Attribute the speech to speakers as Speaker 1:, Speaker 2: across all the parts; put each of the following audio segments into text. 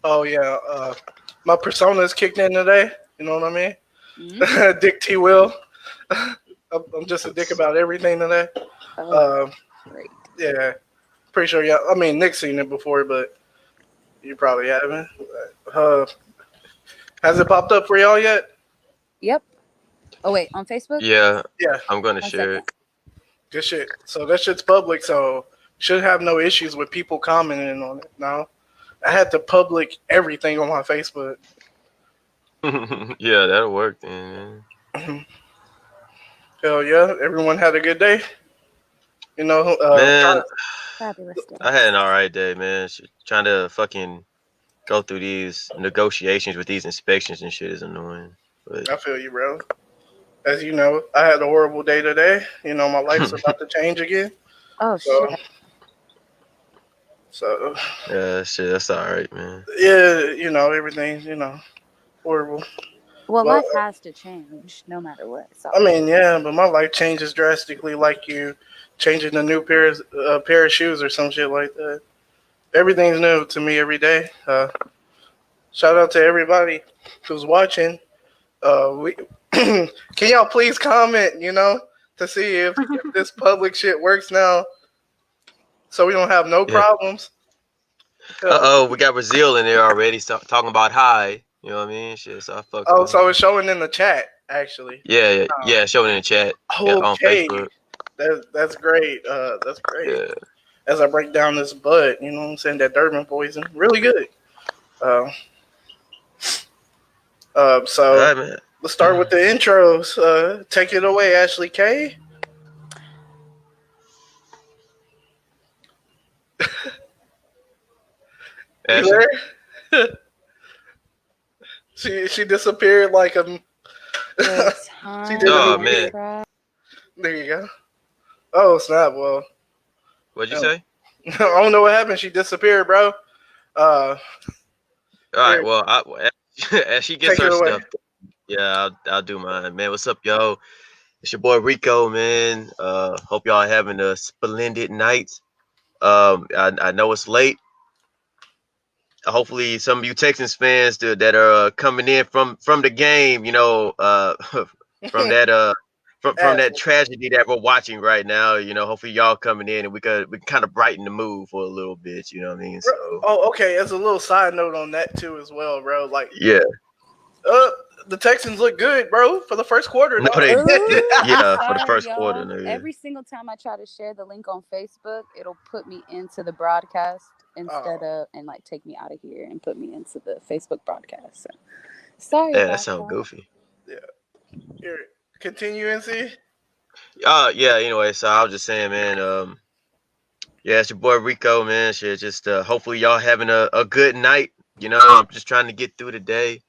Speaker 1: Oh yeah, my persona is kicked in today. You know what I mean?
Speaker 2: Mm-hmm.
Speaker 1: Dick T. Will. I'm just a dick about everything today.
Speaker 2: Oh,
Speaker 1: Um,
Speaker 2: great.
Speaker 1: yeah, pretty sure. Yeah, I mean Nick's seen it before, but you probably haven't. Uh, has it popped up for y'all yet?
Speaker 2: Yep. Oh wait, on Facebook.
Speaker 3: Yeah,
Speaker 1: Yeah,
Speaker 3: I'm gonna
Speaker 2: One
Speaker 3: share
Speaker 2: second.
Speaker 3: it.
Speaker 1: good shit. So that shit's public, so should have no issues with people commenting on it. Now I had to public everything on my Facebook.
Speaker 3: Yeah, that'll work then, man.
Speaker 1: Hell yeah, everyone had a good day. You know,
Speaker 3: Man,
Speaker 2: Fabulous
Speaker 3: I
Speaker 2: day.
Speaker 3: had an alright day, man. Trying to fucking go through these negotiations with these inspections and shit is annoying. But
Speaker 1: I feel you, bro. As you know, I had a horrible day today. You know, my life's about to change again.
Speaker 2: Oh
Speaker 1: So,
Speaker 2: shit.
Speaker 1: so
Speaker 3: yeah, shit, that's alright, man.
Speaker 1: yeah, everything's horrible.
Speaker 2: Well,
Speaker 1: But
Speaker 2: life has to change no matter what.
Speaker 1: I
Speaker 2: So.
Speaker 1: mean, yeah, but my life changes drastically, like you changing a new pair of shoes or some shit like that. Everything's new to me every day. Shout out to everybody who's watching. We can y'all please comment, to see if this public shit works now, so we don't have no
Speaker 3: Yeah.
Speaker 1: problems.
Speaker 3: Uh-oh, we got Brazil in there already talking about hi. You know what I mean? Shit, so I fucked
Speaker 1: Oh,
Speaker 3: up.
Speaker 1: so it's showing in the chat actually.
Speaker 3: Yeah, yeah,
Speaker 1: Uh,
Speaker 3: yeah, show it in the chat. Yeah, on
Speaker 1: okay,
Speaker 3: Facebook.
Speaker 1: that's great. That's great.
Speaker 3: Yeah.
Speaker 1: As I break down this bud, you know what I'm saying? That Durban poison, really good. Uh, so
Speaker 3: Alright, man.
Speaker 1: let's start with the intros. Take it away, Ashley K.
Speaker 3: Ashley?
Speaker 1: You there? She disappeared like a.
Speaker 2: The
Speaker 1: She did
Speaker 2: time
Speaker 1: a
Speaker 3: Oh,
Speaker 1: new
Speaker 3: man.
Speaker 1: video.
Speaker 2: trial.
Speaker 1: There you go. Oh snap! Well,
Speaker 3: What'd you
Speaker 1: oh.
Speaker 3: say?
Speaker 1: I don't know what happened. She disappeared, bro. Uh,
Speaker 3: Alright,
Speaker 1: here,
Speaker 3: well, as she gets
Speaker 1: take it
Speaker 3: her
Speaker 1: away.
Speaker 3: stuff, yeah, I'll do mine. Man, what's up, yo? It's your boy Rico, man. Hope y'all having a splendid night. I know it's late. Hopefully, some of you Texans fans that are coming in from the game, from that from that
Speaker 1: Ashley.
Speaker 3: tragedy that we're watching right now. Hopefully y'all coming in and we can kind of brighten the mood for a little bit. You know what I mean? So
Speaker 1: Oh, okay. As a little side note on that too, as well, bro. Like,
Speaker 3: yeah,
Speaker 1: uh, the Texans look good, bro, for the first quarter,
Speaker 3: no,
Speaker 1: dog.
Speaker 2: Ooh,
Speaker 3: yeah, for the
Speaker 2: sorry,
Speaker 3: first quarter,
Speaker 2: y'all.
Speaker 3: nigga.
Speaker 2: Every single time I try to share the link on Facebook, it'll put me into the broadcast instead
Speaker 1: Oh,
Speaker 2: of and like take me out of here and put me into the Facebook broadcast. So sorry
Speaker 3: Yeah, that
Speaker 2: about
Speaker 3: sounds
Speaker 2: that.
Speaker 3: goofy.
Speaker 1: yeah. Here, continue, NC.
Speaker 3: Yeah. Anyway, so I was just saying, man. Yeah, it's your boy Rico, man. Shit, just hopefully y'all having a good night. I'm just trying to get through the day.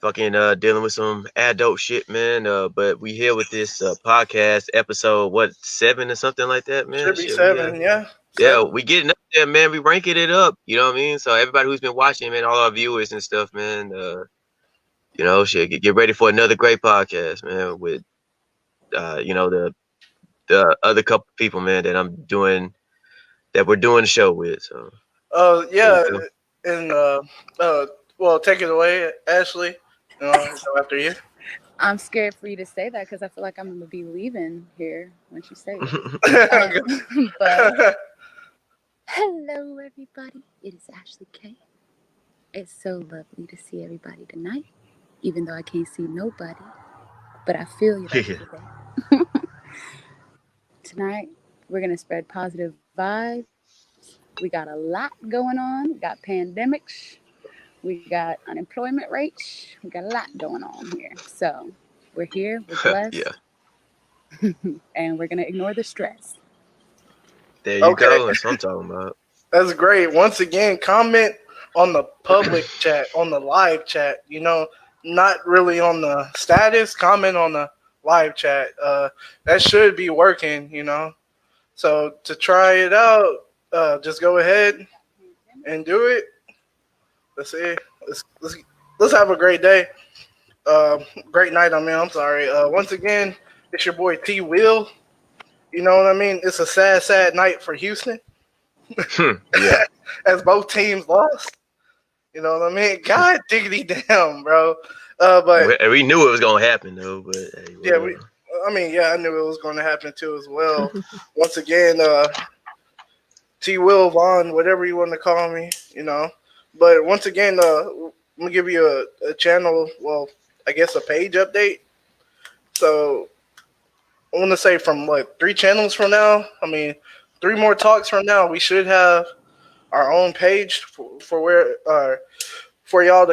Speaker 3: Fucking dealing with some adult shit, man. But we here with this podcast episode, what, 7 or something like that, man.
Speaker 1: Should be
Speaker 3: Shit, we
Speaker 1: 7, yeah,
Speaker 3: yeah,
Speaker 1: 7.
Speaker 3: we getting up there, man. We ranking it up. You know what I mean? So everybody who's been watching, man, all our viewers and stuff, man. Shit, get ready for another great podcast, man. With the other couple people, man, that we're doing the show with. So there you
Speaker 1: Yeah,
Speaker 3: go.
Speaker 1: and uh, well, take it away, Ashley. Go after you.
Speaker 2: I'm scared for you to say that because I feel like I'm gonna be leaving here once you say it. But hello, everybody. It is Ashley K. It's so lovely to see everybody tonight, even though I can't see nobody. But I feel you right today. Tonight, we're gonna spread positive vibes. We got a lot going on. We got pandemics. We got unemployment rates. We got a lot going on here. So we're here. We're
Speaker 3: Yeah,
Speaker 2: blessed, and we're gonna ignore the stress.
Speaker 3: there you
Speaker 1: Okay,
Speaker 3: go. That's what I'm talking about.
Speaker 1: that's great. Once again, comment on the public chat, on the live chat. Not really on the status. Comment on the live chat. That should be working. So to try it out, just go ahead and do it. Let's see. Let's have a great day. Great night. I'm sorry. Once again, it's your boy T Will. You know what I mean? It's a sad, sad night for Houston
Speaker 3: Yeah.
Speaker 1: as both teams lost. You know what I mean? God diggity damn, bro. But
Speaker 3: We knew it was gonna happen though, but hey,
Speaker 1: yeah,
Speaker 3: whatever.
Speaker 1: I knew it was going to happen too as well. Once again, T. Will Vaughn, whatever you want to call me, you know. But once again, I'm gonna give you a channel. Well, I guess a page update. So I want to say from what 3 channels from now. I mean, 3 more talks from now, we should have our own page for where for y'all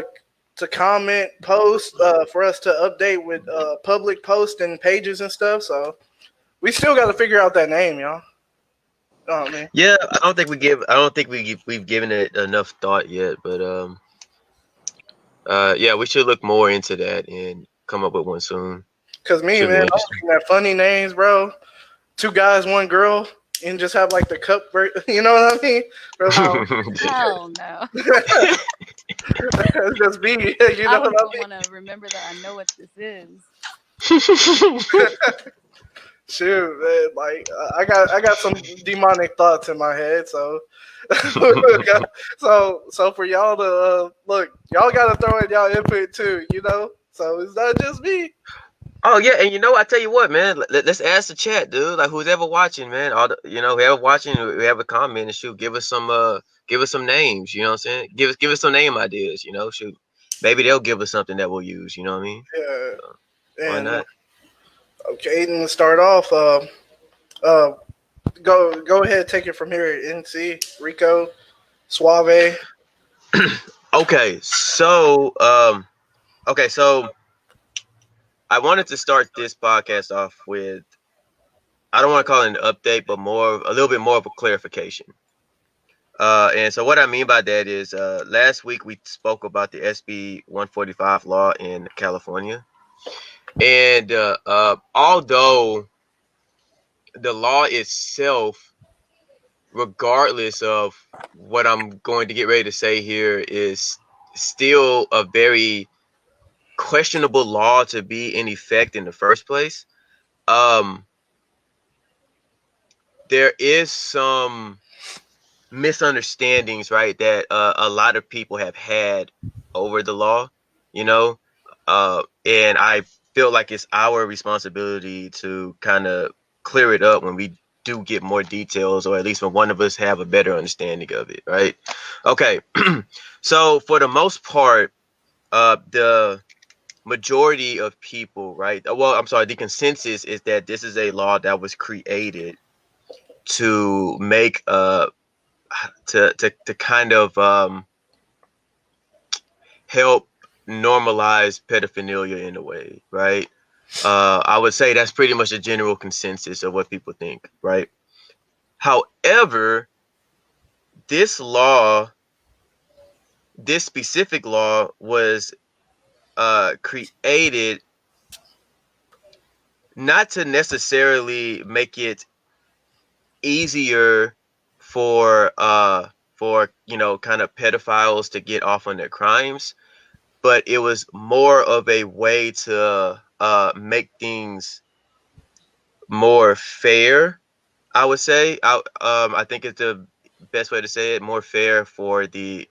Speaker 1: to comment, post, for us to update with public posts and pages and stuff. So we still got to figure out that name, y'all. You know what I mean?
Speaker 3: Yeah, I don't think we've given it enough thought yet, but yeah, we should look more into that and come up with one soon.
Speaker 1: Cause me,
Speaker 3: Should
Speaker 1: man,
Speaker 3: be
Speaker 1: I'm
Speaker 3: interesting.
Speaker 1: looking at funny names, bro. 2 guys, 1 girl, and just have like the cup. You know what I mean? That's
Speaker 2: Oh, hell no.
Speaker 1: just me. You
Speaker 2: I
Speaker 1: know
Speaker 2: don't
Speaker 1: what I
Speaker 2: even
Speaker 1: mean?
Speaker 2: want to remember that I know what this is.
Speaker 1: Shoot, man, like I got some demonic thoughts in my head, so so for y'all to look, y'all got to throw in y'all input too, you know. So it's not just me.
Speaker 3: Oh yeah, and I tell you what, man. Let's ask the chat, dude. Like who's ever watching, man. Whoever watching, whoever comment and shoot, give us some names. You know what I'm saying? Give us some name ideas. Shoot, maybe they'll give us something that we'll use. You know what I mean?
Speaker 1: Yeah,
Speaker 3: So, why
Speaker 1: and
Speaker 3: not?
Speaker 1: okay, and to start off, uh, go ahead, take it from here. NC Rico Suave.
Speaker 3: Okay, so I wanted to start this podcast off with, I don't want to call it an update, but a little bit more of a clarification. And so what I mean by that is, last week we spoke about the SB 145 law in California, and although the law itself, regardless of what I'm going to get ready to say here, is still a very questionable law to be in effect in the first place. Um, there is some misunderstandings, right, that a lot of people have had over the law, you know, and I feel like it's our responsibility to kind of clear it up when we do get more details, or at least when one of us have a better understanding of it, right? Okay, so for the most part, the majority of people, right? Well, I'm sorry, the consensus is that this is a law that was created to make to kind of help normalize pedophilia in a way, right? I would say that's pretty much a general consensus of what people think, right? However, this law, this specific law, was created not to necessarily make it easier for kind of pedophiles to get off on their crimes, but it was more of a way to make things more fair. I would say I think it's the best way to say it, more fair for the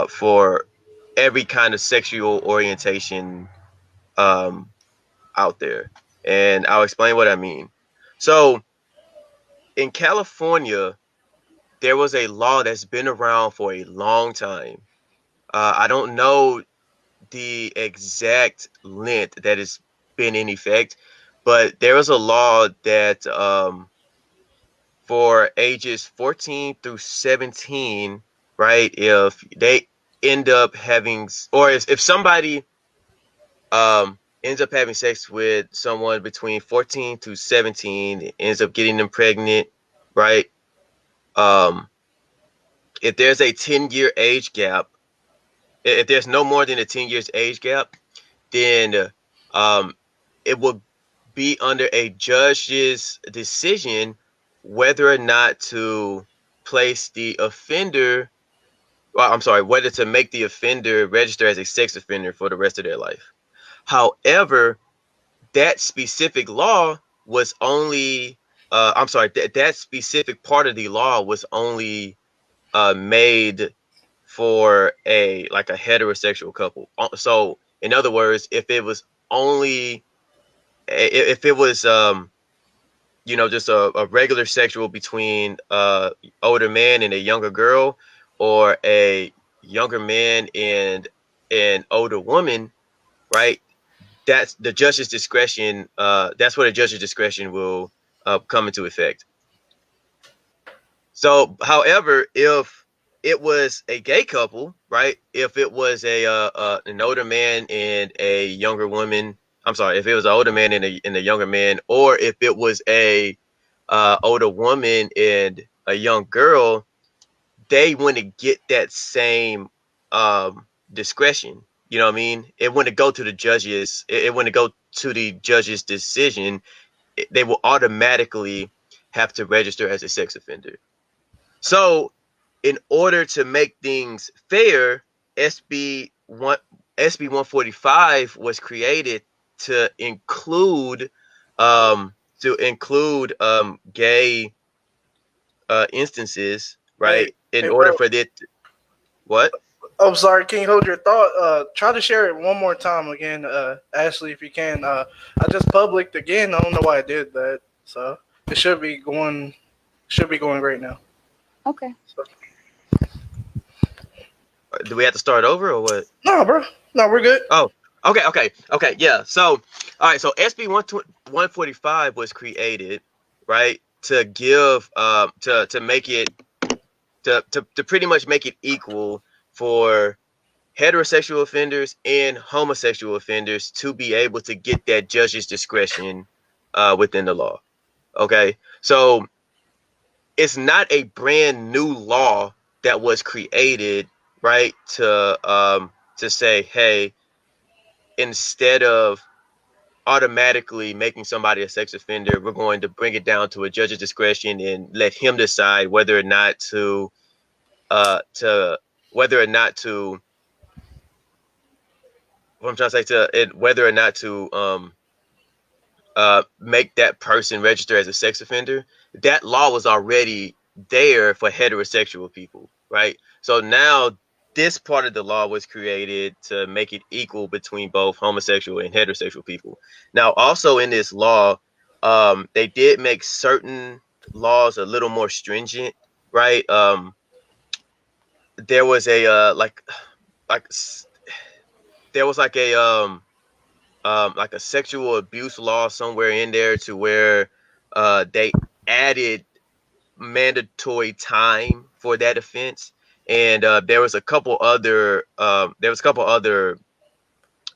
Speaker 3: for every kind of sexual orientation um out there, and I'll explain what I mean. So in California, there was a law that's been around for a long time. I don't know the exact length that it's been in effect, but there was a law that for ages 14 through 17, right, if they end up having, or if somebody ends up having sex with someone between 14 to 17, ends up getting them pregnant, right? Um, if there's a 10-year age gap, if there's no more than a 10 years age gap, then um, it will be under a judge's decision whether or not to place the offender, well, I'm sorry, whether to make the offender register as a sex offender for the rest of their life. However, that specific law was only, I'm sorry, that specific part of the law was only made for a heterosexual couple. So in other words, if it was only if it was just a regular sexual between older man and a younger girl, or a younger man and an older woman, right? That's the judge's discretion. That's where the judge's discretion will come into effect. So, however, if it was a gay couple, right? If it was an older man and a younger woman, I'm sorry, if it was an older man and a younger man, or if it was a older woman and a young girl, they wouldn't get that same discretion. You know what I mean? It wouldn't go to the judges. It wouldn't go to the judge's decision. They will automatically have to register as a sex offender. So, in order to make things fair, SB 145 was created to include gay instances,
Speaker 1: Hey,
Speaker 3: right? In
Speaker 1: hey,
Speaker 3: order
Speaker 1: bro.
Speaker 3: for that, what?
Speaker 1: I'm sorry. Can you hold your thought? Try to share it one more time again, Ashley, if you can. I just published again. I don't know why I did that. So it should be going. Should be going great now.
Speaker 2: Okay.
Speaker 1: So,
Speaker 3: Do we have to start over or what?
Speaker 1: no, bro. No, we're good.
Speaker 3: Oh, okay, yeah. So, all right. So SB 145 was created, right, to give to make it to pretty much make it equal for heterosexual offenders and homosexual offenders to be able to get that judge's discretion within the law. Okay, so it's not a brand new law that was created, right, to say, hey, instead of automatically making somebody a sex offender, we're going to bring it down to a judge's discretion and let him decide whether or not to whether or not to what I'm trying to say to it whether or not to make that person register as a sex offender. That law was already there for heterosexual people, right? So now this part of the law was created to make it equal between both homosexual and heterosexual people. Now, also in this law, they did make certain laws a little more stringent, right? There was a like there was like a sexual abuse law somewhere in there to where they added mandatory time for that offense, and there was a couple other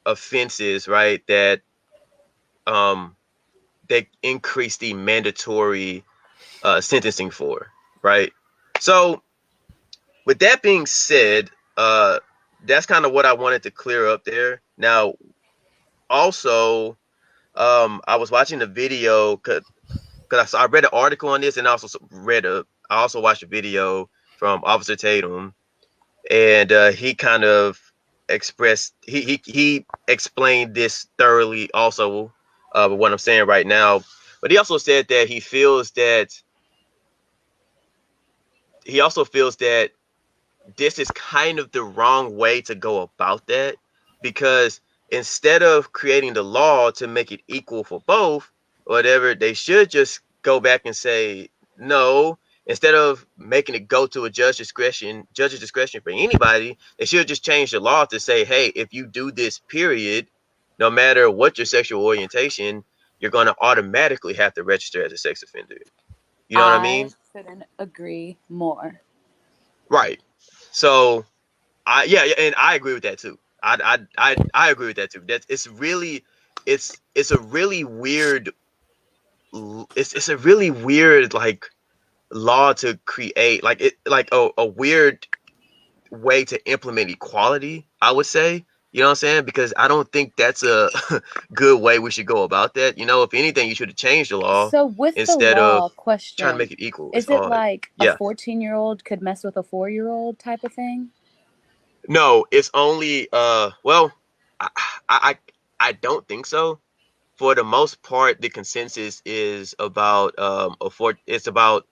Speaker 3: offenses, right, that um they increased the mandatory sentencing for, right? So with that being said, that's kind of what I wanted to clear up there. Now, also, I was watching the video because I read an article on this, and I also watched a video from Officer Tatum, and he kind of he explained this thoroughly also, with what I'm saying right now. But he also said that he also feels that this is kind of the wrong way to go about that, because instead of creating the law to make it equal for both, whatever, they should just go back and say no. Instead of making it go to a judge's discretion for anybody, they should just change the law to say, hey, if you do this, period, no matter what your sexual orientation, you're going to automatically have to register as a sex offender. You know what I
Speaker 2: I
Speaker 3: mean?
Speaker 2: couldn't agree more.
Speaker 3: Right. So yeah, and I agree with that too. I agree with that too. That it's a really weird it's a really weird like law to create, like it like a weird way to implement equality, I would say. You know what I'm saying? Because I don't think that's a good way we should go about that. You know, if anything, you should have changed the law
Speaker 2: So, with the
Speaker 3: instead of
Speaker 2: law
Speaker 3: trying to
Speaker 2: question,
Speaker 3: make it equal. It's
Speaker 2: is it
Speaker 3: odd.
Speaker 2: like a
Speaker 3: Yeah.
Speaker 2: 14-year-old could mess with a 4-year-old type of thing?
Speaker 3: No, it's only well, I I I don't think so. For the most part, the consensus is about it's about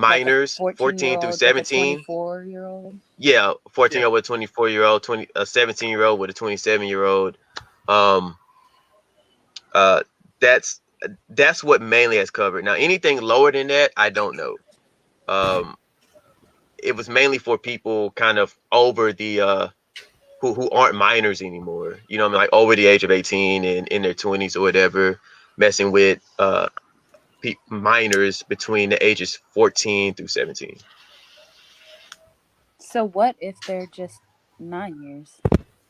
Speaker 2: Like a
Speaker 3: minors, 14 through
Speaker 2: 14-year-old with a
Speaker 3: 17.
Speaker 2: 24-year-old.
Speaker 3: Yeah, 14
Speaker 1: Yeah.
Speaker 3: year old with a 24-year-old, 17-year-old with a 27-year-old. Um, uh, that's that's what mainly has covered. Now, anything lower than that, I don't know. Um, it was mainly for people kind of over the who aren't minors anymore. You know what I mean? Like over the age of 18 and in their 20s or whatever, messing with minors between the ages 14 through 17.
Speaker 2: So what if they're just 9 years?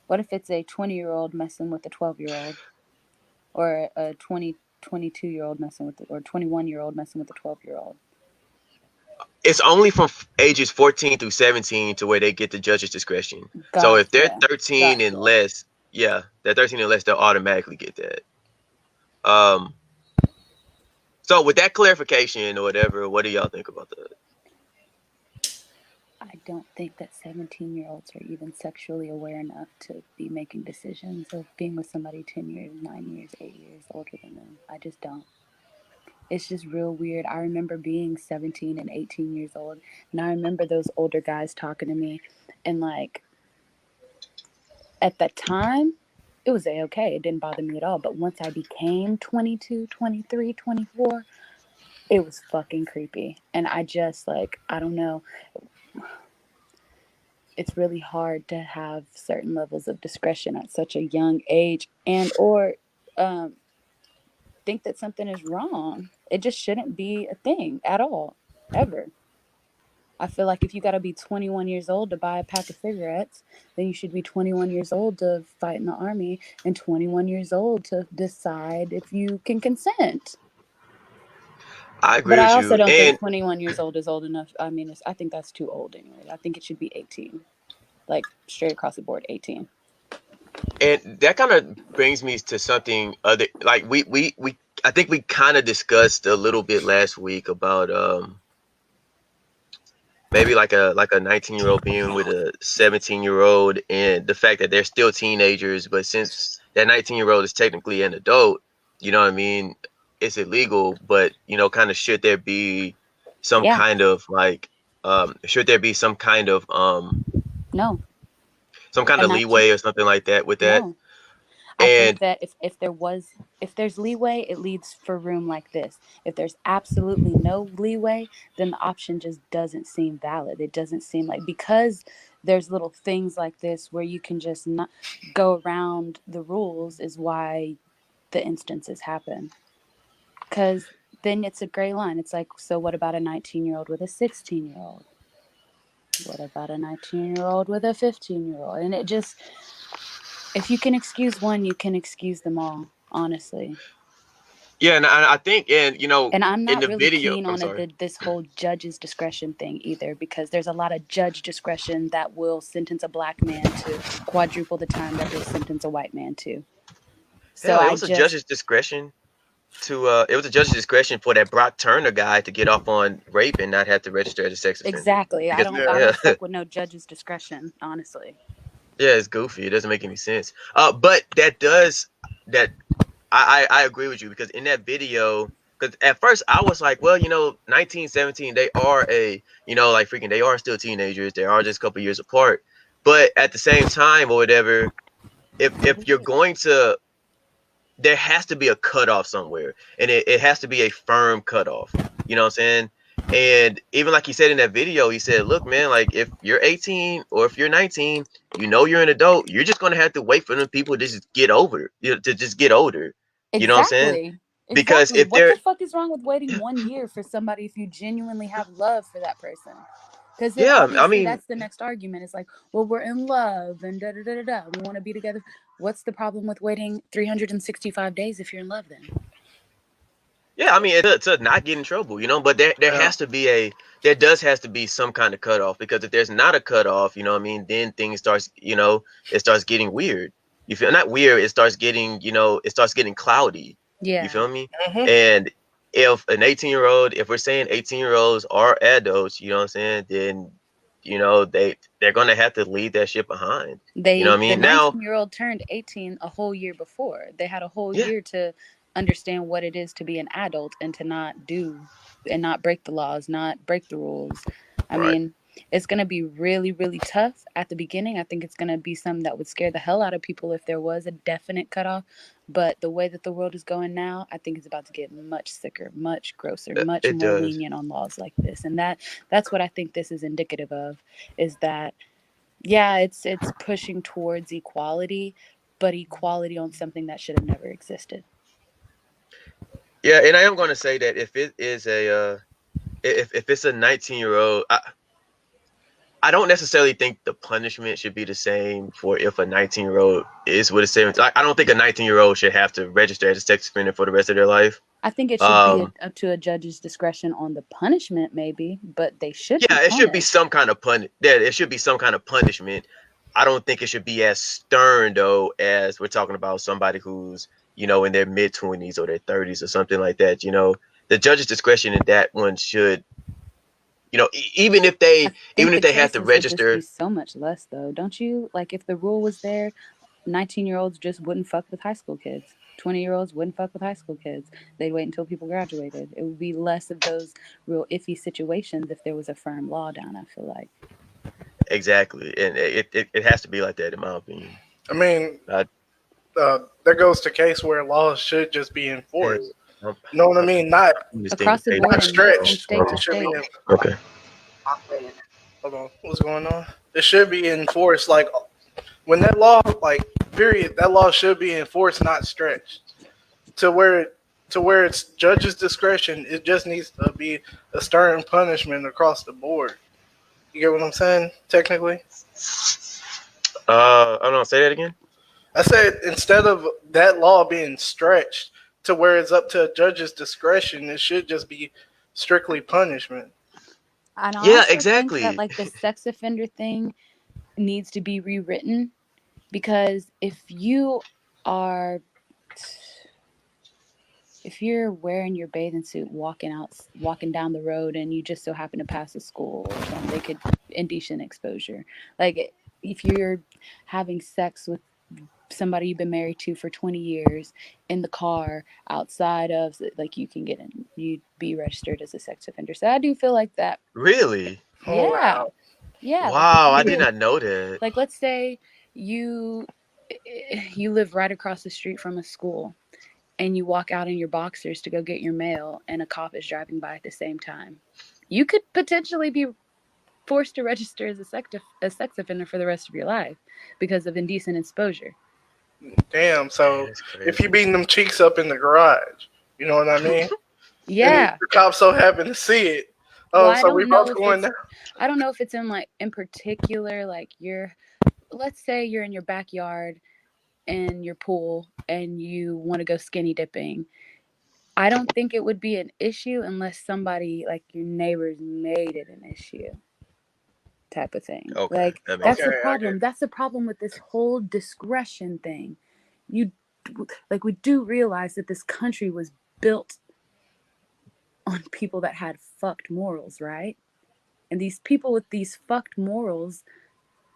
Speaker 2: What if it's a 20-year-old messing with a 12-year-old, or a 22-year-old messing with, or 21-year-old messing with a 12-year-old?
Speaker 3: It's only from ages 14 through 17 to where they get the judge's discretion. So if they're
Speaker 2: Gotcha.
Speaker 3: 13 and
Speaker 2: Gotcha.
Speaker 3: less, yeah, they're 13 and less, they'll automatically get that. Um, so with that clarification or whatever, what do y'all think about that?
Speaker 2: I don't think that 17-year-olds are even sexually aware enough to be making decisions of being with somebody 10 years, 9 years, 8 years older than them. I just don't. It's just real weird. I remember being 17 and 18 years old, and I remember those older guys talking to me, and like at that time, it was a-okay. It didn't bother me at all. But once I became 22, 23, 24, it was fucking creepy. And I just, like, I don't know. It's really hard to have certain levels of discretion at such a young age, and or um, think that something is wrong. It just shouldn't be a thing at all, ever. I feel like if you got to be 21 years old to buy a pack of cigarettes, then you should be 21 years old to fight in the army, and 21 years old to decide if you can consent.
Speaker 3: I
Speaker 2: But
Speaker 3: agree
Speaker 2: I
Speaker 3: with
Speaker 2: also
Speaker 3: you.
Speaker 2: don't think
Speaker 3: And
Speaker 2: 21 years old is old enough. I mean, I think that's too old anyway. I think it should be 18, like straight across the board, 18.
Speaker 3: and that kind of brings me to something other, like we I think we kind of discussed a little bit last week about maybe like a 19-year-old being with a 17-year-old and the fact that they're still teenagers, but since that 19-year-old is technically an adult, you know what I mean, it's illegal. But kind of should there be some
Speaker 2: Yeah,
Speaker 3: kind of like should there be
Speaker 2: no,
Speaker 3: some kind
Speaker 2: a
Speaker 3: of
Speaker 2: 19.
Speaker 3: leeway or something like that with that?
Speaker 2: No, I think
Speaker 3: And
Speaker 2: that if there's leeway, it leads for room like this. If there's absolutely no leeway, then the option just doesn't seem valid. It doesn't seem like, because there's little things like this where you can just not go around the rules, is why the instances happen. Because then it's a gray line. It's like, so what about a 19-year-old with a 16-year-old? What about a 19-year-old with a 15-year-old? And it just, if you can excuse one, you can excuse them all, honestly.
Speaker 3: yeah, and I think, and
Speaker 2: And I'm
Speaker 3: in
Speaker 2: not
Speaker 3: the
Speaker 2: really
Speaker 3: video,
Speaker 2: keen
Speaker 3: I'm
Speaker 2: on
Speaker 3: sorry.
Speaker 2: this whole judge's discretion thing either, because there's a lot of judge discretion that will sentence a black man to quadruple the time that they'll sentence a white man to. So
Speaker 3: Hell,
Speaker 2: I just,
Speaker 3: it was a judge's discretion for that Brock Turner guy to get off on rape and not have to register as a sex offender.
Speaker 2: exactly. I
Speaker 3: Because
Speaker 2: don't I
Speaker 1: Yeah.
Speaker 3: yeah,
Speaker 2: don't fuck with no judge's discretion, honestly.
Speaker 3: yeah, it's goofy. It doesn't make any sense. But that I agree with you, because in that video, because at first I was like, well, 19, 17, they are like freaking, they are still teenagers. They are just a couple years apart. But at the same time or whatever, if you're going to, there has to be a cutoff somewhere, and it has to be a firm cutoff. You know what I'm saying? And even like he said in that video, he said, look, man, like if you're 18 or if you're 19, you're an adult, you're just gonna have to wait for them people to just get over, to just get older. You know what I'm saying?
Speaker 2: Exactly.
Speaker 3: Because
Speaker 2: Exactly.
Speaker 3: if
Speaker 2: What
Speaker 3: they're,
Speaker 2: the fuck is wrong with waiting 1 year for somebody if you genuinely have love for that person? Because then
Speaker 3: yeah, I
Speaker 2: obviously
Speaker 3: mean,
Speaker 2: that's the next argument. It's like, well, we're in love and da da da da da. We want to be together. What's the problem with waiting 365 days if you're in love then?
Speaker 3: yeah, I mean, to not get in trouble, but there
Speaker 1: Yeah.
Speaker 3: has to be has to be some kind of cutoff, because if there's not a cutoff, you know what I mean, then things starts, it starts getting weird. You feel, not weird, it starts getting, it starts getting cloudy. You
Speaker 2: Yeah.
Speaker 3: feel me?
Speaker 1: Hmm.
Speaker 3: And if an 18-year-old, if we're saying 18-year-olds are adults, you know what I'm saying, then, they're gonna have to leave that shit behind. You know what I
Speaker 2: The
Speaker 3: mean? Now,
Speaker 2: 19-year-old turned 18 a whole year before. They had a whole
Speaker 3: yeah,
Speaker 2: year to understand what it is to be an adult and to not break the laws, not break the rules. I
Speaker 3: Right.
Speaker 2: mean, it's going to be really, really tough at the beginning. I think it's going to be something that would scare the hell out of people if there was a definite cutoff. But the way that the world is going now, I think it's about to get much sicker, much grosser, much
Speaker 3: It
Speaker 2: more
Speaker 3: does.
Speaker 2: lenient on laws like this. And that's what I think this is indicative of, is that yeah, it's pushing towards equality, but equality on something that should have never existed.
Speaker 3: Yeah, and I am going to say that if it is if it's a 19-year-old, I don't necessarily think the punishment should be the same for if a 19-year-old is with a 17. I don't think a 19-year-old should have to register as a sex offender for the rest of their life.
Speaker 2: I think it should be
Speaker 3: Um,
Speaker 2: up to a judge's discretion on the punishment, maybe, but they should be
Speaker 3: yeah, it should be
Speaker 2: punished.
Speaker 3: some kind of it should be some kind of punishment. I don't think it should be as stern though as we're talking about somebody who's in their mid 20s or their 30s or something like that. The judge's discretion in that one should even if
Speaker 2: I
Speaker 3: they
Speaker 2: think the
Speaker 3: have to
Speaker 2: cases would just be
Speaker 3: register.
Speaker 2: so much less, though, don't you? Like, if the rule was there, 19-year-olds just wouldn't fuck with high school kids. 20-year-olds wouldn't fuck with high school kids. They'd wait until people graduated. It would be less of those real iffy situations if there was a firm law down, I feel like.
Speaker 3: Exactly, and it has to be like that in my opinion.
Speaker 1: I mean,
Speaker 3: I,
Speaker 1: there goes the case where laws should just be
Speaker 3: hey,
Speaker 1: enforced.
Speaker 3: I'm,
Speaker 1: You know what I mean? Not
Speaker 2: Across the
Speaker 3: hey,
Speaker 2: board
Speaker 1: not
Speaker 2: and from
Speaker 1: stretched.
Speaker 2: state to
Speaker 1: It should be.
Speaker 2: state.
Speaker 3: okay.
Speaker 1: Hold on, what's going on? It should be enforced. Like when that law, like period, that law should be enforced, not stretched to where it's judge's discretion. It just needs to be a stern punishment across the board. You get what I'm saying? Technically,
Speaker 3: I don't know. Say that again.
Speaker 1: I said instead of that law being stretched to where it's up to a judge's discretion, it should just be strictly punishment.
Speaker 2: And I
Speaker 3: Yeah,
Speaker 2: also think that,
Speaker 3: exactly.
Speaker 2: like, the sex offender thing needs to be rewritten, because are if you're wearing your bathing suit walking down the road and you just so happen to pass a school or something, they could indecent exposure. Like, if you're having sex with somebody you've been married to for 20 years in the car outside of, like, you'd be registered as a sex offender. So I do feel like that.
Speaker 3: Really?
Speaker 1: Oh
Speaker 2: Yeah.
Speaker 1: wow.
Speaker 2: Yeah, like if
Speaker 3: Wow, I did
Speaker 2: you
Speaker 3: not know that.
Speaker 2: like let's say you you live right across the street from a school, and you walk out in your boxers to go get your mail, and a cop is driving by at the same time. You could potentially be forced to register as a sex offender for the rest of your life because of indecent exposure.
Speaker 1: Damn. So
Speaker 3: That's
Speaker 1: if you
Speaker 3: crazy.
Speaker 1: beating them cheeks up in the garage, you know what I mean? And
Speaker 2: Yeah.
Speaker 1: the cops so happen to see it.
Speaker 2: Well,
Speaker 1: Oh, so we both going down.
Speaker 2: I don't know if it's in, like, in particular, like, let's say you're in your backyard in your pool and you want to go skinny dipping. I don't think it would be an issue unless somebody, like your neighbors, made it an issue, type of thing.
Speaker 3: Okay,
Speaker 2: Like,
Speaker 3: that makes
Speaker 2: that's
Speaker 1: Okay,
Speaker 2: the
Speaker 3: sense.
Speaker 1: I get.
Speaker 2: problem. That's the problem with this whole discretion thing. You like we do realize that this country was built on people that had fucked morals, right? And these people with these fucked morals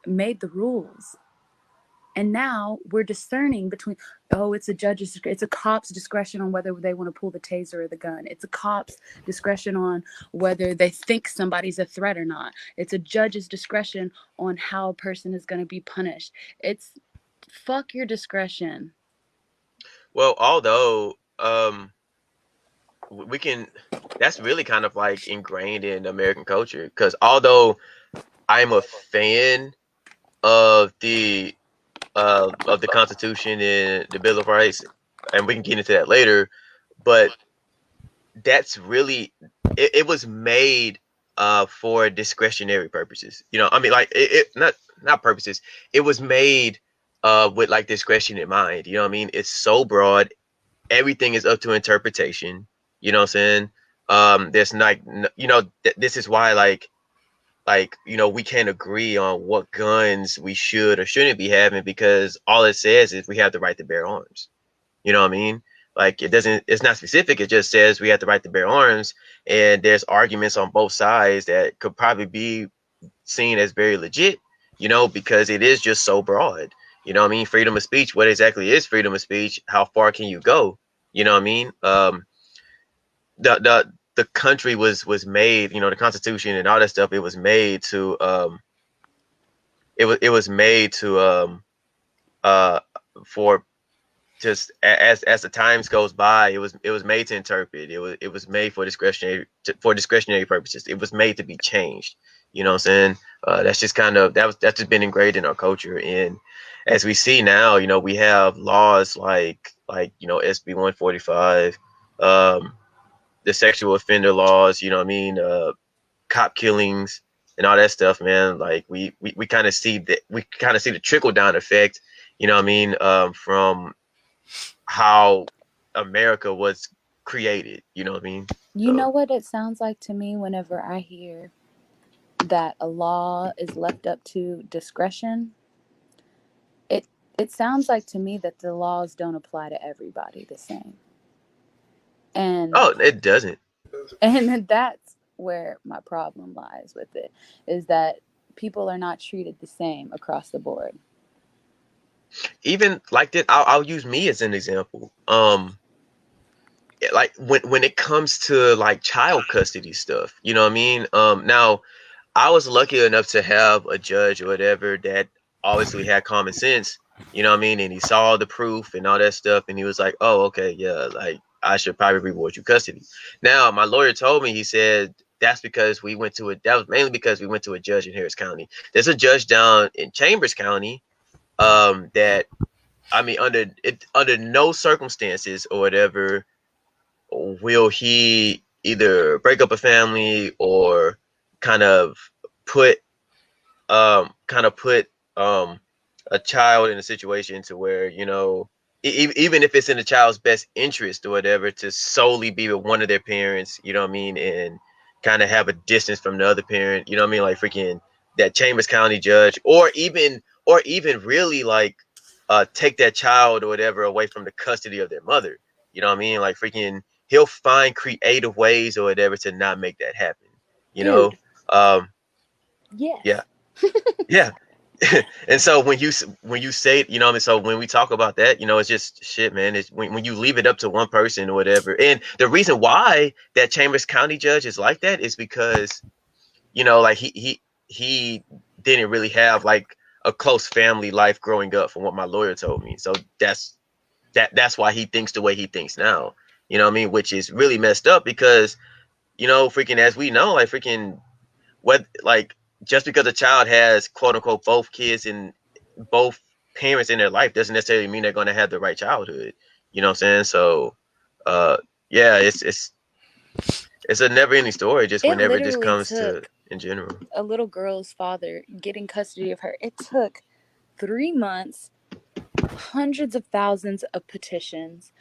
Speaker 2: made the rules. And now we're discerning between, oh, it's a cop's discretion on whether they want to pull the taser or the gun. It's a cop's discretion on whether they think somebody's a threat or not. It's a judge's discretion on how a person is going to be punished. It's fuck your discretion.
Speaker 3: Well, although we can, that's really kind of like ingrained in American culture. Because although I'm a fan of the Constitution and the Bill of Rights, and we can get into that later, but that's really it was made for discretionary purposes. I mean, like it not purposes. It was made with like discretion in mind. You know what I mean? It's so broad. Everything is up to interpretation. You know what I'm saying? There's not, this is why we can't agree on what guns we should or shouldn't be having, because all it says is we have the right to bear arms. You know what I mean? Like it's not specific. It just says we have the right to bear arms, and there's arguments on both sides that could probably be seen as very legit, because it is just so broad. You know what I mean? Freedom of speech. What exactly is freedom of speech? How far can you go? You know what I mean? The country was made, the Constitution and all that stuff. It was made to it was made to uh for just as the times goes by, it was made to interpret. It was made for discretionary purposes. It was made to be changed. You know what I'm saying? That's just kind of that's just been ingrained in our culture. And as we see now, we have laws like SB 145, the sexual offender laws. You know what I mean? Cop killings and all that stuff, man. Like we kind of see that we kind of see the trickle down effect. You know what I mean? From how America was created. You know what I mean?
Speaker 2: You know
Speaker 3: So,
Speaker 2: what it sounds like to me whenever I hear that a law is left up to discretion? It it sounds like to me that the laws don't apply to everybody the same. And
Speaker 3: oh, it doesn't.
Speaker 2: and that's where my problem lies with it, is that people are not treated the same across the board.
Speaker 3: Even like that, I'll use me as an example. Like when it comes to like child custody stuff, you know what I mean? Now I was lucky enough to have a judge or whatever that obviously had common sense, you know what I mean? And he saw the proof and all that stuff, and he was like, "Oh, okay, yeah, like I should probably reward you custody." Now, my lawyer told me, he said that was mainly because we went to a judge in Harris County. There's a judge down in Chambers County, that I mean, under no circumstances or whatever will he either break up a family or kind of put put a child in a situation to where even if it's in the child's best interest or whatever to solely be with one of their parents, you know what I mean, and kind of have a distance from the other parent, you know what I mean, like freaking that Chambers County judge, or even really like take that child or whatever away from the custody of their mother, you know what I mean, like freaking he'll find creative ways or whatever to not make that happen, you know.
Speaker 2: Dude,
Speaker 3: um
Speaker 2: yes.
Speaker 3: yeah. Yeah. And so when you say, you know what I mean, so when we talk about that, it's just shit, man. It's when you leave it up to one person or whatever. And the reason why that Chambers County judge is like that is because, like he didn't really have like a close family life growing up, from what my lawyer told me. So that's why he thinks the way he thinks now. You know what I mean? Which is really messed up because, freaking, as we know, like freaking, what, like, just because a child has quote unquote both kids and both parents in their life doesn't necessarily mean they're going to have the right childhood. You know what I'm saying? So, uh, yeah, it's a never ending story. Just
Speaker 2: It
Speaker 3: whenever it just
Speaker 2: literally
Speaker 3: comes to
Speaker 2: took
Speaker 3: in general.
Speaker 2: a little girl's father getting custody of her. It took 3 months, hundreds of thousands of petitions,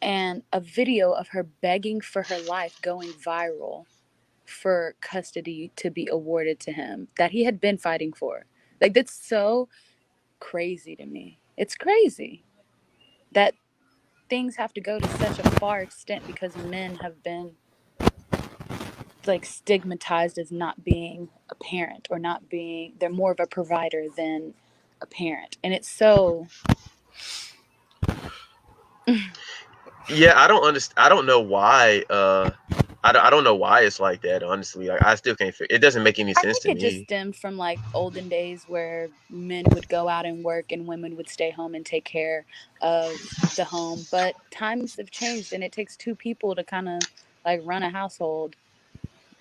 Speaker 2: and a video of her begging for her life going viral for custody to be awarded to him that he had been fighting for. Like, that's so crazy to me. It's crazy that things have to go to such a far extent because men have been like stigmatized as not being a parent, or not being, they're more of a provider than a parent. And it's so
Speaker 3: Yeah, I don't understand. I don't know why. I don't know why it's like that. Honestly, like I still can't. It doesn't make any
Speaker 2: I
Speaker 3: sense
Speaker 2: think
Speaker 3: to
Speaker 2: it just
Speaker 3: me.
Speaker 2: stemmed from like olden days where men would go out and work and women would stay home and take care of the home. But times have changed and it takes two people to kind of like run a household.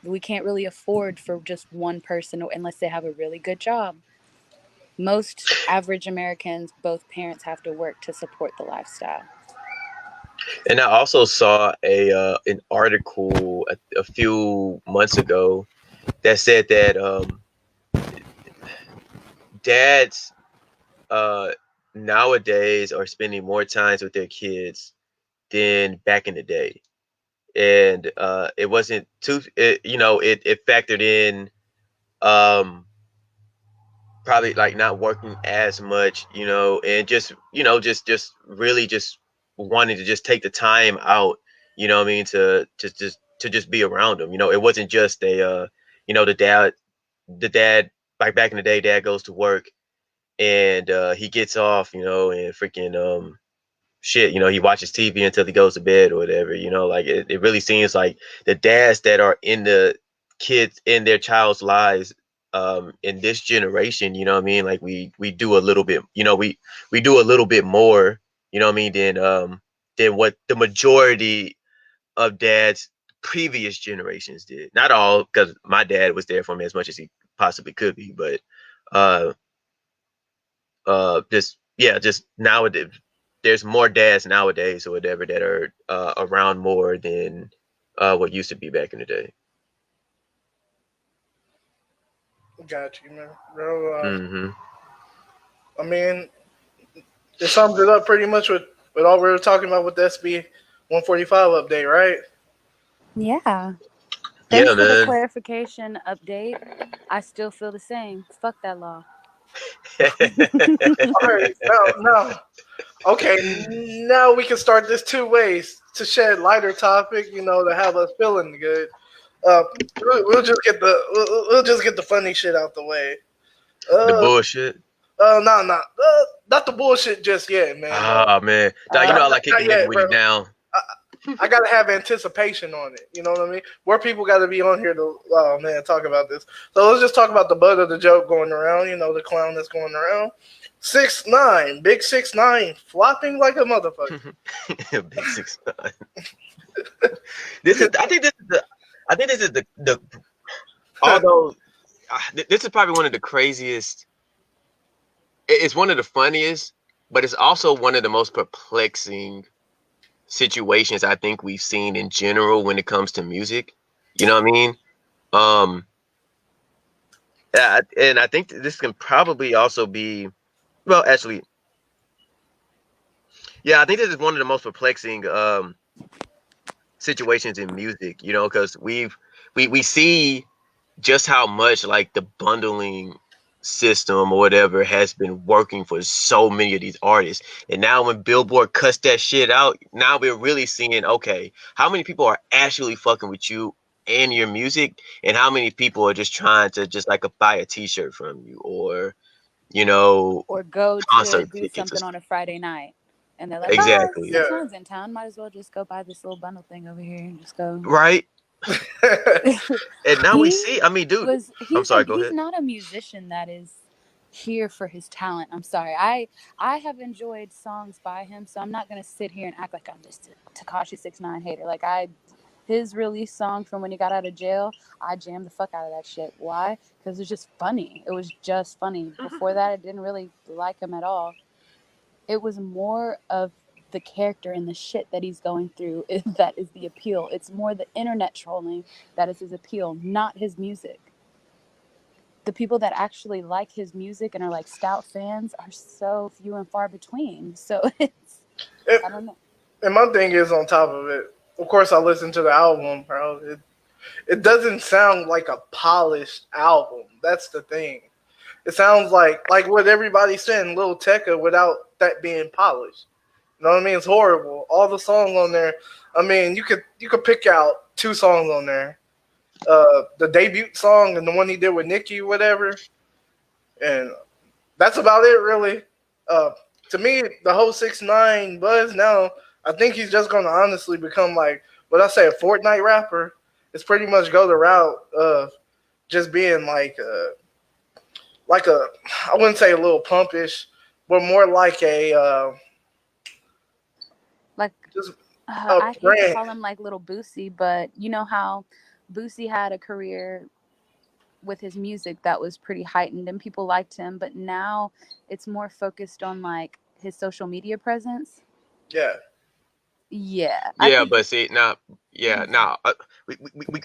Speaker 2: We can't really afford for just one person unless they have a really good job. Most average Americans, both parents have to work to support the lifestyle.
Speaker 3: And I also saw an article a few months ago that said that dads uh nowadays are spending more times with their kids than back in the day. And it wasn't too it factored in um probably like not working as much, and just really just wanting to just take the time out, you know what I mean, to just be around them. It wasn't just the dad, like back in the day, dad goes to work and he gets off, and freaking shit, he watches TV until he goes to bed or whatever. Like it really seems like the dads that are in the kids in their child's lives in this generation, you know what I mean? Like we do a little bit, we do a little bit more, you know what I mean, than what the majority of dads previous generations did. Not all, because my dad was there for me as much as he possibly could be, but uh just nowadays there's more dads nowadays or whatever that are around more than what used to be back in the day.
Speaker 1: Got you, man, bro.
Speaker 3: Hmm.
Speaker 1: I mean, it sums it up pretty much with all we were talking about with the SB 145 update, right?
Speaker 2: Yeah. Thanks
Speaker 3: Yeah,
Speaker 2: for the
Speaker 3: man.
Speaker 2: clarification update. I still feel the same. Fuck that law.
Speaker 1: All right, now, okay, now we can start this two ways to shed lighter topic, to have us feeling good. Uh, we'll just get we'll just get the funny shit out the way.
Speaker 3: The
Speaker 1: Uh,
Speaker 3: bullshit.
Speaker 1: not the bullshit just yet, man.
Speaker 3: Ah, man. Dog,
Speaker 2: Uh,
Speaker 3: I like
Speaker 1: Not
Speaker 3: kicking
Speaker 1: yet,
Speaker 3: nigga
Speaker 1: bro.
Speaker 3: you down.
Speaker 1: I gotta have anticipation on it. You know what I mean? More people gotta be on here to, oh man, talk about this. So let's just talk about the butt of the joke going around. The clown that's going around. 6ix9ine, big 6ix9ine, flopping like a motherfucker.
Speaker 3: Big 6 9. This is. I think this is the. I think this is the. Although this is probably one of the craziest. It's one of the funniest, but it's also one of the most perplexing situations I think we've seen in general when it comes to music. You know what I mean? Um, yeah, and I think this can probably also be. Well, actually, yeah, I think this is one of the most perplexing situations in music. Because we see just how much like the bundling system or whatever has been working for so many of these artists. And now when Billboard cuts that shit out, now we're really seeing, okay, how many people are actually fucking with you and your music, and how many people are just trying to just like buy a t-shirt from you, or you know
Speaker 2: or go to
Speaker 3: concert
Speaker 2: do
Speaker 3: tickets and
Speaker 2: something on
Speaker 3: stuff.
Speaker 2: a Friday night. And they're like, oh,
Speaker 3: Exactly.
Speaker 1: Yeah.
Speaker 2: 6ix9ine's in town. Might as well just go buy this little bundle thing over here and just go.
Speaker 3: Right. And now we
Speaker 2: he
Speaker 3: see, I mean, dude, I'm
Speaker 2: he's
Speaker 3: sorry,
Speaker 2: like,
Speaker 3: go
Speaker 2: he's
Speaker 3: ahead.
Speaker 2: not a musician that is here for his talent. I'm sorry. I have enjoyed songs by him, so I'm not gonna sit here and act like I'm this Takashi 6ix9ine hater. Like his release song from when he got out of jail, I jammed the fuck out of that shit. Why? Because it was just funny. It was just funny. Before that, I didn't really like him at all. It was more of the character and the shit that he's going through that is the appeal. It's more the internet trolling that is his appeal, not his music. The people that actually like his music and are like stout fans are so few and far between. So it's,
Speaker 1: It,
Speaker 2: I don't know.
Speaker 1: and my thing is on top of it. Of course, I listened to the album, bro. It doesn't sound like a polished album. That's the thing. It sounds like what everybody's saying, Lil Tecca, without that being polished. You know what I mean? It's horrible. All the songs on there. I mean, you could pick out two songs on there. The debut song and the one he did with Nicki, whatever, and that's about it, really. Uh, to me, the whole 6ix9ine buzz now, I think he's just gonna honestly become like what I say, a Fortnite rapper. It's pretty much go the route of just being like a, I wouldn't say a little pumpish, but more like a
Speaker 2: Like,
Speaker 1: just a
Speaker 2: I hate to
Speaker 1: brand.
Speaker 2: call him like little Boosie, but you know how Boosie had a career with his music that was pretty heightened and people liked him, but now it's more focused on like his social media presence.
Speaker 1: Yeah,
Speaker 2: Yeah, I
Speaker 3: Yeah,
Speaker 2: think
Speaker 3: but see now, yeah, now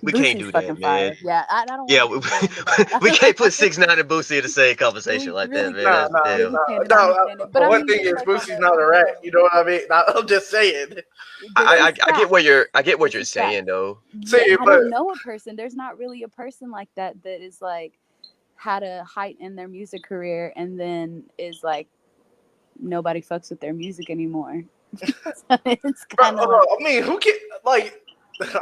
Speaker 3: we can't
Speaker 2: Boosie's
Speaker 3: do that,
Speaker 2: fucking
Speaker 3: man.
Speaker 2: fire. Yeah, I don't want
Speaker 3: Yeah,
Speaker 2: to even go into that.
Speaker 3: we can't put 6 9 and Boosie in the same conversation
Speaker 2: We
Speaker 3: like that,
Speaker 2: really
Speaker 3: man.
Speaker 1: nah,
Speaker 2: can't.
Speaker 3: That's
Speaker 1: nah,
Speaker 2: Yeah,
Speaker 3: damn.
Speaker 2: we
Speaker 1: nah,
Speaker 2: can't
Speaker 1: nah.
Speaker 2: understand it. But
Speaker 1: But
Speaker 2: I
Speaker 1: one
Speaker 2: mean,
Speaker 1: thing
Speaker 2: just
Speaker 1: is,
Speaker 2: like
Speaker 1: Boosie's not a
Speaker 2: on the
Speaker 1: rat. You know what I mean? I'm just saying.
Speaker 2: this is
Speaker 3: I get
Speaker 2: fact.
Speaker 3: what you're
Speaker 2: This is fact.
Speaker 3: saying though.
Speaker 1: See,
Speaker 2: I
Speaker 1: but
Speaker 2: don't know a person. There's not really a person like that that is like had a height in their music career and then is like nobody fucks with their music anymore. So it's
Speaker 1: bro,
Speaker 2: kind of like
Speaker 1: I mean, who can like?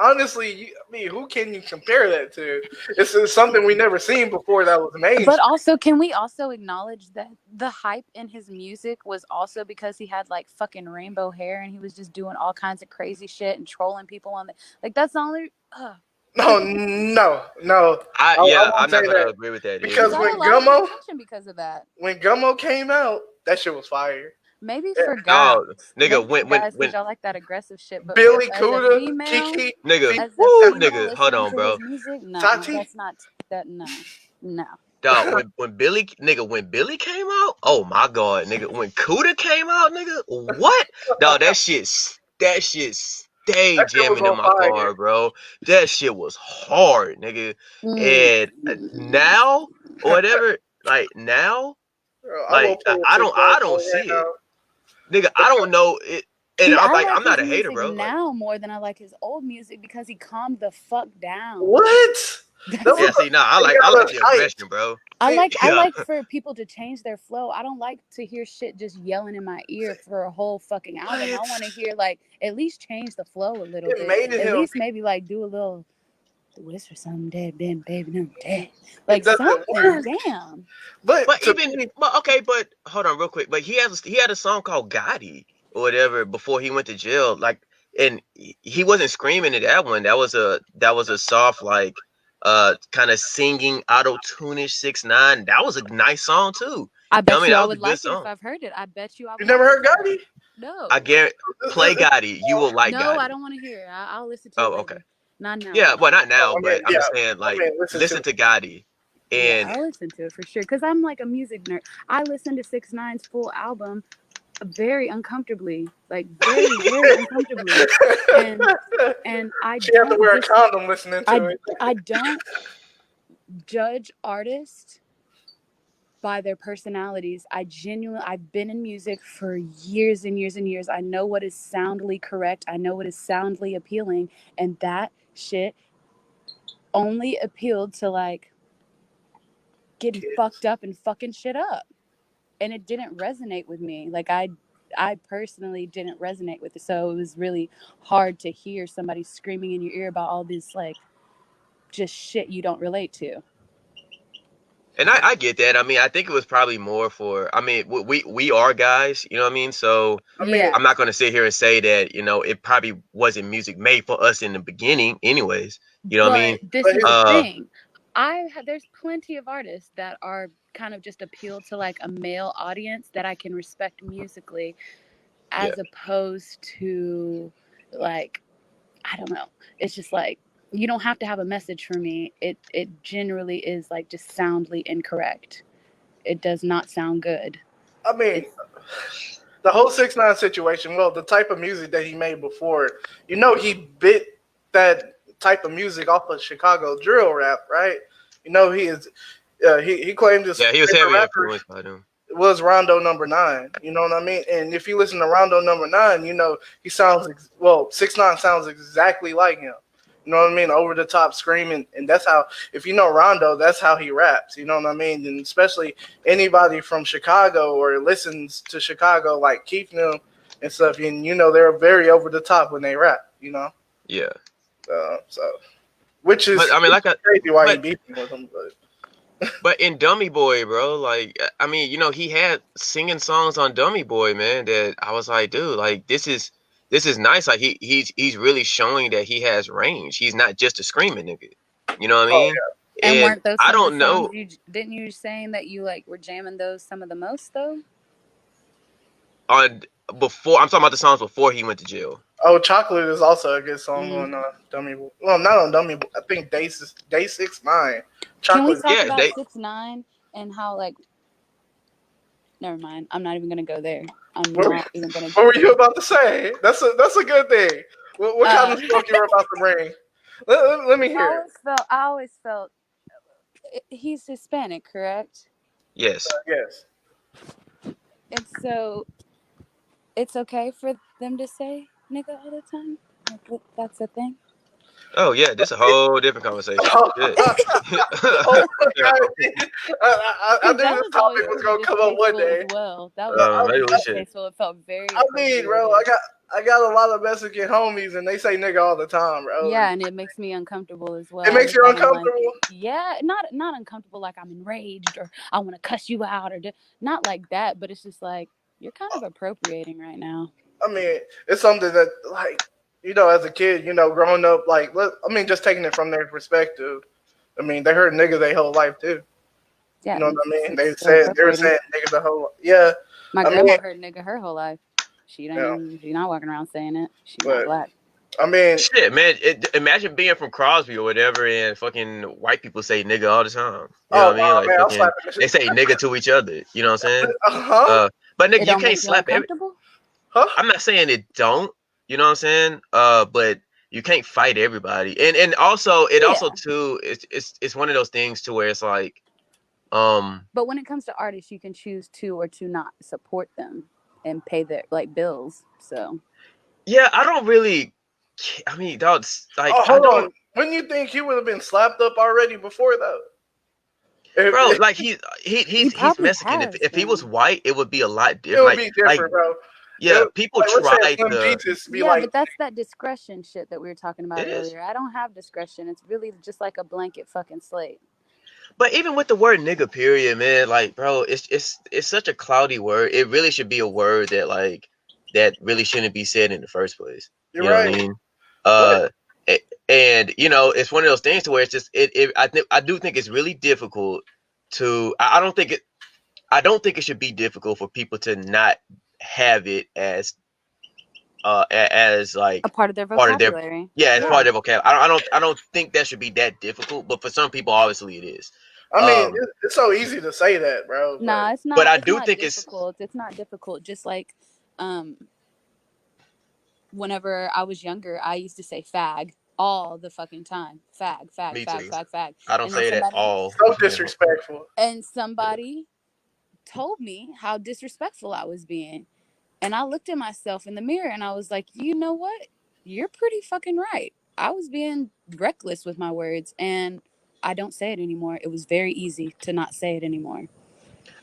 Speaker 1: Honestly, I mean, who can you compare that to? It's something we never seen before that was
Speaker 2: But
Speaker 1: mainstream.
Speaker 2: also, can we also acknowledge that the hype in his music was also because he had like fucking rainbow hair and he was just doing all kinds of crazy shit and trolling people on the like. That's the only.
Speaker 1: No, no, no. I won't
Speaker 3: I'm
Speaker 1: say
Speaker 3: not gonna
Speaker 1: that
Speaker 3: agree with that
Speaker 2: Because
Speaker 1: because
Speaker 3: either.
Speaker 2: I
Speaker 1: when
Speaker 2: lost my
Speaker 1: Gummo
Speaker 2: attention because of that.
Speaker 1: when Gummo came out, that shit was fire.
Speaker 2: Maybe
Speaker 1: Yeah.
Speaker 2: for guys,
Speaker 3: No, nigga,
Speaker 2: maybe for guys because
Speaker 3: when
Speaker 2: y'all like that aggressive shit. But for
Speaker 1: Billy
Speaker 2: as a
Speaker 1: Cuda,
Speaker 2: female,
Speaker 1: Kiki,
Speaker 3: nigga,
Speaker 2: as a
Speaker 3: woo,
Speaker 2: female
Speaker 3: nigga, hold
Speaker 2: listening
Speaker 3: on,
Speaker 2: to his
Speaker 3: bro.
Speaker 2: music, no,
Speaker 1: Tati.
Speaker 2: that's not that. No, no.
Speaker 3: Dog, when Billy came out, oh my god, nigga, when Cuda came out, nigga, what? Dog, that shit
Speaker 1: That
Speaker 3: stayed
Speaker 1: shit was
Speaker 3: jamming in
Speaker 1: on
Speaker 3: my
Speaker 1: fire.
Speaker 3: car, bro. That shit was hard, nigga.
Speaker 2: Mm.
Speaker 3: And now or whatever, like now,
Speaker 1: Bro, I will
Speaker 3: like
Speaker 1: play a
Speaker 3: I
Speaker 1: 6 9
Speaker 3: don't
Speaker 1: song right
Speaker 3: see it,
Speaker 1: now.
Speaker 3: nigga. I don't know it, and
Speaker 2: See, I
Speaker 3: I'm
Speaker 2: like
Speaker 3: not
Speaker 2: his
Speaker 3: a hater,
Speaker 2: music
Speaker 3: bro. Like,
Speaker 2: now more than I like his old music because he calmed the fuck down.
Speaker 1: What? That
Speaker 2: That's
Speaker 3: yeah,
Speaker 1: was
Speaker 3: see, nah,
Speaker 1: he
Speaker 3: I
Speaker 1: got
Speaker 3: like
Speaker 1: us
Speaker 3: the
Speaker 1: hyped.
Speaker 3: aggression, bro.
Speaker 1: See,
Speaker 2: I
Speaker 3: Yeah,
Speaker 2: like for people to change their flow. I don't like to hear shit just yelling in my ear for a whole fucking album. I
Speaker 1: what?
Speaker 2: want to hear like at least change the flow a little
Speaker 1: It
Speaker 2: bit.
Speaker 1: made
Speaker 2: At
Speaker 1: him.
Speaker 2: least maybe like do a little whisper something dead, Ben, baby, no, I'm dead.
Speaker 1: It
Speaker 2: Like
Speaker 1: doesn't
Speaker 2: something.
Speaker 1: work.
Speaker 2: Damn.
Speaker 1: But
Speaker 3: but
Speaker 1: to
Speaker 3: even
Speaker 1: me,
Speaker 3: but okay, but hold on real quick. But he had a song called Gotti or whatever before he went to jail. Like, and he wasn't screaming in that one. That was a soft like kind of singing auto tunish 6ix9ine. That was a nice song too.
Speaker 2: I
Speaker 3: You know what I
Speaker 2: bet
Speaker 3: mean?
Speaker 2: you
Speaker 3: That
Speaker 2: I
Speaker 3: was a
Speaker 2: would
Speaker 3: good
Speaker 2: like it if
Speaker 3: song.
Speaker 2: I've heard it. I bet you I
Speaker 1: you
Speaker 2: would
Speaker 1: never
Speaker 2: like it
Speaker 1: heard
Speaker 2: if I've heard
Speaker 1: Gotti?
Speaker 2: it.
Speaker 3: I
Speaker 2: No.
Speaker 3: guarantee play Gotti. You will like
Speaker 2: No, I
Speaker 3: Gotti.
Speaker 2: don't want to hear it. I'll listen to it
Speaker 3: Oh, okay.
Speaker 2: later. Not now
Speaker 3: Yeah,
Speaker 2: though.
Speaker 3: well not now,
Speaker 1: Oh, I
Speaker 3: but
Speaker 1: mean,
Speaker 3: I'm
Speaker 1: yeah.
Speaker 3: just saying
Speaker 1: I
Speaker 3: like
Speaker 1: mean, listen to
Speaker 3: listen
Speaker 1: it.
Speaker 3: to Gotti.
Speaker 2: Yeah,
Speaker 3: And
Speaker 2: I'll listen to it for sure. Cause I'm like a music nerd. I listened to 6ix9ine's full album very uncomfortably, like very, very uncomfortably, and I
Speaker 1: She had to
Speaker 2: don't
Speaker 1: wear a
Speaker 2: just
Speaker 1: condom listening to it.
Speaker 2: I don't judge artists by their personalities. I've been in music for years and years and years. I know what is soundly correct. I know what is soundly appealing, and that shit only appealed to like getting
Speaker 1: Kids.
Speaker 2: fucked up and fucking shit up. And it didn't resonate with me. Like I personally didn't resonate with it. So it was really hard to hear somebody screaming in your ear about all this like just shit you don't relate to.
Speaker 3: I get that. I mean, I think it was probably more for. I mean, we are guys, you know what I mean. So
Speaker 1: I mean,
Speaker 2: Yeah.
Speaker 3: I'm not going to sit here and say that it probably wasn't music made for us in the beginning, anyways. You know what I mean?
Speaker 2: But this
Speaker 1: but
Speaker 2: is
Speaker 1: his,
Speaker 2: the
Speaker 3: Uh,
Speaker 2: thing. There's plenty of artists that are kind of just appeal to like a male audience that I can respect musically
Speaker 3: yeah.
Speaker 2: as opposed to like I don't know. It's just like you don't have to have a message for me. It generally is like just soundly incorrect. It does not sound good.
Speaker 1: I mean,
Speaker 2: It's
Speaker 1: the whole 6 9 situation. Well, the type of music that he made before, he bit that type of music off of Chicago drill rap, right? He is. He claimed his
Speaker 3: Yeah, he was
Speaker 1: favorite
Speaker 3: heavily
Speaker 1: rapper
Speaker 3: influenced by them.
Speaker 1: was Rondo number nine. You know what I mean? And if you listen to Rondo number nine, he sounds 6 9 sounds exactly like him. You know what I mean? Over the top screaming, and that's how. If you know Rondo, that's how he raps. You know what I mean? And especially anybody from Chicago or listens to Chicago, like Keith New and stuff, and they're very over the top when they rap.
Speaker 3: Yeah,
Speaker 1: So which
Speaker 3: but
Speaker 1: is
Speaker 3: I mean,
Speaker 1: crazy why he
Speaker 3: but
Speaker 1: beefing with him, but.
Speaker 3: but in Dummy Boy, bro, like I mean, he had singing songs on Dummy Boy, man. That I was like, dude, like this is nice. Like he's really showing that he has range. He's not just a screaming nigga. You know what I
Speaker 1: Oh
Speaker 3: mean?
Speaker 2: and
Speaker 3: And
Speaker 2: weren't those
Speaker 3: I
Speaker 2: some of the
Speaker 3: don't
Speaker 2: songs
Speaker 3: know.
Speaker 2: you didn't you saying that you like were jamming those some of the most though?
Speaker 3: On before I'm talking about the songs before he went to jail.
Speaker 1: Oh, Chocolate is also a good song
Speaker 2: Mm.
Speaker 1: on Dummy. Well, not on Dummy. I think Day 6 9.
Speaker 2: Can we
Speaker 1: Chocolate.
Speaker 2: talk
Speaker 3: Yeah,
Speaker 2: about
Speaker 3: they
Speaker 2: 6ix9ine and how like never mind. I'm not even gonna go there. I'm
Speaker 1: What,
Speaker 2: not even gonna
Speaker 1: what
Speaker 2: go
Speaker 1: were you
Speaker 2: there.
Speaker 1: about to say? That's a good thing. What kind
Speaker 2: Uh
Speaker 1: of smoke you were about to bring? Let me hear it.
Speaker 2: I always felt he's Hispanic, correct?
Speaker 3: yes.
Speaker 1: Yes.
Speaker 2: And so it's okay for them to say nigga all the time. Like that's a thing.
Speaker 3: Oh yeah, this a whole different conversation. Shit.
Speaker 1: Oh my god! I
Speaker 2: Because
Speaker 1: knew
Speaker 2: that
Speaker 1: this
Speaker 2: was always
Speaker 1: topic was
Speaker 2: pretty
Speaker 1: gonna come up one
Speaker 2: distasteful as
Speaker 1: day.
Speaker 2: well. That was
Speaker 3: Maybe
Speaker 2: pretty
Speaker 3: we should.
Speaker 2: distasteful. It felt very
Speaker 1: I mean, bro,
Speaker 2: appropriated.
Speaker 1: I got a lot of Mexican homies, and they say nigga all the time, bro.
Speaker 2: Yeah, and it makes me uncomfortable as
Speaker 1: It
Speaker 2: well.
Speaker 1: makes
Speaker 2: Every
Speaker 1: you
Speaker 2: time I'm like,
Speaker 1: uncomfortable.
Speaker 2: yeah, not uncomfortable like I'm enraged or I want to cuss you out or not like that, but it's just like you're kind of appropriating right now.
Speaker 1: I mean, it's something that, like, as a kid, growing up, like, just taking it from their perspective. I mean, they heard nigga their whole life too. You
Speaker 2: Yeah,
Speaker 1: know what I mean?
Speaker 2: it's so
Speaker 1: They were
Speaker 2: appropriating.
Speaker 1: saying nigga the whole. Yeah,
Speaker 2: My
Speaker 1: I mean,
Speaker 2: grandma heard nigga her whole life.
Speaker 1: yeah,
Speaker 2: She's not walking around saying it. She's not
Speaker 1: but
Speaker 2: black.
Speaker 1: I mean,
Speaker 3: Shit, man. Imagine being from Crosby or whatever, and fucking white people say nigga all the time. You know
Speaker 1: oh
Speaker 3: what I mean?
Speaker 1: wow,
Speaker 3: Like
Speaker 1: man, I'm
Speaker 3: fucking,
Speaker 1: slapping the shit.
Speaker 3: they say nigga to each other. You know what I'm saying?
Speaker 1: Huh?
Speaker 3: But nigga,
Speaker 2: It
Speaker 3: you
Speaker 2: don't
Speaker 3: can't
Speaker 2: make you
Speaker 3: slap every.
Speaker 2: uncomfortable?
Speaker 1: Huh?
Speaker 3: I'm not saying it don't. You know what I'm saying? But you can't fight everybody, and also it also
Speaker 2: Yeah.
Speaker 3: too. It's one of those things to where it's like, um,
Speaker 2: But when it comes to artists, you can choose to or to not support them and pay their like bills. So
Speaker 3: yeah, I don't really. I mean, that's like
Speaker 1: Oh,
Speaker 3: I
Speaker 1: hold
Speaker 3: don't,
Speaker 1: on. Wouldn't you think he would have been slapped up already before though?
Speaker 3: bro.
Speaker 1: If,
Speaker 3: Like
Speaker 2: he
Speaker 3: he's
Speaker 2: probably
Speaker 3: Mexican. If
Speaker 2: has
Speaker 3: he was
Speaker 2: been.
Speaker 3: white, it would be a lot
Speaker 1: it
Speaker 3: different.
Speaker 1: would be
Speaker 3: Like
Speaker 1: different, bro.
Speaker 3: yeah, people
Speaker 1: Like, let's say
Speaker 3: tried
Speaker 1: Slim
Speaker 3: the.
Speaker 1: Jesus be
Speaker 2: Yeah,
Speaker 1: like,
Speaker 2: but that's that discretion shit that we were talking about
Speaker 3: It is.
Speaker 2: earlier. I don't have discretion. It's really just like a blanket fucking slate.
Speaker 3: But even with the word nigga, period, man, like, bro, it's such a cloudy word. It really should be a word that like that really shouldn't be said in the first place.
Speaker 1: you're
Speaker 3: You know what
Speaker 1: right.
Speaker 3: I mean?
Speaker 1: What?
Speaker 3: Uh, and it's one of those things to where it's just I do think it's really difficult to. I don't think it should be difficult for people to not have it as
Speaker 2: A
Speaker 3: like
Speaker 2: part of their
Speaker 3: part of their
Speaker 2: vocabulary.
Speaker 3: yeah, as
Speaker 1: Yeah.
Speaker 3: part
Speaker 2: Yeah.
Speaker 3: of their vocabulary. I don't think that should be that difficult, but for some people, obviously, it is.
Speaker 1: I mean,
Speaker 3: Um,
Speaker 1: it's so easy to say that, bro. But
Speaker 2: Nah, it's
Speaker 3: but
Speaker 2: not
Speaker 3: I
Speaker 2: it's
Speaker 3: do
Speaker 2: not
Speaker 3: think it's
Speaker 2: difficult. It's not difficult. Just like um whenever I was younger, I used to say fag all the fucking time. Fag, fag,
Speaker 3: me
Speaker 2: fag,
Speaker 3: too.
Speaker 2: fag, fag.
Speaker 3: I don't
Speaker 2: And then
Speaker 3: say it at
Speaker 2: somebody
Speaker 3: all.
Speaker 1: so disrespectful.
Speaker 2: somebody told me how disrespectful I was being. And I looked at myself in the mirror and I was like, you know what? You're pretty fucking right. I was being reckless with my words and I don't say it anymore. It was very easy to not say it anymore.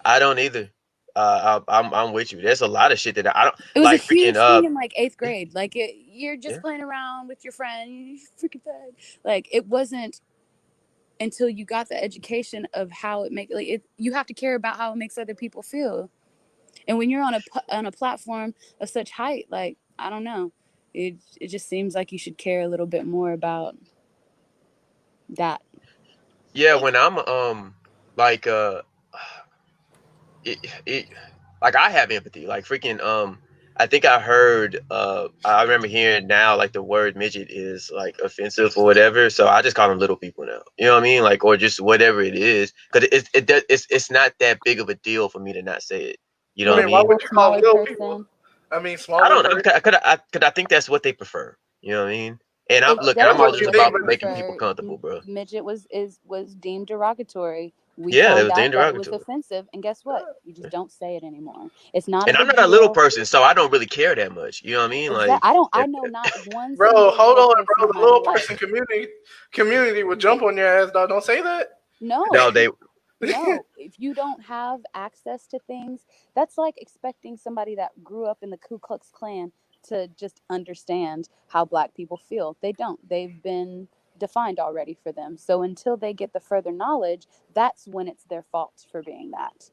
Speaker 3: I don't either. I'm with you. There's a lot of shit that I don't
Speaker 2: It was a
Speaker 3: like. Freaking
Speaker 2: huge thing in like eighth grade. Like you're just
Speaker 3: yeah.
Speaker 2: playing around with your friend, you freaking fag. Like it wasn't until you got the education of how it make like it. You have to care about how it makes other people feel. And when you're on a platform of such height, like I don't know, it just seems like you should care a little bit more about that.
Speaker 3: Yeah, when I'm like it like I have empathy. Like freaking I think I heard I remember hearing now like the word midget is like offensive or whatever. So I just call them little people now. You know what I mean? Like or just whatever it is. Cuz it's not that big of a deal for me to not say it. You know
Speaker 1: I
Speaker 3: what I
Speaker 1: mean, why
Speaker 3: mean?
Speaker 1: would
Speaker 2: Little
Speaker 1: you call them
Speaker 2: smaller
Speaker 1: little people?
Speaker 2: person.
Speaker 1: I mean,
Speaker 3: I
Speaker 1: smaller
Speaker 3: don't know.
Speaker 1: person.
Speaker 3: Cause I think that's what they prefer. You know what I mean? And I'm
Speaker 2: It's
Speaker 3: looking. I'm
Speaker 1: That's
Speaker 3: all
Speaker 1: what
Speaker 2: definitely
Speaker 3: just
Speaker 1: you
Speaker 2: what
Speaker 1: think,
Speaker 2: they
Speaker 3: about
Speaker 1: but
Speaker 3: making people
Speaker 2: prefer.
Speaker 3: comfortable, bro.
Speaker 2: Midget was deemed derogatory. We
Speaker 3: Yeah, it
Speaker 2: found
Speaker 3: was
Speaker 2: out that it was
Speaker 3: derogatory.
Speaker 2: offensive, and guess what? You just don't say it anymore. It's not a
Speaker 3: And I'm
Speaker 2: big
Speaker 3: not a little
Speaker 2: deal.
Speaker 3: person, so I don't really care that much. You know what I mean?
Speaker 2: Exactly.
Speaker 3: Like,
Speaker 2: I don't. I
Speaker 3: if,
Speaker 2: know not one
Speaker 1: bro,
Speaker 2: single
Speaker 1: hold
Speaker 2: little
Speaker 1: on,
Speaker 2: person
Speaker 1: bro.
Speaker 2: in
Speaker 1: The
Speaker 2: my
Speaker 1: little
Speaker 2: life.
Speaker 1: person community would jump on your ass, dog. Don't say that.
Speaker 3: no,
Speaker 2: No,
Speaker 3: they
Speaker 2: no. If you don't have access to things, that's like expecting somebody that grew up in the Ku Klux Klan to just understand how black people feel. They don't. They've been defined already for them. So until they get the further knowledge, that's when it's their fault for being that.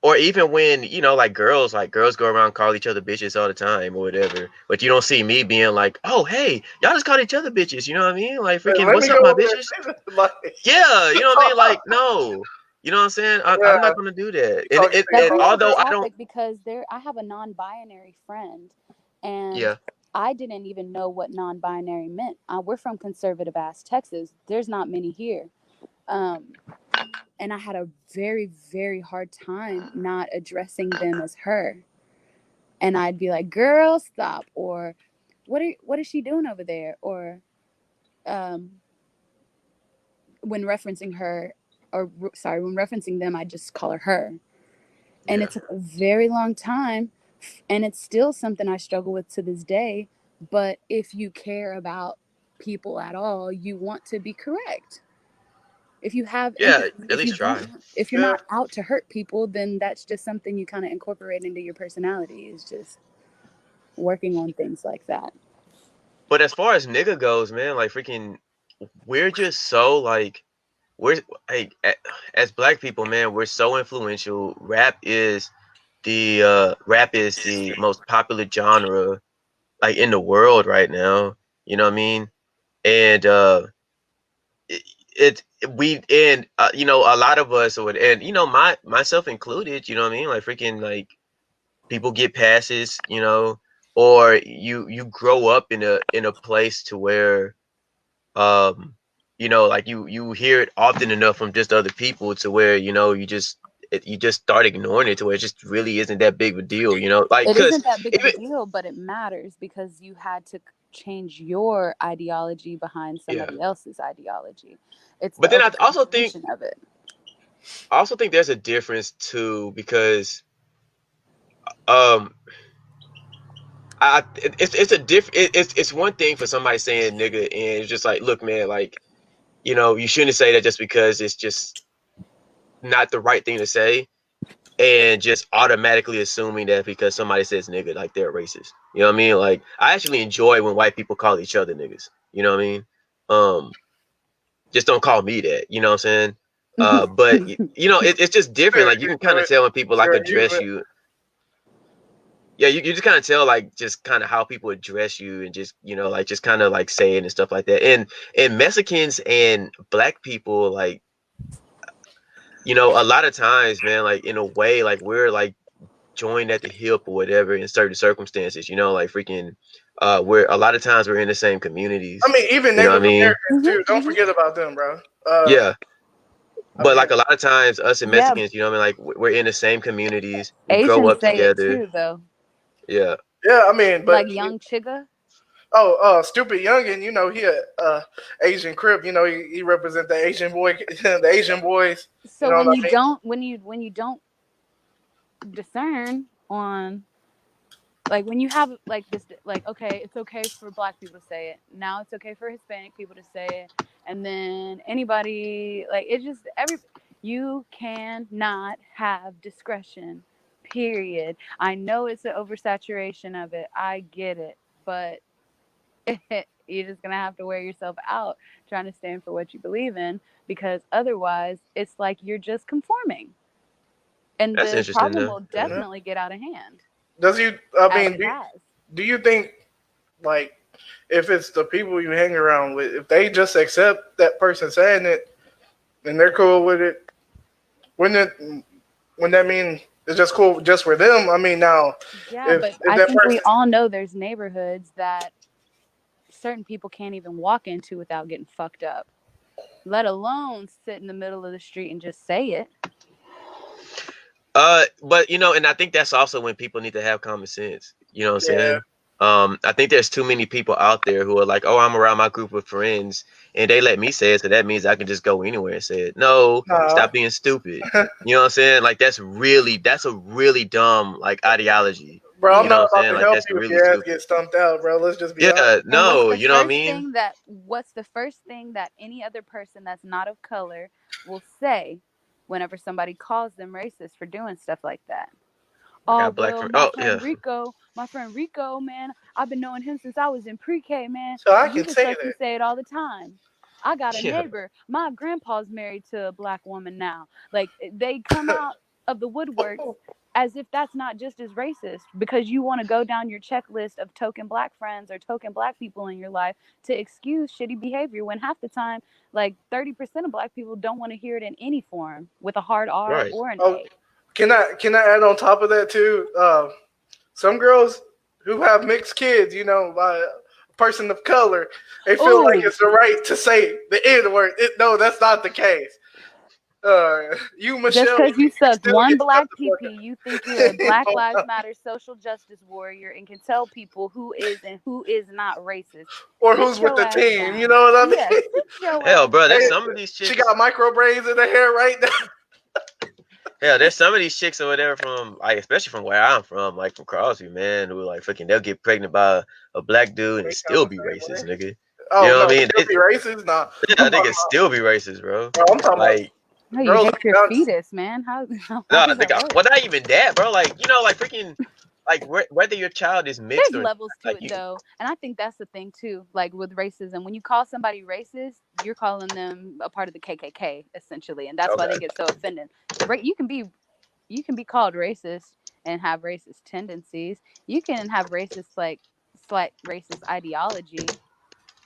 Speaker 3: or even when like girls go around call each other bitches all the time or whatever, but you don't see me being like, oh hey, y'all just called each other bitches. You know what I mean? Like, freaking,
Speaker 1: Let me
Speaker 3: what's
Speaker 1: go
Speaker 3: up, my
Speaker 1: over there
Speaker 3: bitches?
Speaker 1: and say that. Like,
Speaker 3: Yeah, you know what I mean? Like, no, you know what I'm saying?
Speaker 1: yeah,
Speaker 3: I'm not gonna do that.
Speaker 1: you talking to your
Speaker 2: That
Speaker 3: And
Speaker 2: brings up a
Speaker 3: although I
Speaker 1: homegirl.
Speaker 3: don't,
Speaker 2: topic because there I have a non-binary friend and
Speaker 3: yeah,
Speaker 2: I didn't even know what non-binary meant. We're from conservative ass Texas. There's not many here. Um, and I had a very, very hard time not addressing them as her. And I'd be like, "Girl, stop!" or what is she doing over there?" Or um, when referencing her, or sorry, when referencing them, I just call her her. And
Speaker 3: yeah.
Speaker 2: it took a very long time, and it's still something I struggle with to this day. But if you care about people at all, you want to be correct. If you have
Speaker 3: Yeah,
Speaker 2: empathy,
Speaker 3: at least try.
Speaker 2: if you're
Speaker 1: Yeah,
Speaker 2: not out to hurt people, then that's just something you kind of incorporate into your personality. Is just working on things like that.
Speaker 3: But as far as nigga goes, man, like freaking, we're just so like we're like as black people, man, we're so influential. Rap is the most popular genre like in the world right now. You know what I mean? And it, we and you know, a lot of us would, and you know, myself included, you know what I mean, like freaking like people get passes, you know, or you grow up in a place to where um you know, like you hear it often enough from just other people to where, you know, you just start ignoring it to where it just really isn't that big of a deal, you know, like
Speaker 2: It
Speaker 3: because
Speaker 2: isn't that big of a deal, but it matters because you had to change your ideology behind
Speaker 3: yeah.
Speaker 2: somebody else's ideology. It's the
Speaker 3: But then
Speaker 2: oversaturation of it.
Speaker 3: I also think there's a difference too, because um it's a it's one thing for somebody saying nigga, and it's just like, look, man, like, you know, you shouldn't say that just because it's just not the right thing to say, and just automatically assuming that because somebody says nigga, like they're racist. You know what I mean? Like, I actually enjoy when white people call each other niggas. You know what I mean? Um, just don't call me that. You know what I'm saying? But you know, it's just different.
Speaker 1: Fair
Speaker 3: Like, you can kind
Speaker 1: use
Speaker 3: of
Speaker 1: it.
Speaker 3: tell when people like
Speaker 1: Fair use
Speaker 3: address
Speaker 1: it.
Speaker 3: you. Yeah, you just kind of tell, like, just kind of how people address you, and just, you know, like, just kind of like say it and stuff like that. And Mexicans and black people, like, you know, a lot of times, man, like, in a way, like, we're like joined at the hip or whatever in certain circumstances, you know, like freaking we're a lot of times we're in the same
Speaker 1: I
Speaker 3: communities.
Speaker 1: mean, even
Speaker 3: You know what I
Speaker 1: Native
Speaker 3: mean?
Speaker 1: Americans too. Don't forget about them, bro.
Speaker 3: Yeah.
Speaker 1: I
Speaker 3: But
Speaker 1: mean,
Speaker 3: like a lot of times us and
Speaker 2: Yeah,
Speaker 3: Mexicans, you know what I mean, like we're in the same communities. We grow
Speaker 2: Asians
Speaker 3: up
Speaker 2: say it
Speaker 3: together.
Speaker 2: too, though.
Speaker 3: Yeah.
Speaker 1: yeah, I mean, but
Speaker 2: Like Young Chigga.
Speaker 1: oh, stupid youngin, you know, he a Asian Crip. You know, he represent the Asian boy, the Asian boys. You
Speaker 2: So
Speaker 1: know
Speaker 2: when
Speaker 1: what I
Speaker 2: you
Speaker 1: mean?
Speaker 2: don't, when you don't discern on, like, when you have like this, like, okay, it's okay for black people to say it, now it's okay for Hispanic people to say it, and then anybody, like, it just every, you cannot have discretion, period. I know it's an oversaturation of it, I get it, but you're just gonna have to wear yourself out trying to stand for what you believe in, because otherwise it's like you're just conforming, and
Speaker 3: That's
Speaker 2: the
Speaker 3: interesting
Speaker 2: problem
Speaker 3: though.
Speaker 2: will
Speaker 3: Yeah.
Speaker 1: Yeah.
Speaker 2: definitely get out of hand,
Speaker 1: Does you? I
Speaker 2: as
Speaker 1: mean,
Speaker 2: it has.
Speaker 1: do you think like if it's the people you hang around with, if they just accept that person saying it and they're cool with it, wouldn't it? Wouldn't that mean it's just cool just for them? I mean, now
Speaker 2: Yeah, but
Speaker 1: if
Speaker 2: I
Speaker 1: that
Speaker 2: think we
Speaker 1: person,
Speaker 2: all know there's neighborhoods that certain people can't even walk into without getting fucked up, let alone sit in the middle of the street and just say it.
Speaker 3: But you know, and I think that's also when people need to have common sense. You know what I'm
Speaker 1: yeah,
Speaker 3: saying? I think there's too many people out there who are like, oh, I'm around my group of friends and they let me say it, so that means I can just go anywhere and say it. No,
Speaker 1: nah,
Speaker 3: stop being stupid. You know what I'm saying? Like, that's a really dumb like ideology.
Speaker 1: bro, I'm
Speaker 3: You know
Speaker 1: not
Speaker 3: what I'm
Speaker 1: about
Speaker 3: saying?
Speaker 1: to
Speaker 3: Like,
Speaker 1: help
Speaker 3: that's
Speaker 1: you if
Speaker 3: really
Speaker 1: your ass
Speaker 3: stupid.
Speaker 1: gets stumped out, bro. Let's just be honest.
Speaker 3: Yeah,
Speaker 2: And
Speaker 3: no, you know what I mean?
Speaker 2: what's the first thing that any other person that's not of color will say whenever somebody calls them racist for doing stuff like that?
Speaker 3: I
Speaker 2: Oh,
Speaker 3: got black
Speaker 2: well,
Speaker 3: friend. Oh yeah,
Speaker 2: My friend Rico, man, I've been knowing him since I was in pre-K, man.
Speaker 1: So I
Speaker 2: You
Speaker 1: can
Speaker 2: just
Speaker 1: say
Speaker 2: let them
Speaker 1: that.
Speaker 2: say it all the time. I got a
Speaker 3: yeah,
Speaker 2: neighbor. My grandpa's married to a black woman now. Like, they come out of the woodworks as if that's not just as racist, because you want to go down your checklist of token black friends or token black people in your life to excuse shitty behavior, when half the time, like, 30% of black people don't want to hear it in any form with a hard R
Speaker 3: right.
Speaker 2: or an
Speaker 1: Oh,
Speaker 2: A.
Speaker 1: can I add on top of that too? Some girls who have mixed kids, you know, by a person of color, they feel like
Speaker 2: Oh,
Speaker 1: it's the right to say the N word. No, that's not the case. You,
Speaker 2: just
Speaker 1: Michelle,
Speaker 2: because
Speaker 1: you
Speaker 2: you
Speaker 1: can
Speaker 2: sucked
Speaker 1: still
Speaker 2: one
Speaker 1: get shut
Speaker 2: black PP,
Speaker 1: the
Speaker 2: you think you're a Black
Speaker 1: fuck
Speaker 2: Lives
Speaker 1: up.
Speaker 2: Matter social justice warrior and can tell people who is and who is not racist.
Speaker 1: Or
Speaker 2: Sit
Speaker 1: who's with
Speaker 2: your
Speaker 1: the
Speaker 2: ass
Speaker 1: team, you
Speaker 2: down.
Speaker 1: know what I
Speaker 2: Yeah,
Speaker 1: mean?
Speaker 2: sit your
Speaker 3: Hell,
Speaker 2: ass
Speaker 3: bro, there's
Speaker 1: Hey,
Speaker 3: some
Speaker 2: down.
Speaker 3: of these
Speaker 1: she
Speaker 3: chicks.
Speaker 1: got micro braids in her hair right now.
Speaker 3: Hell, there's some of these chicks or whatever from, like, especially from where I'm from, like from Crosby, man, who like fucking they'll get pregnant by a black dude and
Speaker 1: We
Speaker 3: still
Speaker 1: sound the
Speaker 3: be
Speaker 1: same
Speaker 3: racist,
Speaker 1: way.
Speaker 3: nigga. You
Speaker 1: Oh
Speaker 3: know what
Speaker 1: no,
Speaker 3: I mean?
Speaker 1: she'll be racist. Nah,
Speaker 3: Yeah, they can still be racist, bro.
Speaker 1: I'm talking about
Speaker 3: Like,
Speaker 2: No, you
Speaker 1: girls
Speaker 2: hate
Speaker 1: who
Speaker 2: your
Speaker 1: bounce.
Speaker 2: fetus, man. How
Speaker 3: no,
Speaker 2: does that work?
Speaker 3: well, not even that, bro. Like, you know, like freaking. like whether your child is mixed
Speaker 2: There's
Speaker 3: or not,
Speaker 2: levels to
Speaker 3: like
Speaker 2: it though, and I think that's the thing too. Like with racism, when you call somebody racist, you're calling them a part of the KKK essentially, and that's why they
Speaker 3: okay.
Speaker 2: get so offended. You can be called racist and have racist tendencies. You can have racist like slight racist ideology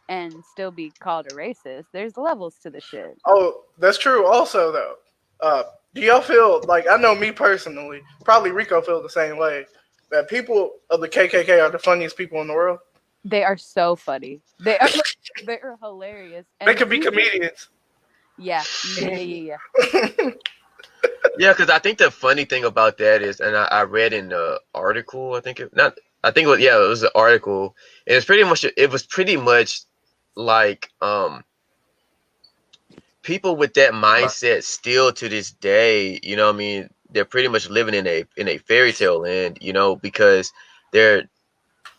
Speaker 2: and still be called a racist. There's levels to the shit.
Speaker 1: Oh, that's true. Also, though, uh, do y'all feel like I know me personally? Probably Rico feels the same way. That people of the KKK are the funniest people in the world.
Speaker 2: They are so funny. They are hilarious.
Speaker 1: They
Speaker 2: And
Speaker 1: could be
Speaker 2: usually,
Speaker 1: comedians.
Speaker 2: yeah, yeah, yeah, yeah,
Speaker 3: Yeah, because I think the funny thing about that is, and I read in the article, I think it not, I think it was, yeah, it was an article. And it was pretty much like people with that mindset still to this day, you know what I mean, they're pretty much living in a fairy tale land, you know, because they're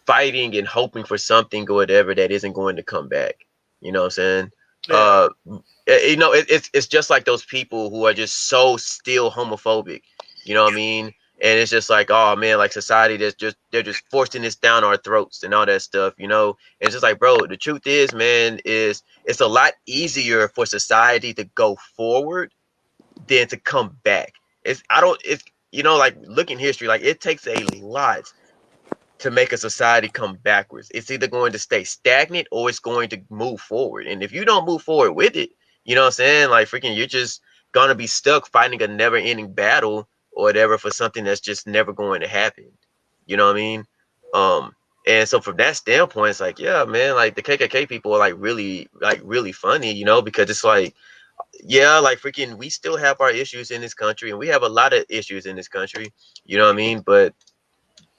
Speaker 3: fighting and hoping for something or whatever that isn't going to come back. You know what I'm saying?
Speaker 1: Yeah,
Speaker 3: You know, it's just like those people who are just so still homophobic. You know what I mean? And it's just like, oh man, like society that's just they're just forcing this down our throats and all that stuff. You know, and it's just like, bro, the truth is, man, is it's a lot easier for society to go forward than to come back. It's I don't it's you know, like look in history, like it takes a lot to make a society come backwards. It's either going to stay stagnant or it's going to move forward. And if you don't move forward with it, you know what I'm saying? Like freaking you're just gonna be stuck fighting a never ending battle or whatever for something that's just never going to happen. You know what I mean? Um and so from that standpoint, it's like, yeah, man, like the KKK people are like really funny, you know, because it's like, yeah, like freaking, we still have our issues in this country, and we have a lot of issues in this country. You know what I mean? But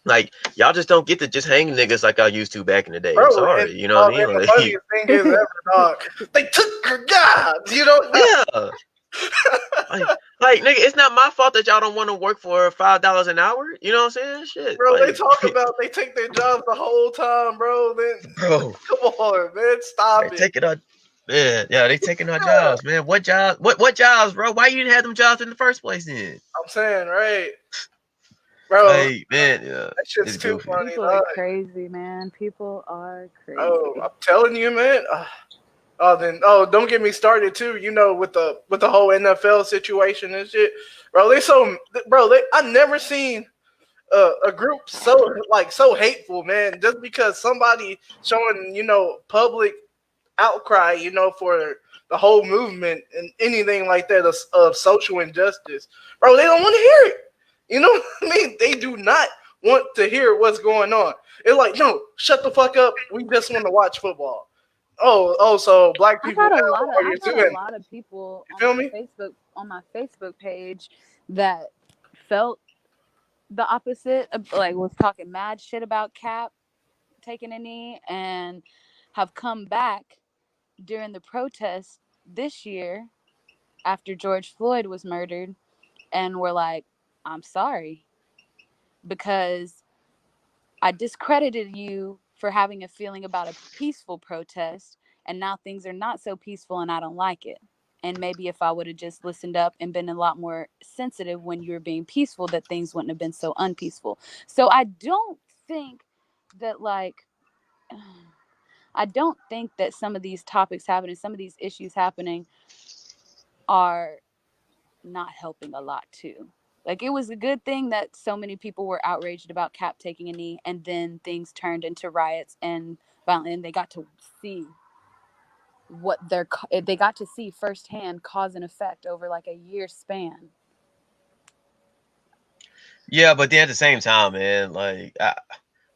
Speaker 3: like y'all just don't get to just hang niggas like I used to back in the day. I'm
Speaker 1: bro.
Speaker 3: sorry, you know what I mean?
Speaker 1: And the
Speaker 3: Like,
Speaker 1: funniest thing is
Speaker 2: yeah.
Speaker 1: ever, dog. They took her jobs. You know,
Speaker 3: yeah, like, like nigga, it's not my fault that y'all don't want to work for $5 an hour. You know what I'm saying? Shit,
Speaker 1: bro. They
Speaker 3: like,
Speaker 1: talk about they take their jobs the whole time, bro. Then
Speaker 3: bro,
Speaker 1: come on, man,
Speaker 3: they
Speaker 1: stop it.
Speaker 3: taking our, man, yeah, they taking our jobs, man. What jobs? What jobs, bro? Why you didn't have them jobs in the first place then?
Speaker 1: I'm saying, right, bro.
Speaker 3: Like, man, yeah,
Speaker 1: That shit's
Speaker 3: it's
Speaker 1: too
Speaker 3: goofy.
Speaker 1: funny,
Speaker 2: People are
Speaker 1: dog.
Speaker 2: crazy, man. People are
Speaker 1: Oh,
Speaker 2: crazy.
Speaker 1: I'm telling you, man. Don't get me started too. You know, with the whole NFL situation and shit, bro. I never seen a group so hateful, man. Just because somebody showing public outcry, for the whole movement and anything like that of social injustice, bro. They don't want to hear it. You know what I mean? They do not want to hear what's going on. It's like, no, shut the fuck up. We just want to watch football. So black
Speaker 2: I've
Speaker 1: people
Speaker 2: had a
Speaker 1: now
Speaker 2: lot of
Speaker 1: are you
Speaker 2: I've had a
Speaker 1: doing?
Speaker 2: lot of people
Speaker 1: You feel me?
Speaker 2: on my Facebook page that felt the opposite, like was talking mad shit about Cap taking a knee, and have come back during the protest this year after George Floyd was murdered, and were like, I'm sorry because I discredited you for having a feeling about a peaceful protest, and now things are not so peaceful and I don't like it. And maybe if I would have just listened up and been a lot more sensitive when you were being peaceful, that things wouldn't have been so unpeaceful. So I don't think that, like, I don't think that some of these topics happening, some of these issues happening are not helping a lot too. Like it was a good thing that so many people were outraged about Cap taking a knee, and then things turned into riots and violence, and they got to see they got to see firsthand cause and effect over like a year span.
Speaker 3: Yeah, but then at the same time, man, like I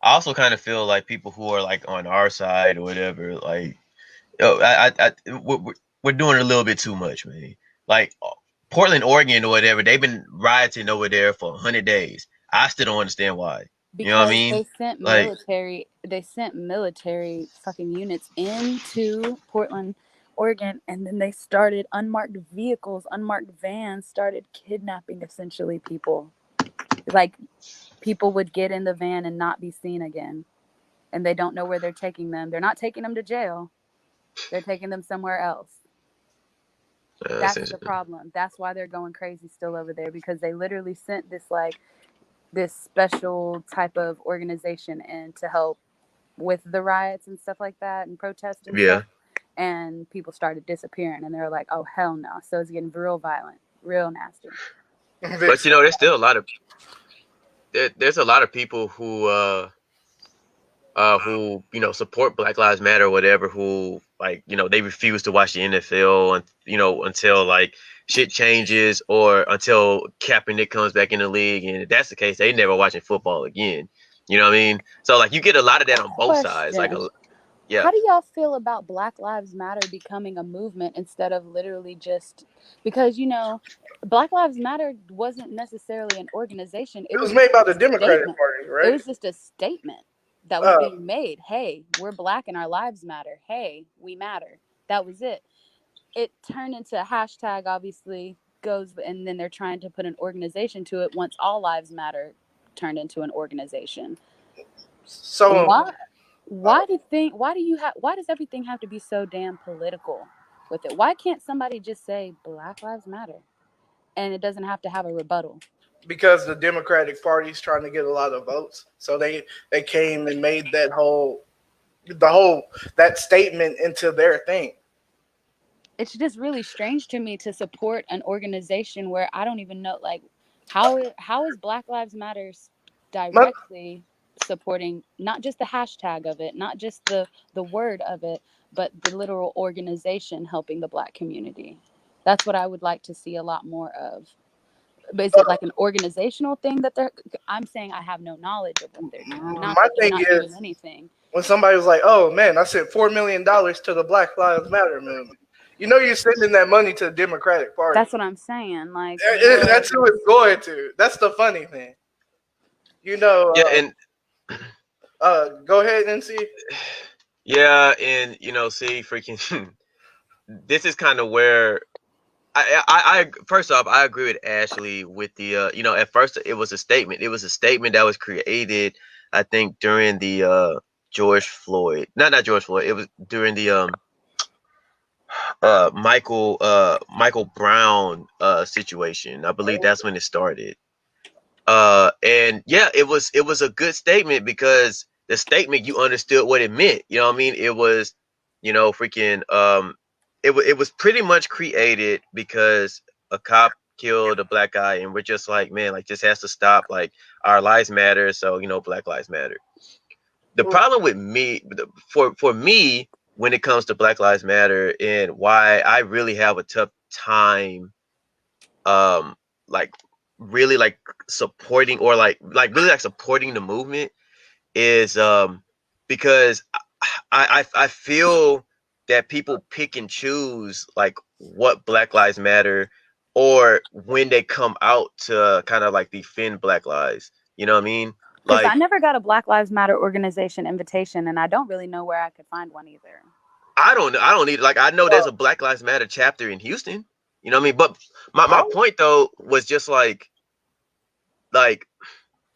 Speaker 3: also kind of feel like people who are like on our side or whatever, like, yo, we're doing a little bit too much, man. Like Portland, Oregon, or whatever, they've been rioting over there for 100 days. I still don't understand why. You know what I
Speaker 2: Because
Speaker 3: mean? Like,
Speaker 2: they sent military fucking units into Portland, Oregon, and then they started unmarked vehicles, unmarked vans, started kidnapping essentially people. Like people would get in the van and not be seen again, and they don't know where they're taking them. They're not taking them to jail. They're taking them somewhere else. That's the problem. That's why they're going crazy still over there, because they literally sent this like this special type of organization in to help with the riots and stuff like that and protests and
Speaker 3: Yeah.
Speaker 2: stuff. And people started disappearing, and they were like, "Oh hell no!" So it's getting real violent, real nasty.
Speaker 3: But there's still a lot of there's a lot of people who support Black Lives Matter or whatever, who like they refuse to watch the NFL and until like shit changes or until Kaepernick comes back in the league, and if that's the case, they never watching football again. You know what I mean? So like you get a lot of that on both sides. Like
Speaker 2: Question:
Speaker 3: yeah,
Speaker 2: how do y'all feel about Black Lives Matter becoming a movement instead of literally just because Black Lives Matter wasn't necessarily an organization. It
Speaker 1: It was
Speaker 2: was
Speaker 1: made
Speaker 2: just
Speaker 1: by
Speaker 2: a
Speaker 1: the Democratic
Speaker 2: statement.
Speaker 1: Party,
Speaker 2: It
Speaker 1: right?
Speaker 2: was just a statement that was
Speaker 1: Uh,
Speaker 2: being made. Hey, we're black and our lives matter. Hey, we matter. That was it. It turned into a hashtag, obviously goes, and then they're trying to put an organization to it once all lives matter turned into an organization.
Speaker 1: so
Speaker 2: Why does everything have to be so damn political with it? Why can't somebody just say Black Lives Matter and it doesn't have to have a rebuttal?
Speaker 1: because the Democratic Party's trying to get a lot of votes, so they came and made that statement into their thing.
Speaker 2: It's just really strange to me to support an organization where I don't even know, like, how is Black Lives Matters
Speaker 1: My,
Speaker 2: directly supporting not just the hashtag of it, not just the word of it, but the literal organization helping the black community. That's what I would like to see a lot more of. But is it like an organizational thing that they're? I'm saying I have no knowledge of what they're doing. Not
Speaker 1: my
Speaker 2: that they're
Speaker 1: thing
Speaker 2: not doing
Speaker 1: is
Speaker 2: anything.
Speaker 1: when somebody was like, "Oh man, I sent $4 million to the Black Lives Matter movement," you're sending that money to the Democratic Party.
Speaker 2: That's what I'm saying. Like, what?
Speaker 1: That's who it's going to. That's the funny thing. You know,
Speaker 3: yeah, and
Speaker 1: go ahead and see.
Speaker 3: yeah, and see, freaking, this is kind of where I first off, I agree with Ashley with the at first it was a statement. It was a statement that was created, I think, during the George Floyd, not George Floyd. It was during the Michael Brown situation. I believe that's when it started. And yeah, it was a good statement because the statement, you understood what it meant. You know what I mean? It was, freaking it was pretty much created because a cop killed a black guy, and we're just like, man, like this has to stop. Like our lives matter, so Black Lives Matter. The problem with me, for me, when it comes to Black Lives Matter, and why I really have a tough time, like really like supporting, or like really like supporting the movement, is because I feel that people pick and choose like what Black Lives Matter, or when they come out to kind of like defend Black lives. You know what I mean?
Speaker 2: Because I
Speaker 3: Like
Speaker 2: never got a Black Lives Matter organization invitation, and I don't really know where I could find one either.
Speaker 3: I don't need, like, I know
Speaker 1: Uh,
Speaker 3: there's a Black Lives Matter chapter in Houston. You know what I mean? But my
Speaker 1: huh?
Speaker 3: point though was just like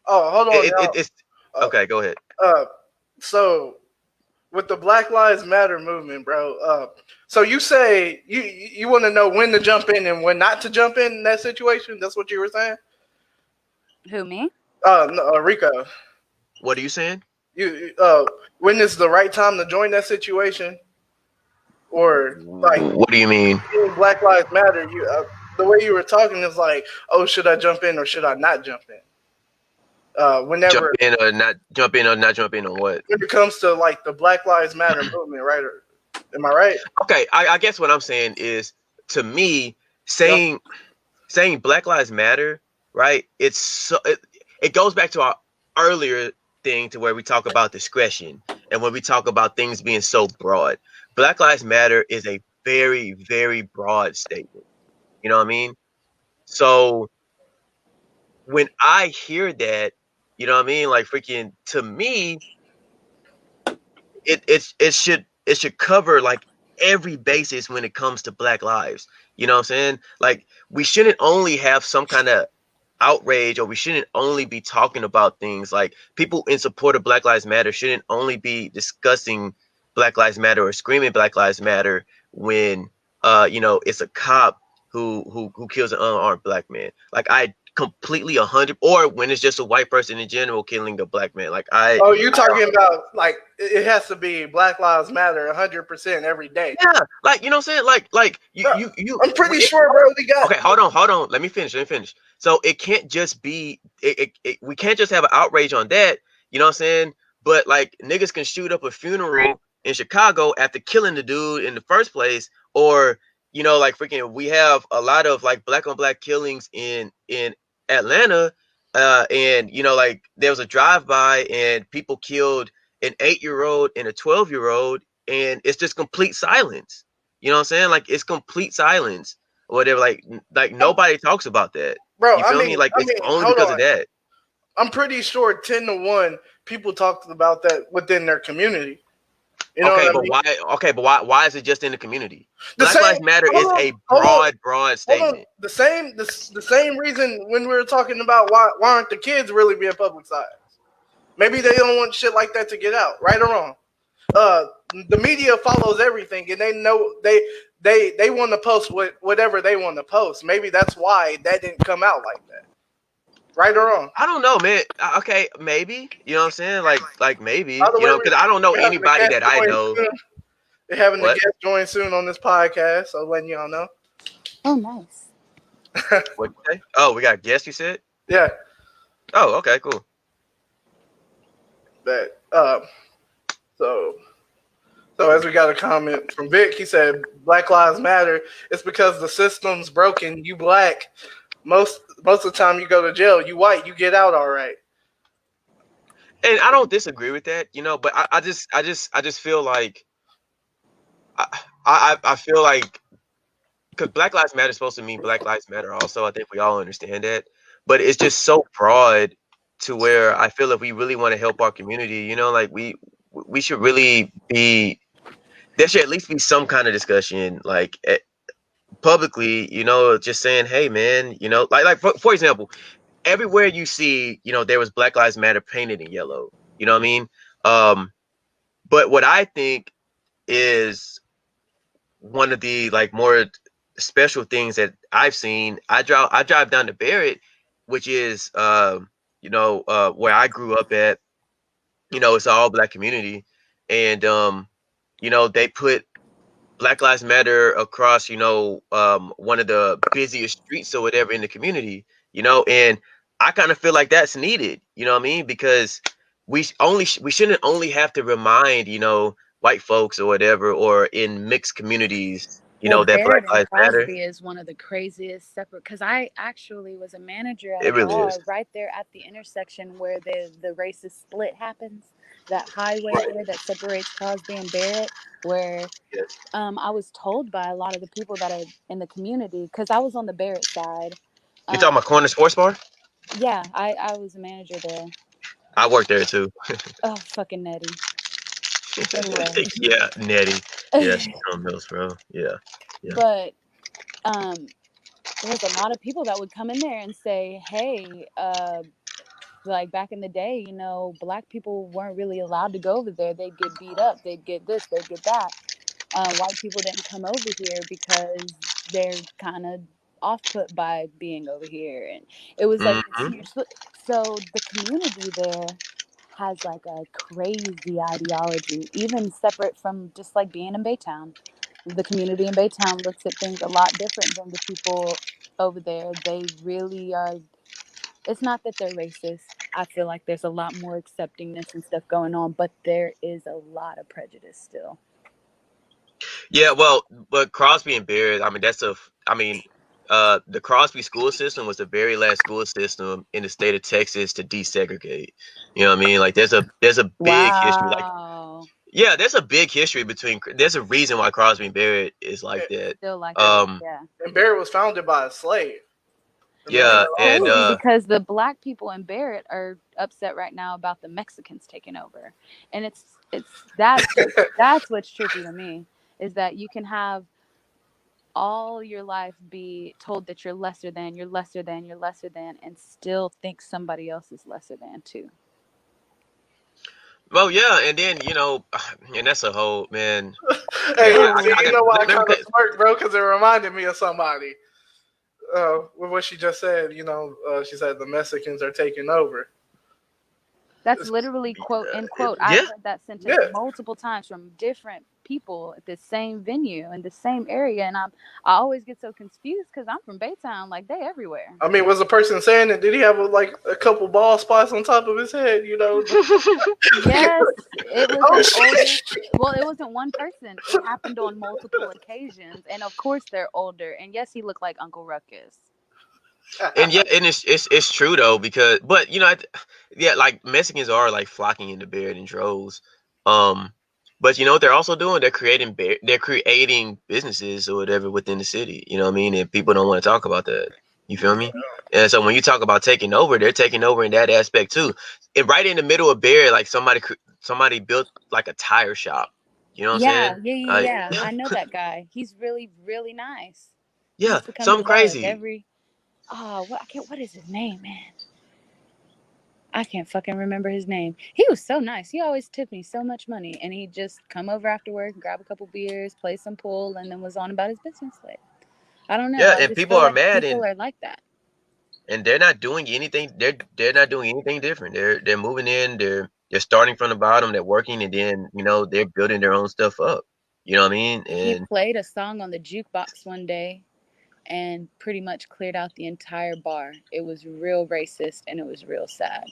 Speaker 1: Oh, hold on
Speaker 3: it's
Speaker 1: now.
Speaker 3: okay. Go ahead.
Speaker 1: Uh, so with the Black Lives Matter movement, bro. So you say you want to know when to jump in and when not to jump in that situation? That's what you were saying.
Speaker 2: Who, me?
Speaker 1: No, Rico,
Speaker 3: What are you saying?
Speaker 1: when is the right time to join that situation, or like
Speaker 3: What do you mean?
Speaker 1: in Black Lives Matter? The way you were talking is like, oh, should I jump in or should I not jump in?
Speaker 3: Jump
Speaker 1: Whenever
Speaker 3: in or not jump in, or not jump in on what?
Speaker 1: when it comes to like the Black Lives Matter movement, right? Am I right?
Speaker 3: Okay, I guess what I'm saying is, to me,
Speaker 1: Yep.
Speaker 3: saying Black Lives Matter, right? It goes back to our earlier thing, to where we talk about discretion, and when we talk about things being so broad. Black Lives Matter is a very, very broad statement. You know what I mean? So when I hear that, you know what I mean? Like, freaking, to me, it should cover like every basis when it comes to Black lives. You know what I'm saying? Like, we shouldn't only have some kind of outrage, or we shouldn't only be talking about things like, people in support of Black Lives Matter shouldn't only be discussing Black Lives Matter or screaming Black Lives Matter when it's a cop who kills an unarmed black man. Like, I completely 100, or when it's just a white person in general killing a black man. Like
Speaker 1: Oh, you talking about like it has to be Black Lives Matter 100% every day.
Speaker 3: yeah, like you know what I'm saying, like
Speaker 1: Bro, I'm pretty sure, bro. We got
Speaker 3: okay, hold on. Let me finish. So it can't just be we can't just have an outrage on that. You know what I'm saying? But like niggas can shoot up a funeral in Chicago after killing the dude in the first place, or you know, like freaking, we have a lot of like black on black killings in Atlanta, and you know, like there was a drive by and people killed an 8-year-old and a 12-year-old, and it's just complete silence. You know what I'm saying? Like it's complete silence or whatever. Like nobody talks about that.
Speaker 1: bro.
Speaker 3: You feel me? Like it's only
Speaker 1: Hold
Speaker 3: because of
Speaker 1: on.
Speaker 3: that.
Speaker 1: I'm pretty sure 10 to 1 people talked about that within their community. You know
Speaker 3: Okay,
Speaker 1: what I
Speaker 3: but
Speaker 1: mean?
Speaker 3: why? Okay, but why is it just in the community?
Speaker 1: The
Speaker 3: Black
Speaker 1: same.
Speaker 3: Lives Matter
Speaker 1: Hold
Speaker 3: is
Speaker 1: on.
Speaker 3: a
Speaker 1: Hold on.
Speaker 3: broad
Speaker 1: Hold on.
Speaker 3: statement.
Speaker 1: The same reason when we were talking about why aren't the kids really being publicized? Maybe they don't want shit like that to get out, right or wrong. Uh, the media follows everything, and they know they want to post whatever they want to post. Maybe that's why that didn't come out like that, right or wrong.
Speaker 3: I don't know, man. Okay, maybe. You know what I'm saying? Like
Speaker 1: By
Speaker 3: maybe.
Speaker 1: the
Speaker 3: You
Speaker 1: way,
Speaker 3: know, because I don't know
Speaker 1: we're having a
Speaker 3: anybody
Speaker 1: guest
Speaker 3: that I
Speaker 1: join
Speaker 3: know.
Speaker 1: soon. We're having a
Speaker 3: What?
Speaker 1: guest join soon on this podcast, so letting y'all know.
Speaker 2: Oh, nice.
Speaker 3: What you say? Oh, we got guests. You said?
Speaker 1: Yeah,
Speaker 3: Oh, okay, cool.
Speaker 1: that. So as we got a comment from Vic, he said Black Lives Matter. It's because the system's broken. You black. Most of the time you go to jail. You white. You get out all right.
Speaker 3: And I don't disagree with that, you know, but I just feel like I I feel like because Black Lives Matter is supposed to mean Black Lives Matter also. I think we all understand that. But it's just so broad to where I feel if we really want to help our community, you know, like we should really be there should at least be some kind of discussion like publicly, you know, just saying, hey man, you know, like for example, everywhere you see, you know, there was Black Lives Matter painted in yellow. You know what I mean? But what I think is one of the like more special things that I've seen. I drive down to Barrett, which is where I grew up at. You know, it's an all black community, and you know, they put Black Lives Matter across, you know, one of the busiest streets or whatever in the community, you know, and I kind of feel like that's needed, you know what I mean? Because we shouldn't only have to remind, you know, white folks or whatever, or in mixed communities, you
Speaker 2: Well,
Speaker 3: know, that Black
Speaker 2: Barrett and
Speaker 3: Lives Matter.
Speaker 2: Crosby is one of the craziest separate because I actually was a manager at a
Speaker 3: It really is.
Speaker 2: bar right there at the intersection where the racist split happens. That highway
Speaker 3: Right.
Speaker 2: there that separates Crosby and Barrett, where
Speaker 3: Yes.
Speaker 2: I was told by a lot of the people that are in the community because I was on the Barrett side.
Speaker 3: You
Speaker 2: Um,
Speaker 3: talking about Corner Sports Bar?
Speaker 2: yeah, I was a manager there.
Speaker 3: I worked there too.
Speaker 2: Oh, fucking Nettie. Anyway,
Speaker 3: Yeah, Nettie. Yeah, she's something else, bro. Yeah. Yeah.
Speaker 2: but there was a lot of people that would come in there and say, "Hey, like back in the day, you know, black people weren't really allowed to go over there. They'd get beat up. They'd get this. They'd get that. White people didn't come over here because they're kind of off put by being over here, and it was like this
Speaker 3: Hmm.
Speaker 2: huge. So the community there has like a crazy ideology, even separate from just like being in Baytown. The community in Baytown looks at things a lot different than the people over there. They really are. It's not that they're racist. I feel like there's a lot more acceptingness and stuff going on, but there is a lot of prejudice still.
Speaker 3: Yeah, well, but Crosby and Barrett, I mean, I mean, the Crosby school system was the very last school system in the state of Texas to desegregate. You know what I mean? Like, there's a big history. Like,
Speaker 2: Wow.
Speaker 3: yeah, there's a big history between. There's a reason why Crosby and Barrett is like that.
Speaker 2: Still like that.
Speaker 3: Um,
Speaker 2: Yeah.
Speaker 1: And Barrett was founded by a slave.
Speaker 2: And
Speaker 1: Remember
Speaker 3: yeah,
Speaker 2: it's
Speaker 1: that
Speaker 3: and
Speaker 1: also?
Speaker 2: crazy because the black people in Barrett are upset right now about the Mexicans taking over. And it's that's what's trippy to me is that you can have all your life be told that you're lesser than, you're lesser than, you're lesser than, and still think somebody else is lesser than too.
Speaker 3: well, yeah, and then you know, and that's a whole man.
Speaker 1: Hey,
Speaker 3: Yeah,
Speaker 2: It
Speaker 1: see,
Speaker 3: I
Speaker 1: you
Speaker 3: got.
Speaker 1: know why I
Speaker 3: Let me
Speaker 1: kind of smirked, bro? Because it reminded me of somebody. with what she just said, she said the Mexicans are taking over.
Speaker 2: That's literally quote end quote. I've
Speaker 3: Yeah,
Speaker 2: heard that sentence
Speaker 1: Yeah,
Speaker 2: multiple times from different people at the same venue in the same area, and I always get so confused because I'm from Baytown, like they everywhere.
Speaker 1: I mean, was the person saying it? Did he have like a couple bald spots on top of his head?
Speaker 2: Yes, it was
Speaker 1: Oh
Speaker 2: an older.
Speaker 1: shit!
Speaker 2: Well, it wasn't one person. It happened on multiple occasions, and of course they're older. And yes, he looked like Uncle Ruckus.
Speaker 3: and yeah, and it's true though because, but yeah, like Mexicans are like flocking into Beard in droves. Um, but you know what they're also doing? They're creating businesses or whatever within the city. You know what I mean? And people don't want to talk about that. You feel me? And so when you talk about taking over, they're taking over in that aspect too. And right in the middle of Beard, like somebody built like a tire shop. You know what I'm
Speaker 2: Yeah,
Speaker 3: saying?
Speaker 2: yeah, yeah,
Speaker 3: Like
Speaker 2: yeah. I know that guy. He's really, really nice. He
Speaker 3: yeah,
Speaker 2: used to come to
Speaker 3: something
Speaker 2: the bar like
Speaker 3: crazy.
Speaker 2: every. Oh, what I can't. What is his name, man? I can't fucking remember his name. He was so nice. He always tipped me so much money, and he'd just come over after work, grab a couple beers, play some pool, and then was on about his business. Like, I don't know.
Speaker 3: Yeah,
Speaker 2: I
Speaker 3: and
Speaker 2: just
Speaker 3: people
Speaker 2: feel
Speaker 3: are
Speaker 2: like
Speaker 3: mad
Speaker 2: people
Speaker 3: and
Speaker 2: are like that.
Speaker 3: they're not doing anything. They're not doing anything different. They're moving in. They're starting from the bottom. They're working, and then they're building their own stuff up. You know what I mean?
Speaker 2: He
Speaker 3: And
Speaker 2: played a song on the jukebox one day and pretty much cleared out the entire bar. It was real racist and it was real sad.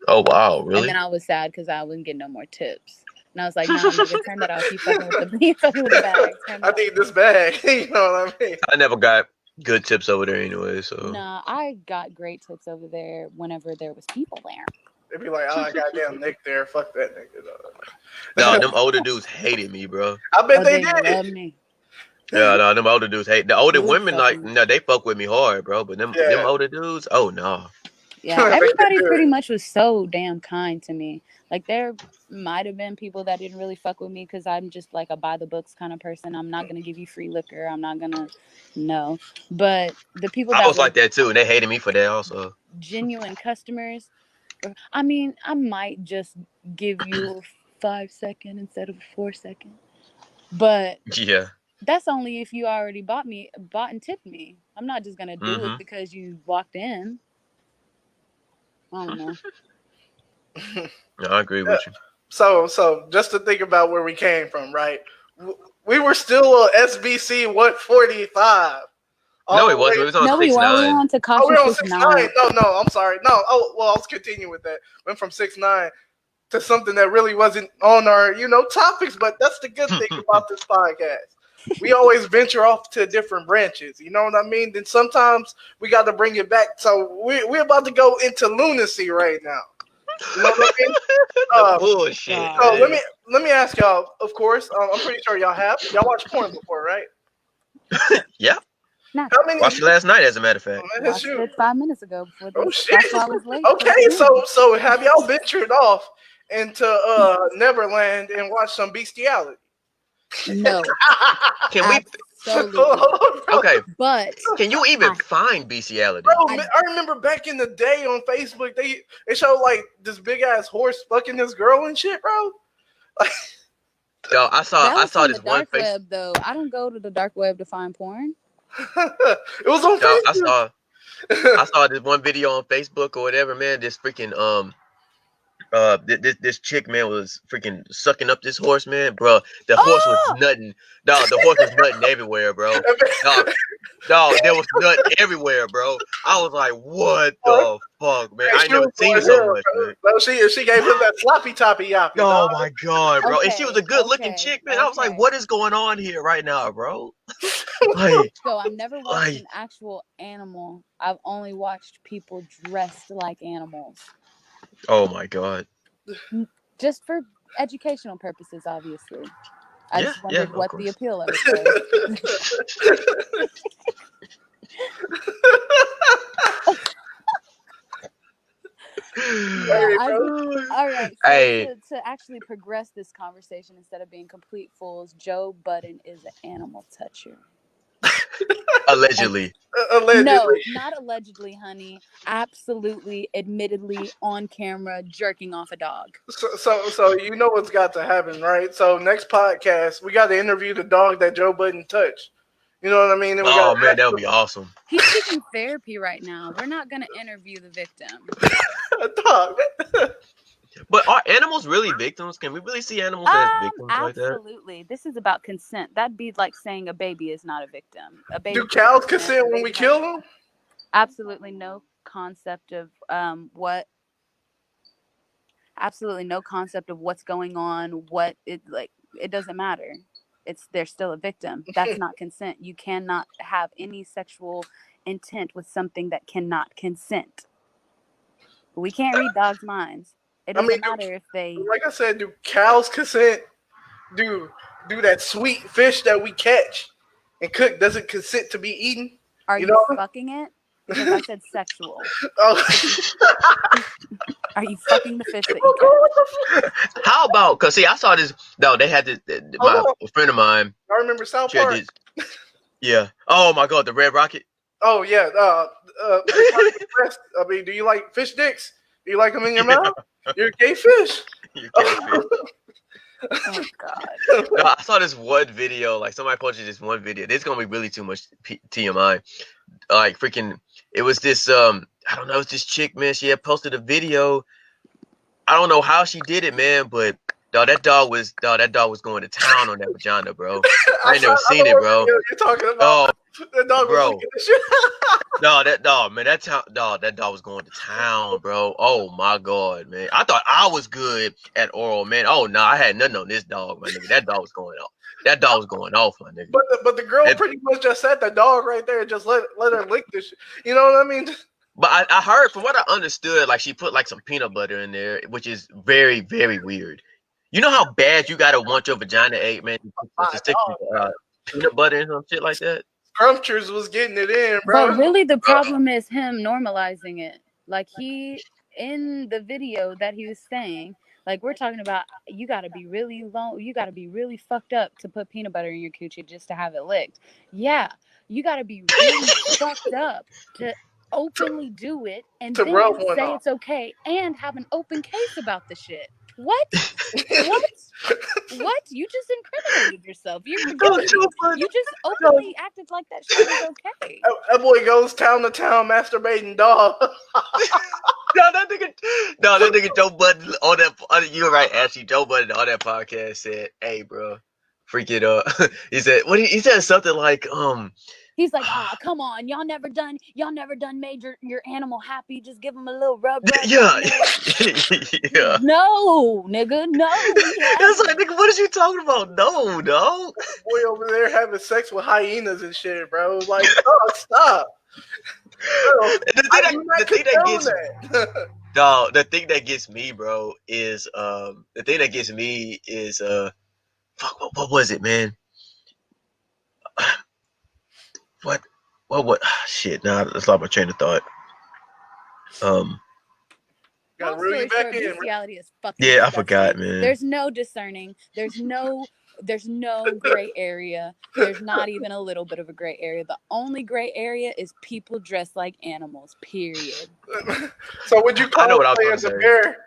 Speaker 3: oh wow,
Speaker 2: And then
Speaker 3: really?
Speaker 2: I was sad because I wouldn't get no more tips. And I was like, "Nah, nigga, turn that off. You fucking with the you fucking with the bag. Turn
Speaker 1: I
Speaker 2: that
Speaker 1: need
Speaker 2: off."
Speaker 1: this bag. You know what I mean?
Speaker 3: I never got good tips over there anyway. So
Speaker 2: Nah, I got great tips over there whenever there was people there.
Speaker 1: They'd be like, "Oh, goddamn Nick there. Fuck that nigga."
Speaker 3: no, them older dudes hated me, bro.
Speaker 1: I bet
Speaker 2: Oh,
Speaker 1: they
Speaker 2: they
Speaker 1: did.
Speaker 2: love me.
Speaker 3: Yeah, no, them older dudes hate the older
Speaker 2: Good
Speaker 3: women. Like,
Speaker 2: fucking.
Speaker 3: no, they fuck with me hard, bro. But them
Speaker 1: Yeah,
Speaker 3: older dudes, oh no.
Speaker 2: Yeah,
Speaker 1: I bet they
Speaker 2: everybody pretty
Speaker 1: good.
Speaker 2: much was so damn kind to me. Like there might have been people that didn't really fuck with me because I'm just like a by the books kind of person. I'm not gonna give you free liquor. I'm not gonna no. But the people
Speaker 3: I
Speaker 2: that
Speaker 3: was
Speaker 2: were
Speaker 3: like that too, and they hated me for that also.
Speaker 2: genuine customers, I mean, I might just give you a 5 second instead of a 4 second. But
Speaker 3: Yeah.
Speaker 2: that's only if you already bought and tipped me. I'm not just gonna do it
Speaker 3: Mm-hmm.
Speaker 2: because you walked in. I don't know.
Speaker 3: No, I agree
Speaker 1: Yeah.
Speaker 3: with you.
Speaker 1: So just to think about where we came from, right? We were still a SBC 145
Speaker 3: No,
Speaker 1: all
Speaker 3: it
Speaker 1: the way.
Speaker 3: wasn't. It was on
Speaker 2: No, we
Speaker 3: six
Speaker 2: weren't. We were
Speaker 3: nine.
Speaker 2: on
Speaker 1: Oh,
Speaker 2: Takashi
Speaker 1: we're on
Speaker 2: six
Speaker 1: 6'9".
Speaker 2: nine.
Speaker 1: No, I'm sorry. No, oh well, let's continue with that. Went from 6'9" to something that really wasn't on our topics, but that's the good thing about this podcast. We always venture off to different branches. You know what I mean? Then sometimes we got to bring it back. So we're about to go into lunacy right now. You know what I mean?
Speaker 3: The
Speaker 1: Uh,
Speaker 3: bullshit,
Speaker 2: God.
Speaker 1: so
Speaker 3: man.
Speaker 1: let me ask y'all. Of course, I'm pretty sure y'all watched porn before, right?
Speaker 3: Yeah.
Speaker 1: How
Speaker 2: Naturally.
Speaker 1: many?
Speaker 3: Watched it last night, as a matter of
Speaker 1: Oh,
Speaker 3: fact.
Speaker 1: man,
Speaker 2: Watched
Speaker 1: shoot.
Speaker 2: it 5 minutes ago before
Speaker 1: Oh
Speaker 2: this.
Speaker 1: shit.
Speaker 2: That's why I was late for the
Speaker 1: Okay,
Speaker 2: beginning.
Speaker 1: so have y'all ventured off into Neverland and watched some bestiality?
Speaker 2: No,
Speaker 3: Can we?
Speaker 1: Hold
Speaker 2: absolutely.
Speaker 1: on, bro.
Speaker 3: Okay.
Speaker 2: But
Speaker 3: Can you even
Speaker 2: I,
Speaker 3: find bestiality?
Speaker 1: Bro,
Speaker 2: I
Speaker 1: I remember back in the day on Facebook, they showed like this big ass horse fucking this girl and shit, bro.
Speaker 3: Yo,
Speaker 2: that
Speaker 3: I
Speaker 2: was
Speaker 3: saw
Speaker 2: from the
Speaker 3: this one
Speaker 2: dark
Speaker 3: face.
Speaker 2: web, though. I don't go to the dark web to find porn.
Speaker 1: It was on
Speaker 3: Yo,
Speaker 1: Facebook.
Speaker 3: I saw this one video on Facebook or whatever, man. This freaking this chick, man, was freaking sucking up this horse, man, bro. The horse was
Speaker 2: Oh,
Speaker 3: nutting. Dog, the horse was nutting everywhere, bro. Dog, dog, there was nut everywhere, bro. I was like, what the fuck, man?
Speaker 1: Hey,
Speaker 3: I ain't
Speaker 1: she
Speaker 3: never
Speaker 1: was
Speaker 3: seen
Speaker 1: going
Speaker 3: so
Speaker 1: here,
Speaker 3: much,
Speaker 1: bro.
Speaker 3: man.
Speaker 1: No, she gave him that sloppy toppy yappy, dog.
Speaker 3: Oh my god, bro. And she was
Speaker 2: okay,
Speaker 3: a good looking
Speaker 2: okay,
Speaker 3: chick, man. I was like,
Speaker 2: okay.
Speaker 3: what is going on here right now, bro? Like,
Speaker 2: So I've never watched
Speaker 3: like,
Speaker 2: an actual animal. I've only watched people dressed like animals.
Speaker 3: oh my god.
Speaker 2: Just for educational purposes, obviously. I
Speaker 3: Yeah,
Speaker 2: just
Speaker 3: yeah,
Speaker 2: wondered
Speaker 3: of
Speaker 2: what the
Speaker 3: course.
Speaker 2: appeal of it was. Yeah,
Speaker 1: Hey,
Speaker 2: I
Speaker 1: bro.
Speaker 2: all right. So
Speaker 3: Hey,
Speaker 2: to actually progress this conversation instead of being complete fools, Joe Budden is an animal toucher. And
Speaker 3: allegedly.
Speaker 2: no,
Speaker 1: Allegedly.
Speaker 2: not allegedly, honey. Absolutely, admittedly, on camera, jerking off a dog.
Speaker 1: So you know what's got to happen, right? So next podcast, we got to interview the dog that Joe Budden touched. You know what I mean? And we got
Speaker 3: Oh man, that would be awesome.
Speaker 2: He's seeking therapy right now. We're not gonna interview the victim.
Speaker 1: a dog.
Speaker 3: But are animals really victims? Can we really see animals as victims like that?
Speaker 2: Absolutely. This is about consent. That'd be like saying a baby is not a victim. A baby.
Speaker 1: Do cows consent when we kill them?
Speaker 2: Absolutely no concept of what. Absolutely no concept of what's going on. What it like. It doesn't matter. They're still a victim. That's not consent. You cannot have any sexual intent with something that cannot consent. We can't read dogs' minds. It doesn't matter if they.
Speaker 1: Like I said, do cows consent? Do that sweet fish that we catch and cook? Does it consent to be eaten?
Speaker 2: Are you fucking it? Because I said sexual. Are you fucking the fish that you catch?
Speaker 3: How about? Cause see, I saw this. No, they had this. My friend of mine.
Speaker 1: I remember South Park.
Speaker 3: Yeah. Oh my God, the Red Rocket.
Speaker 1: Oh yeah. I mean, do you like fish dicks? Do you like them in your mouth? You're a gay fish.
Speaker 3: You're a gay fish.
Speaker 2: Oh God.
Speaker 3: No, I saw this one video. Like somebody posted this one video. This is gonna be really too much TMI. Like freaking. It was this. I don't know. It's this chick, man. She had posted a video. I don't know how she did it, man, but dog, that dog was going to town on that vagina, bro. I ain't never seen it, bro.
Speaker 1: You're talking about that dog,
Speaker 3: bro.
Speaker 1: Was the shit.
Speaker 3: No, that dog, man, that dog was going to town, bro. Oh my God, man. I thought I was good at oral, man. Oh no, I had nothing on this dog, my nigga. That dog was going off. That dog was going off, my nigga.
Speaker 1: But the girl pretty much just said the dog right there. Just let her lick this shit. You know what I mean?
Speaker 3: But I heard, from what I understood, like she put like some peanut butter in there, which is very, very weird. You know how bad you gotta want your vagina ate, man? To stick peanut butter and some shit like that.
Speaker 1: Scrumptures was getting it in, bro.
Speaker 2: But really, the problem is him normalizing it. Like in the video that he was saying, like we're talking about, you got to be really low, you got to be really fucked up to put peanut butter in your coochie just to have it licked. Yeah, you got to be really fucked up to openly do it and then say it's okay and have an open case about the shit. What? What? You just incriminated yourself. You just openly acted like that shit was okay.
Speaker 1: That boy goes town to town masturbating, dog.
Speaker 3: That nigga Joe Budden on that. You're right, Ashley. Joe Budden on that podcast said, "Hey, bro, freaking he said, he said something like,
Speaker 2: He's like, come on, y'all never done made your animal happy. Just give him a little rub.
Speaker 3: Yeah.
Speaker 1: No,
Speaker 2: nigga, no.
Speaker 3: It's like, nigga, what are you talking about? No, dog.
Speaker 1: Boy over there having sex with hyenas and shit, bro. Like, oh, stop. Bro,
Speaker 3: the thing that gets me, bro, is fuck, what was it, man? What? Shit, nah, that's not my train of thought.
Speaker 1: Gotta reel you back in.
Speaker 2: Bestiality is fucking
Speaker 3: disgusting. I forgot, man.
Speaker 2: There's no discerning. There's no gray area. There's not even a little bit of a gray area. The only gray area is people dressed like animals, period.
Speaker 1: So would you call it as a bear?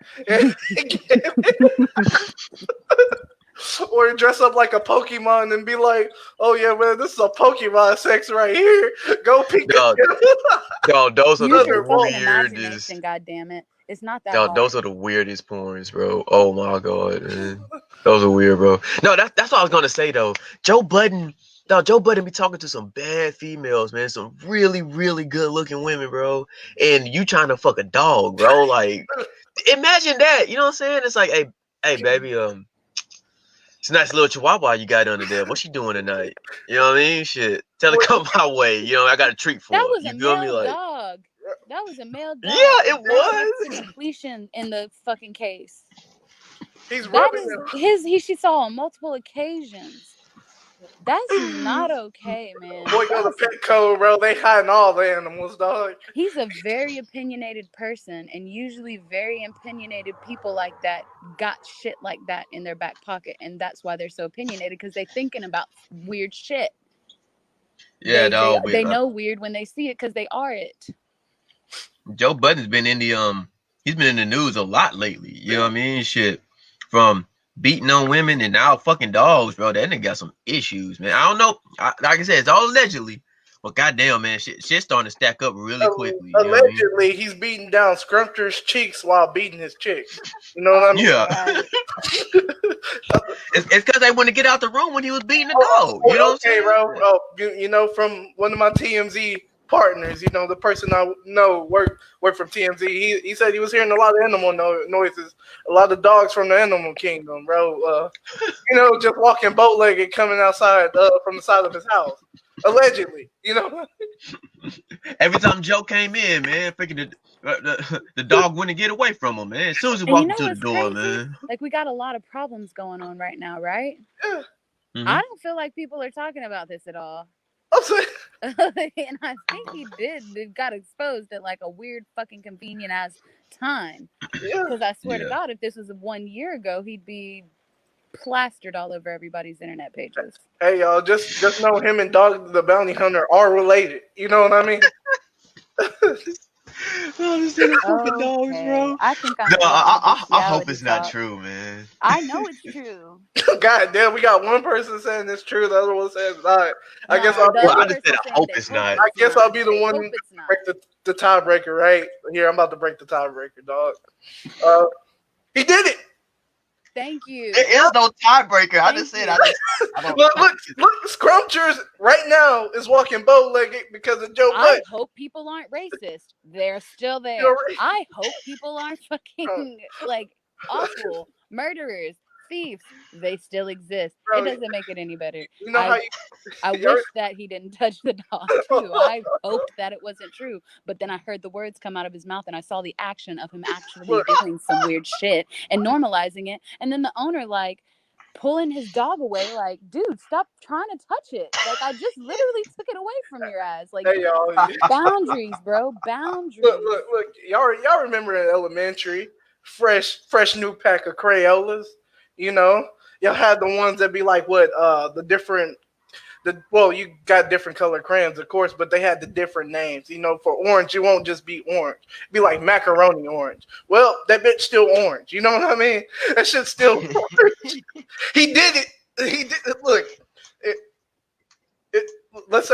Speaker 1: Or dress up like a Pokemon and be like, "Oh yeah, man, this is a Pokemon sex right here. Go Pikachu."
Speaker 3: No, those are the weirdest.
Speaker 2: God damn it, it's not that. Hard.
Speaker 3: Those are the weirdest porns, bro. Oh my God, man, those are weird, bro. No, that's what I was gonna say though. Joe Budden be talking to some bad females, man. Some really, really good looking women, bro. And you trying to fuck a dog, bro? Like, imagine that. You know what I'm saying? It's like, hey, baby, it's a nice little chihuahua you got under there. What's she doing tonight? You know what I mean? Shit. Tell her come my way. You know, I got a treat for her.
Speaker 2: That was a male dog. That was a male dog.
Speaker 3: Yeah, it was.
Speaker 2: Completion in the fucking case.
Speaker 1: He's rubbing him.
Speaker 2: She saw on multiple occasions. That's not okay, man.
Speaker 1: Boy, go to Petco, bro. They hiding all the animals, dog.
Speaker 2: He's a very opinionated person, and usually very opinionated people like that got shit like that in their back pocket, and that's why they're so opinionated, because they're thinking about weird shit.
Speaker 3: Yeah,
Speaker 2: they know weird when they see it because they are it.
Speaker 3: Joe Budden's been in the he's been in the news a lot lately. You know what I mean? Shit, from beating on women and now fucking dogs, bro. That nigga got some issues, man. I don't know. Like I said, it's all allegedly. But goddamn, man, shit's starting to stack up really quickly. You know what I mean?
Speaker 1: Allegedly, he's beating down Scrumpter's cheeks while beating his chick. You know what I mean?
Speaker 3: Yeah.
Speaker 2: Right.
Speaker 3: It's because they wouldn't get out the room when he was beating the dog. You know what I'm
Speaker 1: Okay,
Speaker 3: saying?
Speaker 1: bro. Oh, you know, from one of my TMZ partners, you know, the person I know worked from TMZ. He said he was hearing a lot of animal noises, a lot of dogs from the animal kingdom, bro. You know, just walking bow legged coming outside from the side of his house, allegedly. You know.
Speaker 3: Every time Joe came in, man, freaking the dog wouldn't get away from him, man. As soon as he
Speaker 2: And you
Speaker 3: walked
Speaker 2: know
Speaker 3: into the
Speaker 2: what's
Speaker 3: door,
Speaker 2: crazy?
Speaker 3: man.
Speaker 2: Like, we got a lot of problems going on right now, right?
Speaker 1: Yeah.
Speaker 3: Mm-hmm.
Speaker 2: I don't feel like people are talking about this at all.
Speaker 1: I'm saying.
Speaker 2: And I think he did. It got exposed at like a weird fucking convenient ass time.
Speaker 1: Yeah.
Speaker 2: Because I swear to
Speaker 3: Yeah.
Speaker 2: God, if this was 1 year ago, he'd be plastered all over everybody's internet pages.
Speaker 1: Hey y'all, just know him and Dog the Bounty Hunter are related. You know what I mean?
Speaker 3: Oh, this nigga fucking dogs,
Speaker 2: Okay.
Speaker 3: bro.
Speaker 2: I think I'm
Speaker 3: No,
Speaker 2: over
Speaker 3: I hope
Speaker 2: bestiality
Speaker 3: it's not
Speaker 2: talk.
Speaker 3: true, man.
Speaker 2: I know it's true.
Speaker 1: God damn, we got one person saying it's true, the other one says it's not. I guess
Speaker 2: No,
Speaker 1: I'll
Speaker 2: the
Speaker 1: be
Speaker 3: Well, I
Speaker 2: other
Speaker 3: just
Speaker 2: person
Speaker 3: said I
Speaker 2: saying
Speaker 3: hope
Speaker 2: they
Speaker 3: it's
Speaker 2: hope
Speaker 3: not.
Speaker 2: it's
Speaker 1: I guess
Speaker 2: not.
Speaker 1: I'll be the
Speaker 2: They
Speaker 1: one
Speaker 2: hope it's not.
Speaker 1: break the tiebreaker, right? Here, I'm about to break the tiebreaker, dog. He did it.
Speaker 2: Thank you.
Speaker 3: There is no tiebreaker. I just
Speaker 2: Thank
Speaker 3: said
Speaker 2: you.
Speaker 3: I don't.
Speaker 1: Look, Scrumptures right now is walking bow-legged because of Joe
Speaker 2: I
Speaker 1: Butt.
Speaker 2: hope people aren't racist. They're still there.
Speaker 1: You're right.
Speaker 2: I hope people aren't fucking like awful murderers, thieves. They still exist.
Speaker 1: Bro,
Speaker 2: It doesn't make it any better.
Speaker 1: you know how you
Speaker 2: I
Speaker 1: you're-
Speaker 2: wish that he didn't touch the dog too. I hoped that it wasn't true, but then I heard the words come out of his mouth and I saw the action of him actually
Speaker 1: Look.
Speaker 2: doing some weird shit and normalizing it. And then the owner like pulling his dog away, like, dude, stop trying to touch it. Like, I just literally took it away from your ass. Like,
Speaker 1: Hey y'all.
Speaker 2: boundaries, bro, boundaries.
Speaker 1: Look, y'all remember in elementary, fresh new pack of Crayolas, you know? Y'all had the ones that be like you got different colored crayons, of course, but they had the different names. You know, for orange, it won't just be orange. It'd be like macaroni orange. Well, that bitch still orange. You know what I mean? That shit's still orange. He did it. He did it. Look, let's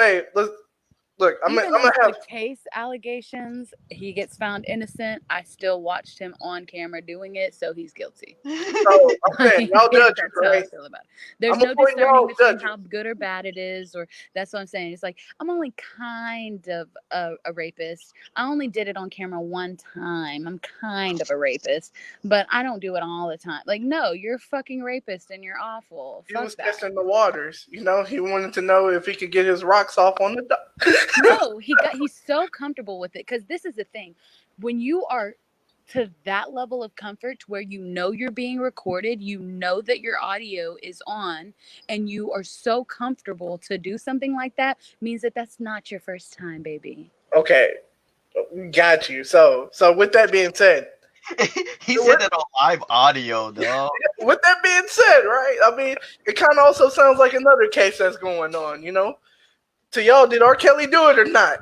Speaker 1: look. I'm
Speaker 2: Even
Speaker 1: gonna
Speaker 2: if
Speaker 1: have.
Speaker 2: the case allegations, he gets found innocent. I still watched him on camera doing it, so he's guilty.
Speaker 1: So I'm saying y'all judge
Speaker 2: That's
Speaker 1: it,
Speaker 2: how I
Speaker 1: right?
Speaker 2: feel about it. There's
Speaker 1: I'm
Speaker 2: no
Speaker 1: appointing
Speaker 2: discerning
Speaker 1: y'all
Speaker 2: between
Speaker 1: judges.
Speaker 2: how good or bad it is, or that's what I'm saying. It's like I'm only kind of a rapist. I only did it on camera one time. I'm kind of a rapist, but I don't do it all the time. Like, no, you're a fucking rapist and you're awful.
Speaker 1: He
Speaker 2: Fuck
Speaker 1: was
Speaker 2: that.
Speaker 1: testing the waters. You know, he wanted to know if he could get his rocks off on the dock.
Speaker 2: No, he's so comfortable with it because this is the thing. When you are to that level of comfort where you know you're being recorded, you know that your audio is on, and you are so comfortable to do something like that, means that that's not your first time, baby.
Speaker 1: Okay, got you. So with that being said,
Speaker 3: He said that on live audio, dog.
Speaker 1: with that being said, right? I mean, it kind of also sounds like another case that's going on. You know, to y'all, did R. Kelly do it or not?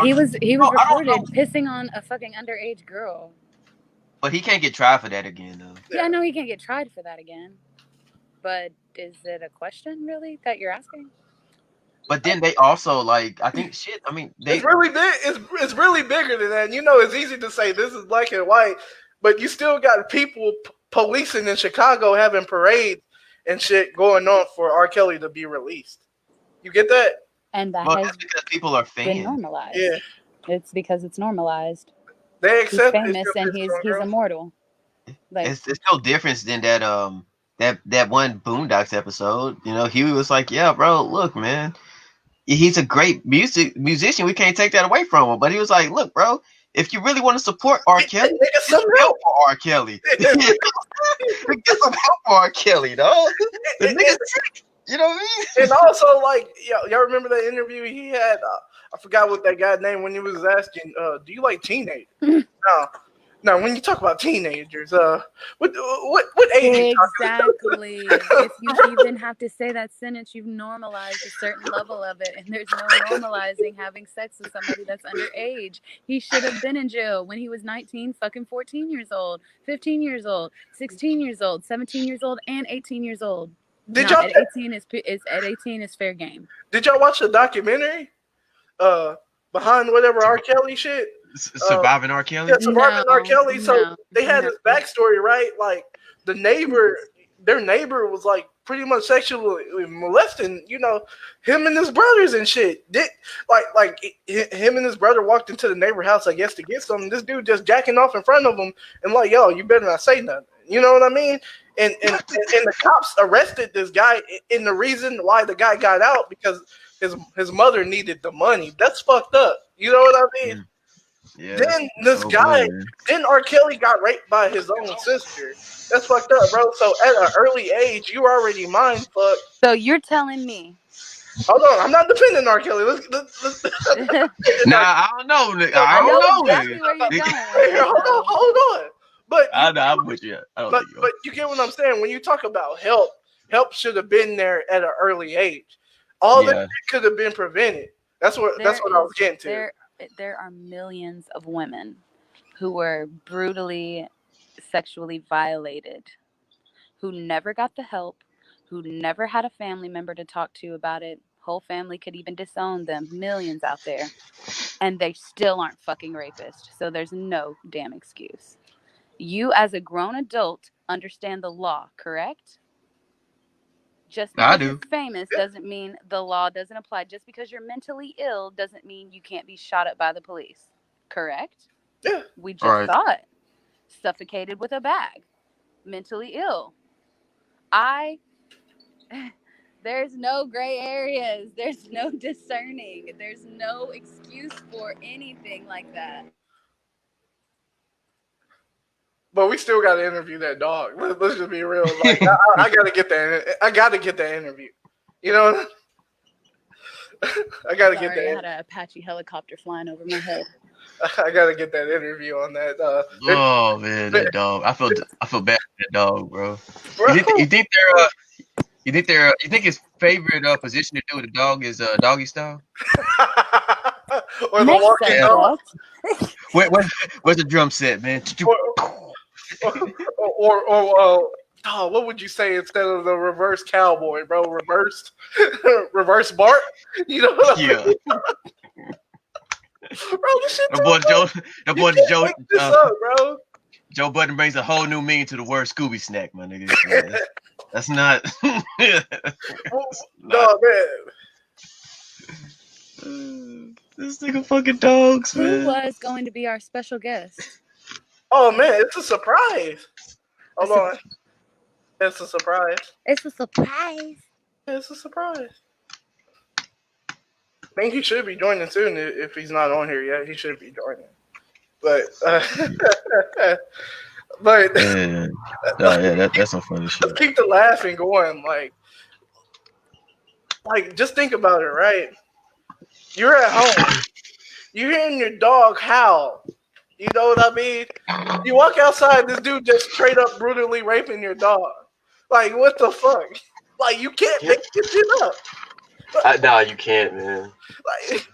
Speaker 2: He was
Speaker 3: I don't
Speaker 2: reported
Speaker 3: know.
Speaker 2: pissing on a fucking underage girl.
Speaker 3: But he can't get tried for that again, though.
Speaker 2: Yeah, I know he can't get tried for that again. But is it a question really that you're asking?
Speaker 3: But then they also like, I think shit. I mean,
Speaker 1: It's really big. It's really bigger than that. You know, it's easy to say this is black and white, but you still got people policing in Chicago having parades and shit going on for R. Kelly to be released. You get that?
Speaker 2: And that
Speaker 3: Well,
Speaker 2: has
Speaker 3: that's because people are
Speaker 2: been
Speaker 3: fans.
Speaker 2: normalized.
Speaker 1: Yeah.
Speaker 2: It's because it's normalized.
Speaker 1: They
Speaker 2: He's
Speaker 1: accept
Speaker 2: famous and he's immortal. Like,
Speaker 3: It's no difference than that one Boondocks episode. You know, Huey was like, "Yeah, bro, look, man, he's a great musician. We can't take that away from him." But he was like, "Look, bro, if you really want to support R. Kelly, get some help for R. Kelly. Get some help for R. Kelly, dog. The nigga, you know what I mean?"
Speaker 1: And also, like, y'all remember that interview he had? I forgot what that guy's name when he was asking, "Do you like teenagers?" No, Now, when you talk about teenagers, what age you
Speaker 2: Exactly. If you even have to say that sentence, you've normalized a certain level of it, and there's no normalizing having sex with somebody that's underage. He should have been in jail when he was 19, fucking 14 years old, 15 years old, 16 years old, 17 years old, and 18 years old.
Speaker 1: Did
Speaker 2: Nah,
Speaker 1: y'all
Speaker 2: at 18 is fair game.
Speaker 1: did y'all watch the documentary? Behind whatever R. Kelly shit.
Speaker 3: Surviving R. Kelly.
Speaker 1: Yeah, Surviving R. Kelly. So
Speaker 2: No,
Speaker 1: they had
Speaker 2: no.
Speaker 1: his backstory, right? Like the neighbor, their neighbor was like pretty much sexually molesting, him and his brothers and shit. Him and his brother walked into the neighbor house, I guess, to get something. This dude just jacking off in front of him and like, yo, you better not say nothing. You know what I mean? And the cops arrested this guy, and the reason why the guy got out because his mother needed the money. That's fucked up. You know what I mean?
Speaker 3: Yeah.
Speaker 1: Then this guy, then R. Kelly got raped by his own sister. That's fucked up, bro. So at an early age, you already mind fucked.
Speaker 2: So you're telling me?
Speaker 1: Hold on, I'm not defending R. Kelly. Let's
Speaker 3: Nah, I don't know.
Speaker 2: I know
Speaker 3: don't know.
Speaker 2: exactly where you're going.
Speaker 1: Hold on. But
Speaker 3: I'm with you.
Speaker 1: But you get what I'm saying. When you talk about help should have been there at an early age. All that could have been prevented. That's what I was getting to.
Speaker 2: There are millions of women who were brutally sexually violated, who never got the help, who never had a family member to talk to about it. Whole family could even disown them. Millions out there. And they still aren't fucking rapists. So there's no damn excuse. You as a grown adult understand the law, correct? Just because you're famous doesn't mean the law doesn't apply. Just because you're mentally ill doesn't mean you can't be shot at by the police. Correct?
Speaker 1: Yeah.
Speaker 2: We just saw it. Suffocated with a bag. Mentally ill. There's no gray areas. There's no discerning. There's no excuse for anything like that.
Speaker 1: But we still got to interview that dog. Let's just be real. Like I got to get that. I got to get that interview. You know. I got to get that.
Speaker 2: I had an Apache helicopter flying over my head.
Speaker 1: I got to get that interview on that.
Speaker 3: Oh man, that dog. I feel bad for that dog, bro. You think his favorite position to do with a dog is doggy style?
Speaker 1: Or the walking dog?
Speaker 3: Where's the drum set, man?
Speaker 1: Or what would you say instead of the reverse cowboy, bro? Reverse Bart? You know what I mean? Bro, this shit bro.
Speaker 3: Joe Budden brings a whole new meaning to the word Scooby Snack, my nigga. That's not.
Speaker 1: No,
Speaker 3: man. This nigga fucking dogs, man.
Speaker 2: Who was going to be our special guest?
Speaker 1: Oh man, it's a surprise. Hold on. It's a surprise.
Speaker 2: It's a surprise.
Speaker 1: It's a surprise. I think he should be joining soon. If he's not on here yet, he should be joining. But
Speaker 3: that's some funny shit.
Speaker 1: Let's keep the laughing going. Like just think about it, right? You're at home. You're hearing your dog howl. You know what I mean? You walk outside, this dude just straight up brutally raping your dog. Like, what the fuck? Like, you can't make this shit up.
Speaker 3: Nah, you can't, man.
Speaker 1: Like,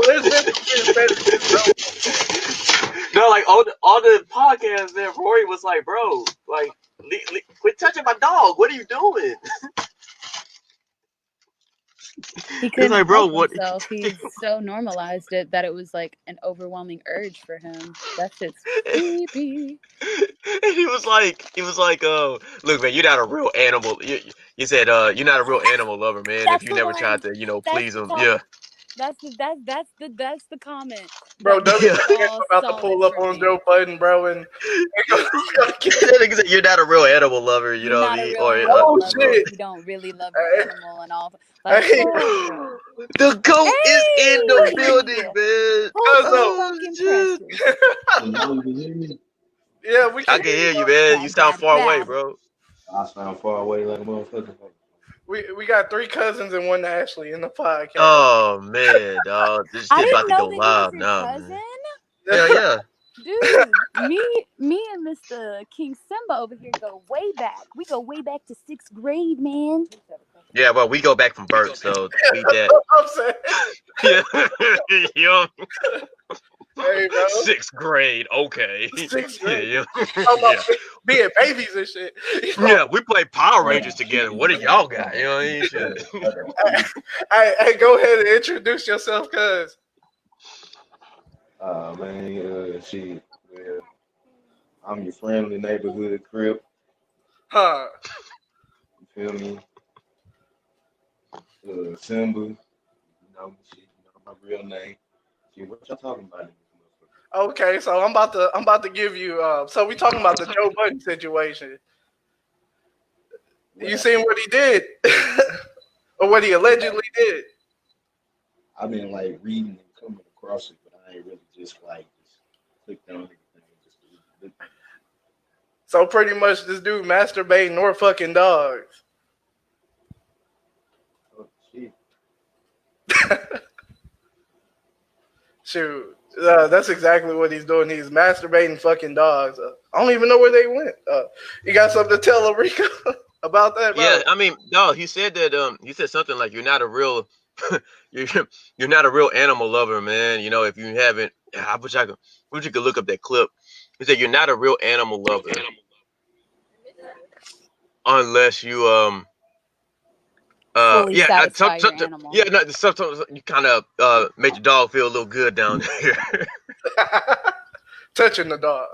Speaker 1: there's better shit, bro.
Speaker 3: No, like all the podcasts there, Rory was like, bro, like, quit touching my dog. What are you doing?
Speaker 2: He couldn't help himself. He so normalized it that it was like an overwhelming urge for him. That's just creepy.
Speaker 3: And he was like, look, man, you're not a real animal. You said, you're not a real animal lover, man. If you never tried to, please him, yeah.
Speaker 2: That's the comment.
Speaker 1: Bro, I'm about to pull up on Joe Budden, bro, and
Speaker 3: you're not a real animal lover, you know what I mean?
Speaker 2: Shit. You don't really love your animal and all. Like,
Speaker 3: the goat is in the building, man.
Speaker 1: Yeah, I
Speaker 3: can hear you, man. You sound far away, bro.
Speaker 4: I sound far away like a motherfucker.
Speaker 1: We got 3 cousins and 1 Ashley in the podcast.
Speaker 3: Oh man, dog, this shit about to go live now.
Speaker 2: Cousin?
Speaker 3: Yeah.
Speaker 2: Dude, me and Mr. King Simba over here go way back. We go way back to 6th grade, man.
Speaker 3: Yeah, well, we go back from birth, so beat that.
Speaker 1: I'm saying,
Speaker 3: Yeah, yeah.
Speaker 1: hey, bro,
Speaker 3: 6th grade, okay.
Speaker 1: 6th grade.
Speaker 3: Yeah,
Speaker 1: Talking about
Speaker 3: yeah,
Speaker 1: being babies and shit. You know,
Speaker 3: yeah. We play Power Rangers together. What do y'all got? You know what I mean? Shit.
Speaker 1: hey, go ahead and introduce yourself, cuz.
Speaker 4: Man, well, I'm your friendly neighborhood crip.
Speaker 1: Huh.
Speaker 4: You feel me? Simba. My real name. Shit, what y'all talking about in this motherfucker?
Speaker 1: Okay, so I'm about to give you. So we talking about the Joe Budden situation.
Speaker 4: What
Speaker 1: You
Speaker 4: happened?
Speaker 1: seen what he did, or what he allegedly did?
Speaker 4: I've been like reading and coming across it, but I ain't really just clicked on anything. Just look.
Speaker 1: So pretty much, this dude masturbating or fucking dogs.
Speaker 4: Oh shit.
Speaker 1: Shoot, that's exactly what he's doing. He's masturbating fucking dogs. I don't even know where they went. You got something to tell Rico about that,
Speaker 3: Yeah,
Speaker 1: bro?
Speaker 3: I mean, no, he said that. He said something like, "You're not a real, you're you're not a real animal lover, man. You know, if you haven't, I wish you could look up that clip. He said you're not a real animal lover unless you
Speaker 2: Fully
Speaker 3: yeah,
Speaker 2: satisfy your animal.
Speaker 3: yeah, no, sometimes you kind of make your dog feel a little good down there
Speaker 1: Touching the dog,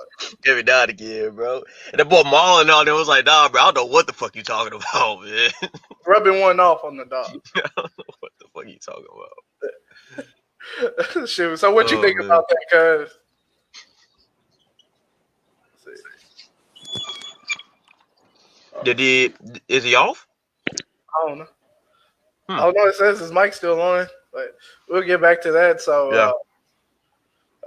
Speaker 3: every now and again, bro. And the boy Marlon out there was like, nah, bro, I don't know what the fuck you talking about, man.
Speaker 1: rubbing one off on the dog.
Speaker 3: I don't know what the fuck you talking about.
Speaker 1: Shoot. So what you
Speaker 3: Oh
Speaker 1: think
Speaker 3: man,
Speaker 1: about that? Cause
Speaker 3: did he? Is he off?
Speaker 1: I don't know. I
Speaker 3: Hmm.
Speaker 1: don't know. It says his mic's still on, but we'll get back to that. So,
Speaker 3: Yeah.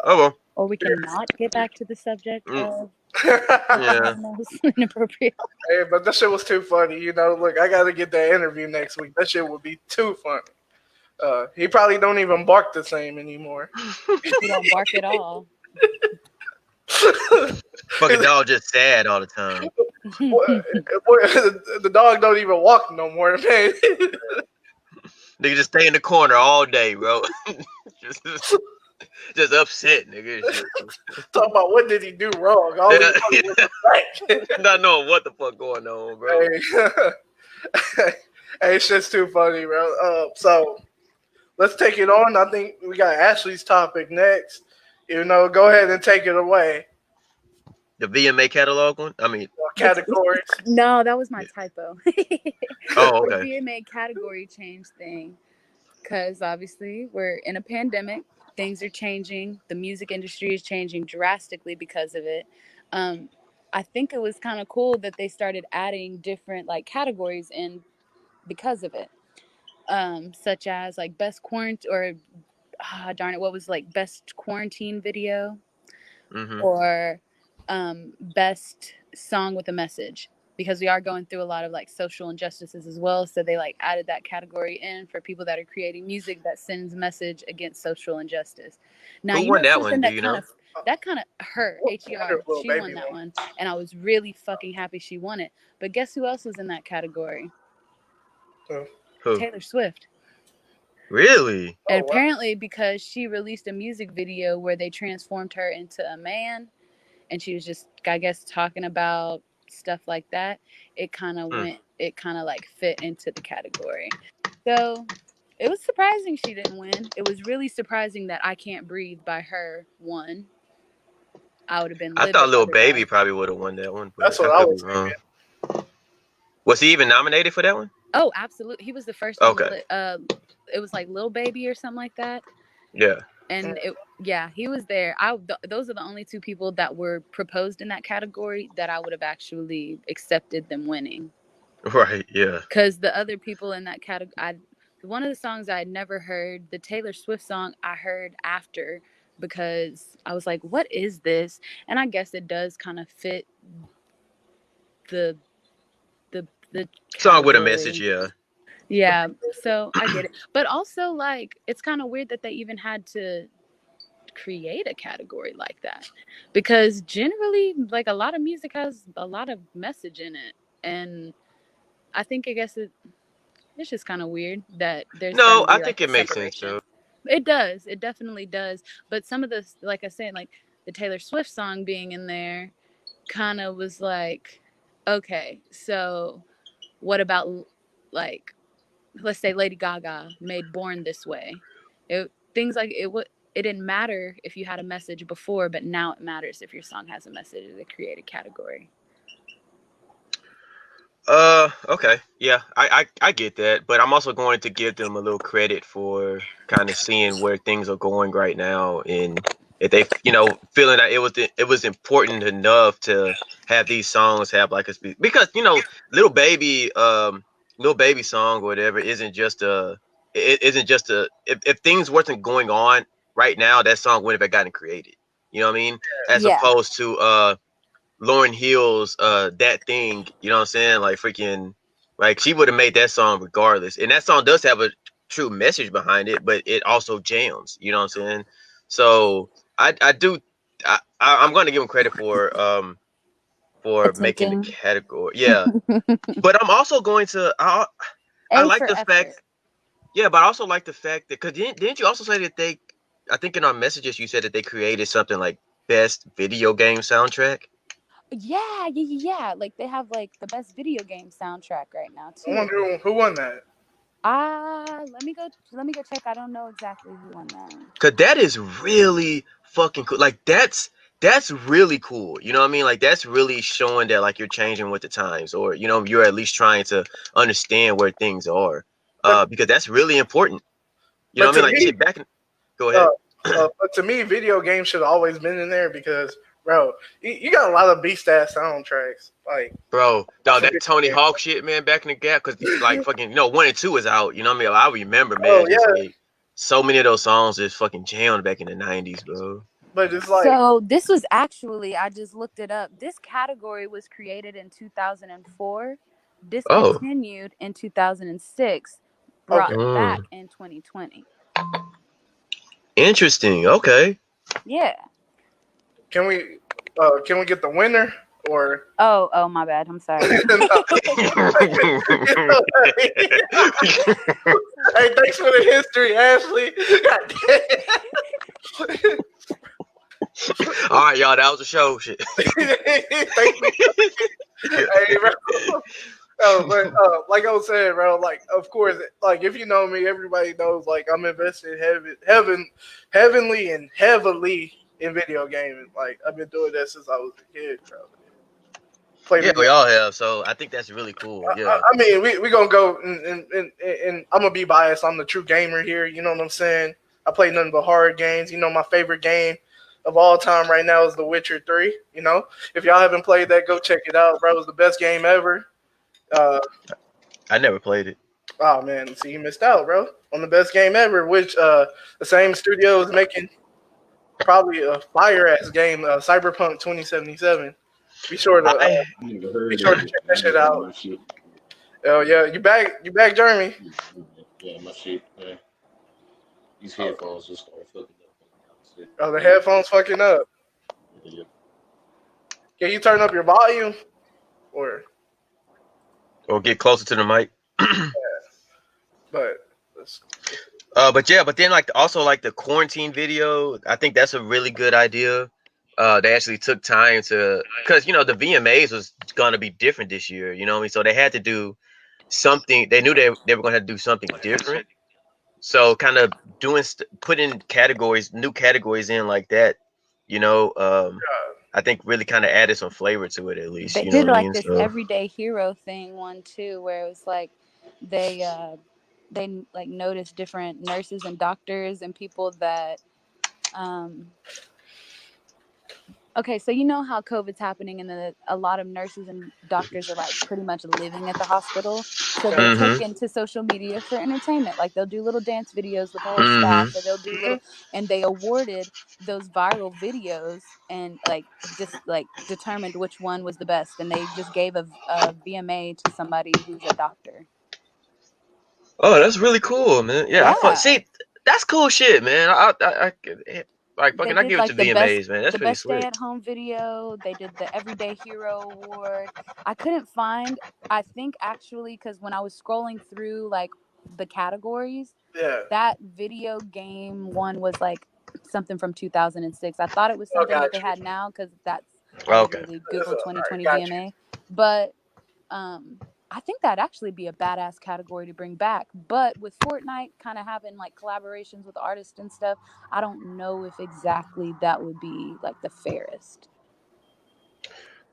Speaker 3: Oh well.
Speaker 2: Or we can not get back to the subject
Speaker 3: Mm,
Speaker 2: of
Speaker 3: yeah.
Speaker 2: animals inappropriate.
Speaker 1: hey, but that shit was too funny. You know, look, I got to get that interview next week. That shit would be too funny. He probably don't even bark the same anymore.
Speaker 2: We don't bark at all.
Speaker 3: Fucking dog just sad all the time.
Speaker 1: The dog don't even walk no more, man.
Speaker 3: Nigga just stay in the corner all day, bro. just, just upset, nigga. And shit.
Speaker 1: Talk about what did he do wrong? All he
Speaker 3: Yeah,
Speaker 1: wanted was a
Speaker 3: not knowing what the fuck going on, bro.
Speaker 1: hey, hey, it's just too funny, bro. So let's take it on. I think we got Ashley's topic next. You know, go ahead and take it away.
Speaker 3: The VMA catalog one. I mean,
Speaker 1: Categories.
Speaker 2: No, that was my
Speaker 3: yeah.
Speaker 2: typo.
Speaker 3: Oh,
Speaker 2: The
Speaker 3: okay.
Speaker 2: VMA category change thing. Because obviously we're in a pandemic. Things are changing. The music industry is changing drastically because of it. Um, I think it was kind of cool that they started adding different like categories in because of it. Such as like best quarantine or darn it, what was like best quarantine video
Speaker 3: Mhm.
Speaker 2: or best song with a message because we are going through a lot of like social injustices as well, so they like added that category in for people that are creating music that sends message against social injustice. Now
Speaker 3: Who
Speaker 2: you
Speaker 3: won
Speaker 2: know
Speaker 3: that one?
Speaker 2: something
Speaker 3: Do you know?
Speaker 2: that kind of her
Speaker 1: Wonder
Speaker 2: her
Speaker 1: Little
Speaker 2: she
Speaker 1: Baby
Speaker 2: won that
Speaker 1: one.
Speaker 2: one and I was really fucking happy she won it. But guess who else was in that category?
Speaker 1: Oh,
Speaker 3: Who?
Speaker 2: Taylor Swift.
Speaker 3: Really?
Speaker 2: And
Speaker 1: wow.
Speaker 2: apparently because she released a music video where they transformed her into a man and she was just I guess talking about stuff like that,
Speaker 3: Hmm.
Speaker 2: it kind of like fit into the category. So it was surprising she didn't win. It was really surprising that I Can't Breathe by her won. I would have been
Speaker 3: I thought
Speaker 2: livid
Speaker 3: Lil Baby
Speaker 2: otherwise.
Speaker 3: probably would have won that one,
Speaker 1: That's
Speaker 3: but
Speaker 1: what
Speaker 3: I
Speaker 1: I
Speaker 3: could be
Speaker 1: was
Speaker 3: wrong.
Speaker 1: thinking.
Speaker 3: Was he even nominated for that one?
Speaker 2: Oh, absolutely. He was the first on the
Speaker 3: Okay.
Speaker 2: list. It was like Lil Baby or something like that.
Speaker 3: Yeah.
Speaker 2: And it yeah, he was there. Those are the only two people that were proposed in that category that I would have actually accepted them winning.
Speaker 3: Right. Yeah.
Speaker 2: Because the other people in that category, one of the songs I had never heard, the Taylor Swift song, I heard after because I was like, "What is this?" And I guess it does kind of fit the the
Speaker 3: Song with a message.
Speaker 2: category.
Speaker 3: Yeah.
Speaker 2: Yeah, so I get it. But also, like, it's kind of weird that they even had to create a category like that, because generally, like, a lot of music has a lot of message in it, and I guess it's just kind of weird that there's got
Speaker 3: No,
Speaker 2: to
Speaker 3: I
Speaker 2: be like
Speaker 3: think
Speaker 2: a
Speaker 3: it makes sense
Speaker 2: separation.
Speaker 3: though.
Speaker 2: It does. It definitely does. But some of the, like I said, like the Taylor Swift song being in there kind of was like, okay, so what about, like, let's say Lady Gaga made Born This Way? Things like it would. It didn't matter if you had a message before, but now it matters if your song has a message. To create a category.
Speaker 3: Okay, yeah, I get that, but I'm also going to give them a little credit for kind of seeing where things are going right now, and if they, feeling that it was important enough to have these songs have like because little baby song or whatever isn't just a if things wasn't going on right now, that song wouldn't have gotten created. You know what I mean? As
Speaker 2: Yeah.
Speaker 3: opposed to Lauryn Hill's That Thing, you know what I'm saying? Like freaking like she would have made that song regardless. And that song does have a true message behind it, but it also jams, you know what I'm saying? So I do I'm gonna give him credit for making the
Speaker 2: Attempting.
Speaker 3: category. Yeah. But I'm also going to I
Speaker 2: A
Speaker 3: like
Speaker 2: for
Speaker 3: the
Speaker 2: effort.
Speaker 3: fact yeah, but I also like the fact that because didn't you also say that I think in our messages you said that they created something like best video game soundtrack?
Speaker 2: Yeah, yeah, yeah, yeah. Like they have like the best video game soundtrack right now
Speaker 1: I
Speaker 2: too.
Speaker 1: wonder who won that.
Speaker 2: Let me go check. I don't know exactly who won that.
Speaker 3: Cause that is really fucking cool. Like that's really cool. You know what I mean? Like that's really showing that like you're changing with the times, or you're at least trying to understand where things are.
Speaker 1: But
Speaker 3: Because that's really important. You know
Speaker 1: but
Speaker 3: what I mean?
Speaker 1: to
Speaker 3: Like
Speaker 1: me,
Speaker 3: shit. Go
Speaker 1: uh,
Speaker 3: ahead,
Speaker 1: video games should have always been in there because, bro, you got a lot of beast ass soundtracks like
Speaker 3: bro.
Speaker 1: off
Speaker 3: Dog,
Speaker 1: of
Speaker 3: that
Speaker 1: video
Speaker 3: Tony
Speaker 1: games.
Speaker 3: Hawk shit, man. Back in the gap, cause like fucking, 1 and 2 is out. You know what I mean? I remember, man.
Speaker 1: Oh
Speaker 3: Just
Speaker 1: yeah,
Speaker 3: like so many of those songs just fucking jammed back in the '90s, bro.
Speaker 1: but it's like,
Speaker 2: So this was actually, I just looked it up. This category was created in 2004,
Speaker 3: Oh.
Speaker 2: discontinued in 2006,
Speaker 1: okay,
Speaker 2: brought back
Speaker 3: Mm.
Speaker 2: in 2020.
Speaker 3: Interesting. Okay.
Speaker 2: Yeah.
Speaker 1: can we get the winner or
Speaker 2: Oh, my bad. I'm sorry.
Speaker 1: no? Hey, thanks for the history, Ashley. God damn.
Speaker 3: All right, y'all. That was a show. Shit.
Speaker 1: Thank you. Hey, bro. Oh, but like I was saying, bro, like of course, like if you know me, everybody knows like I'm invested heavenly and heavily in video gaming. Like I've been doing that since I was a kid, bro. Play
Speaker 3: Yeah,
Speaker 1: video.
Speaker 3: we all have. So I think that's really cool. Yeah.
Speaker 1: I mean, we gonna go and I'm gonna be biased. I'm the true gamer here. You know what I'm saying? I play nothing but hard games. You know, my favorite game of all time right now is The Witcher 3. You know, if y'all haven't played that, go check it out, bro. It's the best game ever. Uh,
Speaker 3: I never played it.
Speaker 1: oh man, see you missed out, bro, on the best game ever, which the same studio is making probably a fire ass game, Cyberpunk 2077. Be sure to
Speaker 3: I
Speaker 4: I never
Speaker 1: be
Speaker 4: heard
Speaker 1: sure
Speaker 4: of
Speaker 1: to
Speaker 4: it.
Speaker 1: check that
Speaker 4: I
Speaker 1: shit
Speaker 4: just know
Speaker 1: out.
Speaker 4: my shit.
Speaker 1: Oh yeah, you back, Jeremy.
Speaker 4: Yeah, my shit. These headphones just start fucking up.
Speaker 1: Oh, the
Speaker 4: Maybe
Speaker 1: headphones fucking up.
Speaker 4: yeah.
Speaker 1: Can you turn up your volume? Or,
Speaker 3: or get closer to the mic.
Speaker 1: but
Speaker 3: But yeah, but then like also like the quarantine video, I think that's a really good idea. They actually took time to, because the VMAs was gonna be different this year. You know what I mean? So they had to do something. They knew they were gonna have to do something different. So kind of putting new categories in like that. You know, um, I think really kind of added some flavor to it at least.
Speaker 2: They
Speaker 3: You know
Speaker 2: did
Speaker 3: what I
Speaker 2: like
Speaker 3: mean?
Speaker 2: this
Speaker 3: So.
Speaker 2: everyday hero thing one too, where it was like they uh they like noticed different nurses and doctors and people that um okay, so you know how COVID's happening, and a lot of nurses and doctors are like pretty much living at the hospital. So they
Speaker 1: yeah.
Speaker 2: take
Speaker 3: Mm-hmm.
Speaker 2: into social media for entertainment. Like they'll do little dance videos with the whole staff,
Speaker 3: Mm-hmm.
Speaker 2: or they'll do little, and they awarded those viral videos and like just like determined which one was the best, and they just gave a VMA to somebody who's a doctor.
Speaker 3: Oh, that's really cool, man. Yeah,
Speaker 2: Yeah.
Speaker 3: see, that's cool shit, man. like
Speaker 2: They
Speaker 3: fucking, I
Speaker 2: did
Speaker 3: give it to
Speaker 2: like
Speaker 3: VMAs, man. That's
Speaker 2: the
Speaker 3: pretty
Speaker 2: best day
Speaker 3: slick.
Speaker 2: at home video. They did the Everyday Hero Award. I couldn't find. I think actually because when I was scrolling through like the categories,
Speaker 1: Yeah.
Speaker 2: that video game one was like something from 2006. I thought it was
Speaker 1: Oh,
Speaker 2: something that
Speaker 1: got
Speaker 2: they
Speaker 1: you.
Speaker 2: had now because that's I
Speaker 3: Okay.
Speaker 2: literally
Speaker 1: It's
Speaker 2: Googled
Speaker 1: all right.
Speaker 2: 2020
Speaker 1: Got you.
Speaker 2: VMA, but I think that'd actually be a badass category to bring back. But with Fortnite kind of having like collaborations with artists and stuff, I don't know if exactly that would be like the fairest.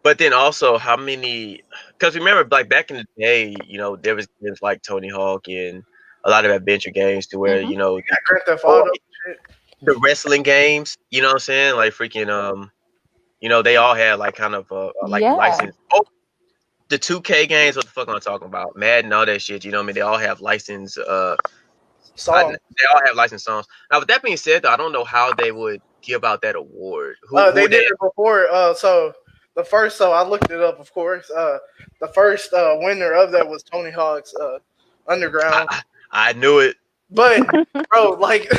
Speaker 3: But then also, how many? Because remember, like back in the day, there was games like Tony Hawk and a lot of adventure games to where
Speaker 2: Hmm.
Speaker 1: Yeah, Grand Theft
Speaker 3: or
Speaker 1: Auto. Shit.
Speaker 3: the wrestling games. You know what I'm saying? Like freaking they all had like kind of like
Speaker 2: Yeah,
Speaker 3: license. Oh, the 2K games. What the fuck am I talking about? Madden, all that shit. You know what I mean? They all have license.
Speaker 1: Song.
Speaker 3: They all have licensed songs. Now, with that being said, though, I don't know how they would give out that award. Who
Speaker 1: They
Speaker 3: would
Speaker 1: did
Speaker 3: they?
Speaker 1: it before. So the first, so I looked it up, of course. The first winner of that was Tony Hawk's Underground.
Speaker 3: I knew it.
Speaker 1: But bro, like,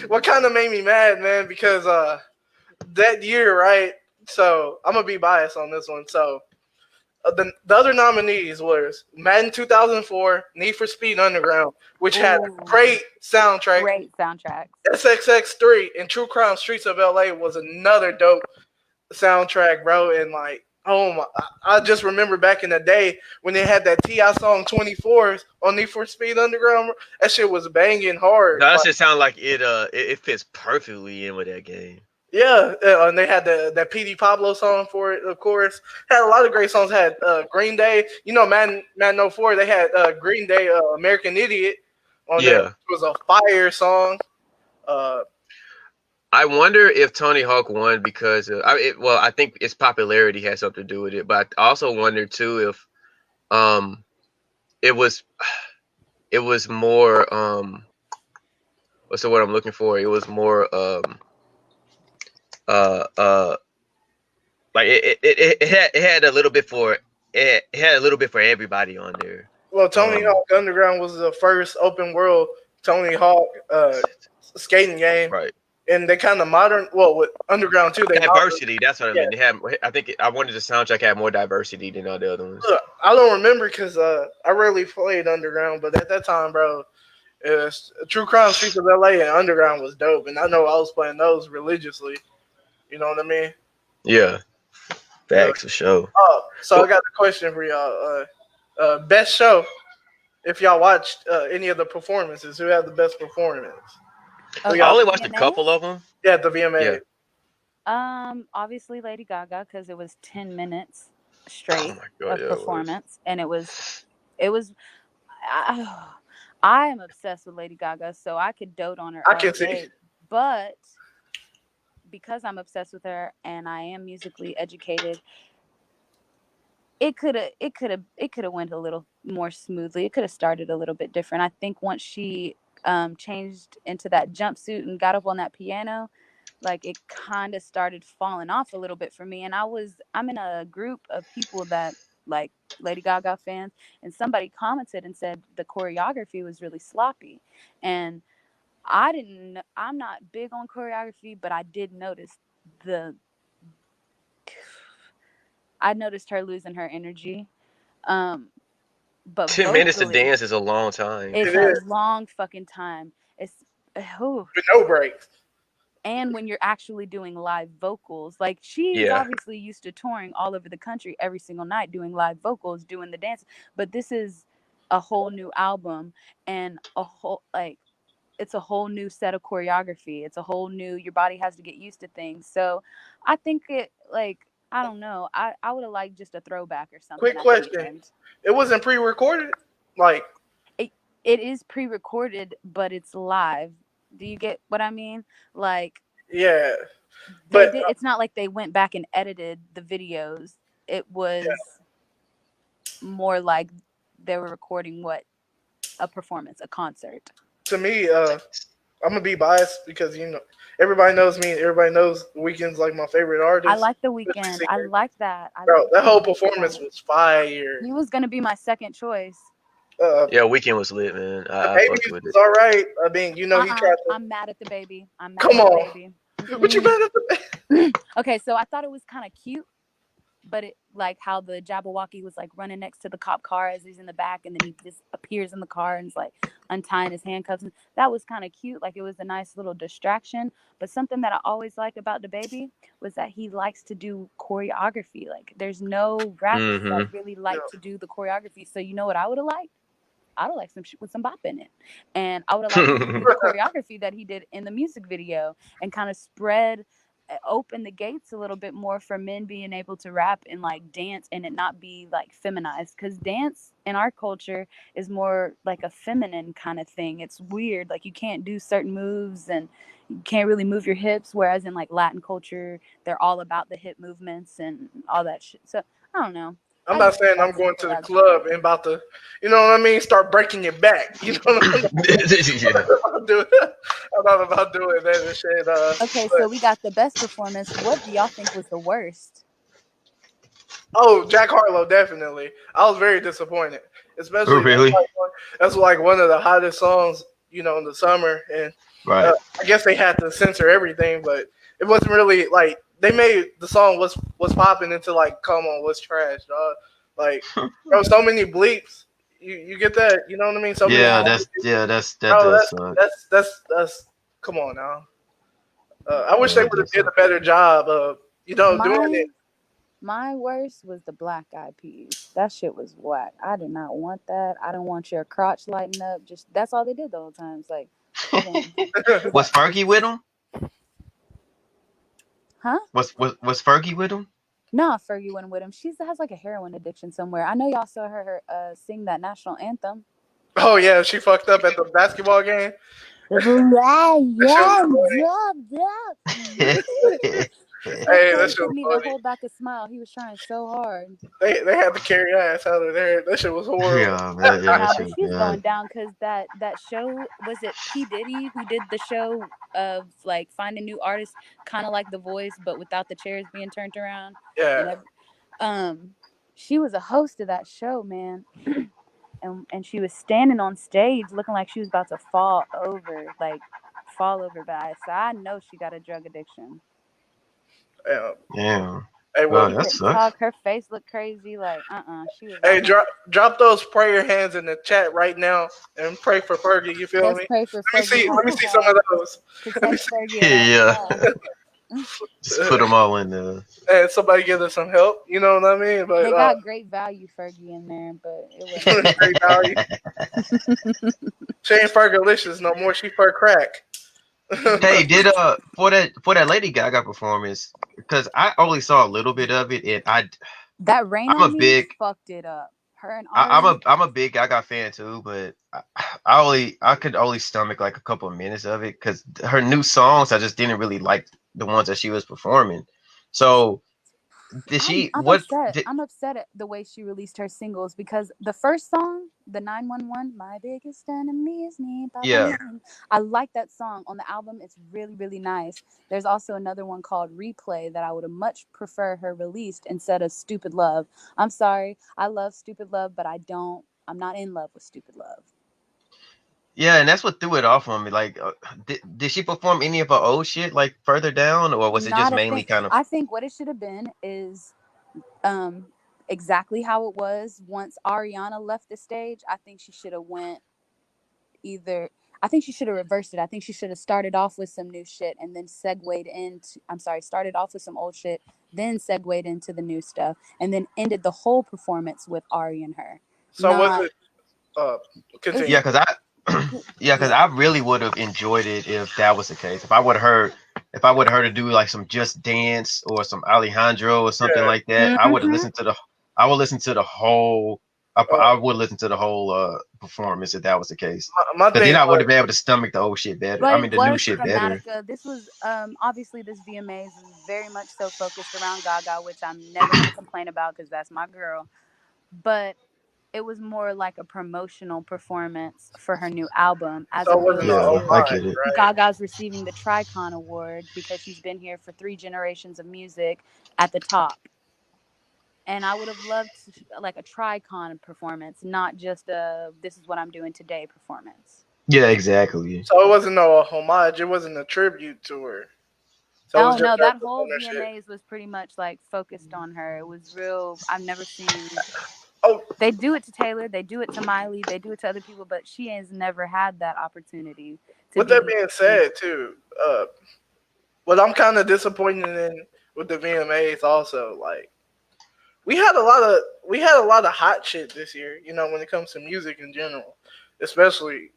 Speaker 1: what kind of made me mad, man? Because that year, right? So I'm gonna be biased on this one. So the other nominees was Madden 2004, Need for Speed Underground, which had a
Speaker 2: ooh,
Speaker 1: great soundtrack.
Speaker 2: great soundtracks.
Speaker 1: SXX3 and True Crime Streets of LA was another dope soundtrack, bro. And like, oh my, I just remember back in the day when they had that Ti song 24s on Need for Speed Underground. That shit was banging hard.
Speaker 3: That
Speaker 1: Like,
Speaker 3: shit sound like it fits perfectly in with that game.
Speaker 1: yeah, and they had that PD Pablo song for it, of course. Had a lot of great songs. Had Green Day, Man 04. They had Green Day, American Idiot on there,
Speaker 3: Yeah.
Speaker 1: which was a fire song. Uh,
Speaker 3: I wonder if Tony Hawk won because I think its popularity had something to do with it, but I also wonder too if um it was it was more what's the word I'm looking for? It was more uh uh like it had a little bit for it had a little bit for everybody on there.
Speaker 1: well, Tony
Speaker 3: Um
Speaker 1: Hawk Underground was the first open world Tony Hawk skating game,
Speaker 3: right.
Speaker 1: and they kind of modern. Well, with Underground too, they modern.
Speaker 3: Diversity, that's what I
Speaker 1: Yeah,
Speaker 3: mean. They had I wanted the soundtrack had more diversity than all the other ones.
Speaker 1: I don't remember because I rarely played Underground, but at that time, bro, it was True Crime Streets of LA and Underground was dope, and I know I was playing those religiously. You know what I mean?
Speaker 3: Yeah,
Speaker 1: Uh,
Speaker 3: facts for sure.
Speaker 1: so I got a question for y'all. Best show. If y'all watched any of the performances, who had the best performance? We
Speaker 2: Of
Speaker 3: I
Speaker 1: got
Speaker 2: the
Speaker 3: only watched a
Speaker 2: VMAs,
Speaker 3: couple of them.
Speaker 1: the
Speaker 3: Yeah.
Speaker 1: VMA.
Speaker 2: obviously Lady Gaga because it was 10 minutes
Speaker 3: Oh
Speaker 2: straight
Speaker 3: my god,
Speaker 2: of
Speaker 3: yeah, it was.
Speaker 2: performance, and it was. I am obsessed with Lady Gaga, so I could dote on her
Speaker 1: I
Speaker 2: all
Speaker 1: can see.
Speaker 2: day. But because I'm obsessed with her and I am musically educated, it could have went a little more smoothly. It could have started a little bit different. I think once she changed into that jumpsuit and got up on that piano, like it kind of started falling off a little bit for me. And I'm in a group of people that like Lady Gaga fans, and somebody commented and said the choreography was really sloppy. And I'm not big on choreography, but the I noticed her losing her energy. Um, but
Speaker 3: 10 minutes to
Speaker 2: vocally,
Speaker 3: dance is a long time.
Speaker 1: It
Speaker 2: it's a
Speaker 1: is
Speaker 2: long fucking time. It's oh,
Speaker 1: with no breaks.
Speaker 2: and when you're actually doing live vocals, like she's
Speaker 3: Yeah.
Speaker 2: obviously used to touring all over the country every single night doing live vocals, doing the dance, but this is a whole new album and a whole like it's a whole new set of choreography. It's a whole new your body has to get used to things. So I think it like I don't know. I would have liked just a throwback or something
Speaker 1: Quick
Speaker 2: at the
Speaker 1: question:
Speaker 2: end.
Speaker 1: it wasn't pre-recorded. Like,
Speaker 2: it, it is pre-recorded but it's live. Do you get what I mean? Like
Speaker 1: yeah,
Speaker 2: they
Speaker 1: but
Speaker 2: did it's not like they went back and edited the videos. It was more like they were recording what a performance, a concert.
Speaker 1: to me, I'm gonna be biased because everybody knows me. Everybody knows The Weeknd's like my favorite
Speaker 2: I
Speaker 1: artist,
Speaker 2: like the
Speaker 1: especially
Speaker 2: weekend. I
Speaker 1: singer.
Speaker 2: like that. I
Speaker 1: Bro,
Speaker 2: like
Speaker 1: that
Speaker 2: that.
Speaker 1: whole
Speaker 2: I like
Speaker 1: performance
Speaker 2: that.
Speaker 1: was fire.
Speaker 2: He was gonna be my second choice.
Speaker 1: Uh,
Speaker 3: Yeah, Weekend was lit, man.
Speaker 1: the
Speaker 3: I fucked
Speaker 1: babies
Speaker 3: with
Speaker 1: was
Speaker 3: it.
Speaker 1: all right. I mean, he tried to
Speaker 2: I'm mad at the baby. I'm mad
Speaker 1: come
Speaker 2: at the
Speaker 1: on.
Speaker 2: baby.
Speaker 1: What you mad at the
Speaker 2: Okay, so I thought it was kind of cute, but it like how the Jabberwocky was like running next to the cop car as he's in the back, and then he just appears in the car and is like untying his handcuffs. And that was kind of cute. Like it was a nice little distraction. But something that I always liked about the baby was that he likes to do choreography. Like there's no rappers that
Speaker 3: Mm-hmm.
Speaker 2: really
Speaker 1: Yeah.
Speaker 2: like to do the choreography. So you know what I would have liked? I would have liked some shit with some bop in it. And I would have liked him to do the choreography that he did in the music video and kind of spread open the gates a little bit more for men being able to rap and like dance and it not be like feminized, because dance in our culture is more like a feminine kind of thing. It's weird, like you can't do certain moves and you can't really move your hips, whereas in like Latin culture they're all about the hip movements and all that shit. So I don't know,
Speaker 1: I'm
Speaker 2: I
Speaker 1: not
Speaker 2: just
Speaker 1: saying I'm
Speaker 2: like some
Speaker 1: going to the
Speaker 2: choreography.
Speaker 1: club and about to, you know what I mean, start breaking your back. You know what I mean?
Speaker 3: Yeah.
Speaker 1: I'm doing. I'm not about doing that and shit.
Speaker 2: Okay, so
Speaker 1: But
Speaker 2: we got the best performance. What do y'all think was the worst?
Speaker 1: oh, Jack Harlow definitely. I was very disappointed,
Speaker 3: Oh,
Speaker 1: especially
Speaker 3: really?
Speaker 1: that's like one of the hottest songs, you know, in the summer, and
Speaker 3: Right.
Speaker 1: I guess they had to censor everything, but it wasn't really like they made the song was popping into like, come on, what's trash, dog? Like, bro, so many bleeps. You get that? You know what I mean? So many,
Speaker 3: Yeah,
Speaker 2: Yeah.
Speaker 3: that
Speaker 1: bro.
Speaker 3: does suck.
Speaker 1: That's. Come on now. I wish
Speaker 3: Yeah,
Speaker 1: they
Speaker 3: that
Speaker 1: would have
Speaker 3: does
Speaker 1: did a
Speaker 3: suck.
Speaker 1: better job of doing
Speaker 2: My
Speaker 1: it.
Speaker 2: my worst was the Black Eyed Peas. That shit was whack. I did not want that. I don't want your crotch lighting up. Just that's all they did the whole time. It's like I didn't do
Speaker 3: Was
Speaker 2: that.
Speaker 3: Fergie with him?
Speaker 2: Huh?
Speaker 3: Was Fergie with him?
Speaker 2: Nah, Fergie went with him. She has like a heroin addiction somewhere. I know y'all saw her sing that national anthem.
Speaker 1: Oh yeah, she fucked up at the basketball game. That shit was funny.
Speaker 2: Steph
Speaker 1: Hey, that
Speaker 2: Curry
Speaker 1: shit was
Speaker 2: couldn't even
Speaker 1: funny.
Speaker 2: hold back a smile. He was trying so hard.
Speaker 1: They had to carry ass out of there. That shit was horrible.
Speaker 3: Yeah, man, yeah, that
Speaker 2: Nah,
Speaker 3: shit
Speaker 2: but
Speaker 3: was
Speaker 2: she's
Speaker 3: bad.
Speaker 2: going down because that show, was it P Diddy who did the show of like finding new artists, kind of like The Voice, but without the chairs being turned around, and
Speaker 1: Yeah.
Speaker 2: um, she was a host of that show, man, and she was standing on stage looking like she was about to fall over by. So I know she got a drug addiction.
Speaker 1: Yeah.
Speaker 3: Yeah.
Speaker 1: Hey,
Speaker 3: Oh,
Speaker 1: well,
Speaker 2: She
Speaker 3: that
Speaker 2: couldn't
Speaker 3: sucks.
Speaker 2: talk. Her face looked crazy. Like, she was
Speaker 1: hey,
Speaker 2: out here.
Speaker 1: drop those prayer hands in the chat right now and pray for Fergie. You feel
Speaker 2: Let's
Speaker 1: me?
Speaker 2: pray for
Speaker 1: Let me
Speaker 2: Fergie
Speaker 1: see. Let me see some
Speaker 2: Hasseltine.
Speaker 1: of those. Let me
Speaker 2: Protect
Speaker 1: see.
Speaker 2: Fergie at all
Speaker 3: Yeah,
Speaker 2: costs.
Speaker 3: just put them all in there.
Speaker 1: And somebody give us some help. You know what I mean? But
Speaker 2: They got great value Fergie in there, but it wasn't enough.
Speaker 1: great value. She ain't Fergalicious no more. She for crack.
Speaker 3: Hey, did for that Lady Gaga performance, because I only saw a little bit of it, and
Speaker 2: That Rain
Speaker 3: I'm a
Speaker 2: on Me
Speaker 3: big
Speaker 2: fucked it up. Her and
Speaker 3: I'm
Speaker 2: Ari.
Speaker 3: a big Gaga fan too, but I could only stomach like a couple of minutes of it because her new songs I just didn't really like the ones that she was performing. So did
Speaker 2: I'm
Speaker 3: she
Speaker 2: I'm
Speaker 3: what
Speaker 2: upset.
Speaker 3: did
Speaker 2: I'm upset at the way she released her singles because the first song, the 911, my biggest enemy is me. Ba, ba,
Speaker 3: yeah.
Speaker 2: ba. I like that song on the album. It's really really nice. There's also another one called Replay that I would have much prefer her released instead of Stupid Love. I'm sorry, I love Stupid Love, but I'm not in love with Stupid Love.
Speaker 3: Yeah, and that's what threw it off on me. Like, did she perform any of her old shit like further down, or was it just
Speaker 2: Not a
Speaker 3: mainly
Speaker 2: thing.
Speaker 3: kind of?
Speaker 2: I think what it should have been is um exactly how it was once Ariana left the stage. I think she should have went either I think she should have reversed it. I think she should have started off with some new shit and then segued into I'm sorry, started off with some old shit, then segued into the new stuff, and then ended the whole performance with Ari and her.
Speaker 1: so was
Speaker 2: Not
Speaker 1: it? Uh,
Speaker 2: it's
Speaker 3: Yeah,
Speaker 1: continue.
Speaker 3: because yeah, because
Speaker 2: yeah.
Speaker 3: I really would have enjoyed it if that was the case. If I would have heard her do like some Just Dance or some Alejandro or something
Speaker 1: Yeah.
Speaker 3: like that,
Speaker 2: Hmm.
Speaker 3: I would listen to the whole, I
Speaker 1: Uh,
Speaker 3: would listen to the whole performance if that was the case.
Speaker 1: my
Speaker 3: Because then
Speaker 1: thing.
Speaker 3: I would have been able to stomach the old shit better.
Speaker 2: But
Speaker 3: I mean,
Speaker 2: it
Speaker 3: the new
Speaker 2: was
Speaker 3: shit better.
Speaker 2: Chromatica. This was obviously this VMAs is very much so focused around Gaga, which I'm never gonna complain about because that's my girl. But it was more like a promotional performance for her new album as
Speaker 1: So it wasn't
Speaker 2: opposed
Speaker 1: a
Speaker 3: Yeah, I
Speaker 2: to
Speaker 1: homage,
Speaker 3: get it.
Speaker 1: right?
Speaker 2: Gaga's receiving the Tricon Award because she's been here for 3 generations of music at the top. And I would have loved like a Tricon performance, not just a this is what I'm doing today performance.
Speaker 3: Yeah, exactly.
Speaker 1: So it wasn't no homage. It wasn't a tribute to her. So it was
Speaker 2: Oh
Speaker 1: just
Speaker 2: no,
Speaker 1: her
Speaker 2: that
Speaker 1: doing
Speaker 2: whole
Speaker 1: their shit.
Speaker 2: VMAs was pretty much like focused on her. It was real. I've never seen.
Speaker 1: Oh,
Speaker 2: They do it to Taylor. They do it to Miley. They do it to other people, but she has never had that opportunity to
Speaker 1: with that
Speaker 2: be.
Speaker 1: being said, too, what I'm kind of disappointed in with the VMAs also, like we had a lot of hot shit this year. You know, when it comes to music in general, especially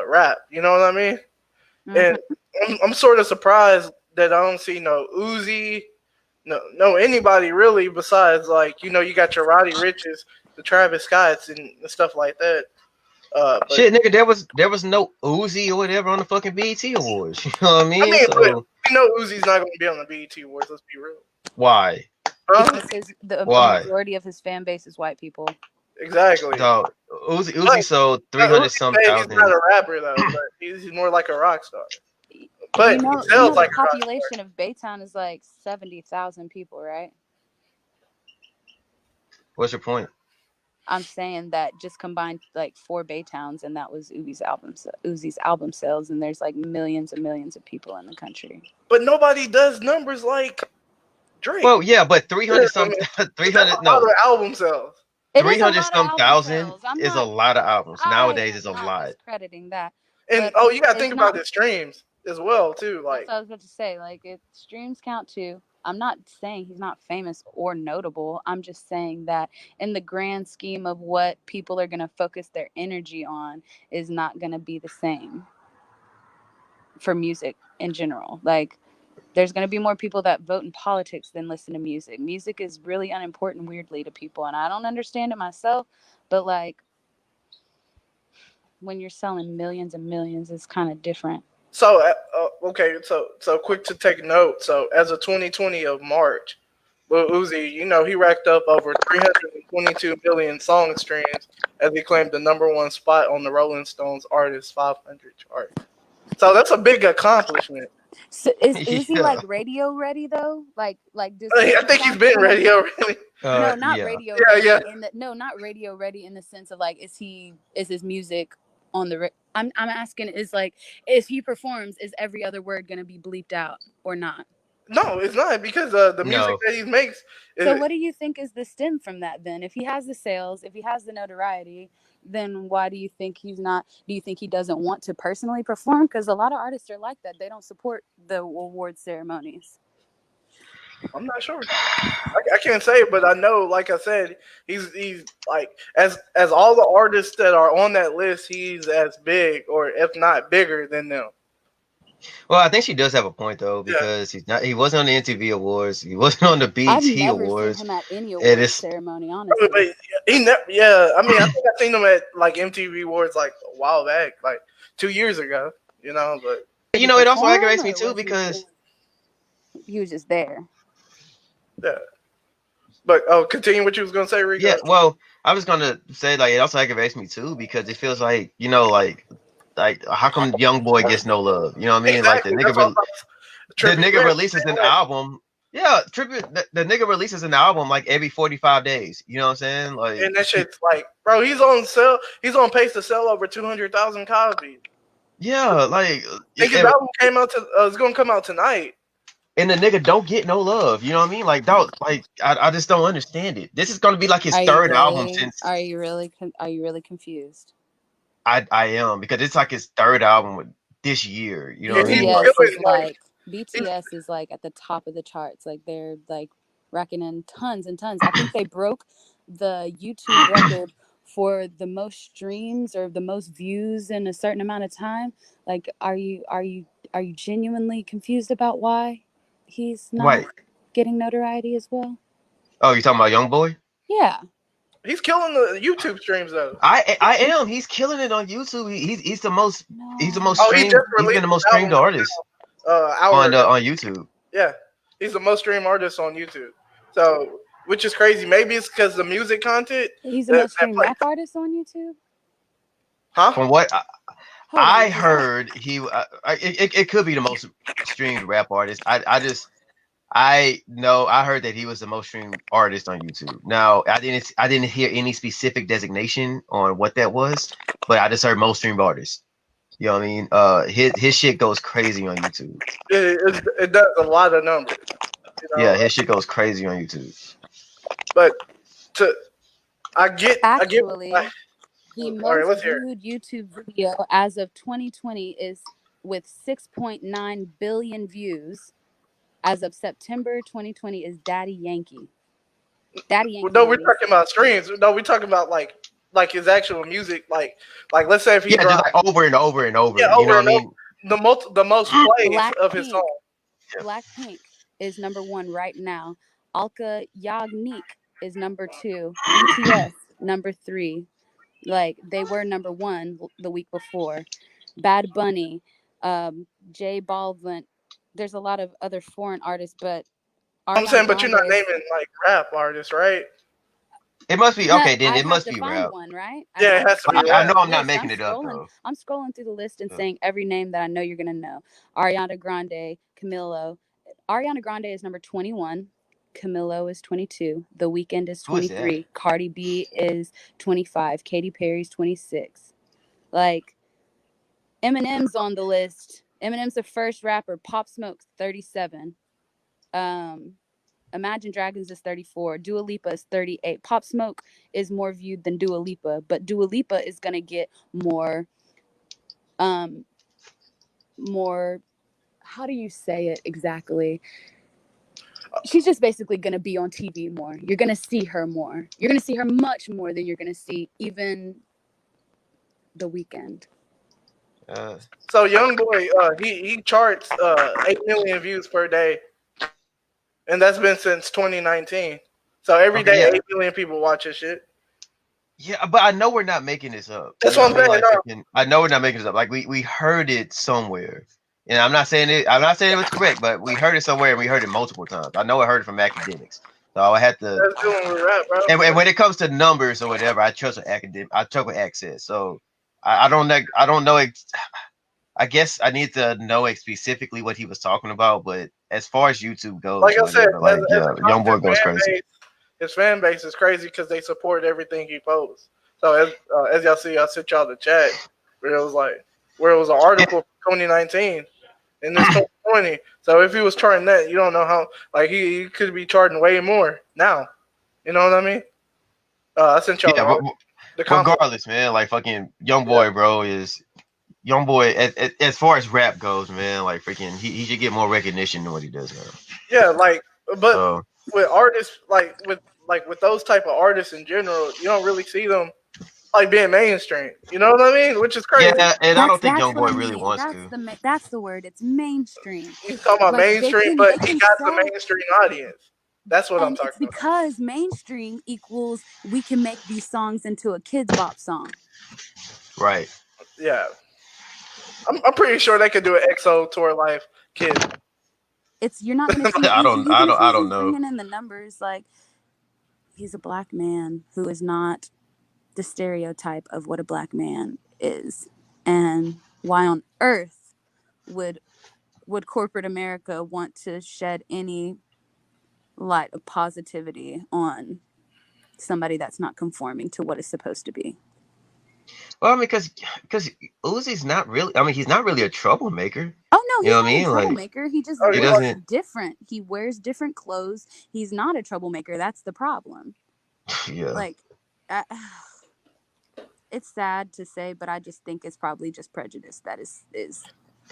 Speaker 1: rap. You know what I mean? And
Speaker 2: Mhm.
Speaker 1: I'm sort of surprised that I don't see no Uzi, no anybody really besides like you got your Roddy Riches, the Travis Scotts, and stuff like that. But
Speaker 3: Shit, nigga, there was no Uzi or whatever on the fucking BET Awards. You know what I
Speaker 1: I
Speaker 3: mean?
Speaker 1: mean, but
Speaker 3: So
Speaker 1: we know Uzi's not going to be on the BET Awards. Let's be real.
Speaker 3: why?
Speaker 1: Huh?
Speaker 2: Because a
Speaker 3: Why?
Speaker 2: majority of his fan base is white people.
Speaker 1: Exactly.
Speaker 3: Dog, Uzi
Speaker 1: But
Speaker 3: Uzi sold
Speaker 1: Uzi
Speaker 3: 300 some
Speaker 1: said he's not
Speaker 3: thousand.
Speaker 1: a rapper though, but he's more like a rock star.
Speaker 2: You
Speaker 1: But he
Speaker 2: know,
Speaker 1: sells
Speaker 2: the
Speaker 1: like a rock star.
Speaker 2: population of Baytown is like 70,000 people, right?
Speaker 3: What's your point?
Speaker 2: I'm saying that just combined like 4 Baytowns, and that was Uzi's album sales, and there's like millions and millions of people in the country.
Speaker 1: But nobody does numbers like Drake.
Speaker 3: Well, yeah, but 300
Speaker 1: I
Speaker 3: some
Speaker 1: mean, but that's
Speaker 3: 300
Speaker 1: a lot
Speaker 3: no
Speaker 1: of album sales.
Speaker 2: It is a
Speaker 3: 300
Speaker 2: lot of
Speaker 3: some
Speaker 2: album
Speaker 3: thousand
Speaker 2: sales. I'm
Speaker 3: is a
Speaker 2: not,
Speaker 3: lot of albums.
Speaker 2: I
Speaker 3: Nowadays
Speaker 2: am
Speaker 3: is a
Speaker 2: not
Speaker 3: lot.
Speaker 2: discrediting that,
Speaker 1: And
Speaker 2: but
Speaker 1: oh, you got to
Speaker 2: it's
Speaker 1: think about
Speaker 2: not.
Speaker 1: the streams as well too.
Speaker 2: That's
Speaker 1: Like
Speaker 2: what I was about to say. Like, streams count too. I'm not saying he's not famous or notable. I'm just saying that in the grand scheme of what people are going to focus their energy on is not going to be the same for music in general. Like, there's going to be more people that vote in politics than listen to music. Music is really unimportant, weirdly, to people, and I don't understand it myself. But like, when you're selling millions and millions, it's kind of different.
Speaker 1: so, okay, so quick to take note. So as of 2020 of March, Lil Uzi, he racked up over 322 million song streams as he claimed the number one spot on the Rolling Stones Artist 500 chart. So that's a big accomplishment.
Speaker 2: So is Uzi
Speaker 3: Yeah.
Speaker 2: like radio ready though? Does he
Speaker 1: I think he's
Speaker 2: sound
Speaker 1: been
Speaker 2: kind of
Speaker 1: ready already.
Speaker 2: no, not
Speaker 3: Yeah.
Speaker 2: radio
Speaker 1: Yeah,
Speaker 2: ready
Speaker 1: yeah.
Speaker 2: in the no, not radio ready in the sense of like is his music on the I'm asking is like if he performs is every other word going to be bleeped out or not?
Speaker 1: No, it's not because the music
Speaker 3: No.
Speaker 1: that he makes
Speaker 2: So
Speaker 1: is
Speaker 2: what do you think is the stem from that then? If he has the sales, if he has the notoriety, then why do you think he's not? Do you think he doesn't want to personally perform? Because a lot of artists are like that. They don't support the award ceremonies.
Speaker 1: I'm not sure. I can't say, but I know, like I said, he's like as all the artists that are on that list, he's as big or if not bigger than them.
Speaker 3: Well, I think she does have a point though,
Speaker 1: Yeah,
Speaker 3: because he wasn't on the MTV Awards, he wasn't on the
Speaker 2: I've
Speaker 3: BET
Speaker 2: never seen
Speaker 3: Awards.
Speaker 2: him at any
Speaker 3: And
Speaker 2: awards
Speaker 3: it's
Speaker 2: ceremony,
Speaker 1: but
Speaker 2: honestly.
Speaker 1: he never. Yeah, I mean, I think I seen him at like MTV Awards like a while back, like 2 years ago. But
Speaker 2: Did he
Speaker 3: it also
Speaker 2: perform
Speaker 3: aggravates me
Speaker 2: or
Speaker 3: too
Speaker 2: was
Speaker 3: because
Speaker 2: he was just there?
Speaker 1: yeah. But oh, continue what you was gonna say,
Speaker 3: yeah,
Speaker 1: Rico.
Speaker 3: well, I was gonna say like it also aggravates me too because it feels like, like how come Young Boy gets no love? You know what I mean? Like
Speaker 1: Exactly. That's all about
Speaker 3: the
Speaker 1: Trippie
Speaker 3: nigga
Speaker 1: Redd.
Speaker 3: releases an album. Yeah, tribute. The nigga releases an album like every 45 days. You know what I'm saying? Like,
Speaker 1: And that shit's like, bro, he's on sale. He's on pace to sell over 200,000 copies.
Speaker 3: yeah, like,
Speaker 1: I think his album came out to. It's gonna come out tonight.
Speaker 3: and the nigga don't get no love. You know what I mean? Like, don't like. I just don't understand it. This is gonna be like his
Speaker 2: Are you
Speaker 3: third album
Speaker 2: really?
Speaker 3: since
Speaker 2: Are you really confused?
Speaker 3: I am, because it's like his third album this year. You know
Speaker 1: Yeah,
Speaker 3: what I
Speaker 1: he's
Speaker 3: mean?
Speaker 2: BTS
Speaker 3: Like,
Speaker 2: is
Speaker 1: killing like
Speaker 2: like
Speaker 1: he's,
Speaker 2: BTS is like at the top of the charts. Like they're like racking in tons and tons. I think they broke the YouTube record for the most streams or the most views in a certain amount of time. Like are you genuinely confused about why he's not
Speaker 3: wait.
Speaker 2: getting notoriety as well?
Speaker 3: Oh, you talking about Young Boy?
Speaker 2: Yeah.
Speaker 1: he's killing the YouTube streams though.
Speaker 3: I am. He's killing it on YouTube. He's the most. He's the most
Speaker 2: No.
Speaker 1: Oh, he just
Speaker 3: streamed. He's been
Speaker 1: released
Speaker 3: the
Speaker 1: his
Speaker 3: most streamed
Speaker 1: album just
Speaker 3: artist
Speaker 1: now, hour ago.
Speaker 3: on YouTube.
Speaker 1: Yeah, he's the most streamed artist on YouTube. So, which is crazy. Maybe it's because the music content
Speaker 2: He's the
Speaker 1: that
Speaker 2: most streamed
Speaker 1: play.
Speaker 2: rap artist on YouTube?
Speaker 1: Huh?
Speaker 3: From what
Speaker 2: Hold
Speaker 3: I
Speaker 2: on, cuz
Speaker 3: heard, it could be the most streamed rap artist. I know I heard that he was the most streamed artist on YouTube. Now I didn't hear any specific designation on what that was, but I just heard most streamed artist. You know what I mean? His shit goes crazy on YouTube.
Speaker 1: It does a lot of numbers, you
Speaker 3: Yeah,
Speaker 1: know.
Speaker 3: his shit goes crazy on YouTube.
Speaker 1: But to I get.
Speaker 2: Actually, the
Speaker 1: All right,
Speaker 2: most
Speaker 1: let's hear it.
Speaker 2: viewed YouTube video as of 2020 is with 6.9 billion views. As of September 2020 is Daddy Yankee. Daddy Yankee
Speaker 1: No, we're
Speaker 2: money.
Speaker 1: talking about streams. No, we're talking about like his actual music. Like let's say if he
Speaker 3: Yeah, just
Speaker 1: dropped,
Speaker 3: like over and over and over.
Speaker 1: yeah,
Speaker 3: You know
Speaker 1: over
Speaker 3: what I
Speaker 1: and over,
Speaker 3: mean?
Speaker 1: the most plays of his
Speaker 2: Blackpink.
Speaker 1: song.
Speaker 3: Yeah.
Speaker 2: Blackpink is number one right now. Alka Yagnik is number two. BTS number three. Like they were number one the week before. Bad Bunny, J Balvin. There's a lot of other foreign artists, but
Speaker 1: I'm
Speaker 2: Ariana
Speaker 1: saying, but you're
Speaker 2: Grande
Speaker 1: not
Speaker 2: is.
Speaker 1: naming like rap artists, right?
Speaker 3: It must be okay. Then
Speaker 2: I'd
Speaker 3: it
Speaker 2: have
Speaker 3: must
Speaker 2: to
Speaker 3: be
Speaker 2: find
Speaker 3: rap.
Speaker 2: one, right?
Speaker 1: Yeah, it has to be
Speaker 2: I'd
Speaker 3: I
Speaker 2: look
Speaker 1: rap.
Speaker 3: know
Speaker 2: at the
Speaker 3: I'm not
Speaker 2: list.
Speaker 3: making it up though.
Speaker 2: I'm scrolling through the list and
Speaker 3: Yeah.
Speaker 2: saying every name that I know you're gonna know. Ariana Grande, Camilo. Ariana Grande is number 21. Camilo is 22. The Weeknd is
Speaker 3: Who is that?
Speaker 2: 23. Cardi B is 25. Katy Perry's 26. Like Eminem's on the list. Eminem's the first rapper. Pop Smoke's 37. Um, Imagine Dragons is 34. Dua Lipa is 38. Pop Smoke is more viewed than Dua Lipa, but Dua Lipa is gonna get um more how do you say it exactly? She's just basically gonna be on TV more. You're gonna see her more. You're gonna see her much more than you're gonna see even the Weekend.
Speaker 3: Uh,
Speaker 1: So Young Boy, he charts 8 million views per day, and that's been since 2019. So every
Speaker 3: okay,
Speaker 1: day,
Speaker 3: yeah,
Speaker 1: 8 million people watch his shit.
Speaker 3: yeah, but I know we're not making this up.
Speaker 1: That's
Speaker 3: You know
Speaker 1: what
Speaker 3: what
Speaker 1: I'm
Speaker 3: I mean?
Speaker 1: saying.
Speaker 3: Like
Speaker 1: No,
Speaker 3: freaking, I know we're not making this up. Like we heard it somewhere. And I'm not saying it. I'm not saying it was correct, but we heard it somewhere, and we heard it multiple times. I know I heard it from academics, so I had to.
Speaker 1: that's doing with rap, bro.
Speaker 3: And when it comes to numbers or whatever, I trust with academic. I trust with access. So I don't know. I don't know. I guess I need to know specifically what he was talking about. But as far as YouTube goes
Speaker 1: Like
Speaker 3: or
Speaker 1: I said,
Speaker 3: whatever,
Speaker 1: as
Speaker 3: like
Speaker 1: a
Speaker 3: yeah, young boy
Speaker 1: constant
Speaker 3: goes
Speaker 1: fan
Speaker 3: crazy.
Speaker 1: base, his fan base is crazy because they support everything he posts. So as y'all see, I sent y'all the chat where it was an article from 2019 and this 2020. So if he was charting that, you don't know how like he could be charting way more now. You know what I mean? I sent y'all
Speaker 3: Yeah,
Speaker 1: the the compliment.
Speaker 3: regardless, man, like fucking young
Speaker 1: Yeah,
Speaker 3: boy, bro, is young boy. As far as rap goes, man, like freaking, he should get more recognition than what he does now.
Speaker 1: yeah, like but
Speaker 3: So
Speaker 1: with artists with those type of artists in general, you don't really see them like being mainstream. You know what I mean? Which is crazy.
Speaker 3: yeah, and I don't think
Speaker 2: That's
Speaker 3: young
Speaker 2: what
Speaker 3: boy
Speaker 2: I
Speaker 3: really
Speaker 2: mean.
Speaker 3: wants to.
Speaker 2: That's the word. It's mainstream.
Speaker 1: He's talking about
Speaker 2: Like
Speaker 1: mainstream, but
Speaker 2: they
Speaker 1: he
Speaker 2: can
Speaker 1: got the
Speaker 2: sell,
Speaker 1: mainstream audience. That's what I'm
Speaker 2: and
Speaker 1: talking
Speaker 2: it's
Speaker 1: about.
Speaker 2: because mainstream equals we can make these songs into a kids bop song.
Speaker 3: Right.
Speaker 1: Yeah, I'm pretty sure they could do an EXO tour life kid.
Speaker 2: It's you're not gonna see
Speaker 3: I
Speaker 2: Uzi.
Speaker 3: don't.
Speaker 2: Even if
Speaker 3: I don't
Speaker 2: Uzi's
Speaker 3: know.
Speaker 2: bringing in the numbers, like he's a black man who is not the stereotype of what a black man is, and why on earth would corporate America want to shed any light of positivity on somebody that's not conforming to what is supposed to be?
Speaker 3: Well, I mean, because Uzi's not really. I mean, he's not really a troublemaker.
Speaker 2: Oh no,
Speaker 3: You know
Speaker 2: he's
Speaker 3: what I
Speaker 2: not a
Speaker 3: mean? Like
Speaker 2: troublemaker. He just
Speaker 1: Oh,
Speaker 3: he
Speaker 1: you
Speaker 2: looks
Speaker 1: watch?
Speaker 3: doesn't.
Speaker 2: different. He wears different clothes. He's not a troublemaker. That's the problem.
Speaker 3: Yeah.
Speaker 2: Like, uh, it's sad to say, but I just think it's probably just prejudice that is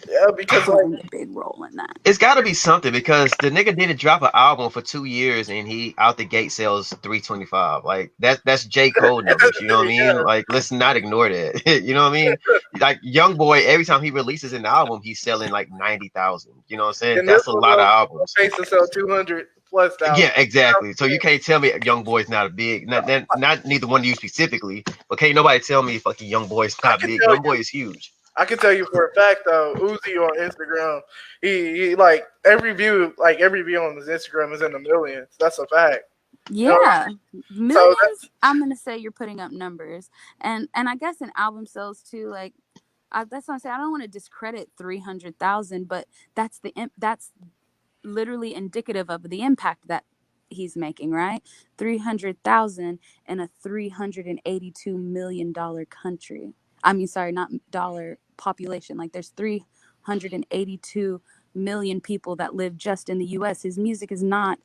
Speaker 1: Yeah, because like
Speaker 2: playing a big role in that.
Speaker 3: It's got to be something because the nigga didn't drop an album for 2 years and he out the gate sells 325. Like that's J Cole numbers. You know what I mean?
Speaker 1: yeah,
Speaker 3: Like let's not ignore that. You know what I mean? Like Young Boy, every time he releases an album, he's selling like 90,000. You know what I'm saying?
Speaker 1: and this
Speaker 3: That's a
Speaker 1: was
Speaker 3: lot of
Speaker 1: on
Speaker 3: albums.
Speaker 1: pace to sell 200 plus
Speaker 3: Yeah,
Speaker 1: thousand.
Speaker 3: exactly. So you can't tell me Young Boy's not a big, not neither one of you specifically, but can't nobody tell me fucking Young Boy's
Speaker 1: I
Speaker 3: not
Speaker 1: can
Speaker 3: big.
Speaker 1: tell
Speaker 3: Young Boy
Speaker 1: you,
Speaker 3: is huge.
Speaker 1: I can tell you for a fact though, Uzi on Instagram, he like every view on his Instagram is in the millions. That's a fact. You know what I
Speaker 2: Yeah,
Speaker 1: mean? So
Speaker 2: millions. I'm gonna say you're putting up numbers, and I guess in album sales too. Like, that's what I'm saying. I don't want to discredit 300,000, but that's literally indicative of the impact that he's making. Right, 300,000 in a $382 million country. I mean, sorry, not dollar population. Like there's 382 million people that live just in the US. His music is not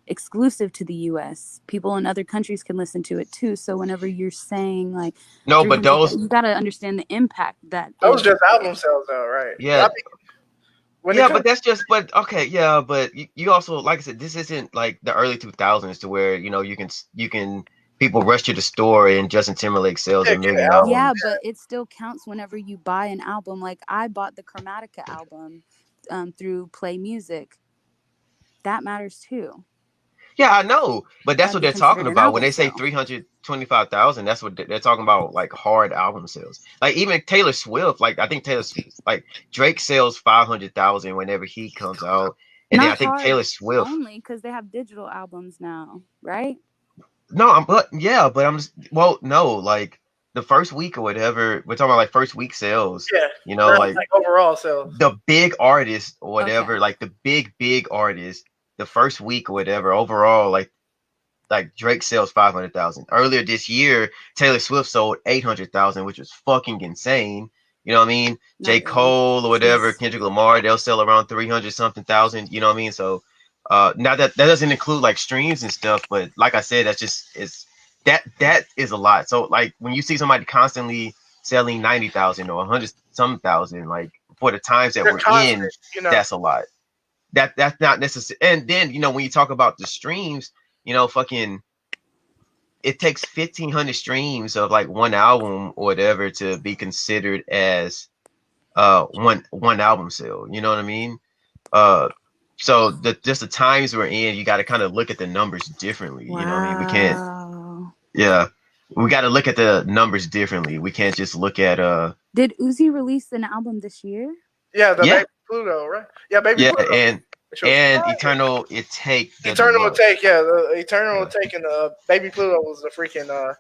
Speaker 2: exclusive to the US. People in other countries can listen to it too. So whenever you're saying like
Speaker 3: No, but
Speaker 2: 300,
Speaker 3: those,
Speaker 2: you got to understand the impact that
Speaker 1: That was
Speaker 2: is.
Speaker 1: just album sales, though, right? I
Speaker 3: yeah,
Speaker 1: mean, when it
Speaker 3: yeah,
Speaker 1: comes,
Speaker 3: but that's just, but okay, yeah, but you also, like I said, this isn't like the early 2000s to where, you can people rush to the store and Justin Timberlake sells
Speaker 1: yeah,
Speaker 3: a
Speaker 1: get
Speaker 3: million
Speaker 1: album.
Speaker 2: Yeah,
Speaker 3: albums.
Speaker 2: but it still counts whenever you buy an album. Like I bought the Chromatica album through Play Music. That matters too.
Speaker 3: Yeah, I know, but that's
Speaker 2: That'd
Speaker 3: what
Speaker 2: be
Speaker 3: they're talking
Speaker 2: considered an
Speaker 3: about when
Speaker 2: album
Speaker 3: they say
Speaker 2: sale.
Speaker 3: 325,000. That's what they're talking about, like hard album sales. Like even Taylor Swift, like I think like Drake sells 500,000 whenever he comes out, and then I
Speaker 2: Not
Speaker 3: think
Speaker 2: hard
Speaker 3: Taylor Swift.
Speaker 2: only because they have digital albums now, right?
Speaker 3: No, but yeah, but I'm just, well, no, like the first week or whatever. We're talking about like first week sales.
Speaker 1: Yeah, not
Speaker 3: Like
Speaker 1: like overall sales.
Speaker 3: the big artist or
Speaker 2: Okay.
Speaker 3: whatever, like the big artist, the first week or whatever. Overall, like Drake sells 500,000. Earlier this year, Taylor Swift sold 800,000, which was fucking insane. You know what I mean? J.
Speaker 2: Not really.
Speaker 3: Cole or whatever,
Speaker 2: She's
Speaker 3: Kendrick Lamar, they'll sell around 300 something thousand. You know what I mean? So, now that doesn't include like streams and stuff, but like I said, that's just is that is a lot. So like when you see somebody constantly selling 90,000 or 100 some thousand, like for the times that
Speaker 1: They're
Speaker 3: we're in,
Speaker 1: constant, you know.
Speaker 3: that's a lot. That's not necessary. And then when you talk about the streams, fucking it takes 1,500 streams of like one album or whatever to be considered as one album sale. You know what I mean? Uh, so just the times we're in, you got to kind of look at the numbers differently. You know what I mean? We can't.
Speaker 2: wow.
Speaker 3: Yeah, we got to look at the numbers differently. We can't just look at
Speaker 2: Did Uzi release an album this year?
Speaker 1: Yeah, the
Speaker 3: yeah,
Speaker 1: Baby Pluto, right? Yeah, Baby
Speaker 3: yeah,
Speaker 1: Pluto.
Speaker 3: and
Speaker 1: Which was
Speaker 3: and
Speaker 1: fire.
Speaker 3: Eternal It Take the
Speaker 1: Eternal will
Speaker 3: Deluxe.
Speaker 1: take, yeah, the Eternal will
Speaker 3: Yeah.
Speaker 1: take, and the Baby Pluto was the freaking the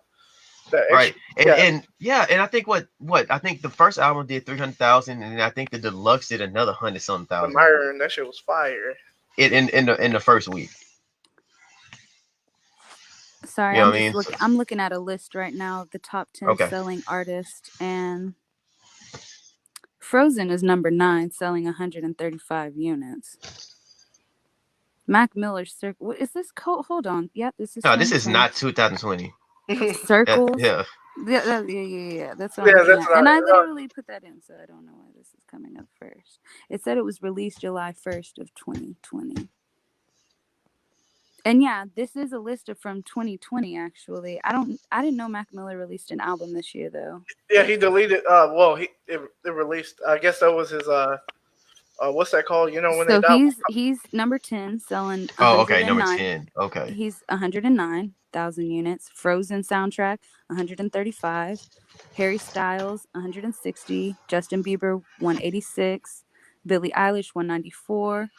Speaker 3: Right.
Speaker 1: extra.
Speaker 3: And
Speaker 1: Yeah,
Speaker 3: and yeah, and I think what I think the first album did 300,000, and I think the deluxe did another 100 something
Speaker 1: the
Speaker 3: thousand
Speaker 1: Myron, that shit was fire.
Speaker 3: in the first week.
Speaker 2: Sorry,
Speaker 3: You know
Speaker 2: I'm
Speaker 3: what I
Speaker 2: just
Speaker 3: mean?
Speaker 2: looking. I'm looking at a list right now of the top 10
Speaker 3: Okay.
Speaker 2: selling artists, and Frozen is number 9, selling 135 units. Mac Miller's Circle. What is this? Hold on. Yep, this is
Speaker 3: No, this is
Speaker 2: 2020.
Speaker 3: not 2020.
Speaker 1: Yeah,
Speaker 2: Circles.
Speaker 3: Yeah.
Speaker 2: Yeah. That's what I'm looking
Speaker 1: that's
Speaker 2: at.
Speaker 1: not.
Speaker 2: And I literally put that in, so I don't know why this is coming up first. It said it was released July 1st of 2020. And yeah, this is a list of from 2020 actually. I didn't know Mac Miller released an album this year though.
Speaker 1: Yeah, he deleted. Well, it released. I guess that was his. What's that called? You know when they
Speaker 2: So
Speaker 1: die.
Speaker 2: he's number 10 selling
Speaker 3: Oh, okay. Number
Speaker 2: 109.
Speaker 3: 10. Okay.
Speaker 2: He's 109,000 units. Frozen soundtrack 135. Harry Styles 160. Justin Bieber 186. Billie Eilish 194.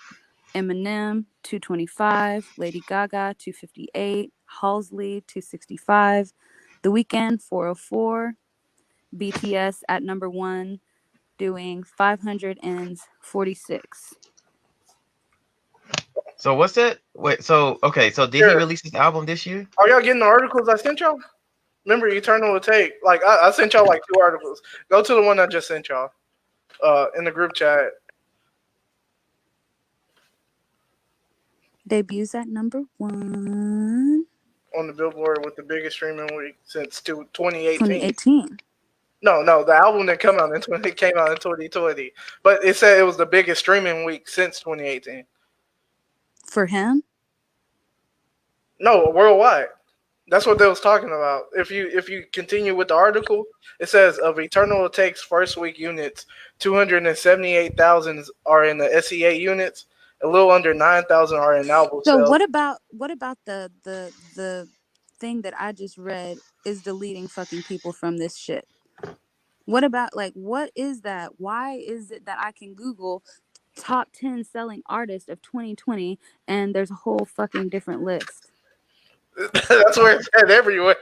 Speaker 2: Eminem 225. Lady Gaga 258. Halsey 265. The Weeknd 404. BTS at number 1 doing 546.
Speaker 3: So what's that? Wait, so okay, so did he
Speaker 1: Here,
Speaker 3: release his album this year?
Speaker 1: are y'all getting the articles I sent y'all? Remember, Eternal will take. Like I sent y'all like 2 articles. Go to the one I just sent y'all. In the group chat.
Speaker 2: Debuts at number 1.
Speaker 1: On the Billboard with the biggest streaming week since 2018.
Speaker 2: 2018.
Speaker 1: No, the album that came out in 20 came out in 2020, but it said it was the biggest streaming week since 2018.
Speaker 2: For him?
Speaker 1: No, worldwide. That's what they was talking about. If you continue with the article, it says of Eternal Takes first week units, 278,000 are in the SEA units. A little under 9,000 are in album
Speaker 2: So
Speaker 1: sales.
Speaker 2: what about the thing that I just read is deleting fucking people from this shit? What about like what is that? Why is it that I can Google top 10 selling artists of 2020 and there's a whole fucking different list?
Speaker 1: That's where it's at everywhere.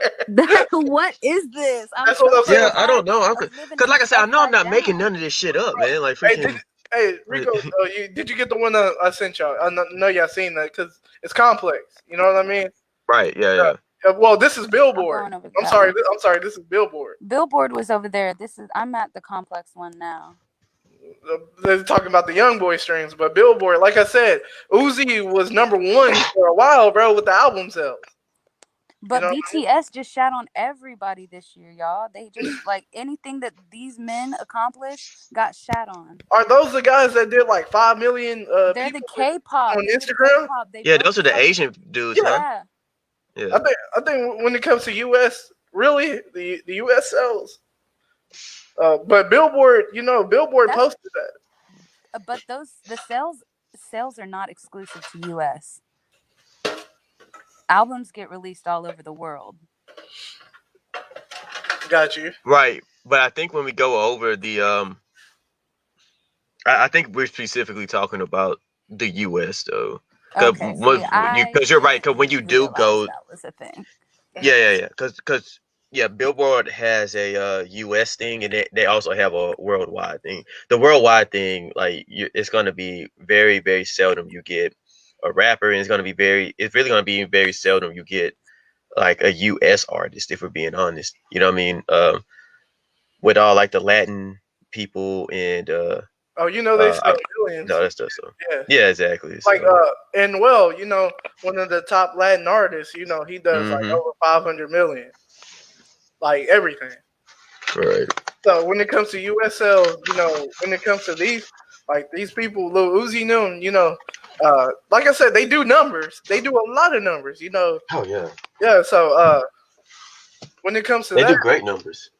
Speaker 2: What is this? I'm
Speaker 1: That's
Speaker 2: so
Speaker 1: what I'm saying.
Speaker 3: Yeah, I
Speaker 2: tired
Speaker 3: don't know.
Speaker 2: of living
Speaker 3: Cause
Speaker 2: in
Speaker 3: like
Speaker 2: this
Speaker 3: I said, I know I'm
Speaker 2: upside
Speaker 3: not making
Speaker 2: down.
Speaker 3: none of this shit up, man. Like
Speaker 1: Hey,
Speaker 3: freaking.
Speaker 1: Rico, did you get the one that I sent y'all? I know y'all seen that because it's complex. You know what I mean?
Speaker 3: Right. Yeah. Yeah.
Speaker 1: Well, this is
Speaker 2: I'm
Speaker 1: Billboard.
Speaker 2: going over
Speaker 1: I'm
Speaker 2: that
Speaker 1: sorry.
Speaker 2: one.
Speaker 1: I'm sorry. This is Billboard.
Speaker 2: Billboard was over there. I'm at the complex one now.
Speaker 1: They're talking about the Young Boy streams, but Billboard, like I said, Uzi was number one for a while, bro, with the album sales. You
Speaker 2: But
Speaker 1: know,
Speaker 2: BTS just shat on everybody this year, y'all. They just like anything that these men accomplished got shat on.
Speaker 1: are those the guys that did like 5 million
Speaker 2: They're the
Speaker 1: people
Speaker 2: K-pop.
Speaker 1: on
Speaker 2: They're the
Speaker 1: Instagram?
Speaker 2: K-pop. They
Speaker 3: Yeah,
Speaker 2: both
Speaker 3: those are the
Speaker 2: fucking
Speaker 3: Asian dudes, huh?
Speaker 1: Yeah,
Speaker 2: yeah.
Speaker 3: Yeah.
Speaker 1: I think when it comes to U.S., really the U.S. sells. But Billboard, Billboard
Speaker 2: That's
Speaker 1: posted that.
Speaker 2: but the sales are not exclusive to US. Albums get released all over the world.
Speaker 1: Got you.
Speaker 3: Right. But I think when we go over the I think we're specifically talking about the U.S. though,
Speaker 2: Okay, see, I
Speaker 3: because you're right. Because
Speaker 2: didn't
Speaker 3: when you do
Speaker 2: realize
Speaker 3: go,
Speaker 2: that was a thing.
Speaker 3: yeah. Because yeah, Billboard has a U.S. thing, and they also have a worldwide thing. The worldwide thing, like it's gonna be very very seldom you get a rapper, and it's really gonna be very seldom you get like a U.S. artist. If we're being honest, you know what I mean? With all like the Latin people and
Speaker 1: Oh, they sell
Speaker 3: the
Speaker 1: millions.
Speaker 3: other stuff. So
Speaker 1: Yeah.
Speaker 3: yeah, exactly.
Speaker 1: Like
Speaker 3: So
Speaker 1: and well, one of the top Latin artists, he does like
Speaker 3: hmm
Speaker 1: over 500 million, like everything.
Speaker 3: right.
Speaker 1: So when it comes to USL, when it comes to these people, Lil Uzi Noon, like I said, they do numbers. They do a lot of numbers.
Speaker 3: Oh yeah,
Speaker 1: Yeah. So when it comes to
Speaker 3: they
Speaker 1: that,
Speaker 3: do great numbers.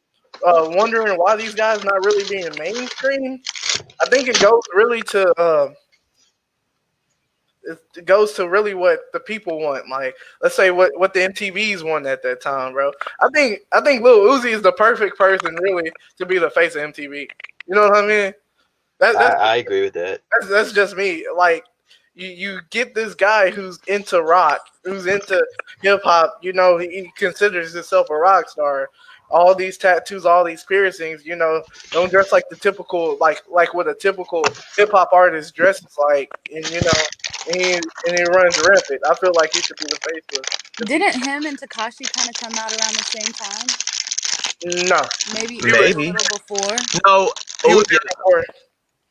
Speaker 1: wondering why these guys not really being mainstream, I think it goes really to it goes to really what the people want. Like, let's say what the MTVs want at that time, bro. I think Lil Uzi is the perfect person really to be the face of MTV. You know what I mean? That, that's
Speaker 3: I agree with that.
Speaker 1: that's just me. Like, you get this guy who's into rock, who's into hip hop. He considers himself a rock star. All these tattoos, all these piercings. Don't dress like the typical like what a typical hip hop artist dresses like, and he runs rampant. I feel like he should be the face of MTV.
Speaker 2: Didn't him and Takashi kind of come out around the same time?
Speaker 1: No,
Speaker 2: Maybe
Speaker 1: he was
Speaker 2: Uzi a
Speaker 3: Maybe
Speaker 2: little before.
Speaker 3: no.
Speaker 1: he was
Speaker 3: Yeah,
Speaker 1: there before.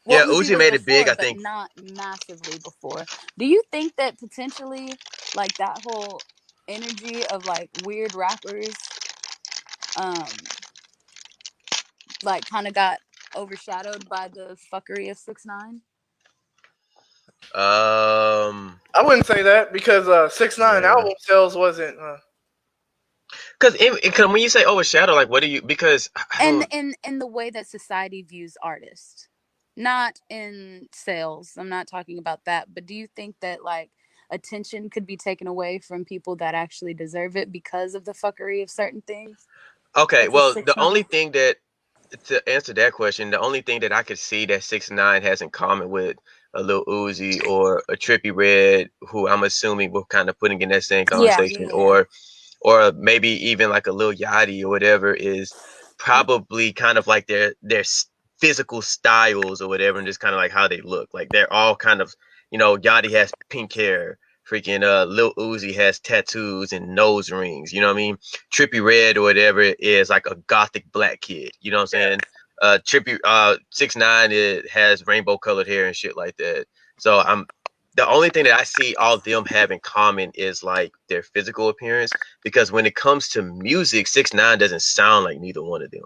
Speaker 2: Well,
Speaker 3: yeah.
Speaker 2: Uzi
Speaker 3: Uzi
Speaker 2: was
Speaker 3: made it big.
Speaker 2: before,
Speaker 3: I
Speaker 2: but
Speaker 3: think.
Speaker 2: not massively before. Do you think that potentially, like that whole energy of like weird rappers, um, like kind of got overshadowed by the fuckery of 6ix9ine?
Speaker 3: Um,
Speaker 1: I wouldn't say that because 6ix9ine
Speaker 3: yeah.
Speaker 1: album sales wasn't.
Speaker 3: Because when you say overshadow, like, what do you? Because I
Speaker 2: And
Speaker 3: don't.
Speaker 2: in the way that society views artists, not in sales. I'm not talking about that. But do you think that like attention could be taken away from people that actually deserve it because of the fuckery of certain things,
Speaker 3: Okay,
Speaker 2: such as
Speaker 3: well,
Speaker 2: six nine?
Speaker 3: to answer that question, the only thing that I could see that 6ix9ine has in common with a Lil Uzi or a Trippy Red, who I'm assuming we're kind of putting in that same
Speaker 2: Yeah,
Speaker 3: conversation,
Speaker 2: yeah, yeah.
Speaker 3: or maybe even like a Lil Yachty or whatever, is probably kind of like their physical styles or whatever, and just kind of like how they look. Like they're all kind of, Yachty has pink hair. Freaking Lil Uzi has tattoos and nose rings. You know what I mean? Trippy Red or whatever is like a gothic black kid. You know what I'm saying? Trippy 6ix9ine, it has rainbow colored hair and shit like that. So I'm the only thing that I see all of them have in common is like their physical appearance. Because when it comes to music, 6ix9ine doesn't sound like neither one of them.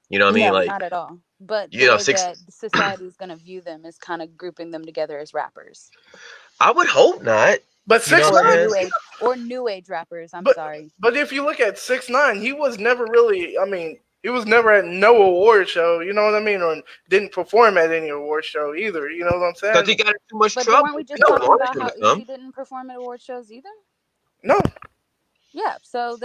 Speaker 3: You know what I mean?
Speaker 2: No,
Speaker 3: Like,
Speaker 2: not at all. But the way
Speaker 3: six.
Speaker 2: that society is going to view them is kind of grouping them together as rappers
Speaker 3: I would hope not.
Speaker 1: But
Speaker 3: You know
Speaker 1: six
Speaker 3: what
Speaker 2: or
Speaker 3: I'm
Speaker 1: nine,
Speaker 3: saying?
Speaker 2: new age rappers. I'm
Speaker 1: but
Speaker 2: sorry.
Speaker 1: but if you look at 6ix9ine, he was never really. I mean, he was never at no award show. You know what I mean? Or didn't perform at any award show either. You know what I'm
Speaker 3: Because
Speaker 1: saying?
Speaker 3: he got in too much
Speaker 2: But weren't
Speaker 3: trouble.
Speaker 2: we
Speaker 3: They
Speaker 2: just
Speaker 3: don't
Speaker 2: talking
Speaker 3: want
Speaker 2: about
Speaker 3: him
Speaker 2: how
Speaker 3: to come.
Speaker 2: Uzi didn't perform at award shows either?
Speaker 1: No.
Speaker 2: Yeah. So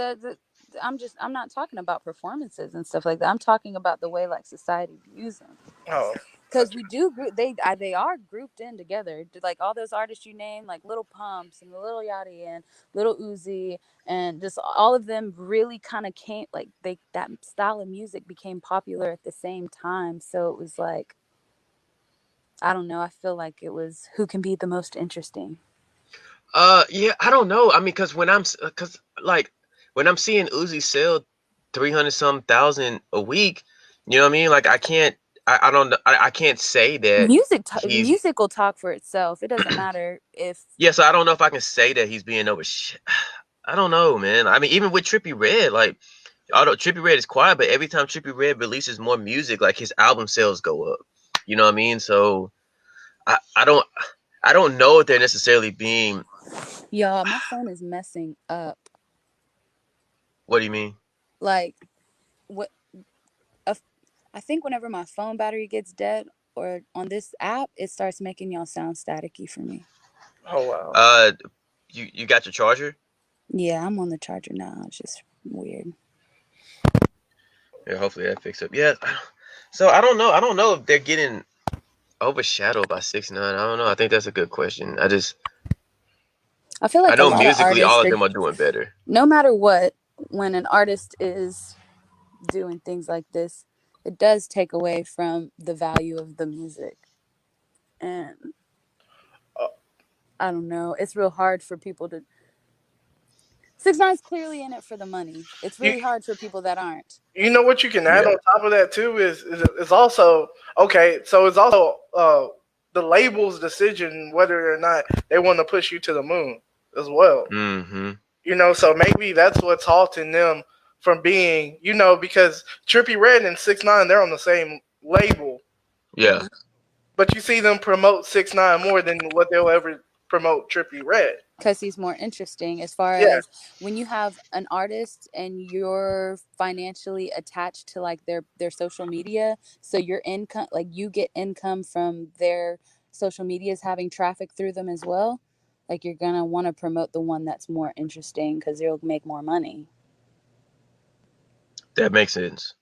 Speaker 2: I'm not talking about performances and stuff like that. I'm talking about the way like society views them.
Speaker 1: Oh,
Speaker 2: Because we do they are grouped in together. Like all those artists you name, like Little Pumps and the Little Yachty and Little Uzi, and just all of them really kind of came like they that style of music became popular at the same time. So it was like I don't know. I feel like it was who can be the most interesting.
Speaker 3: Yeah, I don't know. I mean, because when because like when I'm seeing Uzi sell 300 some thousand a week, you know what I mean? Like I can't, I don't, I can't say that he's.
Speaker 2: Music will talk for itself. It doesn't matter if
Speaker 3: Yeah, so I don't know if I can say that he's being over. I don't know, man. I mean, even with Trippie Redd, like, although Trippie Redd is quiet, but every time Trippie Redd releases more music, like his album sales go up. You know what I mean? So I don't, I don't know if they're necessarily being.
Speaker 2: y'all. My phone is messing up.
Speaker 3: What do you mean?
Speaker 2: Like what? A I think whenever my phone battery gets dead or on this app, it starts making y'all sound staticky for me.
Speaker 1: Oh wow.
Speaker 3: Uh, you got your charger?
Speaker 2: Yeah, I'm on the charger now. It's just weird.
Speaker 3: Yeah, hopefully that fixes up. Yeah. So I don't know. I don't know if they're getting overshadowed by 6ix9ine. I don't know. I think that's a good question.
Speaker 2: I feel
Speaker 3: I
Speaker 2: like a
Speaker 3: know
Speaker 2: lot of
Speaker 3: musically
Speaker 2: artists
Speaker 3: all of
Speaker 2: are,
Speaker 3: them are doing better.
Speaker 2: no matter what, when an artist is doing things like this, it does take away from the value of the music. And
Speaker 1: Uh,
Speaker 2: I don't know. It's real hard for people to. 6ix9ine's clearly in it for the money. It's
Speaker 1: you
Speaker 2: really hard for people that aren't.
Speaker 1: you know what you can add
Speaker 3: Yeah.
Speaker 1: on top of that too is also okay. So it's also the label's decision whether or not they want to push you to the moon as well.
Speaker 3: Mm-hmm.
Speaker 1: So maybe that's what's halting them from being, because Trippie Redd and 6ix9ine they're on the same label,
Speaker 3: Yeah.
Speaker 1: but you see them promote 6ix9ine more than what they'll ever promote Trippie Redd.
Speaker 2: Because he's more interesting as far
Speaker 1: Yeah,
Speaker 2: as when you have an artist and you're financially attached to like their social media, so your income, like you get income from their social medias having traffic through them as well, like you're gonna want to promote the one that's more interesting because you'll make more money.
Speaker 3: That makes sense.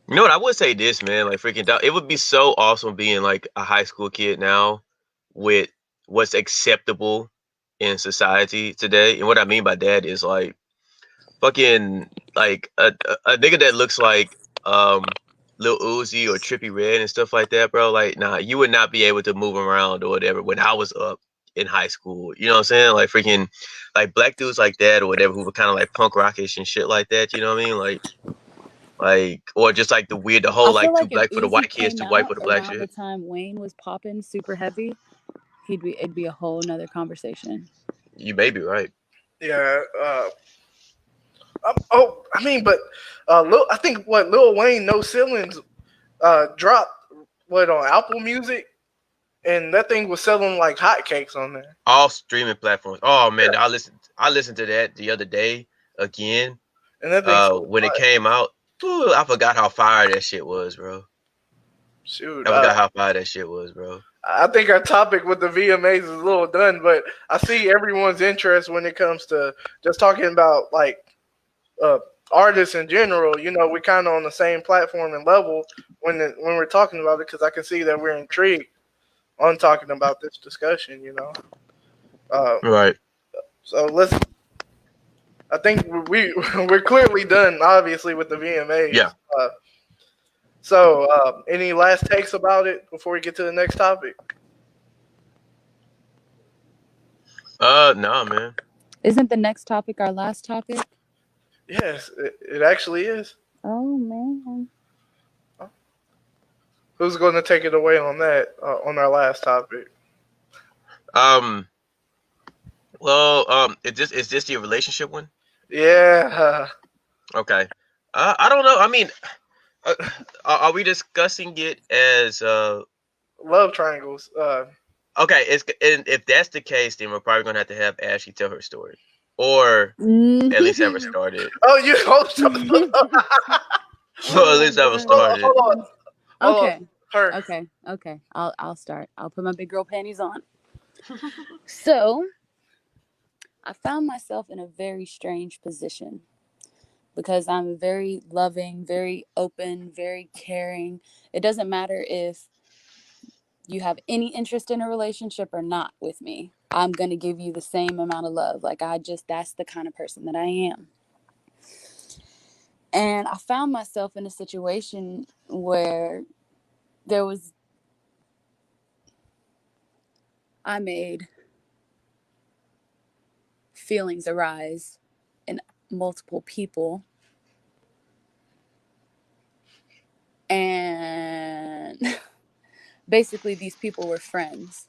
Speaker 3: You know what? I would say this, man. Like freaking, it would be so awesome being like a high school kid now with what's acceptable in society today. And what I mean by that is like fucking like a nigga that looks like Lil Uzi or Trippie Redd and stuff like that, bro. Like, nah, you would not be able to move around or whatever when I was up in high school. You know what I'm saying? Like freaking like black dudes like that or whatever who were kind of like punk rockish and shit like that. You know what I mean? Like or just like the
Speaker 2: I
Speaker 3: whole
Speaker 2: feel
Speaker 3: like too
Speaker 2: like if
Speaker 3: black for the
Speaker 2: Uzi
Speaker 3: white kids,
Speaker 2: came
Speaker 3: too white
Speaker 2: out
Speaker 3: for the black
Speaker 2: around the
Speaker 3: shit.
Speaker 2: time Wayne was popping super heavy, it'd be a whole nother conversation.
Speaker 3: You may be right.
Speaker 1: yeah. I mean, but I think what Lil Wayne No Ceilings dropped what on Apple Music, and that thing was selling like hotcakes on there.
Speaker 3: All streaming platforms. Oh
Speaker 1: Yeah,
Speaker 3: man, I listened to that the other day again.
Speaker 1: and that thing sold
Speaker 3: When it
Speaker 1: like
Speaker 3: came out, ooh, I forgot how fire that shit was, bro.
Speaker 1: shoot.
Speaker 3: I forgot how fire that shit was, bro.
Speaker 1: I think our topic with the VMAs is a little done, but I see everyone's interest when it comes to just talking about like uh, artists in general. We're kind of on the same platform and level when we're talking about it because I can see that we're intrigued on talking about this discussion. Uh,
Speaker 3: Right.
Speaker 1: so let's. I think we're clearly done, obviously, with the
Speaker 3: Yeah.
Speaker 1: VMAs. So, any last takes about it before we get to the next topic?
Speaker 3: Nah, man.
Speaker 2: Isn't the next topic our last topic?
Speaker 1: Yes, it actually is.
Speaker 2: Oh man.
Speaker 1: Who's going to take it away on that on our last topic?
Speaker 3: Um. Well, is this the relationship one?
Speaker 1: Yeah,
Speaker 3: Okay. I don't know. I mean, uh, are we discussing it as
Speaker 1: love triangles.
Speaker 3: Okay, and if that's the case, then we're probably gonna have Ashley tell her story, or at least have her start it,
Speaker 1: Oh, you hold
Speaker 3: or at
Speaker 2: Oh my
Speaker 3: least have her
Speaker 1: hold
Speaker 2: god.
Speaker 1: on,
Speaker 3: start it.
Speaker 1: hold on, hold on.
Speaker 2: Okay.
Speaker 1: Her.
Speaker 2: Okay. I'll start. I'll put my big girl panties on. So I found myself in a very strange position because I'm very loving, very open, very caring. It doesn't matter if you have any interest in a relationship or not with me. I'm going to give you the same amount of love. Like, that's the kind of person that I am. And I found myself in a situation where there was, I made feelings arise. And multiple people, and basically these people were friends.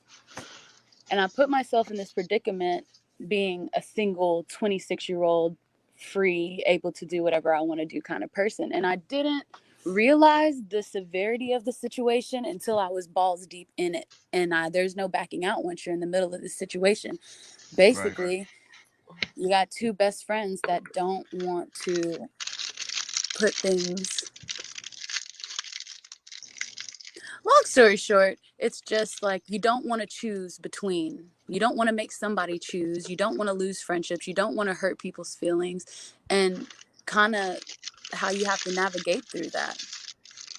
Speaker 2: And I put myself in this predicament being a single 26-year-old, free, able to do whatever I want to do kind of person. And I didn't realize the severity of the situation until I was balls deep in it. And there's no backing out once you're in the middle of this situation.
Speaker 3: Right.
Speaker 2: Basically, you got two best friends that don't want to put things. Long story short, it's just like you don't want to choose between. You don't want to make somebody choose. You don't want to lose friendships. You don't want to hurt people's feelings, and kind of how you have to navigate through that.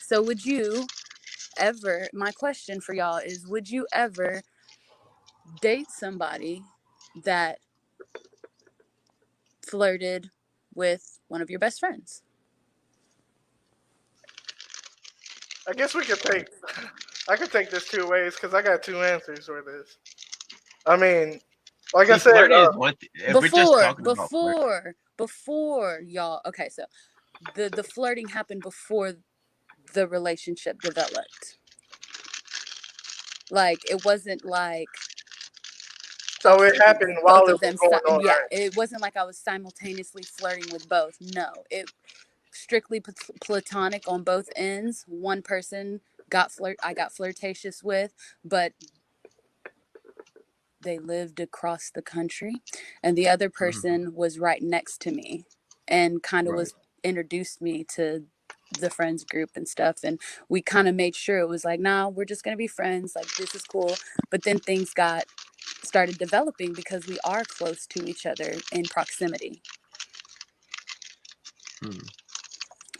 Speaker 2: So, would you ever, my question for y'all is, would you ever date somebody that flirted with one of your best friends?
Speaker 1: I guess we could take. I could take this two ways because I got two answers for this. I mean, like I
Speaker 3: See,
Speaker 1: said,
Speaker 3: flirting is one thing. If we're just talking about flirting,
Speaker 2: Before y'all, okay, so the flirting happened before the relationship developed. Like, it wasn't like I
Speaker 1: so
Speaker 2: was
Speaker 1: it
Speaker 2: flirting with
Speaker 1: happened while
Speaker 2: both
Speaker 1: it
Speaker 2: of
Speaker 1: was
Speaker 2: them.
Speaker 1: going on,
Speaker 2: Yeah,
Speaker 1: right?
Speaker 2: it wasn't like I was simultaneously flirting with both. No, it strictly platonic on both ends. One person I got flirtatious with, but they lived across the country, and the other person was right next to me and kind of
Speaker 3: right?
Speaker 2: was introduced me to the friends group and stuff, and we kind of made sure it was like, nah, we're just going to be friends, like this is cool. But then things got started developing because we are close to each other in proximity.
Speaker 3: Hmm.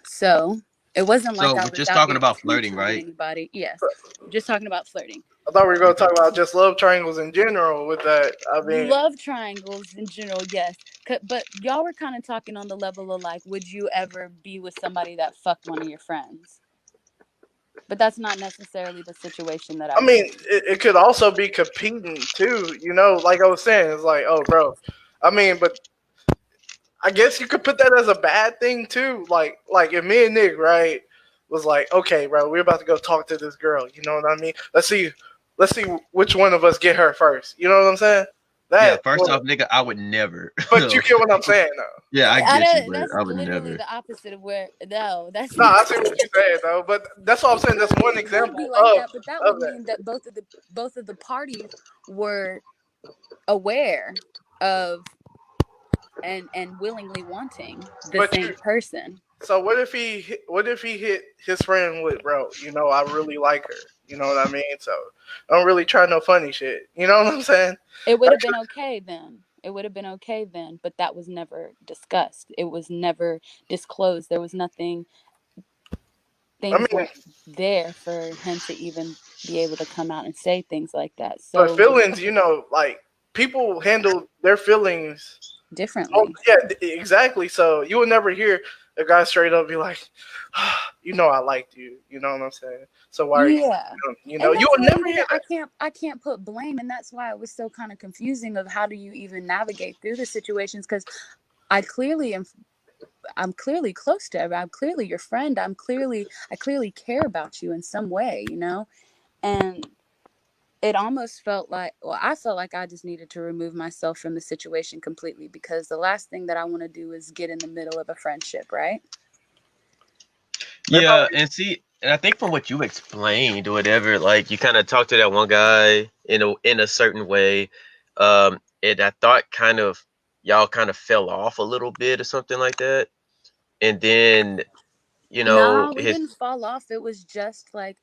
Speaker 2: So it wasn't like
Speaker 3: So
Speaker 2: I
Speaker 3: we're
Speaker 2: was
Speaker 3: just
Speaker 2: out
Speaker 3: talking
Speaker 2: here
Speaker 3: about flirting,
Speaker 2: cooching
Speaker 3: right?
Speaker 2: anybody. Yes, just talking about flirting.
Speaker 1: I thought we were going to
Speaker 3: Okay.
Speaker 1: talk about just love triangles in general. With that, I mean,
Speaker 2: Love triangles in general, yes. But y'all were kind of talking on the level of like, would you ever be with somebody that fucked one of your friends? But that's not necessarily the situation that I
Speaker 1: I
Speaker 2: was
Speaker 1: mean,
Speaker 2: in.
Speaker 1: it could also be competing too. You know, like I was saying, it's like, oh, bro. I mean, but I guess you could put that as a bad thing too. Like if me and Nick, right, was like, okay, bro, we're about to go talk to this girl. You know what I mean? Let's see which one of us get her first. You know what I'm saying?
Speaker 3: Yeah.
Speaker 1: That,
Speaker 3: First
Speaker 1: well,
Speaker 3: off, nigga, I would never.
Speaker 1: but you get what I'm saying, though.
Speaker 3: Yeah, I
Speaker 2: I
Speaker 3: get you,
Speaker 2: don't.
Speaker 3: but
Speaker 2: That's
Speaker 3: I would
Speaker 2: literally
Speaker 3: never.
Speaker 2: the opposite of where. No, that's
Speaker 1: No,
Speaker 2: not.
Speaker 1: I see what you're saying, though. But that's what I'm saying. That's one
Speaker 2: It would
Speaker 1: example
Speaker 2: be like
Speaker 1: of
Speaker 2: that, but that would
Speaker 1: that.
Speaker 2: mean that both of the parties were aware of and willingly wanting the
Speaker 1: But
Speaker 2: same
Speaker 1: you.
Speaker 2: person.
Speaker 1: So what if he hit his friend with, bro? You know, I really like her. You know what I mean? So I don't really try no funny shit. You know what I'm saying?
Speaker 2: It would have been
Speaker 1: Actually,
Speaker 2: okay then. It would have been okay then, but that was never discussed. It was never disclosed. There was nothing,
Speaker 1: I
Speaker 2: things
Speaker 1: mean,
Speaker 2: weren't there for him to even be able to come out and say things like that.
Speaker 1: but
Speaker 2: So
Speaker 1: feelings, you know, like people handle their feelings. Oh,
Speaker 2: differently.
Speaker 1: yeah, exactly. So you will never hear a guy straight up be like, you know, I liked you. You know what I'm saying? So why are you?
Speaker 2: Yeah.
Speaker 1: You know,
Speaker 2: And
Speaker 1: you
Speaker 2: that's
Speaker 1: will
Speaker 2: why
Speaker 1: never
Speaker 2: even
Speaker 1: hear that.
Speaker 2: I can't put blame, and that's why it was so kind of confusing of how do you even navigate through the situations, cuz I clearly am I'm clearly close to her. I'm clearly your friend. I clearly care about you in some way, you know? And it almost felt like, well, I felt like I just needed to remove myself from the situation completely, because the last thing that I want to do is get in the middle of a friendship, right?
Speaker 1: They
Speaker 3: Yeah,
Speaker 1: probably
Speaker 3: and see, and I think from what you explained or whatever, like you kind of talked to that one guy in a certain way, and I thought kind of y'all kind of fell off a little bit or something like that, and then
Speaker 2: Nah, we
Speaker 3: his
Speaker 2: didn't fall off. It was just like,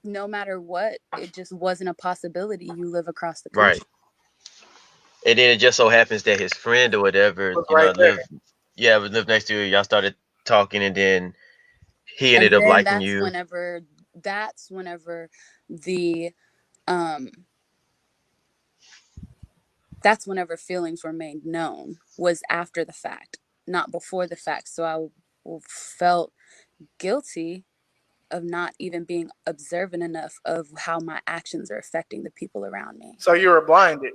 Speaker 2: no matter what, it just wasn't a possibility. You live across the
Speaker 3: right,
Speaker 2: country.
Speaker 3: and then it just so happens that his friend or whatever,
Speaker 1: was right there.
Speaker 3: lived next to you. Y'all started talking, and then he
Speaker 2: And
Speaker 3: ended up
Speaker 2: then
Speaker 3: liking you.
Speaker 2: that's whenever the um that's whenever feelings were made known, was after the fact, not before the fact. So felt guilty of not even being observant enough of how my actions are affecting the people around me.
Speaker 1: So you were blinded.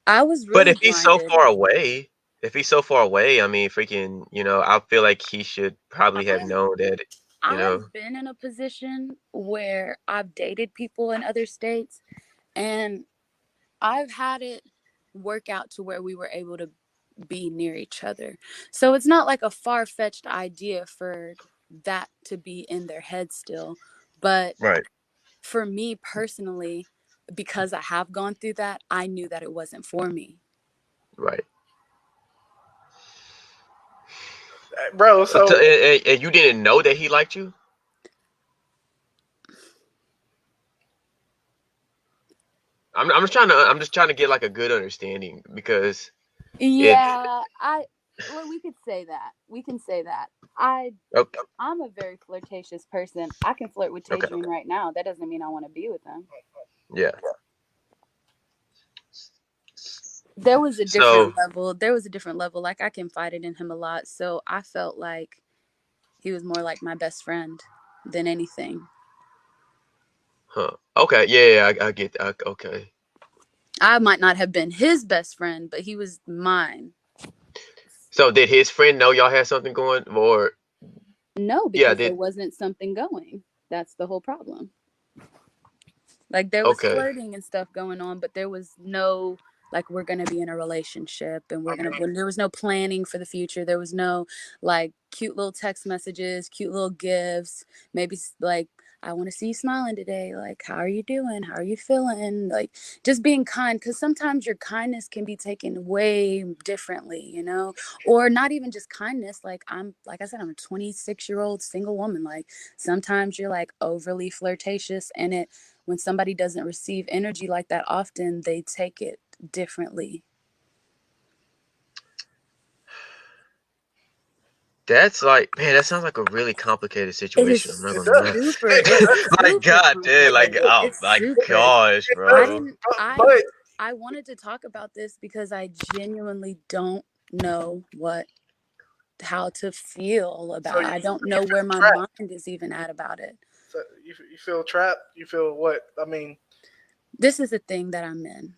Speaker 2: I was
Speaker 3: But
Speaker 2: really
Speaker 3: if he's so
Speaker 2: blinded.
Speaker 3: far away, if he's so far away, I mean, freaking, I feel like he should probably have
Speaker 2: I've
Speaker 3: known that, you know.
Speaker 2: I've been in a position where I've dated people in other states, and I've had it work out to where we were able to be near each other. So it's not like a far-fetched idea for that to be in their head still. But
Speaker 3: Right.
Speaker 2: for me personally, because I have gone through that, I knew that it wasn't for me.
Speaker 3: Right.
Speaker 1: Bro. So
Speaker 3: And you didn't know that he liked you? I'm just trying to get like a good understanding because it.
Speaker 2: Yeah, well, we could say that. We can say that.
Speaker 3: Okay.
Speaker 2: I'm a very flirtatious person. I can flirt with
Speaker 3: Okay.
Speaker 2: Tadrian right now. That doesn't mean I want to be with him.
Speaker 3: Yeah.
Speaker 2: There was a
Speaker 3: So,
Speaker 2: different level. There was a different level. Like, I confided in him a lot, so I felt like he was more like my best friend than anything.
Speaker 3: huh? Okay. Yeah. I get. Okay.
Speaker 2: I might not have been his best friend, but he was mine.
Speaker 3: So did his friend know y'all had something going, or
Speaker 2: No,
Speaker 3: yeah?
Speaker 2: because there
Speaker 3: Did
Speaker 2: wasn't something going. That's the whole problem. Like, there was
Speaker 3: okay.
Speaker 2: flirting and stuff going on, but there was no, like, we're going to be in a relationship and
Speaker 1: I mean,
Speaker 2: when there was no planning for the future. There was no like cute little text messages, cute little gifts, maybe like, I want to see you smiling today. Like, how are you doing? How are you feeling? Like, just being kind, because sometimes your kindness can be taken way differently, or not even just kindness. Like I said, I'm a 26-year-old single woman. Like, sometimes you're like overly flirtatious, and when somebody doesn't receive energy like that often, they take it differently.
Speaker 3: That's like, man, that sounds like a really complicated
Speaker 2: It
Speaker 3: situation. I'm
Speaker 2: is
Speaker 3: not
Speaker 1: it
Speaker 3: gonna
Speaker 1: does.
Speaker 3: lie.
Speaker 2: super, it's
Speaker 3: Like,
Speaker 2: super
Speaker 3: God damn, like,
Speaker 2: complicated.
Speaker 3: oh
Speaker 2: It's
Speaker 3: my
Speaker 2: super.
Speaker 3: gosh,
Speaker 1: It does.
Speaker 2: I
Speaker 3: bro.
Speaker 2: didn't, I,
Speaker 1: But
Speaker 2: I wanted to talk about this because I genuinely don't know how to feel
Speaker 1: so
Speaker 2: about it. I don't know
Speaker 1: you
Speaker 2: where
Speaker 1: feel
Speaker 2: my
Speaker 1: trapped.
Speaker 2: mind is even at about it.
Speaker 1: So you feel trapped. You feel what? I mean,
Speaker 2: This is the thing that I'm in.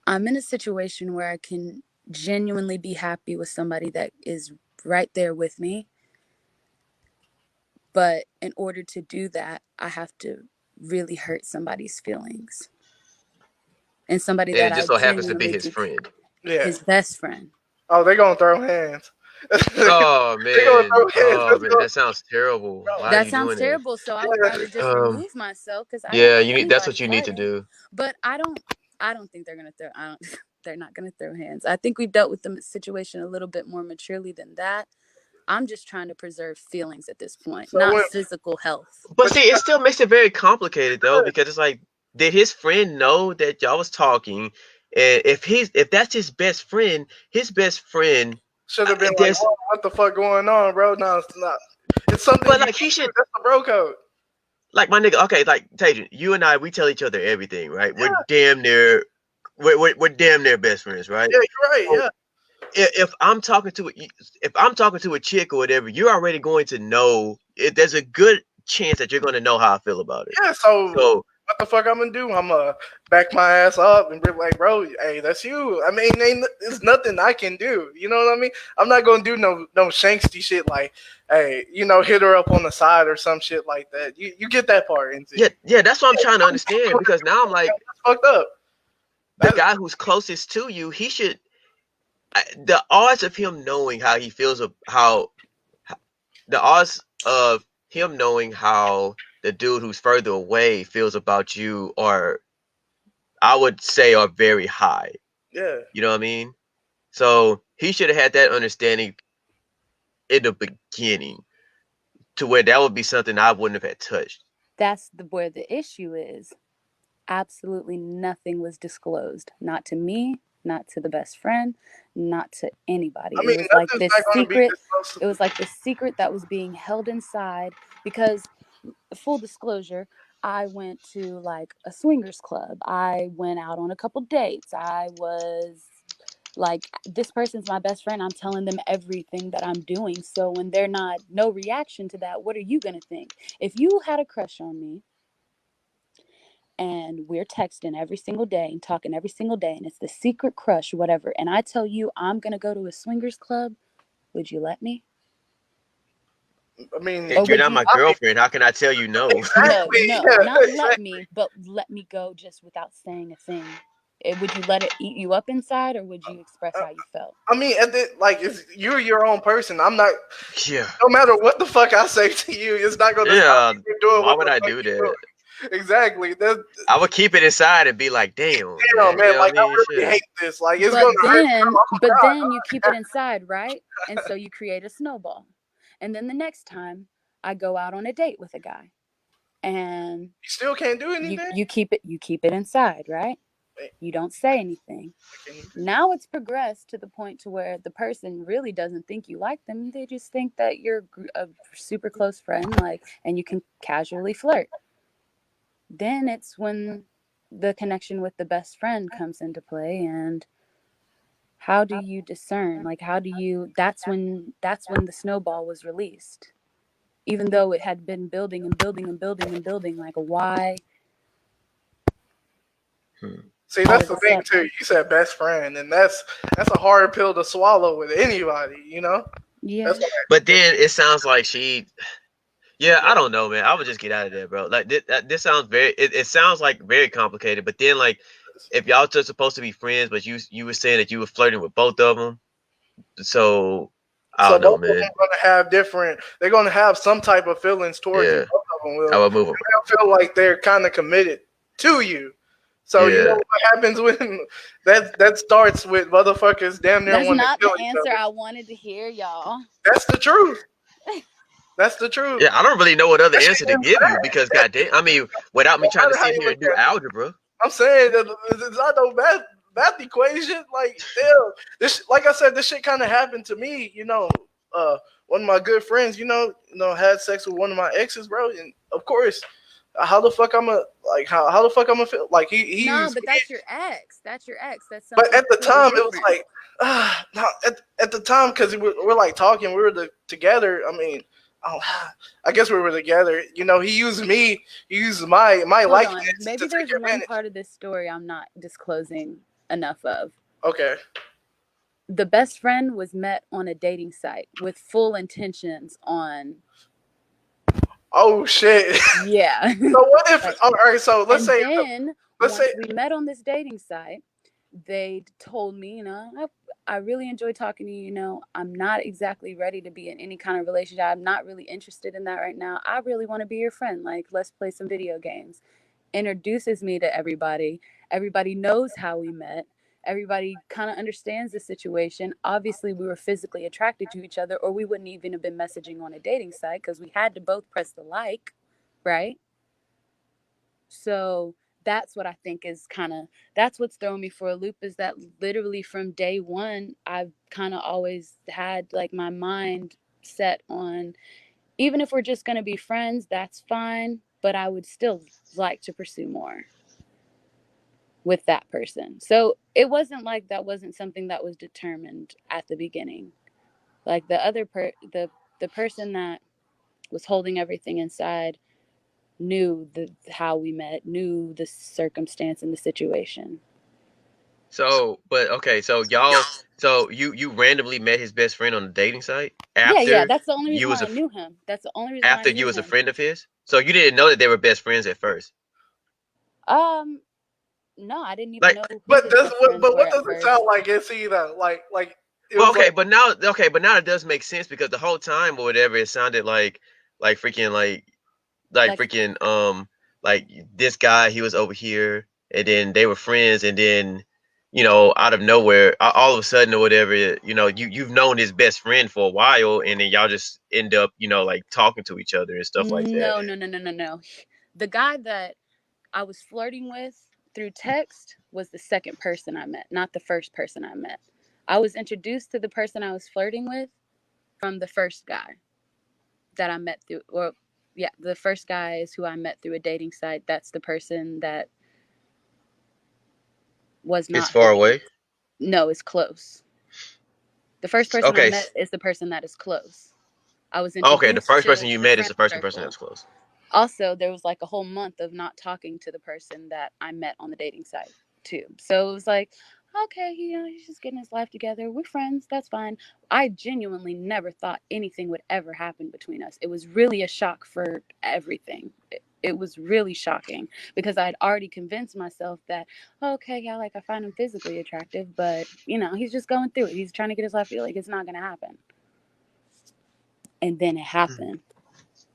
Speaker 2: I'm in a situation where I can genuinely be happy with somebody that is right there with me. But in order to do that, I have to really hurt somebody's feelings. And somebody
Speaker 3: And
Speaker 2: that
Speaker 3: it
Speaker 2: I
Speaker 3: just so happens to be
Speaker 2: genuinely
Speaker 3: his
Speaker 2: can,
Speaker 3: friend.
Speaker 1: yeah.
Speaker 2: his best friend.
Speaker 1: Oh, they gonna throw hands. they
Speaker 3: Oh
Speaker 1: gonna
Speaker 3: man,
Speaker 1: throw hands.
Speaker 3: oh
Speaker 1: Let's
Speaker 3: man,
Speaker 1: go,
Speaker 3: that sounds terrible.
Speaker 1: bro.
Speaker 3: Why are
Speaker 2: That
Speaker 3: you
Speaker 2: sounds
Speaker 3: doing that?
Speaker 2: terrible. So I would rather just
Speaker 1: Yeah.
Speaker 3: Um,
Speaker 2: remove myself because I don't
Speaker 3: yeah,
Speaker 2: want
Speaker 3: you need. That's what
Speaker 2: anybody
Speaker 3: you need to
Speaker 2: hurting.
Speaker 3: do.
Speaker 2: But I don't think they're gonna throw. I don't. They're not gonna throw hands. I think we've dealt with the situation a little bit more maturely than that. I'm just trying to preserve feelings at this point,
Speaker 1: So
Speaker 2: not
Speaker 1: when,
Speaker 2: physical health.
Speaker 3: But
Speaker 1: but
Speaker 3: see, it still makes it very complicated though, because it's like, did his friend know that y'all was talking? And if that's his best friend,
Speaker 1: should have been like,
Speaker 3: there's,
Speaker 1: whoa, what the fuck going on, bro? No, it's not. It's something
Speaker 3: but
Speaker 1: you
Speaker 3: like
Speaker 1: do.
Speaker 3: he should,
Speaker 1: That's the bro code.
Speaker 3: like my nigga. Okay, like Tajan, you and I, we tell each other everything, right?
Speaker 1: Yeah,
Speaker 3: We're damn near best friends, right?
Speaker 1: yeah, you're right.
Speaker 3: So
Speaker 1: Yeah,
Speaker 3: if I'm talking to if I'm talking to a chick or whatever, you're already going to know. There's a good chance that you're going to know how I feel about it.
Speaker 1: yeah. So
Speaker 3: So
Speaker 1: what the fuck I'm gonna do? I'm gonna back my ass up and be like, bro, hey, that's you. I mean, there's nothing I can do. You know what I mean? I'm not gonna do no shanksty shit like, hey, hit her up on the side or some shit like that. You get that part, NZ.
Speaker 3: yeah, yeah, that's what I'm trying to understand, because now I'm like,
Speaker 1: That's fucked up.
Speaker 3: the
Speaker 1: That's
Speaker 3: guy who's closest to you, he should. The odds of him knowing how he feels of how the odds of him knowing how the dude who's further away feels about you are, I would say, are very high.
Speaker 1: yeah.
Speaker 3: You know what I mean? So he should have had that understanding in the beginning, to where that would be something I wouldn't have had touched.
Speaker 2: That's where the issue is. Absolutely nothing was disclosed. Not to me, not to the best friend, not to anybody.
Speaker 1: I mean, nothing's not gonna be disclosed.
Speaker 2: It was like this secret that was being held inside because, full disclosure, I went to like a swingers club. I went out on a couple dates. I was like, this person's my best friend. I'm telling them everything that I'm doing. So when they're not, no reaction to that, what are you going to think? If you had a crush on me and we're texting every single day and talking every single day, and it's the secret crush, whatever, and I tell you I'm going to go to a swingers club, would you let me?
Speaker 1: I mean,
Speaker 3: If you're
Speaker 2: would
Speaker 3: not
Speaker 2: you?
Speaker 3: my girlfriend, how can I tell you no?
Speaker 2: No,
Speaker 1: exactly.
Speaker 2: no,
Speaker 1: Yeah,
Speaker 2: not let
Speaker 1: exactly.
Speaker 2: me, but let me go just without saying a thing. Would you let it eat you up inside, or would you express
Speaker 1: Uh,
Speaker 2: how you felt?
Speaker 1: I mean, like, you're your own person. I'm not.
Speaker 3: Yeah.
Speaker 1: No matter what the fuck I say to you, it's not going to stop
Speaker 3: Yeah.
Speaker 1: you from doing
Speaker 3: Why
Speaker 1: what
Speaker 3: would
Speaker 1: the
Speaker 3: I
Speaker 1: fuck
Speaker 3: do
Speaker 1: you're
Speaker 3: that?
Speaker 1: doing. Exactly.
Speaker 3: I would keep it inside and be like, damn,
Speaker 1: Damn,
Speaker 3: man.
Speaker 1: man.
Speaker 3: You know what I
Speaker 1: Like, I
Speaker 3: mean?
Speaker 1: really
Speaker 3: Shit.
Speaker 1: hate this. Like, it's going to hurt. I'm
Speaker 2: But
Speaker 1: gonna
Speaker 2: then you keep it inside, right? And so you create a snowball. And then the next time I go out on a date with a guy, and
Speaker 1: You still can't do
Speaker 2: you
Speaker 1: anything.
Speaker 2: you keep it inside, right? You don't say anything. Now it's progressed to the point to where the person really doesn't think you like them. They just think that you're a super close friend, like, and you can casually flirt. Then it's when the connection with the best friend comes into play, and how do you discern? Like, how do you? That's when the snowball was released, even though it had been building and building and building and building. Like, why
Speaker 3: Hmm.
Speaker 1: See,
Speaker 2: all
Speaker 1: that's
Speaker 2: of
Speaker 1: the
Speaker 2: a
Speaker 1: thing too.
Speaker 2: sudden?
Speaker 1: You said best friend, and that's a hard pill to swallow with anybody. You know.
Speaker 2: Yeah.
Speaker 1: That's what
Speaker 3: But then it sounds like she. Yeah, I don't know, man. I would just get out of there, bro. Like this sounds very. It sounds like very complicated. But then, like, if y'all just supposed to be friends, but you were saying that you were flirting with both of them, so I
Speaker 1: So
Speaker 3: don't know,
Speaker 1: both of them
Speaker 3: man.
Speaker 1: are gonna have different. They're gonna have some type of feelings towards you.
Speaker 3: Yeah,
Speaker 1: Both of them
Speaker 3: I
Speaker 1: will.
Speaker 3: would move them.
Speaker 1: They'll feel like they're kind of committed to you. So you know
Speaker 3: Yeah.
Speaker 1: what happens when that starts with motherfuckers damn near
Speaker 2: That's
Speaker 1: wanting to
Speaker 2: not
Speaker 1: kill
Speaker 2: the
Speaker 1: each
Speaker 2: answer
Speaker 1: other.
Speaker 2: I wanted to hear, y'all.
Speaker 1: That's the truth. That's the truth.
Speaker 3: Yeah, I don't really know what other
Speaker 1: That shit
Speaker 3: answer to
Speaker 1: is
Speaker 3: give you because
Speaker 1: bad.
Speaker 3: goddamn, I mean, without me
Speaker 1: No
Speaker 3: trying to
Speaker 1: matter how
Speaker 3: sit
Speaker 1: you
Speaker 3: here
Speaker 1: look
Speaker 3: and do
Speaker 1: at it.
Speaker 3: algebra.
Speaker 1: I'm saying that it's not no math equation. Like, damn, this, like I said, this shit kind of happened to me. Uh, one of my good friends, had sex with one of my exes, bro. And of course, how the fuck I'm a like how the fuck I'm gonna feel like
Speaker 2: No,
Speaker 1: he's.
Speaker 2: but that's your ex. That's your ex. That's
Speaker 1: But
Speaker 2: something
Speaker 1: at the
Speaker 2: completely
Speaker 1: time, it was
Speaker 2: different.
Speaker 1: like, no, at the time, because we're like talking, we were together. I mean, oh, I guess we were together. He used me, he used my
Speaker 2: Hold on.
Speaker 1: likeness to
Speaker 2: Maybe
Speaker 1: take
Speaker 2: there's one
Speaker 1: advantage.
Speaker 2: part of this story I'm not disclosing enough of.
Speaker 1: Okay.
Speaker 2: The best friend was met on a dating site with full intentions on,
Speaker 1: Oh shit.
Speaker 2: yeah.
Speaker 1: So what if?
Speaker 2: Like,
Speaker 1: All right. So let's
Speaker 2: and
Speaker 1: say.
Speaker 2: then
Speaker 1: Let's say.
Speaker 2: once we met on this dating site, they told me, I really enjoy talking to you. I'm not exactly ready to be in any kind of relationship. I'm not really interested in that right now. I really want to be your friend. Like, let's play some video games. Introduces me to everybody. Everybody knows how we met. Everybody kind of understands the situation. Obviously, we were physically attracted to each other, or we wouldn't even have been messaging on a dating site because we had to both press the like, right? So that's what I think is that's what's throwing me for a loop, is that literally from day one, I've kind of always had like my mind set on, even if we're just going to be friends, that's fine, but I would still like to pursue more with that person. So it wasn't like that wasn't something that was determined at the beginning. Like the person that was holding everything inside knew how we met, knew the circumstance and the situation.
Speaker 3: So, but okay, so you randomly met his best friend on a dating site
Speaker 2: Yeah,
Speaker 3: after
Speaker 2: that's the only
Speaker 3: you
Speaker 2: reason
Speaker 3: was
Speaker 2: why
Speaker 3: a
Speaker 2: I knew him. That's the only reason why I
Speaker 3: after
Speaker 2: knew
Speaker 3: you was a
Speaker 2: him.
Speaker 3: friend of his. So you didn't know that they were best friends at first.
Speaker 2: Um, no, I didn't even
Speaker 3: Like,
Speaker 2: know who
Speaker 1: But
Speaker 2: his
Speaker 1: does
Speaker 2: best
Speaker 1: what?
Speaker 2: friends
Speaker 1: But
Speaker 2: were
Speaker 1: what
Speaker 2: at
Speaker 1: does it sound
Speaker 2: first.
Speaker 1: like? It's either like it
Speaker 3: well,
Speaker 1: was like.
Speaker 3: okay, but now it does make sense because the whole time or whatever, it sounded like freaking like
Speaker 2: Like,
Speaker 3: freaking like this guy, he was over here and then they were friends and then out of nowhere all of a sudden or whatever, you've known his best friend for a while and then y'all just end up like talking to each other and stuff like that.
Speaker 2: no, no, no, no, no, no. The guy that I was flirting with through text was the second person I met, not the first person I met. I was introduced to the person I was flirting with from the first guy that I met through, or yeah, the first guy is who I met through a dating site. That's the person that was
Speaker 3: It's
Speaker 2: not
Speaker 3: far
Speaker 2: holding.
Speaker 3: away.
Speaker 2: No, it's close. The first person I
Speaker 3: Okay.
Speaker 2: met is the person that is close. I was
Speaker 3: Okay, the
Speaker 2: introduced
Speaker 3: first person
Speaker 2: to
Speaker 3: you
Speaker 2: the
Speaker 3: met is
Speaker 2: friend
Speaker 3: the first person
Speaker 2: circle.
Speaker 3: that's close.
Speaker 2: Also, there was like a whole month of not talking to the person that I met on the dating site too. So it was like, okay, he's just getting his life together. We're friends. That's fine. I genuinely never thought anything would ever happen between us. It was really a shock for everything. It was really shocking because I'd already convinced myself that, okay, yeah, like I find him physically attractive, but he's just going through it. He's trying to get his life together. Like it's not going to happen. And then it happened.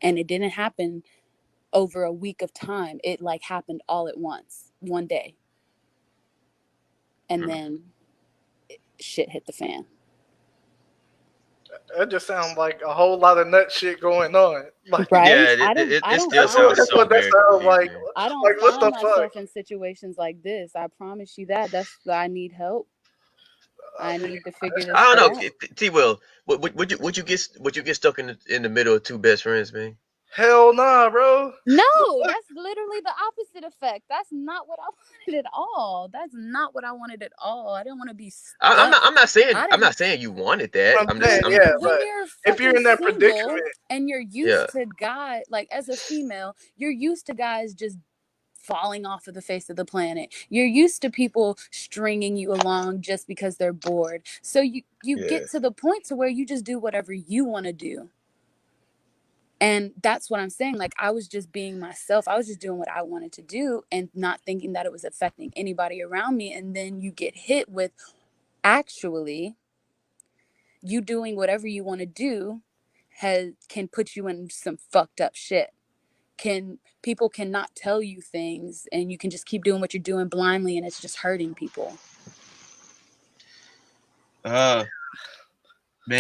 Speaker 2: And it didn't happen over a week of time. It like happened all at once, one day. And then shit hit the fan.
Speaker 1: That just sounds like a whole lot of nut shit going on. Like
Speaker 2: Right?
Speaker 3: Yeah,
Speaker 2: I
Speaker 3: it
Speaker 2: don't
Speaker 3: still
Speaker 1: that's
Speaker 2: find
Speaker 1: what,
Speaker 3: sounds
Speaker 1: that's
Speaker 3: so
Speaker 1: what that
Speaker 3: very
Speaker 1: sounds like.
Speaker 3: confusing.
Speaker 2: I don't
Speaker 1: Like what
Speaker 2: find
Speaker 1: the fuck?
Speaker 2: myself in situations like this. I promise you that. That's I need help.
Speaker 1: I
Speaker 2: I
Speaker 1: mean,
Speaker 2: need to figure
Speaker 1: that's
Speaker 2: this
Speaker 3: I don't
Speaker 2: shit
Speaker 3: know,
Speaker 1: crazy.
Speaker 2: out.
Speaker 3: T. Will, would you get stuck in the middle of two best friends, man?
Speaker 1: Hell nah, bro.
Speaker 2: No,
Speaker 1: What?
Speaker 2: that's literally the opposite effect. That's not what I wanted at all. That's not what I wanted at all. I didn't want to be stuck. I
Speaker 3: I'm
Speaker 2: didn't
Speaker 3: not saying you wanted that.
Speaker 1: I'm
Speaker 3: I'm just
Speaker 1: saying,
Speaker 2: when
Speaker 1: yeah,
Speaker 2: when
Speaker 1: but
Speaker 2: you're
Speaker 1: if you're
Speaker 2: fucking
Speaker 1: in that
Speaker 2: single
Speaker 1: predicament,
Speaker 2: and you're
Speaker 3: yeah,
Speaker 2: used to guy like as a female, you're used to guys just falling off of the face of the planet. You're used to people stringing you along just because they're bored. So you
Speaker 3: yeah.
Speaker 2: get to the point to where you just do whatever you want to do. And that's what I'm saying. Like, I was just being myself. I was just doing what I wanted to do and not thinking that it was affecting anybody around me. And then you get hit with actually you doing whatever you want to do can put you in some fucked up shit. People cannot tell you things and you can just keep doing what you're doing blindly and it's just hurting people.
Speaker 3: Uh,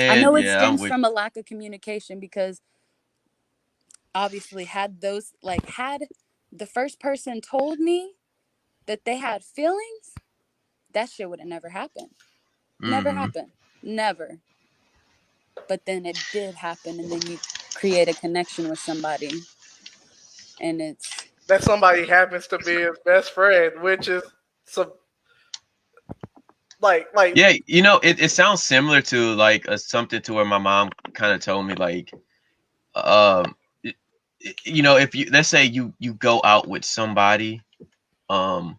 Speaker 2: I
Speaker 3: man,
Speaker 2: know it
Speaker 3: yeah, I'm
Speaker 2: stems
Speaker 3: with.
Speaker 2: from a lack of communication because obviously had the first person told me that they had feelings, that shit would have never happened. Never
Speaker 3: Mm-hmm.
Speaker 2: happened. Never. But then it did happen, and then you create a connection with somebody, and it's
Speaker 1: that somebody happens to be his best friend, which is some like
Speaker 3: Yeah, it sounds similar to like something to where my mom kind of told me like, um, it- if you let's say you go out with somebody, um,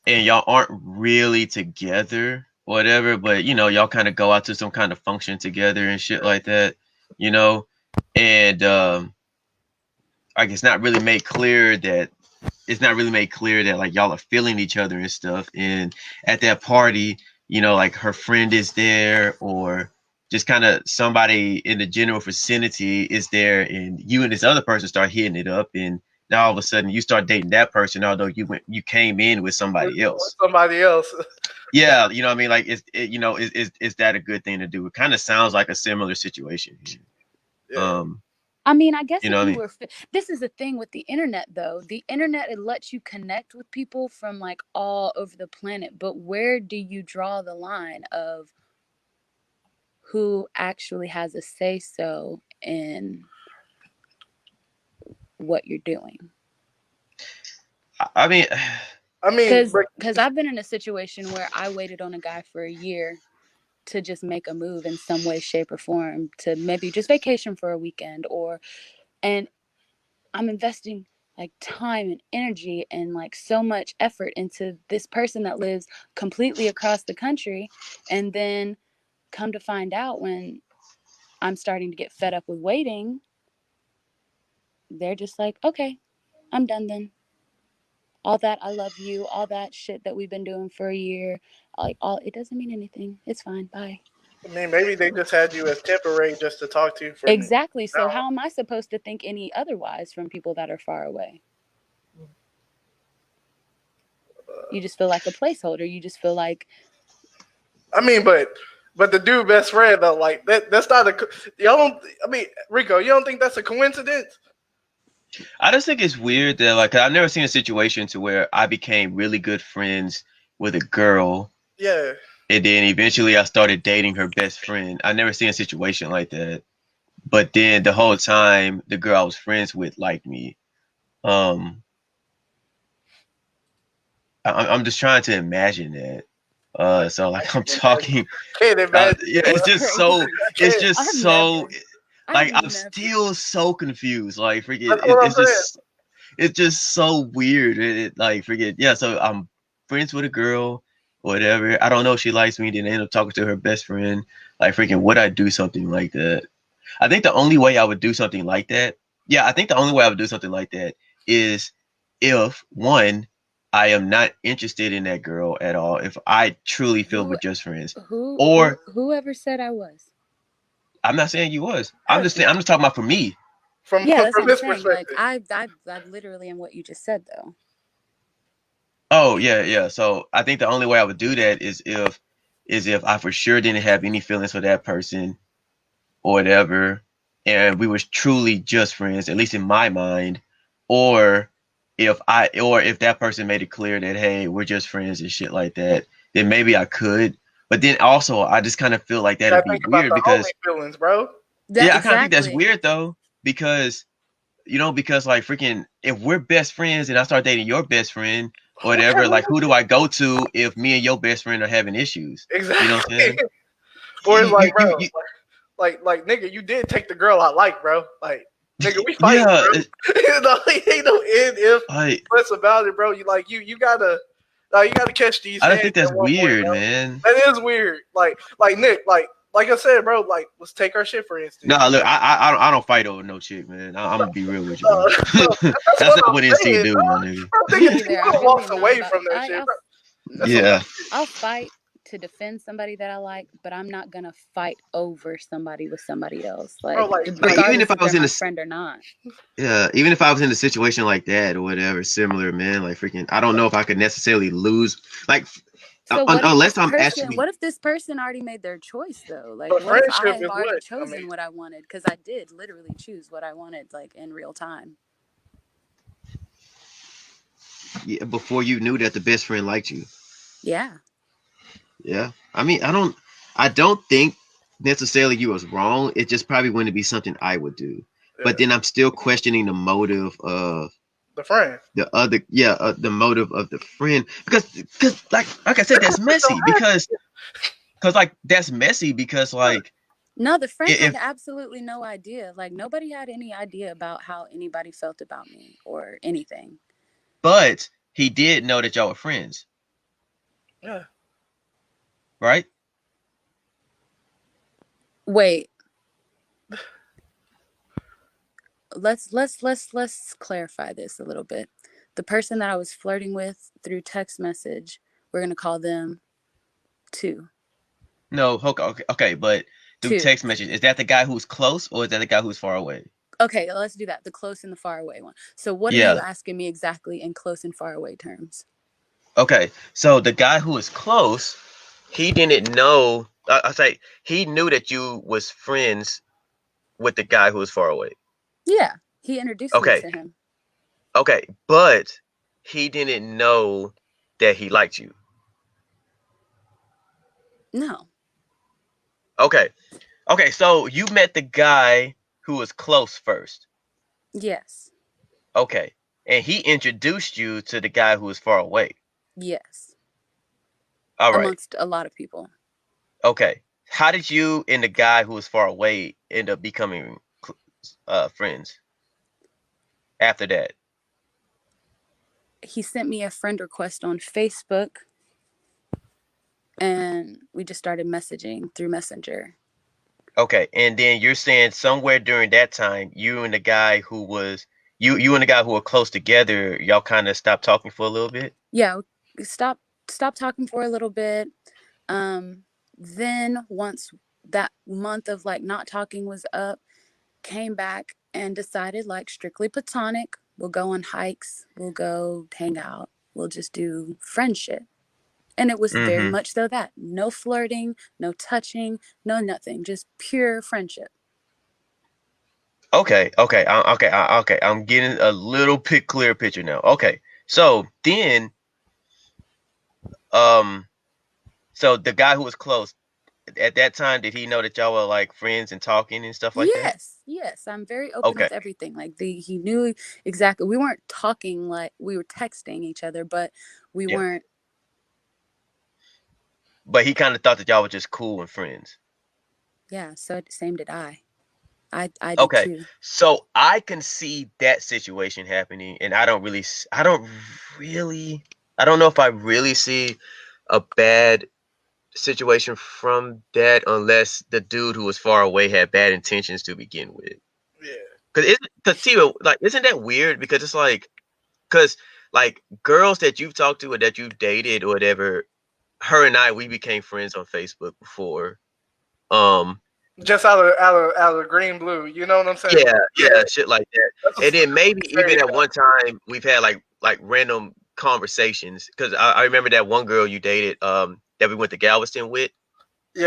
Speaker 3: and y'all aren't really together, whatever, but y'all kind of go out to some kind of function together and shit like that, you know, and like it's not really made clear that like y'all are feeling each other and stuff. And at that party, like her friend is there, or just kind of somebody in the general vicinity is there, and you and this other person start hitting it up, and now all of a sudden you start dating that person, although you came in with somebody else.
Speaker 1: somebody else.
Speaker 3: Yeah, you know what I mean. Like, is that a good thing to do? It kind of sounds like a similar situation here.
Speaker 1: Yeah.
Speaker 2: I mean, I guess
Speaker 3: You
Speaker 2: if
Speaker 3: know what I
Speaker 2: you
Speaker 3: mean?
Speaker 2: were this is the thing with the internet though. The internet, it lets you connect with people from like all over the planet, but where do you draw the line of who actually has a say so in what you're doing?
Speaker 3: I mean,
Speaker 1: I mean,
Speaker 2: Because I've been in a situation where I waited on a guy for a year to just make a move in some way, shape, or form, to maybe just vacation for a weekend, and I'm investing like time and energy and like so much effort into this person that lives completely across the country. And then come to find out, when I'm starting to get fed up with waiting, they're just like, okay, I'm done then. All that I love you, all that shit that we've been doing for a year, like all it doesn't mean anything. It's fine. Bye.
Speaker 1: maybe they just had you as temporary just to talk to you for now.
Speaker 2: Exactly. So how am I supposed to think any otherwise from people that are far away? You just feel like a placeholder. You just feel like
Speaker 1: I mean, but the dude best friend though, like that's not a y'all don't. I mean, Rico, you don't think that's a coincidence?
Speaker 3: I just think it's weird that like I've never seen a situation to where I became really good friends with a girl,
Speaker 1: Yeah.
Speaker 3: and then eventually I started dating her best friend. I never seen a situation like that. But then the whole time the girl I was friends with liked me. Um, I'm just trying to imagine that.
Speaker 1: I,
Speaker 3: So
Speaker 1: I
Speaker 3: like I'm
Speaker 1: can't imagine.
Speaker 3: talking.
Speaker 1: Can't imagine.
Speaker 3: Yeah,
Speaker 2: it's crazy.
Speaker 3: it's
Speaker 1: Can't.
Speaker 3: just
Speaker 2: I've
Speaker 3: so
Speaker 2: never.
Speaker 3: Like I'm
Speaker 2: never.
Speaker 3: still so confused. Like freaking,
Speaker 1: That's what I'm saying.
Speaker 3: it's just so weird. Like forget, yeah. So I'm friends with a girl, whatever. I don't know if she likes me. Then I end up talking to her best friend. Like freaking, would I do something like that? I think the only way I would do something like that, yeah, I think the only way I would do something like that is if one, I am not interested in that girl at all. If I truly feel we're
Speaker 2: Who
Speaker 3: just friends,
Speaker 2: who
Speaker 3: or
Speaker 2: whoever said I was.
Speaker 3: I'm not saying you was. I'm
Speaker 1: Yeah.
Speaker 3: just saying. I'm just talking about for me.
Speaker 2: Yeah, that's what
Speaker 1: From
Speaker 2: I'm
Speaker 1: his
Speaker 2: saying. Like
Speaker 1: perspective.
Speaker 2: I literally am what you just said though.
Speaker 3: Oh yeah, yeah. So I think the only way I would do that is if I for sure didn't have any feelings for that person or whatever, and we was truly just friends, at least in my mind, or if that person made it clear that hey, we're just friends and shit like that, then maybe I could. But then also I just kind of feel like
Speaker 1: You
Speaker 3: that'd
Speaker 1: gotta
Speaker 3: be
Speaker 1: think about
Speaker 3: weird
Speaker 1: the homie
Speaker 3: because
Speaker 1: feelings, bro.
Speaker 2: That
Speaker 3: yeah, I kind of think that's
Speaker 2: exactly.
Speaker 3: weird though because because like freaking if we're best friends and I start dating your best friend or
Speaker 1: Okay,
Speaker 3: whatever, like who do I go to if me and your best friend are having issues? You know what I'm
Speaker 1: exactly.
Speaker 3: saying?
Speaker 1: Or it's like, bro,
Speaker 3: You
Speaker 1: like nigga, you did take the girl I like, bro. Like, nigga, we fighting,
Speaker 3: yeah,
Speaker 1: bro. You know, ain't no end if
Speaker 3: like
Speaker 1: what's about it, bro. You gotta you gotta catch these
Speaker 3: I just
Speaker 1: hands
Speaker 3: think that's
Speaker 1: at one point,
Speaker 3: weird,
Speaker 1: bro.
Speaker 3: man.
Speaker 1: That is weird. Like Nick, like I said, bro. Like, let's take our shit for instance.
Speaker 3: Nah, look, I don't fight over no chick, man. I'm gonna be real with you, bro.
Speaker 1: That's
Speaker 3: That's
Speaker 1: what
Speaker 3: not
Speaker 1: I'm
Speaker 3: what instinct
Speaker 1: saying,
Speaker 3: do,
Speaker 1: bro.
Speaker 3: my nigga.
Speaker 1: I'm
Speaker 2: Me
Speaker 1: thinking
Speaker 2: either. I
Speaker 1: you
Speaker 2: really
Speaker 1: walks
Speaker 2: am not
Speaker 1: away
Speaker 2: about
Speaker 1: from that shit, bro. That's some
Speaker 3: Yeah.
Speaker 2: I'll fight to defend somebody that I like, but I'm not gonna fight over somebody with somebody else.
Speaker 1: bro.
Speaker 2: Like
Speaker 3: Like even
Speaker 2: regardless
Speaker 3: if I
Speaker 2: if they're
Speaker 3: was in
Speaker 2: my
Speaker 3: a
Speaker 2: friend or not.
Speaker 3: yeah, even if I was in a situation like that or whatever, similar, man, like freaking, I don't know if I could necessarily lose, like,
Speaker 2: So what if
Speaker 3: unless
Speaker 2: this
Speaker 3: I'm
Speaker 2: person
Speaker 3: actually,
Speaker 2: what if this person already made their choice though? Like
Speaker 1: but
Speaker 2: what if
Speaker 1: friendship
Speaker 2: I have
Speaker 1: is
Speaker 2: already
Speaker 1: what I mean.
Speaker 2: chosen what I wanted? Because I did literally choose what I wanted like in real time.
Speaker 3: yeah, before you knew that the best friend liked you.
Speaker 2: Yeah.
Speaker 3: Yeah, I mean, I don't think necessarily you was wrong. It just probably wouldn't be something I would do. But
Speaker 1: Yeah,
Speaker 3: then I'm still questioning the motive of
Speaker 1: the friend.
Speaker 3: the other, yeah, the motive of the friend because like I said, that's messy because like that's messy because like
Speaker 2: No, the friend had
Speaker 3: if
Speaker 2: absolutely no idea. Like nobody had any idea about how anybody felt about me or anything.
Speaker 3: but he did know that y'all were friends,
Speaker 1: Yeah,
Speaker 3: right?
Speaker 2: Wait, let's clarify this a little bit. The person that I was flirting with through text message, we're gonna call them two.
Speaker 3: No, okay, okay, okay, but through
Speaker 2: Two.
Speaker 3: text message, is that the guy who's close or is that the guy who's far away?
Speaker 2: Okay, let's do that. The close and the far away one. So what are you
Speaker 3: Yeah.
Speaker 2: asking me exactly in close and far away terms?
Speaker 3: Okay. So the guy who is close, he didn't know. I say he knew that you was friends with the guy who was far away.
Speaker 2: Yeah, he introduced me
Speaker 3: Okay.
Speaker 2: to him.
Speaker 3: Okay. But he didn't know that he liked you.
Speaker 2: No.
Speaker 3: Okay. Okay. So you met the guy who was close first.
Speaker 2: Yes.
Speaker 3: Okay. And he introduced you to the guy who was far away.
Speaker 2: Yes.
Speaker 3: All right.
Speaker 2: Amongst a lot of people.
Speaker 3: Okay. How did you and the guy who was far away end up becoming friends after that?
Speaker 2: He sent me a friend request on Facebook and we just started messaging through Messenger.
Speaker 3: Okay, and then you're saying somewhere during that time, you and the guy who were close together, y'all kind of stopped talking for a little bit.
Speaker 2: Yeah, stop talking for a little bit. Um then once that month of like not talking was up, came back and decided like strictly platonic. We'll go on hikes, we'll go hang out, we'll just do friendship. And it was very
Speaker 3: Mm-hmm.
Speaker 2: much so that no flirting, no touching, no nothing, just pure friendship.
Speaker 3: Okay, okay, okay. I'm getting a little bit clearer picture now. Okay, so then, um, so the guy who was close at that time, did he know that y'all were like friends and talking and stuff like that?
Speaker 2: Yes, yes, I'm very open
Speaker 3: Okay,
Speaker 2: with everything. Like he knew exactly. We weren't talking like we were texting each other, but we
Speaker 3: yeah,
Speaker 2: weren't.
Speaker 3: but he kind of thought that y'all were just cool and friends.
Speaker 2: Yeah, so same did I. I do
Speaker 3: Okay,
Speaker 2: too.
Speaker 3: so I can see that situation happening, and I don't know if I really see a bad situation from that unless the dude who was far away had bad intentions to begin with.
Speaker 1: Yeah.
Speaker 3: Because Tio, like, isn't that weird? Because it's like, because like girls that you've talked to or that you've dated or whatever, her and I, we became friends on Facebook before. Um,
Speaker 1: Just out of green blue. You know what I'm saying?
Speaker 3: yeah,
Speaker 1: Yeah.
Speaker 3: yeah, shit like that.
Speaker 1: That's
Speaker 3: And then maybe
Speaker 1: very
Speaker 3: even at one time we've had like random conversations. Because I remember that one girl you dated, that we went to Galveston with.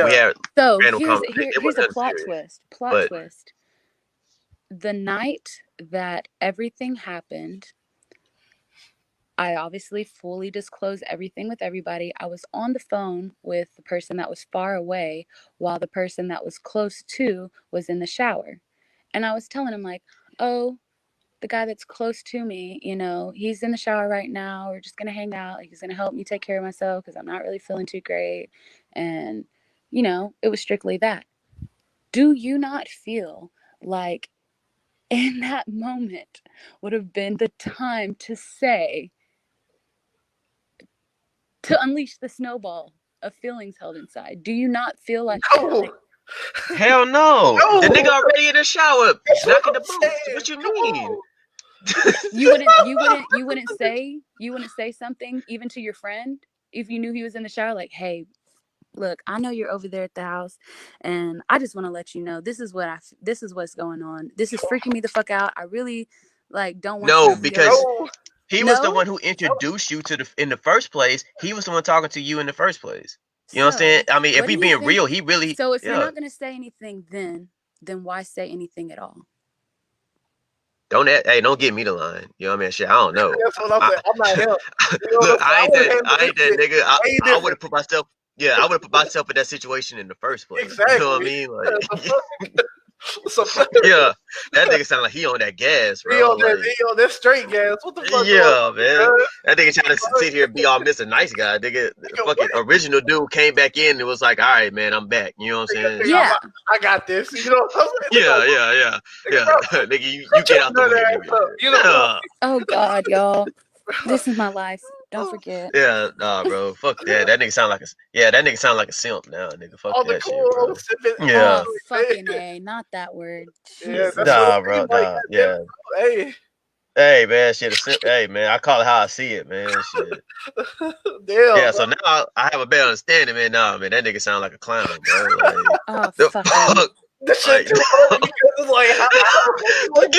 Speaker 3: We
Speaker 1: yeah.
Speaker 3: had
Speaker 2: So
Speaker 3: random conversations. It
Speaker 2: here's
Speaker 3: wasn't
Speaker 2: a
Speaker 3: nothing
Speaker 2: plot
Speaker 3: serious,
Speaker 2: twist. Plot
Speaker 3: but
Speaker 2: twist. The night that everything happened, I obviously fully disclosed everything with everybody. I was on the phone with the person that was far away while the person that was close to was in the shower. And I was telling him, like, oh, the guy that's close to me, he's in the shower right now. We're just going to hang out. Like, he's going to help me take care of myself because I'm not really feeling too great. And, it was strictly that. Do you not feel like in that moment would have been the time to unleash the snowball of feelings held inside? Do you not feel like
Speaker 1: No.
Speaker 3: hell no. The
Speaker 1: No.
Speaker 3: nigga already in the shower
Speaker 1: That's what
Speaker 3: knocking
Speaker 1: I'm
Speaker 3: the boots.
Speaker 1: saying.
Speaker 3: What you
Speaker 1: Come
Speaker 3: mean?
Speaker 1: on.
Speaker 2: you wouldn't say something even to your friend if you knew he was in the shower, like, hey, look, I know you're over there at the house, and I just want to let you know this is what's going on. This is freaking me the fuck out. I really like don't want you
Speaker 3: No,
Speaker 2: to feel
Speaker 3: because
Speaker 1: No.
Speaker 3: he was the
Speaker 2: no.
Speaker 3: one who introduced you to in the first place. He was the one talking to you in the first place. You know what I'm saying?
Speaker 2: So
Speaker 3: I mean, if
Speaker 2: what do
Speaker 3: we
Speaker 2: you
Speaker 3: being
Speaker 2: think?
Speaker 3: real, he really,
Speaker 2: So if you're
Speaker 3: yeah.
Speaker 2: not going to say anything, then why say anything at all?
Speaker 3: Hey, don't get me the line. You know what I mean? Shit, I don't know.
Speaker 1: That's what I'm
Speaker 3: I,
Speaker 1: saying. I'm not him. You know what I'm
Speaker 3: look,
Speaker 1: saying? I would have handled
Speaker 3: I
Speaker 1: this
Speaker 3: ain't that
Speaker 1: shit
Speaker 3: nigga.
Speaker 1: way
Speaker 3: I would
Speaker 1: different.
Speaker 3: have put myself, yeah, I would have put myself in that situation in the first place. You know what I
Speaker 1: Exactly.
Speaker 3: mean?
Speaker 1: The
Speaker 3: Like,
Speaker 1: fuck? So
Speaker 3: yeah, that nigga sound like he on that gas, bro. Like,
Speaker 1: he on that straight gas. What the fuck going
Speaker 3: yeah,
Speaker 1: on,
Speaker 3: man.
Speaker 1: man?
Speaker 3: That nigga trying to sit here and be all Mr. Nice Guy. Nigga, the
Speaker 1: Nigga,
Speaker 3: fucking
Speaker 1: what?
Speaker 3: original dude came back in and was like, all right, man, I'm back. You know what I'm saying?
Speaker 2: Yeah.
Speaker 1: I got this. You know what I'm saying? Nigga,
Speaker 3: Yeah,
Speaker 1: what?
Speaker 3: yeah, yeah,
Speaker 1: Nigga,
Speaker 3: yeah.
Speaker 1: bro,
Speaker 3: Nigga, you
Speaker 1: shut
Speaker 3: get
Speaker 1: your
Speaker 3: out the
Speaker 1: nut
Speaker 3: way,
Speaker 1: ass
Speaker 3: nigga.
Speaker 1: up. You know what
Speaker 3: Yeah.
Speaker 2: Oh God, y'all.
Speaker 1: I'm
Speaker 2: This is my life. Don't
Speaker 1: saying?
Speaker 2: forget.
Speaker 3: Yeah, nah, bro. Fuck that. That nigga sound like that nigga sound like a simp now, nigga. Fuck
Speaker 1: On the
Speaker 3: that shit,
Speaker 1: cool
Speaker 3: bro.
Speaker 1: old sipping.
Speaker 3: Yeah.
Speaker 2: Oh,
Speaker 1: Hey,
Speaker 2: fucking A. Not that word.
Speaker 1: yeah, that's
Speaker 2: Jesus.
Speaker 1: what it
Speaker 3: Nah, bro.
Speaker 1: seems like.
Speaker 3: Nah,
Speaker 1: Goddamn
Speaker 3: yeah.
Speaker 1: it. Hey,
Speaker 3: Hey, man, shit. Hey, man. I call it how I see it, man. Shit.
Speaker 1: damn,
Speaker 3: Yeah.
Speaker 1: bro.
Speaker 3: So now I have a better understanding, man. Nah, man, that nigga sound like a clown, bro. Like
Speaker 2: Oh,
Speaker 3: the
Speaker 2: fuck A.
Speaker 3: fuck.
Speaker 1: This shit
Speaker 3: Like,
Speaker 1: too funny because it's like,
Speaker 3: like,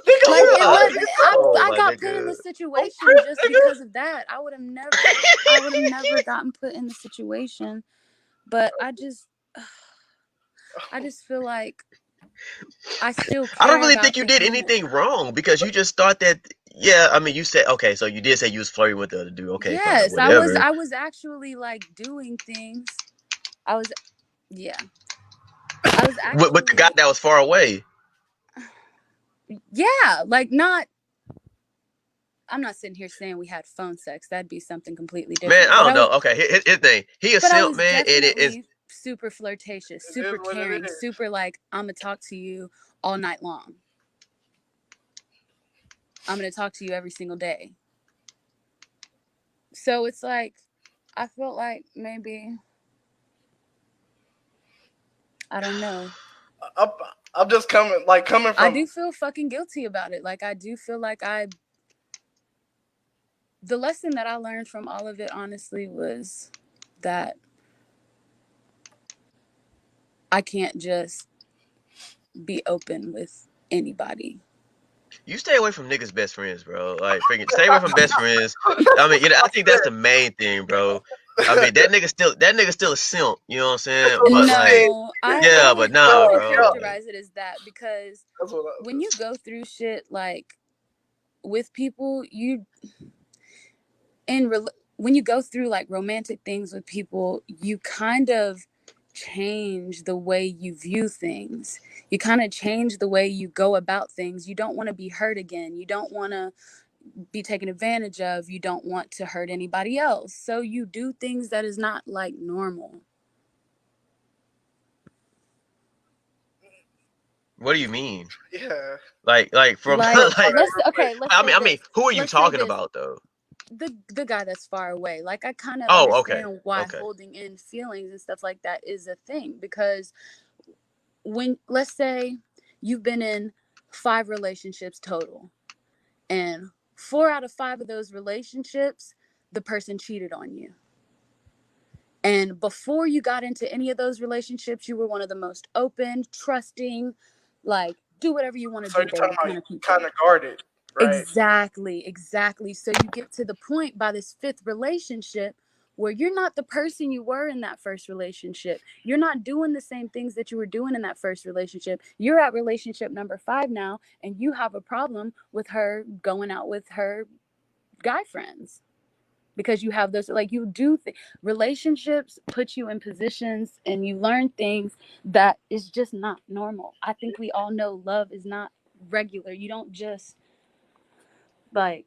Speaker 1: nigga,
Speaker 2: Like,
Speaker 1: who
Speaker 2: it
Speaker 3: yeah.
Speaker 1: are
Speaker 2: was.
Speaker 1: you,
Speaker 3: Oh
Speaker 2: I
Speaker 3: my
Speaker 2: got put in
Speaker 3: nigga.
Speaker 2: the
Speaker 1: I'm
Speaker 2: situation
Speaker 1: Chris,
Speaker 2: just
Speaker 1: nigga.
Speaker 2: because of that. I would have never gotten put in the situation. But I just feel like I still
Speaker 3: I don't
Speaker 2: care
Speaker 3: really think
Speaker 2: about
Speaker 3: you
Speaker 2: the
Speaker 3: did
Speaker 2: human.
Speaker 3: anything wrong because you just thought that. Yeah, I mean, you said okay, so you did say you was flirting with the other dude. Okay, fine,
Speaker 2: Yes, I was.
Speaker 3: whatever.
Speaker 2: I was actually like doing things. I was. Yeah, I was
Speaker 3: With the guy
Speaker 2: actually.
Speaker 3: that was far away.
Speaker 2: Yeah, like not. I'm not sitting here saying we had phone sex. That'd be something completely
Speaker 3: Man,
Speaker 2: different.
Speaker 3: I
Speaker 2: But
Speaker 3: don't
Speaker 2: I was.
Speaker 3: know. Okay, his thing. He a
Speaker 2: But I
Speaker 3: simp,
Speaker 2: was
Speaker 3: man, and it is
Speaker 2: definitely super flirtatious,
Speaker 1: It is
Speaker 2: super
Speaker 1: what it
Speaker 2: caring,
Speaker 1: is.
Speaker 2: super like I'm gonna talk to you all night long. I'm gonna talk to you every single day. So it's like I felt like maybe I don't know.
Speaker 1: I'm, I'm just coming
Speaker 2: I
Speaker 1: from.
Speaker 2: do feel fucking guilty about it. Like I do feel like the lesson that I learned from all of it honestly was that I can't just be open with anybody.
Speaker 3: you stay away from niggas' best friends, bro. Like freaking stay away from best friends. I mean, I think that's the main thing, bro. I mean, that nigga still a simp. You know what I'm
Speaker 1: That's
Speaker 3: saying?
Speaker 1: what I'm
Speaker 3: But like,
Speaker 1: saying.
Speaker 2: No, I
Speaker 3: yeah,
Speaker 2: I
Speaker 3: but
Speaker 2: I
Speaker 3: nah,
Speaker 2: wouldn't
Speaker 3: bro.
Speaker 1: Yeah,
Speaker 3: Like,
Speaker 2: characterize it as that because
Speaker 1: that's what
Speaker 2: when you go through shit like with people, in when you go through like romantic things with people, you kind of change the way you view things. You kind of change the way you go about things. You don't want to be hurt again. You don't want to be taken advantage of. You don't want to hurt anybody else. So you do things that is not like normal.
Speaker 3: What do you mean?
Speaker 1: Yeah.
Speaker 3: Like from
Speaker 2: Like
Speaker 3: like
Speaker 2: let's say
Speaker 3: I mean,
Speaker 2: this.
Speaker 3: who are you
Speaker 2: Let's say
Speaker 3: talking
Speaker 2: this.
Speaker 3: about though?
Speaker 2: The guy that's far away. Like I kind of
Speaker 3: Oh, okay,
Speaker 2: understand why
Speaker 3: okay.
Speaker 2: holding in feelings and stuff like that is a thing, because when, let's say you've been in 5 relationships total, and 4 out of 5 of those relationships the person cheated on you. And before you got into any of those relationships, you were one of the most open, trusting, like do whatever you want to
Speaker 1: So you're
Speaker 2: do,
Speaker 1: talking
Speaker 2: baby
Speaker 1: about
Speaker 2: kind of
Speaker 1: kind
Speaker 2: people.
Speaker 1: of guarded, right?
Speaker 2: Exactly, exactly. So you get to the point by this 5th relationship where you're not the person you were in that first relationship. You're not doing the same things that you were doing in that first relationship. You're at relationship number 5 now, and you have a problem with her going out with her guy friends, because you have those, like, you do relationships put you in positions and you learn things that is just not normal. I think we all know love is not regular. You don't just like.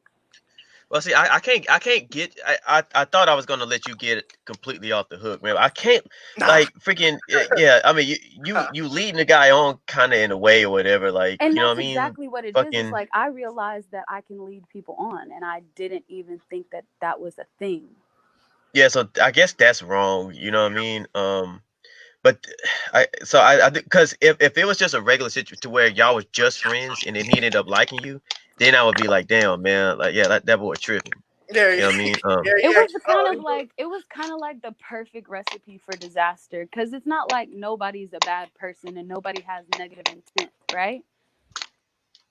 Speaker 3: Well, see, I can't get. I thought I was gonna let you get it completely off the hook, man. I can't,
Speaker 1: Nah.
Speaker 3: like, freaking, yeah. I mean, you leading the guy on kind of in a way or whatever, like,
Speaker 2: And
Speaker 3: you know
Speaker 2: that's
Speaker 3: what I mean?
Speaker 2: exactly what it is. It's
Speaker 3: Fucking,
Speaker 2: like I realized that I can lead people on, and I didn't even think that that was a thing.
Speaker 3: yeah. So I guess that's wrong. You know what I mean? But I because if it was just a regular situation to where y'all was just friends and then he ended up liking you, then I would be like, damn, man, like, yeah, that boy tripping.
Speaker 1: Yeah,
Speaker 3: You know what I mean?
Speaker 1: yeah,
Speaker 2: It
Speaker 1: yeah.
Speaker 2: was kind of like the perfect recipe for disaster, because it's not like nobody's a bad person and nobody has negative intent, right?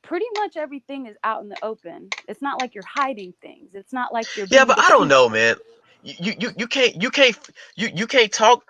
Speaker 2: Pretty much everything is out in the open. It's not like you're hiding things. It's not like you're
Speaker 3: Yeah,
Speaker 2: being
Speaker 3: but I don't know,
Speaker 2: deceitful.
Speaker 3: man. You can't talk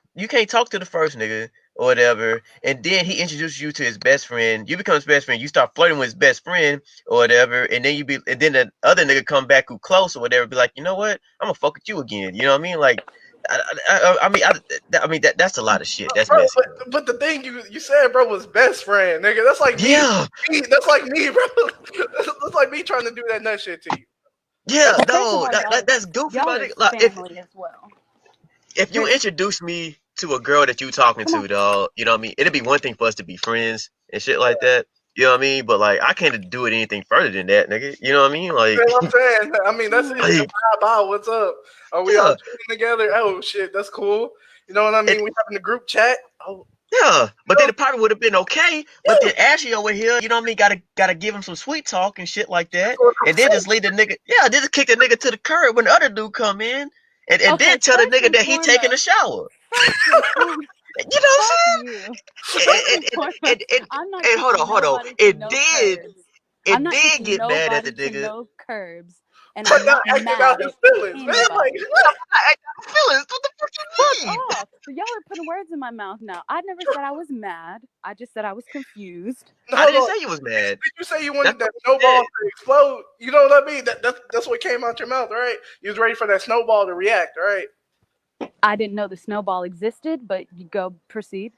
Speaker 3: to the first nigga or whatever, and then he introduces you to his best friend. You become his best friend. You start flirting with his best friend or whatever, and then the other nigga come back who close or whatever, be like, you know what? I'm gonna fuck with you again. You know what I mean? Like, I mean that's a lot of shit. That's
Speaker 1: Bro,
Speaker 3: messy, bro.
Speaker 1: but the thing you said, bro, was best friend, nigga. That's like me.
Speaker 3: Yeah,
Speaker 1: That's like me, bro. That's like me trying to do that nut shit to you.
Speaker 3: yeah,
Speaker 1: That's
Speaker 2: Well, first of
Speaker 3: no,
Speaker 2: all,
Speaker 3: that's goofy,
Speaker 2: y'all
Speaker 3: my
Speaker 2: are
Speaker 3: nigga. Like, if
Speaker 2: family as well.
Speaker 3: if you
Speaker 2: There's
Speaker 3: introduce me to a girl that you talking
Speaker 2: Come on.
Speaker 3: to, dog, you know what I mean? It'd be one thing for us to be friends and shit like that. You know what I mean? But like, I can't do it anything further than that, nigga. You know what I mean? Like,
Speaker 1: what I'm saying. I mean, that's it. Nigga,
Speaker 3: like,
Speaker 1: bye bye. What's up? Are we all
Speaker 3: yeah,
Speaker 1: chilling together? Oh shit, that's cool. You know what I mean?
Speaker 3: it,
Speaker 1: We having a group chat. Oh,
Speaker 3: yeah. But
Speaker 1: you
Speaker 3: then
Speaker 1: know,
Speaker 3: it probably would have been okay. But then Ashley over here, you know what I mean? Gotta give him some sweet talk and shit like that,
Speaker 1: that's what I'm
Speaker 3: and then
Speaker 1: saying.
Speaker 3: just leave the nigga. Yeah, then just kick the nigga to the curb when the other dude come in, and
Speaker 2: Okay,
Speaker 3: then tell the nigga that he taking a shower.
Speaker 2: first and foremost,
Speaker 3: You know what I'm
Speaker 2: fuck
Speaker 3: saying?
Speaker 2: you. First
Speaker 3: And
Speaker 2: and foremost,
Speaker 3: and and,
Speaker 2: I'm not
Speaker 3: and
Speaker 2: kicking
Speaker 3: hold on.
Speaker 2: nobody to
Speaker 3: It
Speaker 2: no
Speaker 3: did
Speaker 2: curbs. I'm
Speaker 3: it
Speaker 2: not
Speaker 3: did
Speaker 2: kicking
Speaker 3: get mad at the
Speaker 2: nobody to
Speaker 3: nigga.
Speaker 2: no curbs, and
Speaker 1: But
Speaker 2: I'm
Speaker 1: not
Speaker 2: not
Speaker 1: acting out
Speaker 2: mad
Speaker 1: his
Speaker 2: at
Speaker 1: feelings, man. Like
Speaker 2: anybody.
Speaker 1: what?
Speaker 3: I got feelings. What the fuck
Speaker 2: Fuck
Speaker 3: you mean?
Speaker 2: off. Y'all are putting words in my mouth now. I never said I was mad. I just said I was confused.
Speaker 1: No,
Speaker 3: I
Speaker 1: hold
Speaker 3: didn't
Speaker 1: on.
Speaker 3: say you was mad.
Speaker 1: Did you say you
Speaker 3: That's
Speaker 1: wanted
Speaker 3: what
Speaker 1: that
Speaker 3: you said.
Speaker 1: snowball to explode? You know what I mean? That's what came out your mouth, right? You was ready for that snowball to react, right?
Speaker 2: I didn't know the snowball existed, but you go proceed.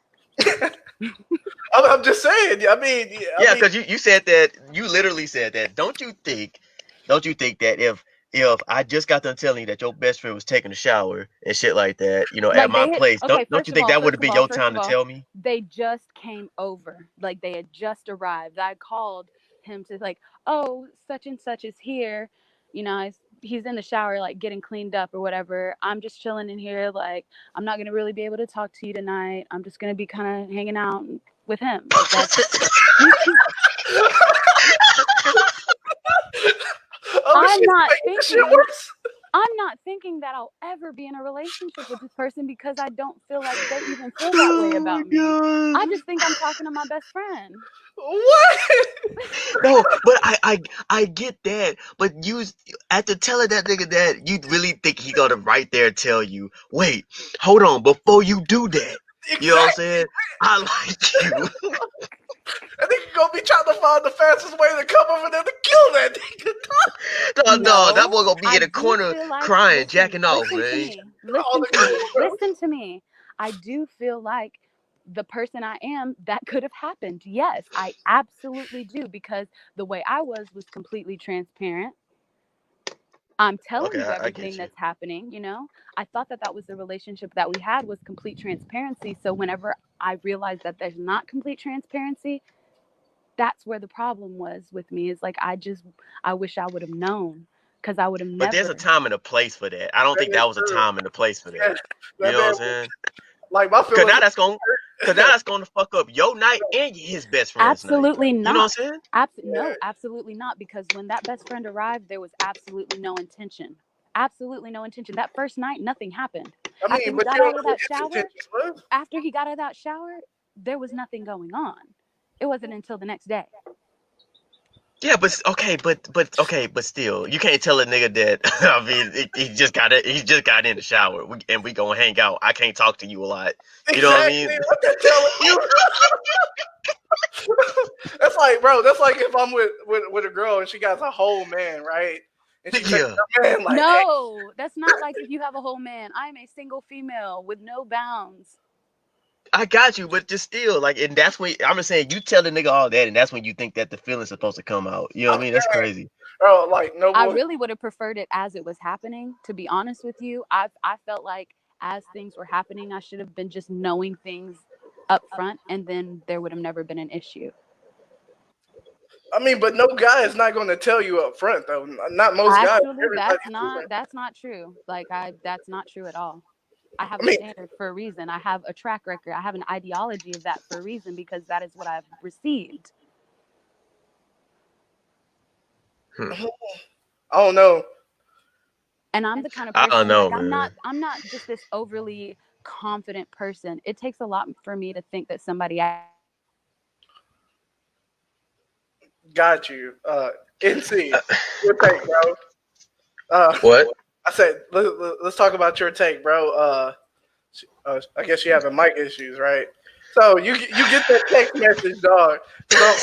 Speaker 1: I'm just saying.
Speaker 3: Yeah, because you said that, you literally said that. Don't you think that if I just got done telling you that your best friend was taking a shower and shit like that, at
Speaker 2: Like
Speaker 3: my
Speaker 2: they had,
Speaker 3: place, don't
Speaker 2: okay,
Speaker 3: don't you think that would have been your
Speaker 2: first
Speaker 3: time
Speaker 2: of
Speaker 3: to
Speaker 2: all,
Speaker 3: tell me?
Speaker 2: they just came over. Like they had just arrived. I called him to like, oh, such and such is here. He's in the shower, like getting cleaned up or whatever. I'm just chilling in here. Like I'm not gonna really be able to talk to you tonight. I'm just gonna be kind of hanging out with him. Like that's.
Speaker 1: Oh
Speaker 2: I'm
Speaker 1: shit,
Speaker 2: not
Speaker 1: making this shit
Speaker 2: thinking.
Speaker 1: worse.
Speaker 2: I'm not thinking that I'll ever be in a relationship with this person because I don't feel like they even feel that way
Speaker 3: Oh my
Speaker 2: about me. I
Speaker 3: god.
Speaker 2: just think I'm talking to my best friend.
Speaker 1: What?
Speaker 3: No, but I get that. But you, after telling that nigga that, you really think he gonna right there tell you, wait, hold on, before you do that. You know what I'm
Speaker 1: Exactly.
Speaker 3: saying? I like you.
Speaker 1: I think you're gonna be trying to find the fastest way to come over there to kill that nigga.
Speaker 3: No, no, that
Speaker 2: No,
Speaker 3: boy gonna be
Speaker 2: I
Speaker 3: in a
Speaker 2: do
Speaker 3: corner
Speaker 2: feel like,
Speaker 3: crying,
Speaker 2: listen,
Speaker 3: jacking off,
Speaker 2: listen to
Speaker 3: man.
Speaker 2: me,
Speaker 1: All
Speaker 2: listen
Speaker 1: the
Speaker 2: to me,
Speaker 1: bro.
Speaker 2: listen to me. I do feel like the person I am, that could have happened. Yes, I absolutely do, because the way I was completely transparent. I'm telling
Speaker 3: Okay,
Speaker 2: you
Speaker 3: I
Speaker 2: everything
Speaker 3: get you.
Speaker 2: that's happening. I thought that that was the relationship that we had, was complete transparency. So whenever I realized that there's not complete transparency, that's where the problem was with me. Is like I wish I would have known, because I would have
Speaker 3: But there's
Speaker 2: never.
Speaker 3: a time and a place for that. I don't
Speaker 1: That
Speaker 3: think
Speaker 1: is
Speaker 3: that was a
Speaker 1: true.
Speaker 3: time and a place for
Speaker 1: Yeah,
Speaker 3: that. You
Speaker 1: that
Speaker 3: know what
Speaker 1: man,
Speaker 3: I'm saying?
Speaker 1: like my
Speaker 3: Cause
Speaker 1: feelings.
Speaker 3: now that's gonna, cause now that's gonna fuck up your night and his best friend's night.
Speaker 2: Absolutely
Speaker 3: You know what
Speaker 2: not.
Speaker 3: I'm saying?
Speaker 2: No, absolutely not. Because when that best friend arrived, there was absolutely no intention. Absolutely no intention. That first night, nothing happened.
Speaker 1: I
Speaker 2: After
Speaker 1: mean,
Speaker 2: he
Speaker 1: but
Speaker 2: got
Speaker 1: you
Speaker 2: out
Speaker 1: don't
Speaker 2: of
Speaker 1: know
Speaker 2: that
Speaker 1: his
Speaker 2: shower,
Speaker 1: intentions, bro.
Speaker 2: after he got out of that shower, there was nothing going on. It wasn't until the next day.
Speaker 3: Yeah, but still, you can't tell a nigga that. I mean, he just got in the shower, and we gonna hang out. I can't talk to you a lot. You know what I
Speaker 1: Exactly
Speaker 3: mean?
Speaker 1: what they're telling you. That's like, bro. That's like if I'm with a girl and she got a whole man, right? And she takes
Speaker 3: Yeah,
Speaker 1: her man like, hey,
Speaker 2: No, that's not like if you have a whole man. I'm a single female with no bounds.
Speaker 3: I got you, but just still, like, and that's when I'm just saying you tell the nigga all that, and that's when you think that the feeling's supposed to come out. You know
Speaker 1: I'm
Speaker 3: what I mean? That's
Speaker 1: saying,
Speaker 3: crazy.
Speaker 1: bro, like no
Speaker 2: I
Speaker 1: bull.
Speaker 2: really would have preferred it as it was happening. To be honest with you, I felt like as things were happening, I should have been just knowing things up front, and then there would have never been an issue.
Speaker 1: I mean, but no guy is not going to tell you up front, though. Not most guys.
Speaker 2: Actually,
Speaker 1: Everybody.
Speaker 2: that's not true. Like that's not true at all. I have
Speaker 1: I
Speaker 2: a
Speaker 1: mean,
Speaker 2: standard for a reason. I have a track record. I have an ideology of that for a reason, because that is what I've received.
Speaker 3: Hmm.
Speaker 1: I don't know.
Speaker 2: And I'm the kind of
Speaker 3: I don't
Speaker 2: person,
Speaker 3: know,
Speaker 2: like
Speaker 3: man.
Speaker 2: I'm not just this overly confident person. It takes a lot for me to think that somebody
Speaker 1: Got you. NC,
Speaker 3: Uh,
Speaker 1: your take, bro.
Speaker 3: what?
Speaker 1: I said, let's talk about your take, bro. I guess you having mic issues, right? So you get that text message, dog. Because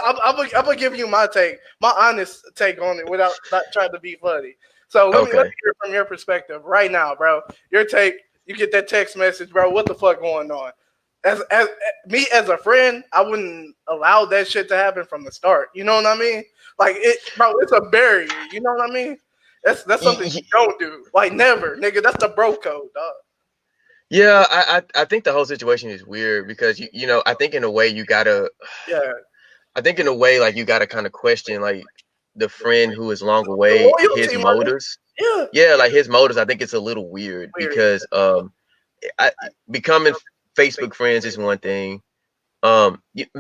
Speaker 1: I'm gonna give you my take, my honest take on it, without not trying to be funny. So let me
Speaker 3: Okay.
Speaker 1: hear from your perspective right now, bro. Your take. You get that text message, bro. What the fuck going on? As me as a friend, I wouldn't allow that shit to happen from the start. You know what I mean? Like it, bro. It's a barrier. You know what I mean? That's something you don't do. Like never, nigga. That's the bro code, dog.
Speaker 3: Yeah, I think the whole situation is weird because you know I think in a way you gotta
Speaker 1: Yeah,
Speaker 3: I think in a way like you gotta kind of question like the friend who is long
Speaker 1: the
Speaker 3: away his
Speaker 1: loyalty, man.
Speaker 3: motives.
Speaker 1: Yeah,
Speaker 3: Yeah, like his motives. I think it's a little weird
Speaker 1: weird.
Speaker 3: because I, becoming Facebook friends is one thing.